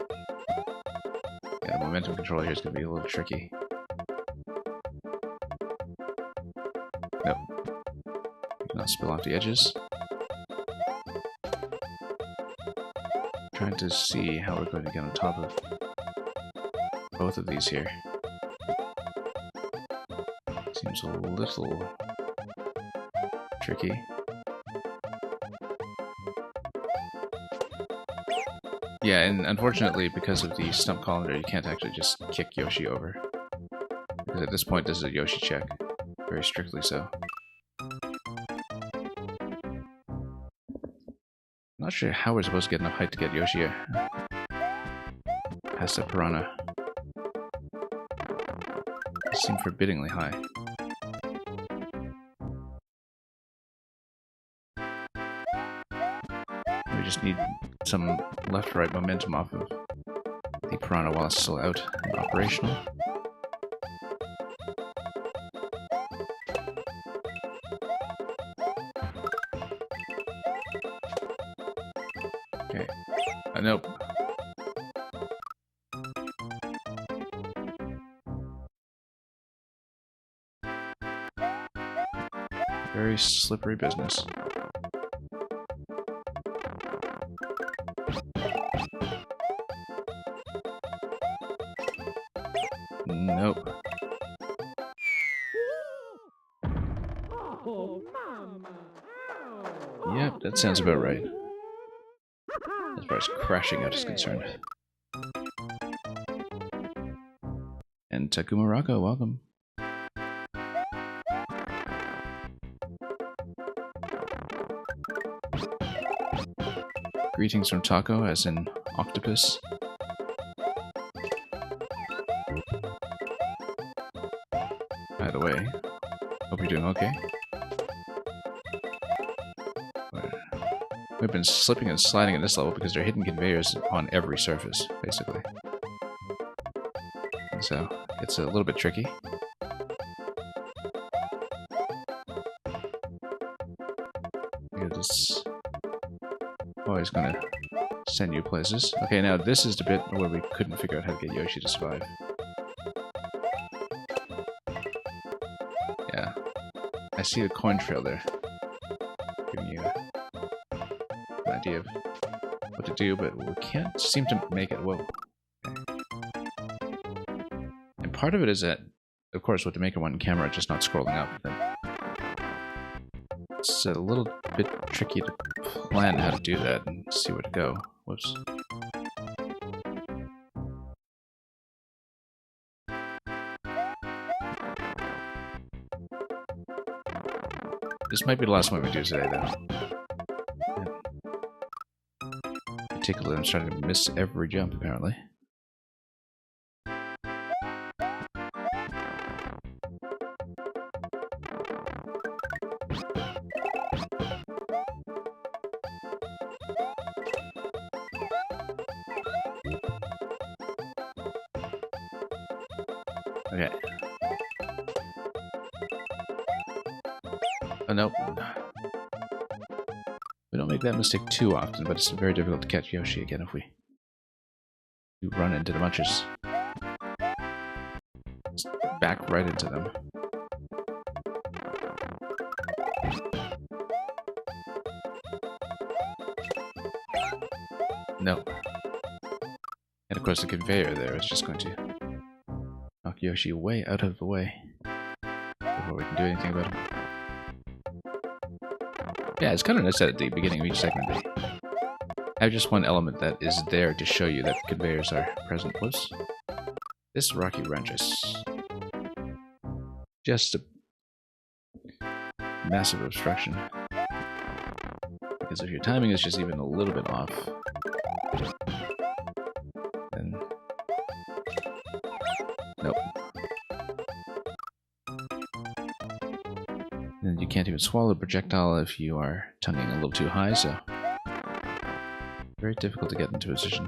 Yeah, the momentum control here is going to be a little tricky. Nope. Not spill off the edges. Trying to see how we're going to get on top of both of these here. Seems a little tricky. Yeah, and unfortunately, because of the stump colander, you can't actually just kick Yoshi over. Because at this point, this is a Yoshi check. Very strictly so. Not sure how we're supposed to get enough height to get Yoshi here. Past the piranha. They seem forbiddingly high. We just need some left-right momentum off of the piranha while it's still out and operational. Okay. Nope. Very slippery business. Nope. Yep, that sounds about right. As far as crashing out is concerned. And Takuma Raka, welcome. Greetings from Taco, as in octopus. By the way, hope you're doing okay. We've been slipping and sliding at this level because there are hidden conveyors on every surface, basically. And so, it's a little bit tricky. It's always going to send you places. Okay, now this is the bit where we couldn't figure out how to get Yoshi to survive. Yeah. I see the coin trail there. Giving you a idea of what to do, but we can't seem to make it. Whoa. Okay. And part of it is that, of course, with the Maker 1 camera just not scrolling up, it's a little bit tricky to plan how to do that and see where to go. Whoops. This might be the last one we do today, though. Yeah. Particularly, I'm starting to miss every jump, apparently. Okay. Oh, nope. We don't make that mistake too often, but it's very difficult to catch Yoshi again if we run into the munchers. Just back right into them. No. And of course the conveyor there is just going to knock Yoshi way out of the way before we can do anything about him. Yeah, it's kind of nice that at the beginning of each segment they have just one element that is there to show you that conveyors are present. Whoops. This rocky wrench is just a massive obstruction. Because if your timing is just even a little bit off, then nope. And you can't even swallow a projectile if you are tonguing a little too high, so very difficult to get into position.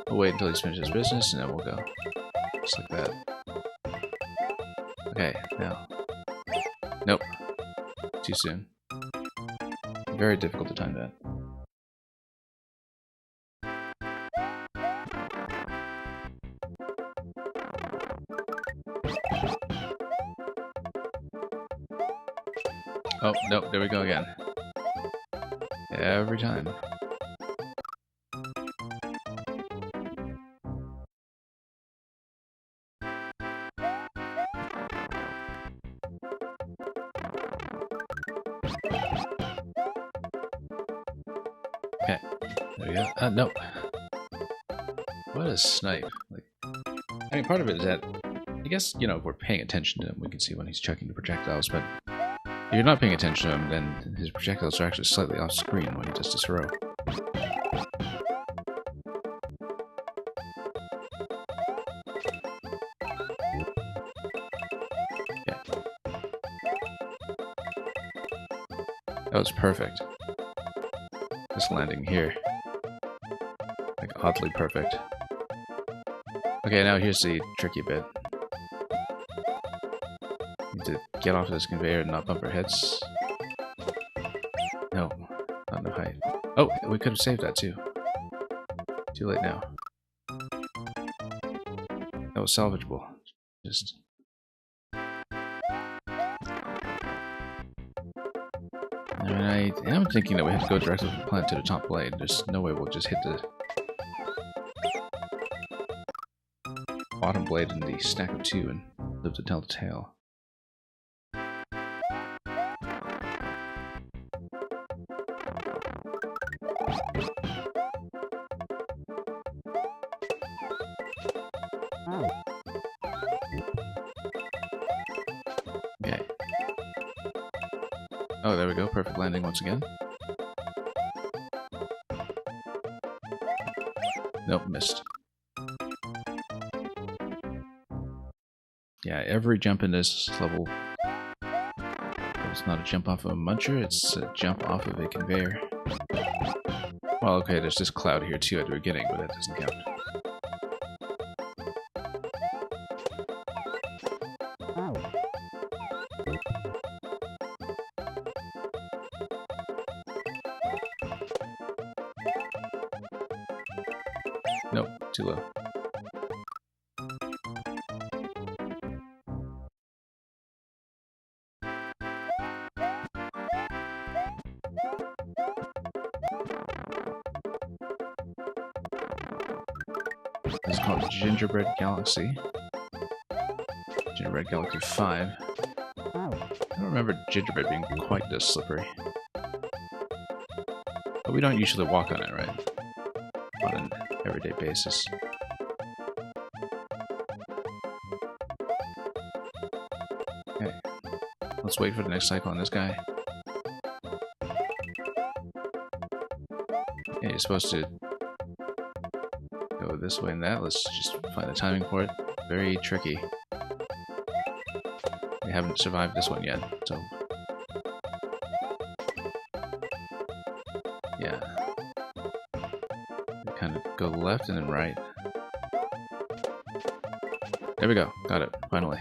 We'll wait until he's finished his business, and then we'll go. Just like that. Okay, now. Nope. Too soon. Very difficult to time that. Oh, nope, there we go again. Every time. Okay, there we go. No. What a snipe. Like, I mean, part of it is that, I guess, you know, if we're paying attention to him, we can see when he's chucking the projectiles, but if you're not paying attention to him, then his projectiles are actually slightly off screen when he does this throw. Okay. That was perfect. This landing here. Like, oddly perfect. Okay, now here's the tricky bit. Need to get off this conveyor and not bump our heads. No, not enough height. Oh, we could have saved that too. Too late now. That was salvageable. Just... I mean, I am thinking that we have to go directly from the plant to the top blade. There's no way we'll just hit the bottom blade in the stack of two and live to tell the tale. Okay. Oh, there we go. Perfect landing once again. Nope, missed. Yeah, every jump in this level, it's not a jump off of a muncher, it's a jump off of a conveyor. Well, okay, there's this cloud here too at the beginning, but that doesn't count. Nope, too low. This is called Gingerbread Galaxy. Gingerbread Galaxy 5. I don't remember Gingerbread being quite this slippery. But we don't usually walk on it, right? On an everyday basis. Okay. Let's wait for the next cycle on this guy. Yeah, you're supposed to go this way and that. Let's just find the timing for it. Very tricky. We haven't survived this one yet, so... yeah. We kind of go left and then right. There we go. Got it. Finally.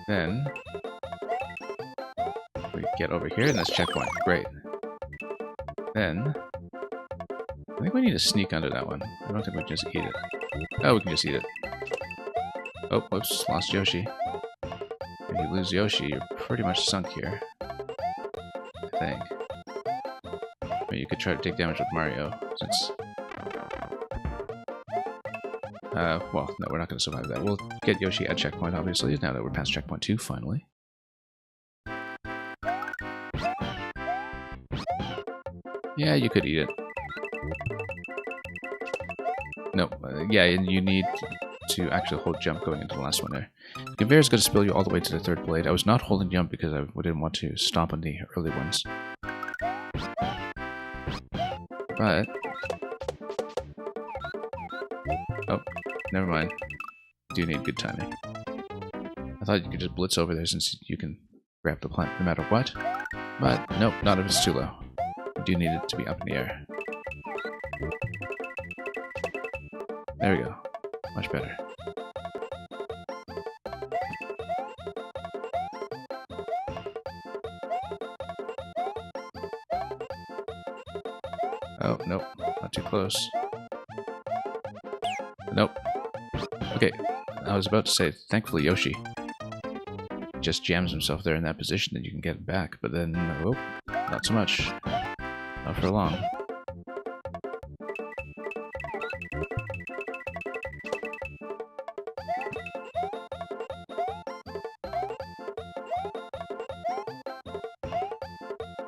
Then... we get over here and that's checkpoint. Great. Then... I think we need to sneak under that one. I don't think we can just eat it. Oh, we can just eat it. Oh, whoops, lost Yoshi. If you lose Yoshi, you're pretty much sunk here. I think. I mean, you could try to take damage with Mario, since... well, no, we're not going to survive that. We'll get Yoshi at checkpoint, obviously, now that we're past checkpoint 2, finally. Yeah, you could eat it. No, yeah, and you need to actually hold jump going into the last one there. The conveyor is going to spill you all the way to the third blade. I was not holding jump because I didn't want to stomp on the early ones. But... oh, never mind. You do need good timing. I thought you could just blitz over there since you can grab the plant no matter what. But, nope, not if it's too low. You do need it to be up in the air. There we go. Much better. Oh, nope. Not too close. Nope. Okay, I was about to say, thankfully Yoshi just jams himself there in that position that you can get him back, but then, oh, not so much. Not for long.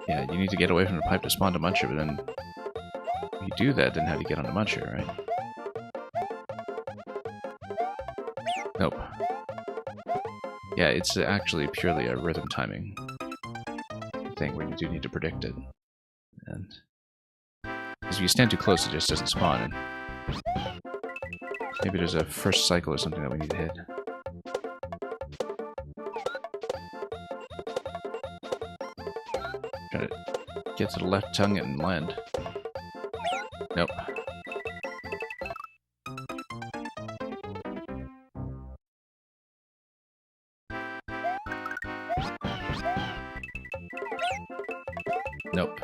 Yeah, you need to get away from the pipe to spawn to Muncher, but then if you do that, then how do you get on the Muncher, right? Nope. Yeah, it's actually purely a rhythm timing thing where you do need to predict it. And because if you stand too close, it just doesn't spawn, and maybe there's a first cycle or something that we need to hit. Try to get to the left tongue and land. Nope. Nope.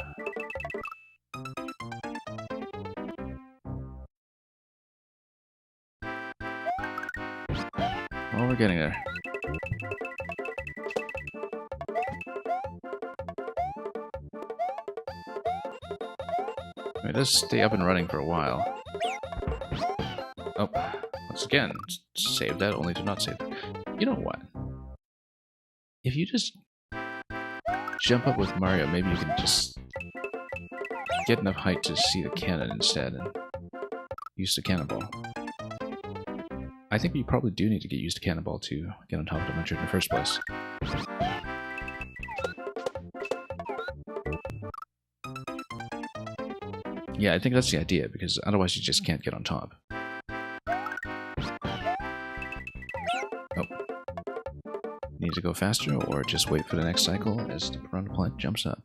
Well, we're getting there. I mean, it does stay up and running for a while. Oh, once again, save that, only do not save that. You know what? If you just jump up with Mario, maybe you can just get enough height to see the cannon instead and use the cannonball. I think you probably do need to get used to cannonball to get on top of the Muncher in the first place. Yeah, I think that's the idea, because otherwise you just can't get on top. Oh. Need to go faster, or just wait for the next cycle as the piranha plant jumps up.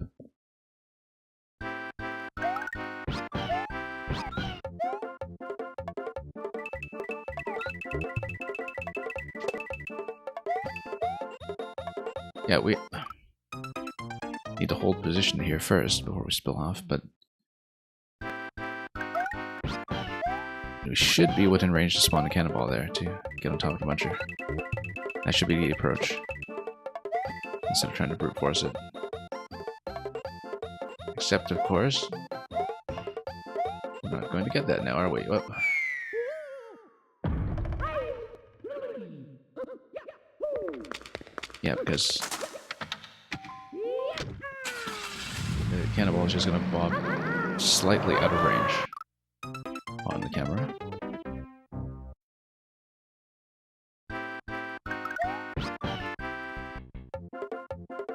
Yeah, we need to hold position here first before we spill off, but we should be within range to spawn a cannonball there to get on top of the Muncher. That should be the approach, instead of trying to brute force it. Except, of course, We're not going to get that now, are we? Oh. Yeah, because the cannonball is just going to bob slightly out of range on the camera.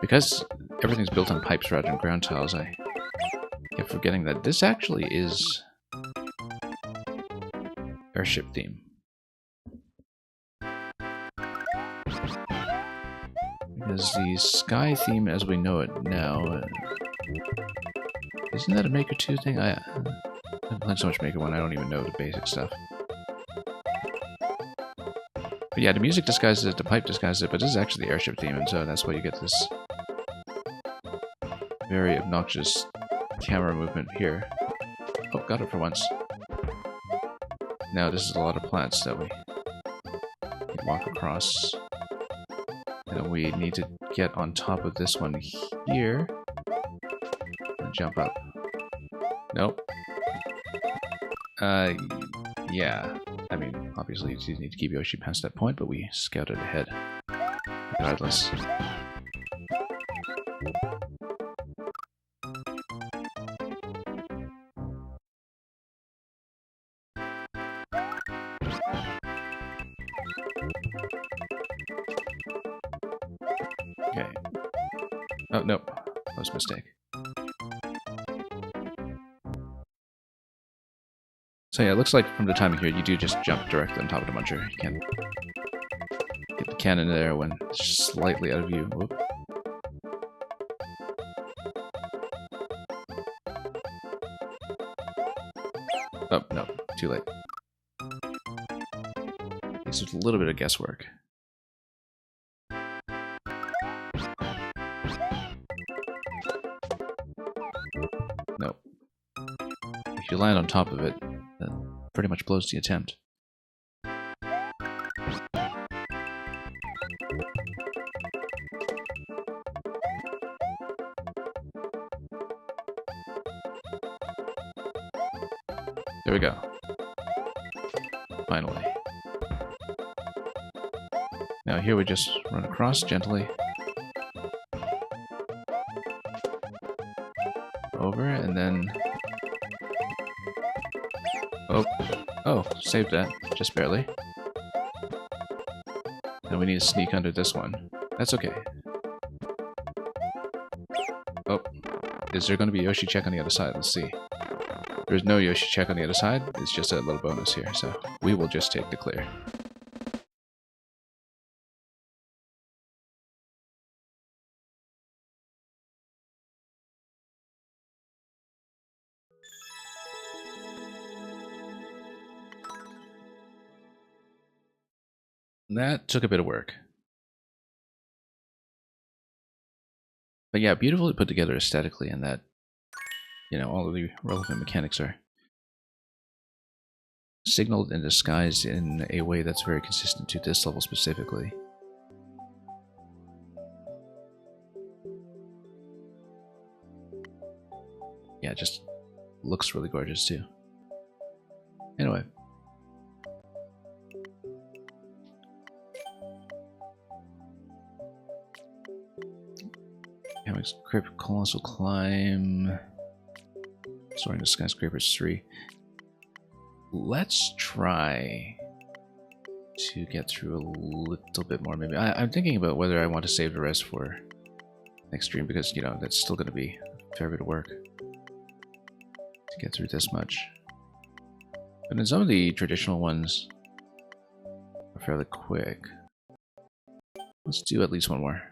Because everything's built on pipes rather than ground tiles, I keep forgetting that this actually is airship theme. Because the sky theme as we know it now, isn't that a Maker 2 thing? I haven't played so much Maker 1, I don't even know the basic stuff. But yeah, the music disguises it, the pipe disguises it, but this is actually the airship theme, and so that's why you get this very obnoxious camera movement here. Oh, got it for once. Now this is a lot of plants that we can walk across. And we need to get on top of this one here. And jump up. Nope. Yeah. I mean, obviously you need to keep Yoshi past that point, but we scouted ahead. Regardless. Okay. Oh, no. That was a mistake. So yeah, it looks like from the timing here, you do just jump directly on top of the muncher. You can't get the cannon there when it's slightly out of view. Whoop. Oh, no. Too late. This is a little bit of guesswork. Nope. If you land on top of it, that pretty much blows the attempt. There we go. Finally. Now here we just run across gently. Over, and then... Oh, saved that. Just barely. And we need to sneak under this one. That's okay. Oh, is there going to be a Yoshi check on the other side? Let's see. There's no Yoshi check on the other side. It's just a little bonus here, so we will just take the clear. That took a bit of work. But yeah, beautifully put together aesthetically, and that, you know, all of the relevant mechanics are signaled and disguised in a way that's very consistent to this level specifically. Yeah, it just looks really gorgeous too. Anyway. Colossal Climb. Soaring to Skyscrapers 3. Let's try to get through a little bit more, maybe. I'm thinking about whether I want to save the rest for next stream, because, you know, that's still going to be a fair bit of work to get through this much. But in some of the traditional ones are fairly quick. Let's do at least one more.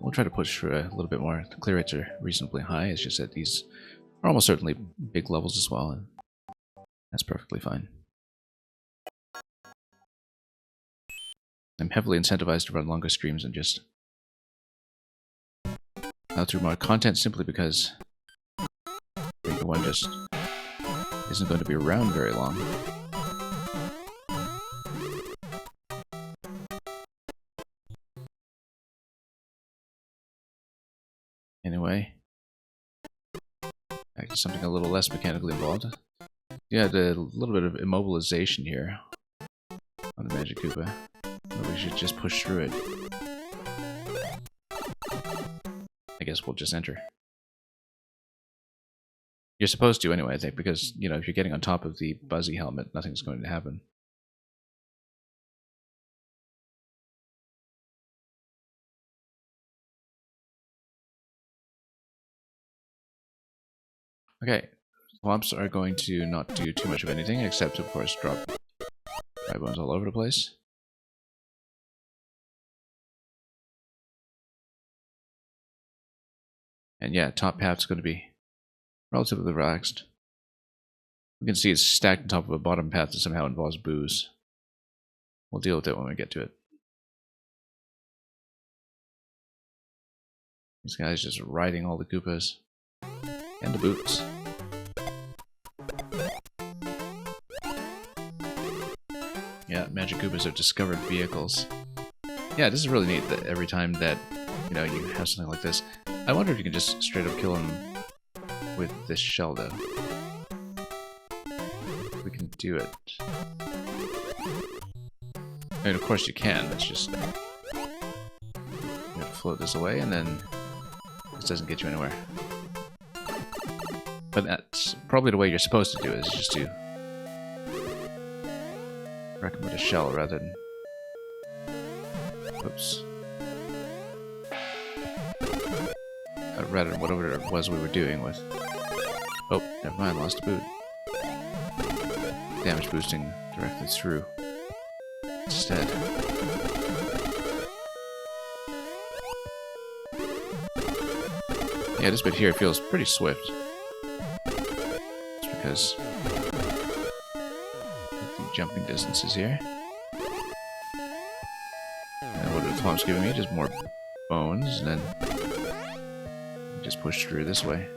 We'll try to push for a little bit more. The clear rates are reasonably high. It's just that these are almost certainly big levels as well, and that's perfectly fine. I'm heavily incentivized to run longer streams and just out through more content simply because Maker 1 just isn't going to be around very long. Anyway, back to something a little less mechanically involved. Yeah, the little bit of immobilization here on the Magic Koopa. But we should just push through it. I guess we'll just enter. You're supposed to anyway, I think, because, you know, if you're getting on top of the Buzzy helmet, nothing's going to happen. Okay, Thwomps are going to not do too much of anything, except, of course, drop dry bones all over the place. And yeah, top path's going to be relatively relaxed. We can see it's stacked on top of a bottom path that somehow involves booze. We'll deal with it when we get to it. These guys just riding all the Koopas. And the boots. Yeah, Magic Koopas are discovered vehicles. Yeah, this is really neat that every time that, you know, you have something like this. I wonder if you can just straight up kill him with this shell, though. We can do it. I mean, of course you can. It's just... you have to float this away, and then this doesn't get you anywhere. But that's probably the way you're supposed to do it, is just to wreck him with a shell rather than... oops. Rather than whatever it was we were doing with... oh, never mind, lost a boot. Damage boosting directly through instead. Yeah, this bit here feels pretty swift. It's because the jumping distances here. And what the Thwomp's giving me? Just more bones, and then just push through this way.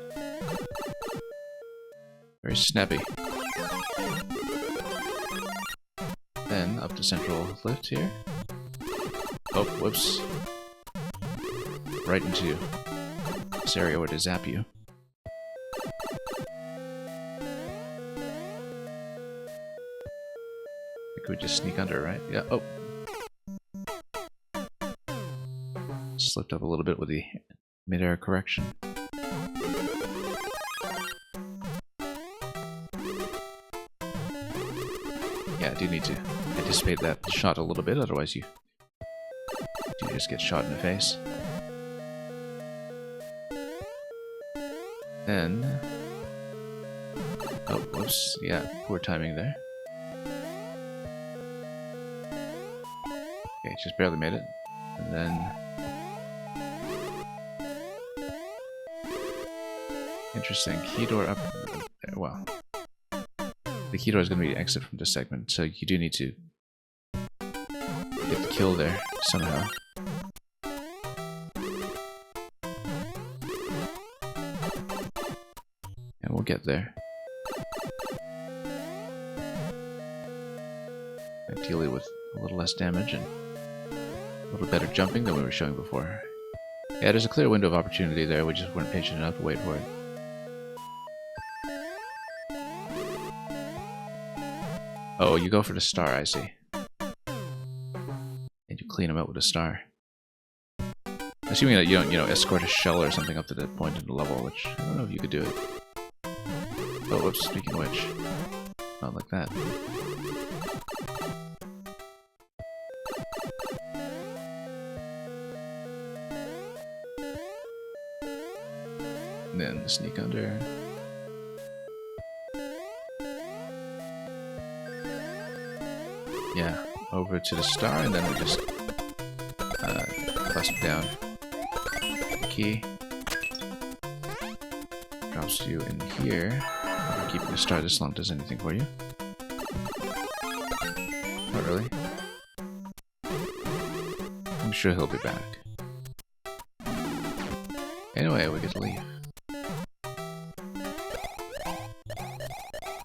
Very snappy. Then up to central lift here. Oh, whoops. Right into this area where to zap you. Could we just sneak under, right? Yeah, oh. Slipped up a little bit with the mid-air correction. Yeah, I do need to anticipate that shot a little bit, otherwise you do just get shot in the face. Then... oh, whoops, yeah, poor timing there. Okay, just barely made it. And then... interesting, key door up there. Well, the key door is going to be exit from this segment, so you do need to get the kill there somehow. And we'll get there. Ideally with a little less damage and a little better jumping than we were showing before. Yeah, there's a clear window of opportunity there, we just weren't patient enough to wait for it. Oh, you go for the star, I see. And you clean them out with a star. Assuming that you don't, you know, escort a shell or something up to that point in the level, which I don't know if you could do it. Oh, whoops, speaking of which. Not like that. And then sneak under. Yeah, over to the star, and then we just clasp down the key. Drops you in here. Keeping the star this long does anything for you. Not really. I'm sure he'll be back. Anyway, we get to leave.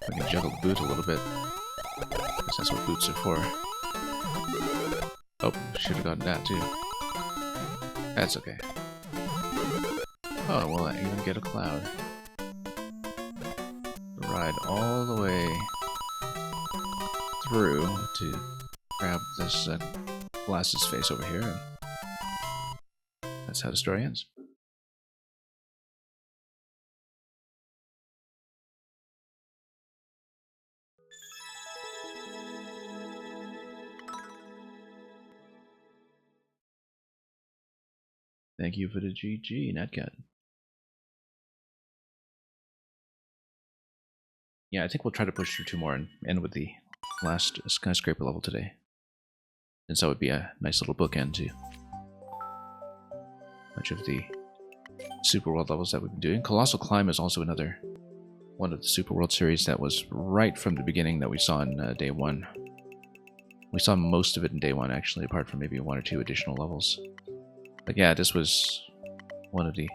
We can juggle the boot a little bit. Because that's what boots are for. Oh, should have gotten that too. That's okay. Oh, well, I even get a cloud. ride all the way through to grab this Glass's face over here, and that's how the story ends. Thank you for the GG, Netcat. Yeah, I think we'll try to push through 2 more and end with the last skyscraper level today. Since that would be a nice little bookend to much of the Super World levels that we've been doing. Colossal Climb is also another one of the Super World series that was right from the beginning that we saw in day 1. We saw most of it in day 1, actually, apart from maybe 1 or 2 additional levels. But yeah, this was one of the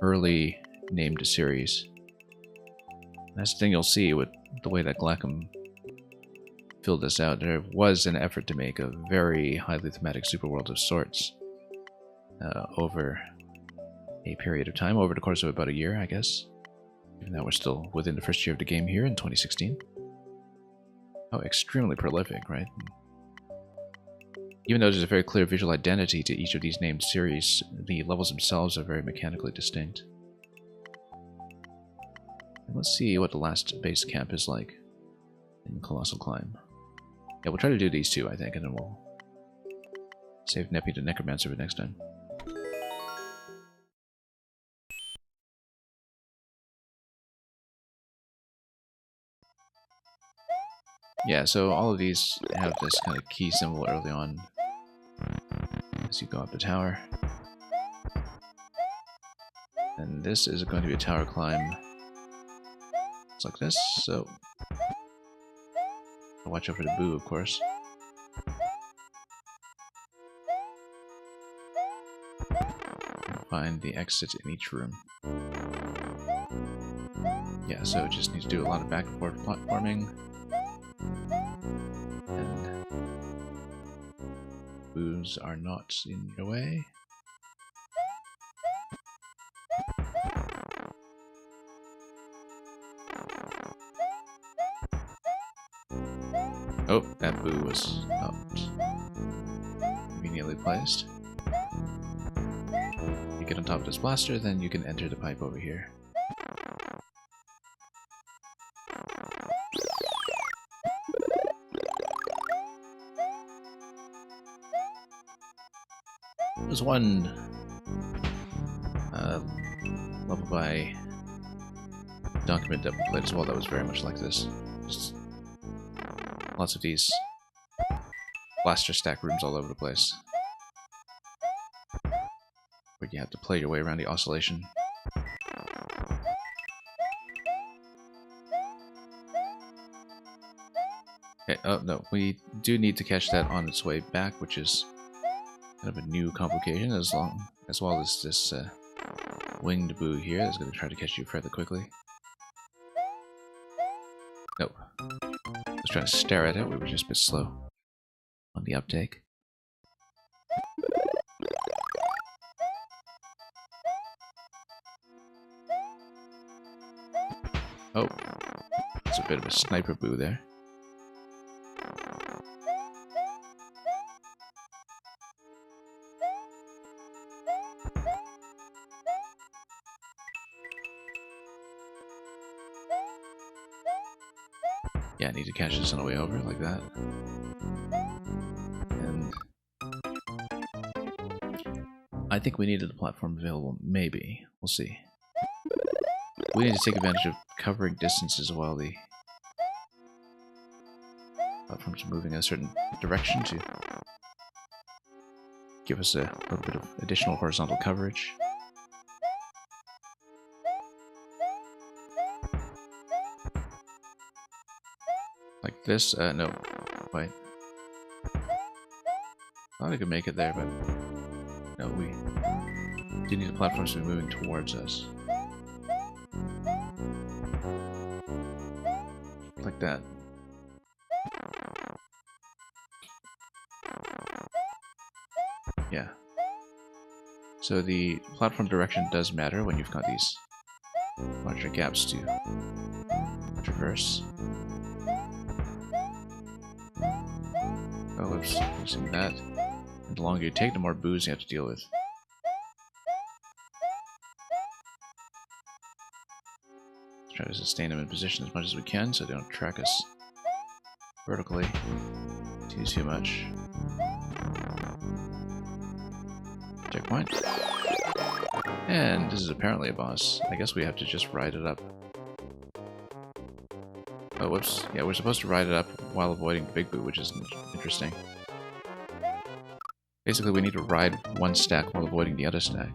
early named series. That's the thing you'll see with the way that Glackum filled this out. There was an effort to make a very highly thematic super world of sorts over a period of time, over the course of about a year, I guess. Even though we're still within the first year of the game here in 2016. Oh, extremely prolific, right? Even though there's a very clear visual identity to each of these named series, the levels themselves are very mechanically distinct. And let's see what the last base camp is like in Colossal Climb. Yeah, we'll try to do these 2, I think, and then we'll save Neppy the Necromancer for next time. Yeah, so all of these have this kind of key symbol early on as you go up the tower. And this is going to be a tower climb. It's like this, so watch out for the boo, of course. Find the exit in each room. Yeah, so just need to do a lot of back and forth platforming. And boos are not in your way. Oh, that boo was not conveniently placed. You get on top of this blaster, then you can enter the pipe over here. There's one level by document that we played as well that was very much like this. Just lots of these blaster stack rooms all over the place, where you have to play your way around the oscillation. Okay, oh no, we do need to catch that on its way back, which is kind of a new complication, as well as this winged boo here that's going to try to catch you fairly quickly. Nope. I was trying to stare at it, we were just a bit slow on the uptake. Oh, it's a bit of a sniper boo there. Yeah, I need to catch this on the way over, like that. And I think we needed the platform available, maybe. We'll see. We need to take advantage of covering distances while the platforms are moving in a certain direction to give us a little bit of additional horizontal coverage. Like this? No. Wait. Thought I could make it there, but no, we do need the platforms to be moving towards us. Like that. Yeah. So the platform direction does matter when you've got these larger gaps to traverse. Oh, whoops, using that. And the longer you take, the more booze you have to deal with. Let's try to sustain them in position as much as we can so they don't track us vertically too much. Checkpoint. And this is apparently a boss. I guess we have to just ride it up. Oh, whoops. Yeah, we're supposed to ride it up while avoiding the big boot, which is interesting. Basically, we need to ride one stack while avoiding the other stack.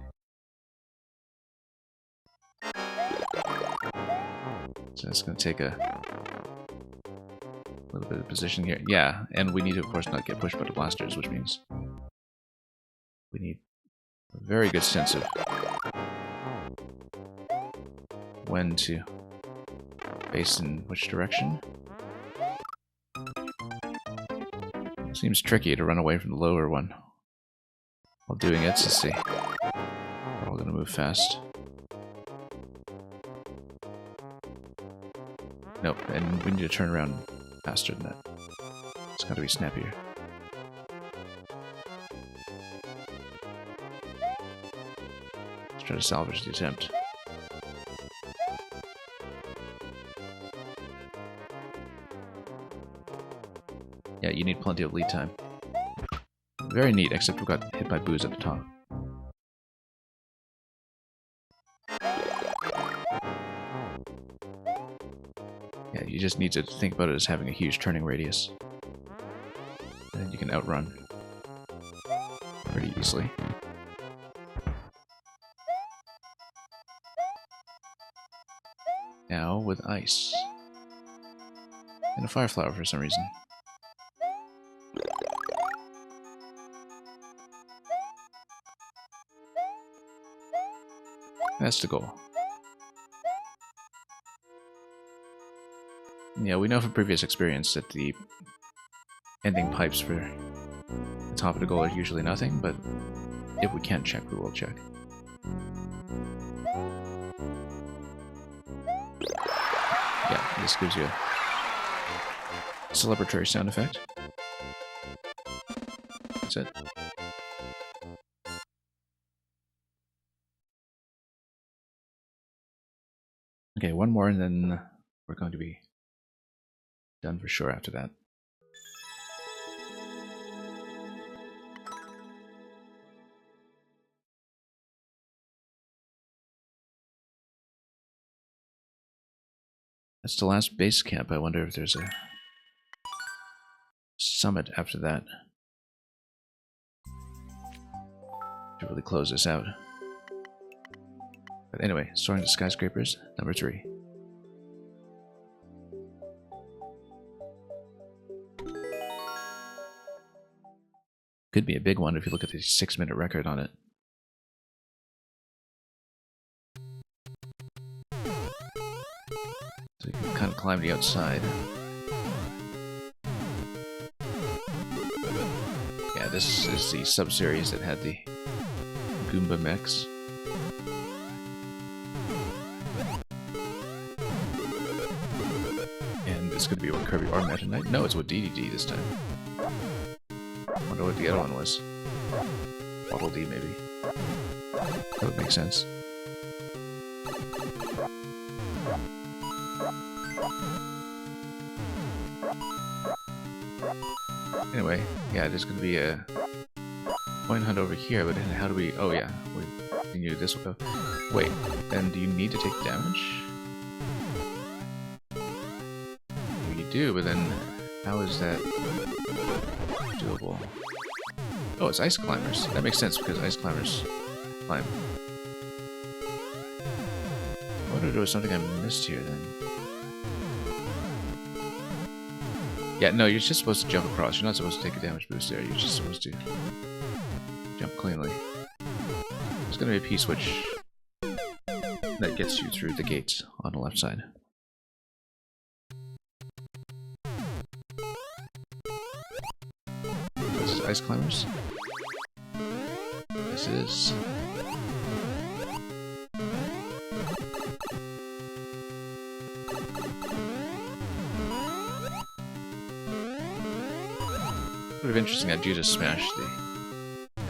So it's going to take a little bit of position here. Yeah, and we need to, of course, not get pushed by the blasters, which means we need a very good sense of when to face in which direction. Seems tricky to run away from the lower one while doing it. Let's see. We're all going to move fast. Nope, and we need to turn around faster than that. It's got to be snappier. Let's try to salvage the attempt. Yeah, you need plenty of lead time. Very neat, except we got hit by booze at the top. Yeah, you just need to think about it as having a huge turning radius. And then you can outrun pretty easily. Now with ice. And a fire flower for some reason. That's the goal. Yeah, we know from previous experience that the ending pipes for the top of the goal are usually nothing, but if we can't check, we will check. Yeah, this gives you a celebratory sound effect. That's it. Okay, one more and then we're going to be done for sure after that. That's the last base camp. I wonder if there's a summit after that to really close this out. But anyway, soaring to skyscrapers, number 3. Could be a big one if you look at the 6-minute record on it. So you can kind of climb the outside. Yeah, this is the sub-series that had the Goomba mechs. And this could be what Kirby or Meta Knight. No, it's what DDD this time. I wonder what the other one was. Waddle D, maybe. That would make sense. Anyway, yeah, there's going to be a coin hunt over here, but then how do we... Oh, yeah. We knew this will go... Wait, then do you need to take damage? You do, but then how is that doable? Oh, it's ice climbers. That makes sense because ice climbers climb. I wonder if there was something I missed here then. Yeah, no, you're just supposed to jump across. You're not supposed to take a damage boost there. You're just supposed to jump cleanly. There's going to be a P-switch that gets you through the gates on the left side. This is ice climbers. This is... interesting that you just smashed the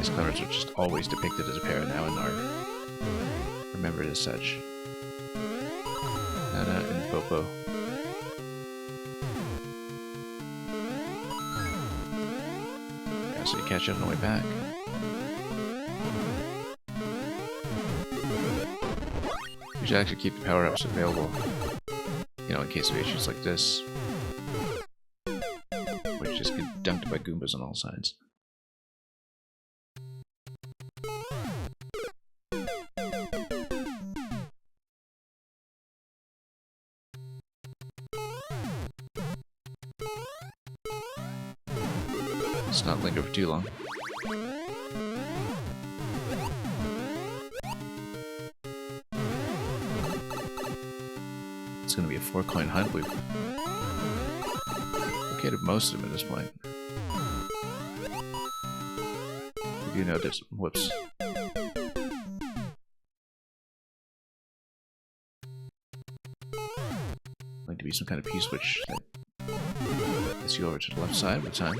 ice climbers, which is always depicted as a pair now and are remembered as such. Nana and Popo. Yeah, so you catch up on the way back. You should actually keep the power-ups available, you know, in case of issues like this, which just get dunked by Goombas on all sides. Let's not linger for too long. It's going to be a 4-coin hunt. We've located most of them at this point. We do notice. Whoops. Going to be some kind of P-switch that gets you over to the left side of the time.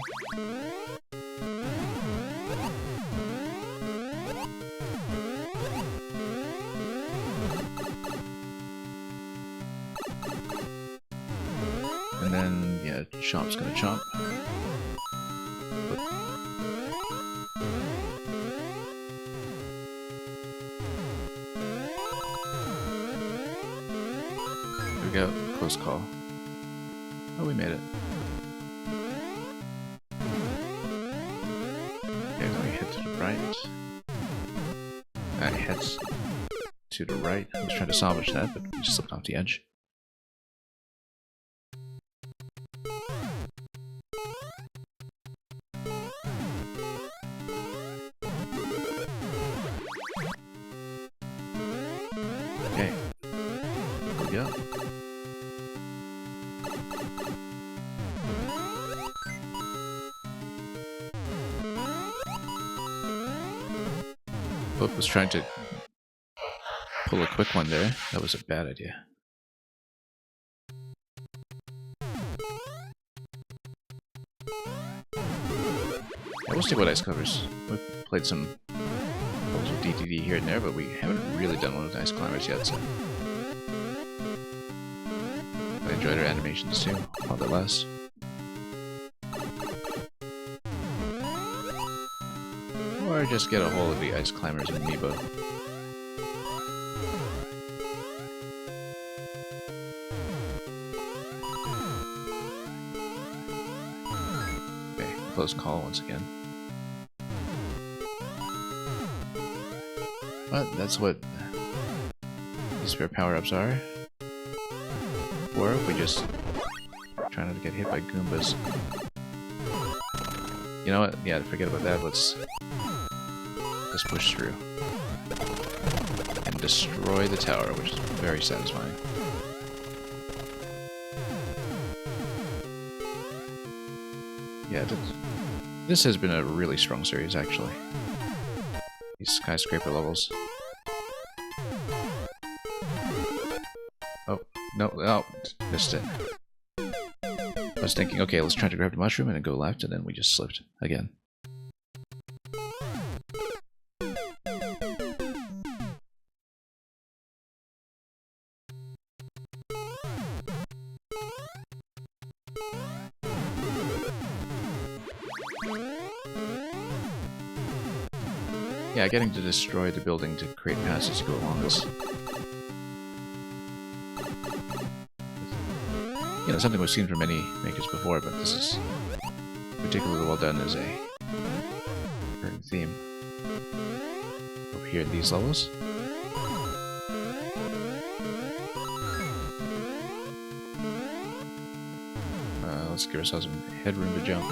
And then, yeah, Chomp's gonna chomp. Here we go, close call. Oh, we made it. Okay, then we head to the right. He heads to the right. I was trying to salvage that, but we just slipped off the edge. Okay, here we go. Boop was trying to pull a quick one there. That was a bad idea. Yeah, we'll stick with ice covers. We've played some levels with DDD here and there, but we haven't really done one with ice climbers yet, so I enjoyed our animations too, while they last. Or just get a hold of the ice climbers and amiibo. Okay, close call once again. But that's what these spare power-ups are. Or if we just try not to get hit by Goombas. You know what? Yeah, forget about that. Let's push through and destroy the tower, which is very satisfying. Yeah, this has been a really strong series, actually. These skyscraper levels. Oh, no, oh, missed it. I was thinking, okay, let's try to grab the mushroom and then go left, and then we just slipped again. Yeah, getting to destroy the building to create passes to go along is, you know, something we've seen from many makers before, but this is particularly well done as a recurring theme over here in these levels. Let's give ourselves some headroom to jump.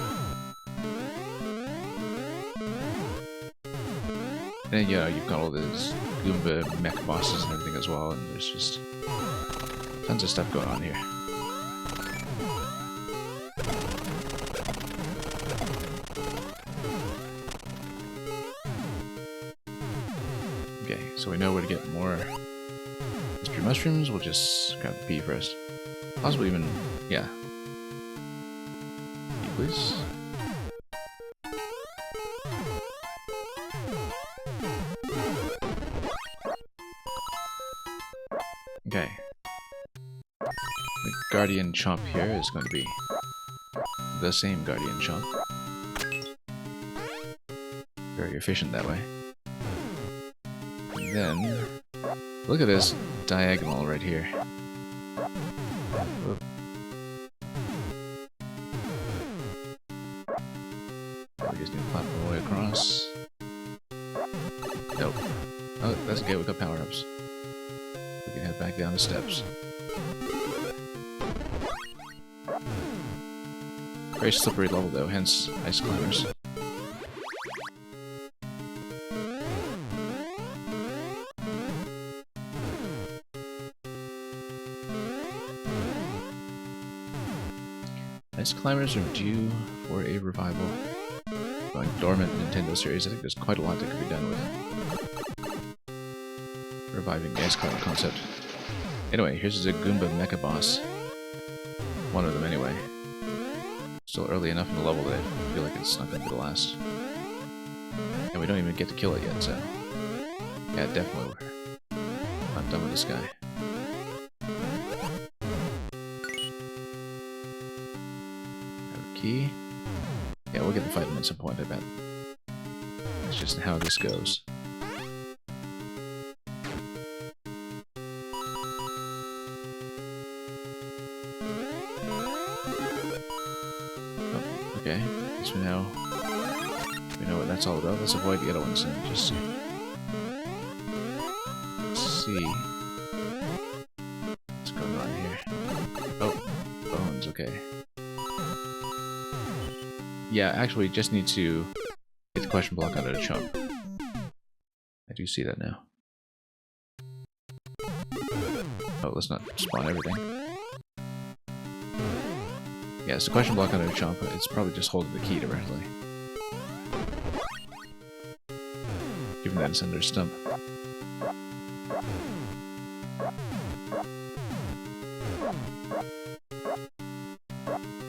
And you know, you've got all these Goomba mech bosses and everything as well, and there's just tons of stuff going on here. Okay, so we know where to get more mystery mushrooms. We'll just grab the P first. Possibly even, yeah. P, please. Okay. The Guardian Chomp here is going to be the same Guardian Chomp. Very efficient that way. And then, look at this diagonal right here. Oop. We just need to platform all the way across. Nope. Oh, that's okay, we got power-ups. We can head back down the steps. Very slippery level though, hence ice climbers. Ice climbers are due for a revival. Going dormant Nintendo series, I think there's quite a lot that could be done with reviving the ice climber concept. Anyway, here's a Goomba mecha boss. One of them anyway. Still early enough in the level that I feel like it's not going to be the last. And we don't even get to kill it yet, so... yeah, definitely we're not done with this guy. Key. Yeah, we'll get to fight him at some point, I bet. That's just how this goes. Oh, okay. So now we know what that's all about. Let's avoid the other ones and just see what's going on here. Oh, bones, okay. Yeah, actually, just need to get the question block out of the chump. I do see that now. Oh, let's not spawn everything. Yeah, it's the question block under the chump. It's probably just holding the key directly. Given that it's under a stump.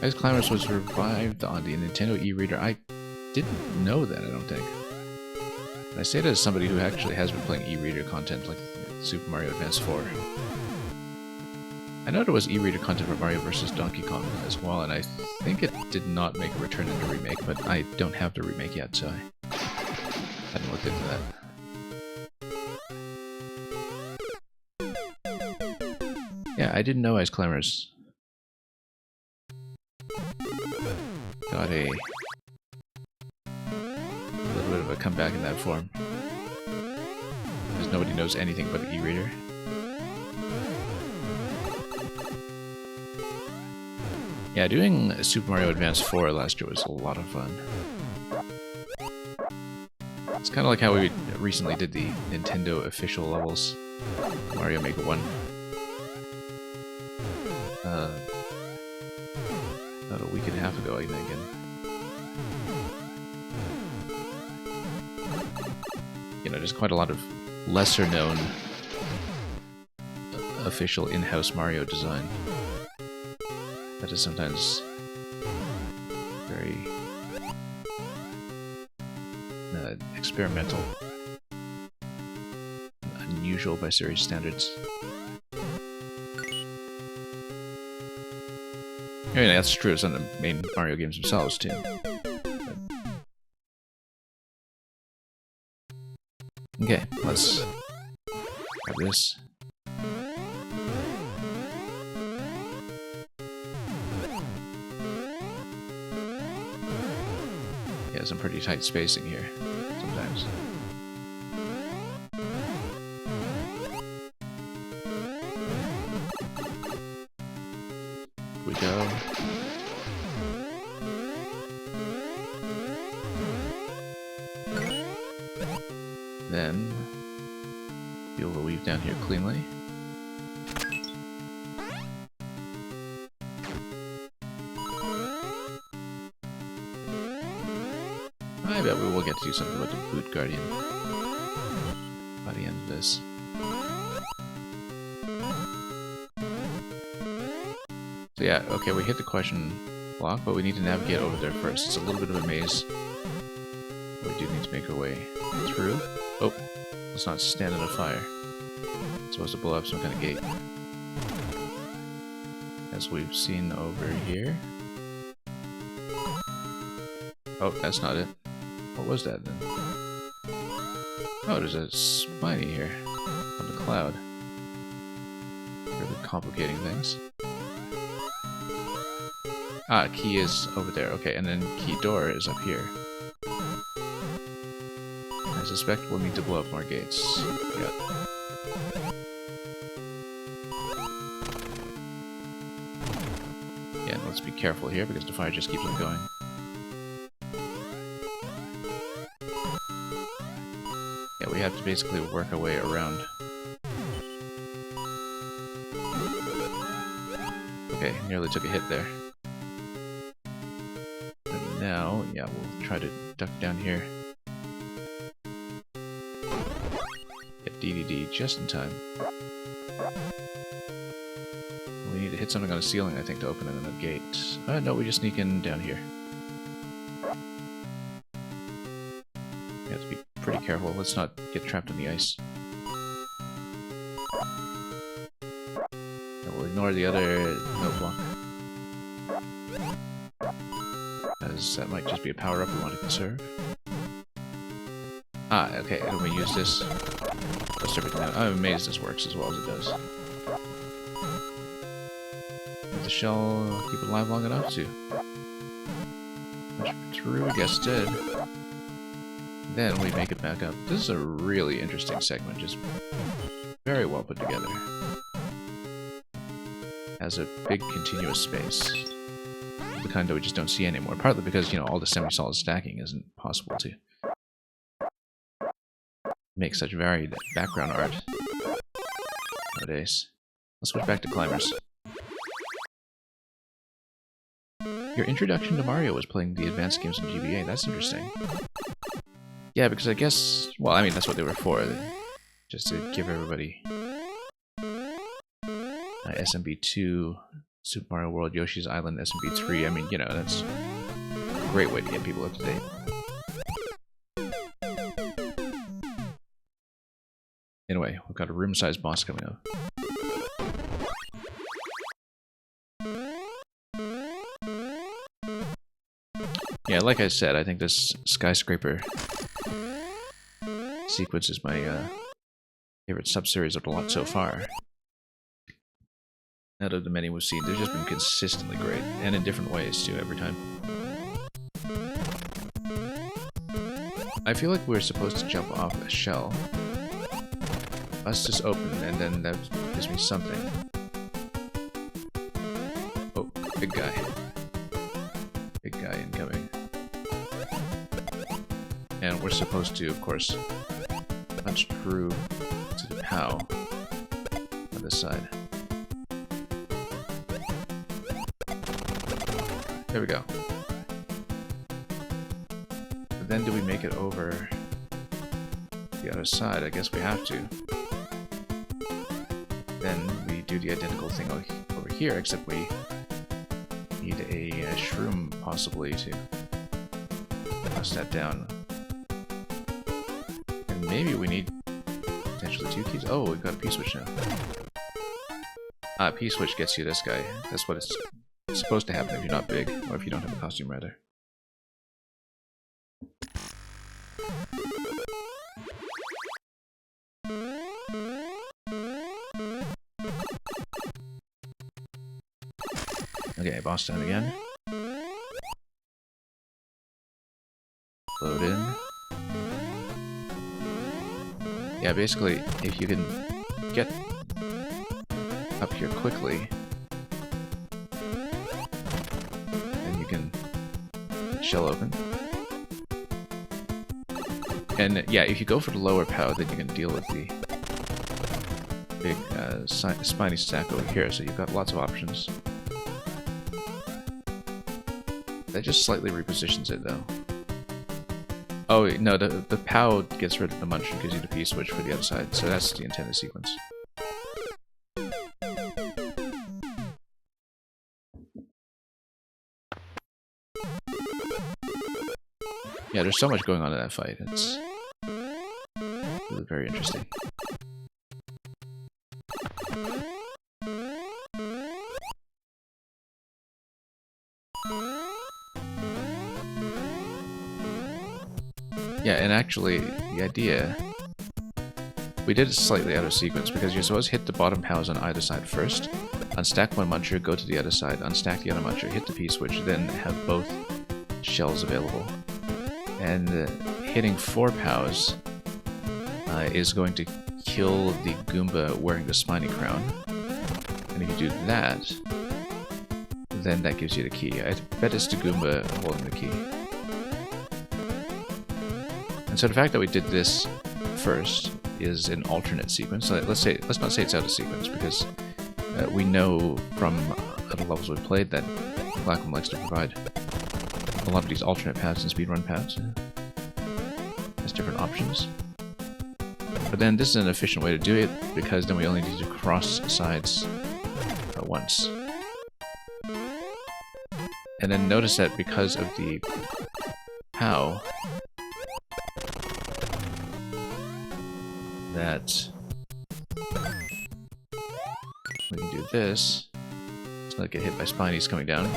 Ice Climbers was revived on the Nintendo e-reader. I didn't know that, I don't think. And I say that as somebody who actually has been playing e-reader content, like Super Mario Advance 4. I know there was e-reader content for Mario vs. Donkey Kong as well, and I think it did not make a return in the remake, but I don't have the remake yet, so I hadn't looked into that. Yeah, I didn't know Ice Climbers got a little bit of a comeback in that form. Because nobody knows anything but the e-reader. Yeah, doing Super Mario Advance 4 last year was a lot of fun. It's kind of like how we recently did the Nintendo official levels. Mario Maker 1. About a week and a half ago, I think. And, you know, there's quite a lot of lesser-known official in-house Mario design that is sometimes very experimental, unusual by series standards. I mean, that's true of some of the main Mario games themselves, too. But... okay, let's grab this. Yeah, some pretty tight spacing here, sometimes. We go. Then be able to weave down here cleanly. I bet we will get to do something with the Boot Guardian by the end of this. So yeah, okay, we hit the question block, but we need to navigate over there first. It's a little bit of a maze. We do need to make our way through. Oh, let's not stand in a fire. It's supposed to blow up some kind of gate. As we've seen over here. Oh, that's not it. What was that then? Oh, there's a spiny here on the cloud. Really complicating things. Ah, key is over there. Okay, and then key door is up here. I suspect we'll need to blow up more gates. Yeah. Yeah, and let's be careful here because the fire just keeps on going. Yeah, we have to basically work our way around. Okay, nearly took a hit there. And now, yeah, we'll try to duck down here. Get DDD just in time. We need to hit something on a ceiling, I think, to open another gate. No, we just sneak in down here. You have to be pretty careful. Let's not get trapped in the ice. And we'll ignore the other note block. As that might just be a power-up we want to conserve. Ah, okay, and we use this. Bust everything out. I'm amazed this works as well as it does. Did the shell keep it alive long enough to? True, I guess it did. Then we make it back up. This is a really interesting segment, just very well put together. Has a big continuous space. The kind that we just don't see anymore. Partly because, you know, all the semi-solid stacking isn't possible to make such varied background art nowadays. Let's switch back to climbers. Your introduction to Mario was playing the advanced games in GBA. That's interesting. Yeah, because I guess... Well, I mean, that's what they were for. Just to give everybody... SMB2, Super Mario World, Yoshi's Island, SMB3. I mean, you know, that's a great way to get people up to date. Anyway, we've got a room-sized boss coming up. Yeah, like I said, I think this skyscraper sequence is my favorite sub-series of the lot so far. Out of the many we've seen, they've just been consistently great, and in different ways too, every time. I feel like we're supposed to jump off a shell. Bust this open, and then that gives me something. Oh, big guy. Big guy incoming. And we're supposed to, of course, punch through to the POW on this side. There we go. But then do we make it over the other side? I guess we have to. Then we do the identical thing over here, except we need a shroom possibly to press that down. And maybe we need potentially 2 keys. Oh, we've got a P-switch now. P-switch gets you this guy. That's what it's supposed to happen if you're not big, or if you don't have a costume, rather. Okay, boss time again. Load in. Yeah, basically, if you can get up here quickly, shell open. And yeah, if you go for the lower POW, then you can deal with the big spiny stack over here, so you've got lots of options. That just slightly repositions it, though. Oh, no, the POW gets rid of the munch and gives you the P-switch for the other side, so that's the intended sequence. Yeah, there's so much going on in that fight. It's Really very interesting. Yeah, and actually, the idea... We did it slightly out of sequence, because you're supposed to hit the bottom POWs on either side first, unstack one muncher, go to the other side, unstack the other muncher, hit the P-switch, then have both shells available. And hitting 4 POWs is going to kill the Goomba wearing the spiny crown. And if you do that, then that gives you the key. I bet it's the Goomba holding the key. And so the fact that we did this first is an alternate sequence. So let's not say it's out of sequence, because we know from other levels we've played that Glackum likes to provide a lot of these alternate paths and speedrun paths. Has different options. But then this is an efficient way to do it, because then we only need to cross sides once. And then notice that because of the POW, that we can do this. Let's not get hit by spinies coming down.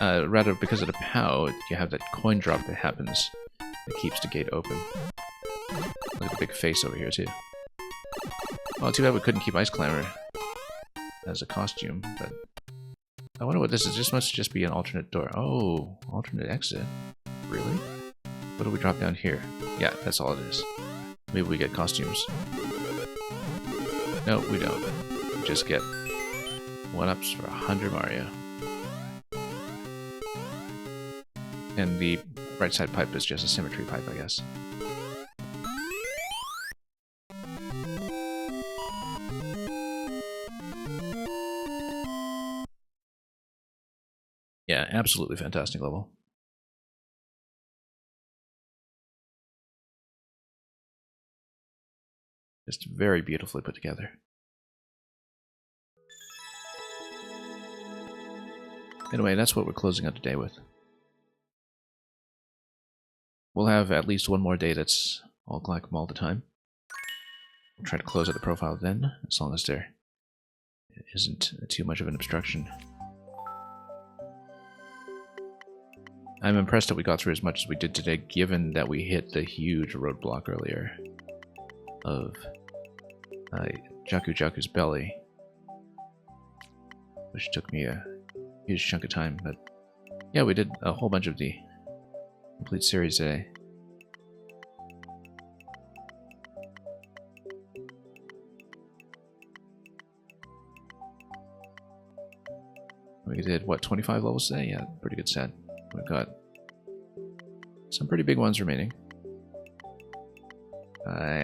Rather, because of the POW, you have that coin drop that happens that keeps the gate open. Look at the big face over here, too. Well, too bad we couldn't keep Ice Climber as a costume, but... I wonder what this is. This must just be an alternate door. Oh, alternate exit. Really? What do we drop down here? Yeah, that's all it is. Maybe we get costumes. No, we don't. We just get 1-ups for 100 Mario. And the right side pipe is just a symmetry pipe, I guess. Yeah, absolutely fantastic level. Just very beautifully put together. Anyway, that's what we're closing out the day with. We'll have at least one more day that's all Glackum all the time. We'll try to close out the profile then, as long as there isn't too much of an obstruction. I'm impressed that we got through as much as we did today, given that we hit the huge roadblock earlier of Jaku Jaku's belly, which took me a huge chunk of time. But yeah, we did a whole bunch of the complete series today. We did, what, 25 levels today? Yeah, pretty good set. We've got some pretty big ones remaining.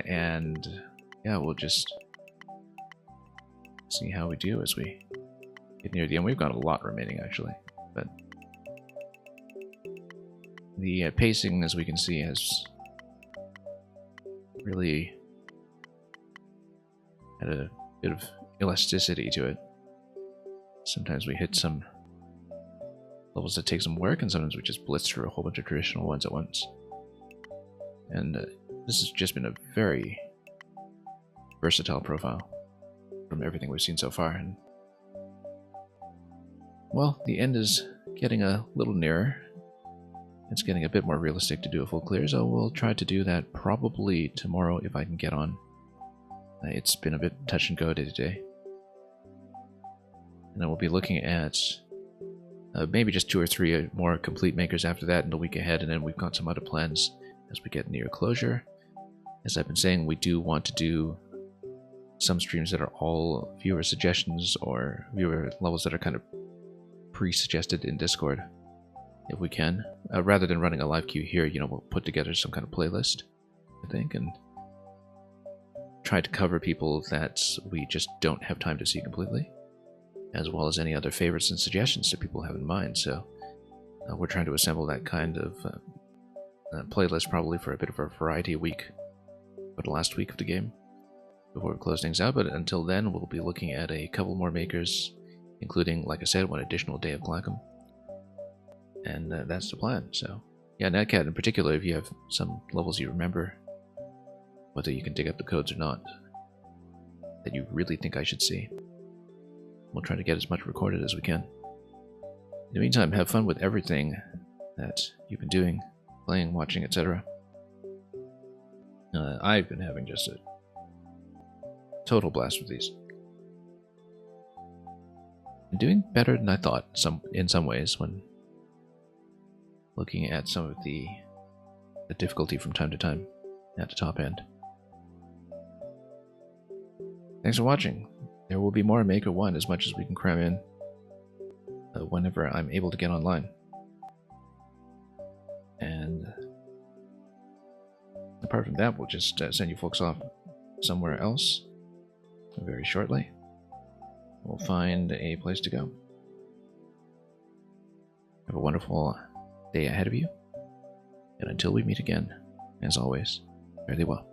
And yeah, we'll just see how we do as we get near the end. We've got a lot remaining, actually. But the pacing, as we can see, has really had a bit of elasticity to it. Sometimes we hit some levels that take some work, and sometimes we just blitz through a whole bunch of traditional ones at once. And this has just been a very versatile profile from everything we've seen so far. And well, the end is getting a little nearer. It's getting a bit more realistic to do a full clear, so we'll try to do that probably tomorrow if I can get on. It's been a bit touch and go day to day. And then we'll be looking at maybe just 2 or 3 more complete makers after that in the week ahead, and then we've got some other plans as we get near closure. As I've been saying, we do want to do some streams that are all viewer suggestions or viewer levels that are kind of pre-suggested in Discord, if we can. Rather than running a live queue here, you know, we'll put together some kind of playlist, I think, and try to cover people that we just don't have time to see completely, as well as any other favorites and suggestions that people have in mind. So we're trying to assemble that kind of playlist probably for a bit of a variety week for the last week of the game before we close things out. But until then, we'll be looking at a couple more makers, including, like I said, one additional day of Glackum. And that's the plan. So Yeah, Netcat in particular, if you have some levels you remember, whether you can dig up the codes or not, that you really think I should see, we'll try to get as much recorded as we can. In the meantime, have fun with everything that you've been doing, playing, watching, etc. I've been having just a total blast with these. I'm doing better than I thought in some ways when looking at some of the difficulty from time to time at the top end. Thanks for watching. There will be more Maker 1 as much as we can cram in whenever I'm able to get online. And apart from that, we'll just send you folks off somewhere else very shortly. We'll find a place to go. Have a wonderful day ahead of you. And until we meet again, as always, fare thee well.